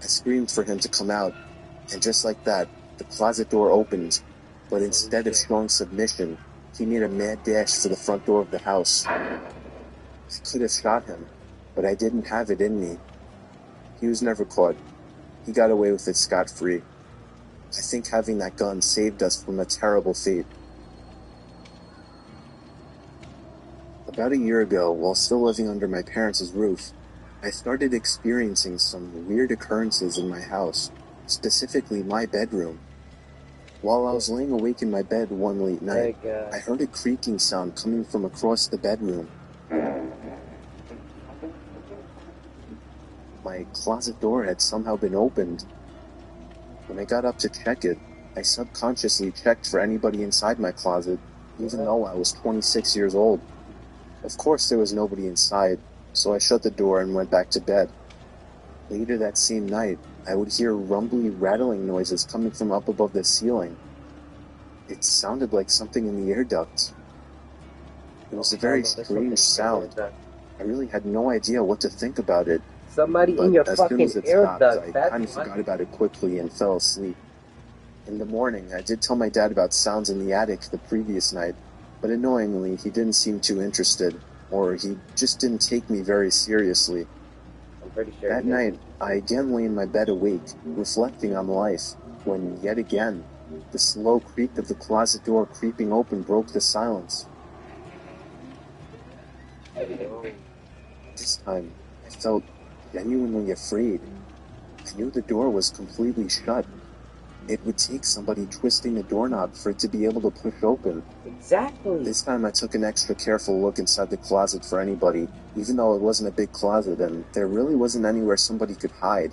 I screamed for him to come out, and just like that, the closet door opened, but instead of showing submission, he made a mad dash for the front door of the house. I could have shot him, but I didn't have it in me. He was never caught. He got away with it scot-free. I think having that gun saved us from a terrible fate. About a year ago, while still living under my parents' roof, I started experiencing some weird occurrences in my house, specifically my bedroom. While I was laying awake in my bed one late night, I heard a creaking sound coming from across the bedroom. My closet door had somehow been opened. When I got up to check it, I subconsciously checked for anybody inside my closet, even though I was 26 years old. Of course there was nobody inside, so I shut the door and went back to bed. Later that same night, I would hear rumbly, rattling noises coming from up above the ceiling. It sounded like something in the air duct. It was a very strange sound. I really had no idea what to think about it. Somebody But in your as soon fucking as it air stopped, duct. I kind of forgot about it quickly and fell asleep. In the morning, I did tell my dad about sounds in the attic the previous night, but annoyingly, he didn't seem too interested. or he just didn't take me very seriously. I'm pretty sure. That night, I again lay in my bed awake, reflecting on life, when yet again, the slow creak of the closet door creeping open broke the silence. This time, I felt genuinely afraid. I knew the door was completely shut. It would take somebody twisting the doorknob for it to be able to push open. Exactly. This time I took an extra careful look inside the closet for anybody, even though it wasn't a big closet and there really wasn't anywhere somebody could hide.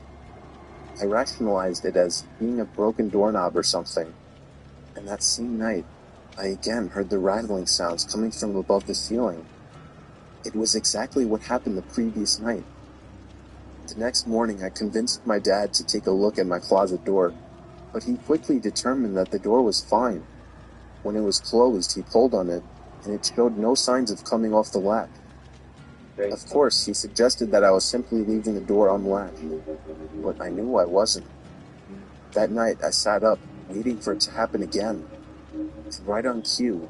I rationalized it as being a broken doorknob or something. And that same night, I again heard the rattling sounds coming from above the ceiling. It was exactly what happened the previous night. The next morning I convinced my dad to take a look at my closet door, but he quickly determined that the door was fine. When it was closed, he pulled on it, and it showed no signs of coming off the latch. Of course, he suggested that I was simply leaving the door unlatched, but I knew I wasn't. That night, I sat up, waiting for it to happen again. And right on cue,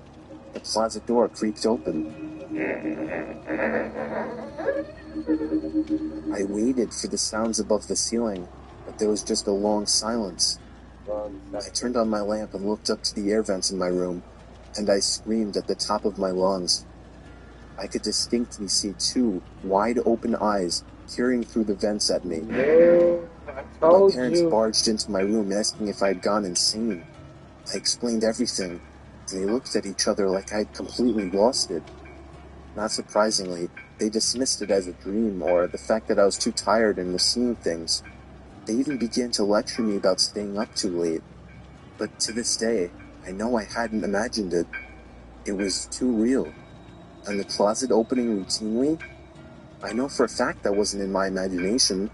the closet door creaked open. I waited for the sounds above the ceiling, but there was just a long silence. I turned on my lamp and looked up to the air vents in my room, and I screamed at the top of my lungs. I could distinctly see two wide-open eyes peering through the vents at me. My parents barged into my room asking if I had gone insane. I explained everything, and they looked at each other like I had completely lost it. Not surprisingly, they dismissed it as a dream or the fact that I was too tired and was seeing things. They even began to lecture me about staying up too late. But to this day, I know I hadn't imagined it. It was too real. And the closet opening routinely? I know for a fact that wasn't in my imagination.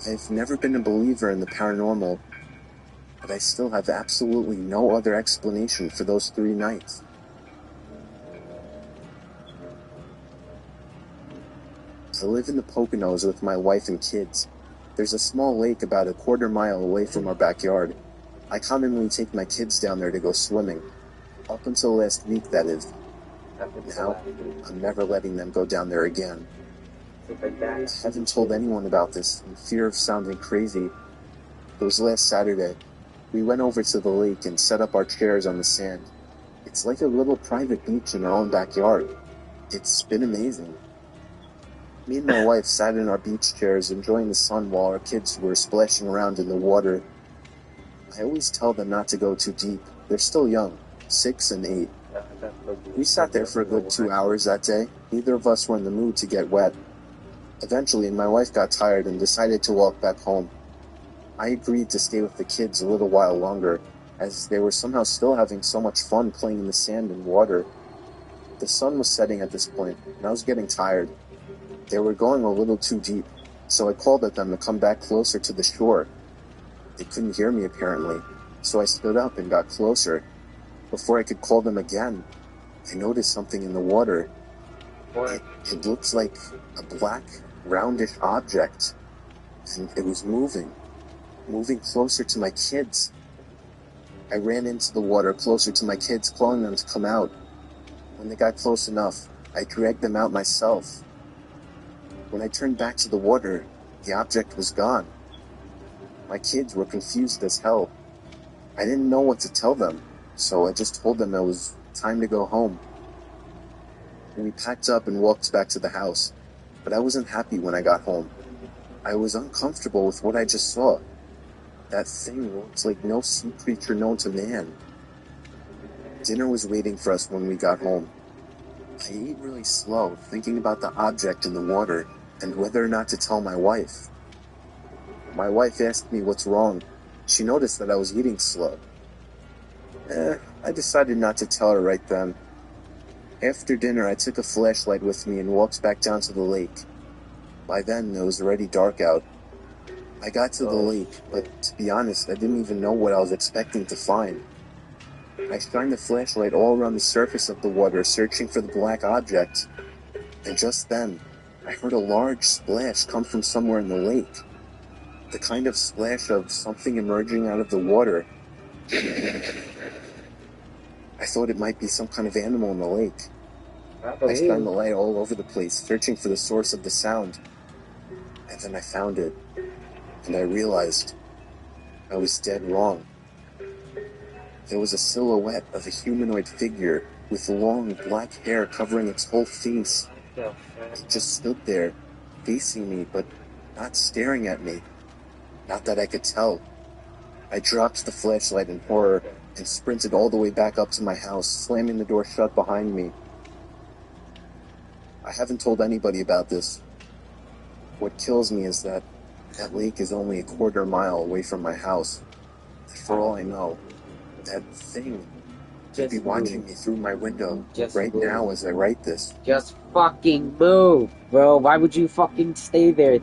I've never been a believer in the paranormal, but I still have absolutely no other explanation for those 3 nights. I live in the Poconos with my wife and kids. There's a small lake about a quarter mile away from our backyard. I commonly take my kids down there to go swimming. Up until last week, that is. Now, I'm never letting them go down there again. I haven't told anyone about this in fear of sounding crazy. It was last Saturday. We went over to the lake and set up our chairs on the sand. It's like a little private beach in our own backyard. It's been amazing. Me and my wife sat in our beach chairs enjoying the sun while our kids were splashing around in the water. I always tell them not to go too deep. They're still young, 6 and 8. We sat there for a good 2 hours that day. Neither of us were in the mood to get wet. Eventually, my wife got tired and decided to walk back home. I agreed to stay with the kids a little while longer, as they were somehow still having so much fun playing in the sand and water. The sun was setting at this point, and I was getting tired. They were going a little too deep, so I called at them to come back closer to the shore. They couldn't hear me apparently, so I stood up and got closer. Before I could call them again, I noticed something in the water. It looked like a black, roundish object, and it was moving closer to my kids. I ran into the water closer to my kids, calling them to come out. When they got close enough, I dragged them out myself. When I turned back to the water, the object was gone. My kids were confused as hell. I didn't know what to tell them, so I just told them it was time to go home. We packed up and walked back to the house, but I wasn't happy when I got home. I was uncomfortable with what I just saw. That thing looked like no sea creature known to man. Dinner was waiting for us when we got home. I ate really slow, thinking about the object in the water and whether or not to tell my wife. My wife asked me what's wrong. She noticed that I was eating slow. I decided not to tell her right then. After dinner, I took a flashlight with me and walked back down to the lake. By then, it was already dark out. I got to the lake, but to be honest, I didn't even know what I was expecting to find. I shined the flashlight all around the surface of the water, searching for the black object. And just then, I heard a large splash come from somewhere in the lake. The kind of splash of something emerging out of the water. I thought it might be some kind of animal in the lake. I shined the light all over the place, searching for the source of the sound. And then I found it. And I realized I was dead wrong. There was a silhouette of a humanoid figure with long black hair covering its whole face. It just stood there, facing me, but not staring at me. Not that I could tell. I dropped the flashlight in horror and sprinted all the way back up to my house, slamming the door shut behind me. I haven't told anybody about this. What kills me is that lake is only a quarter mile away from my house. For all I know, that thing could be watching me through my window now as I write this. Just fucking move, bro. Why would you fucking stay there?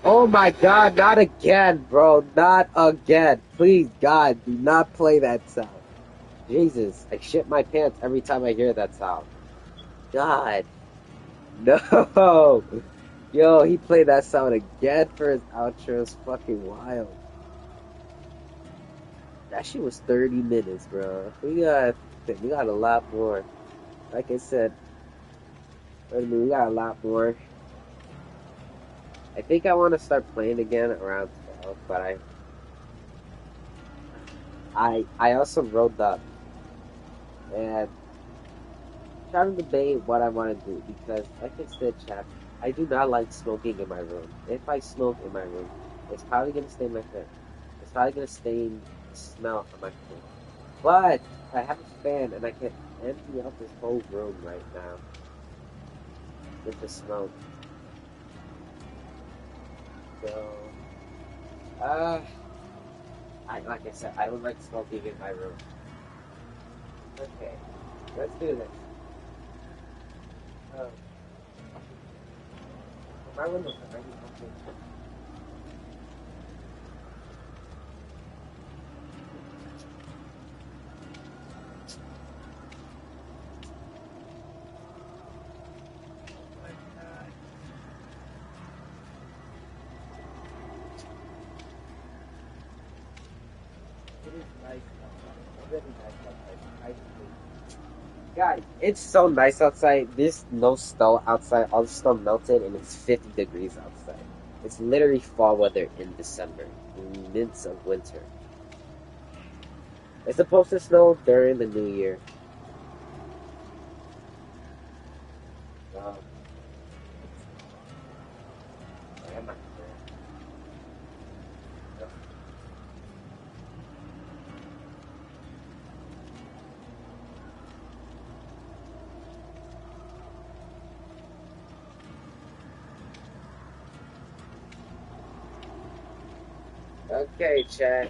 Oh my god, not again, bro. Not again. Please, God, do not play that sound. Jesus, I shit my pants every time I hear that sound. God. No. Yo, he played that sound again for his outro. It's fucking wild. That shit was 30 minutes, bro. We got a lot more. Like I said, we got a lot more. I think I want to start playing again around 12, but I also wrote up and trying to debate what I want to do because, like I said, chat, I do not like smoking in my room. If I smoke in my room, it's probably gonna stay in my hair. It's probably gonna stain the smell of my food. But I have a fan and I can empty out this whole room right now with the smoke. So, like I said, I don't like smoking in my room. Okay, let's do this. My windows are ready. God, it's so nice outside. There's no snow outside. All the snow melted and it's 50 degrees outside. It's literally fall weather in December, in the midst of winter. It's supposed to snow during the New Year. Okay, chat.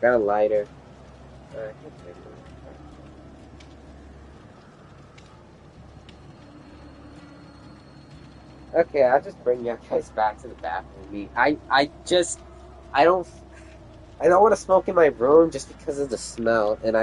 Got a lighter. Okay, I'll just bring you guys back to the bathroom. I don't want to smoke in my room just because of the smell, and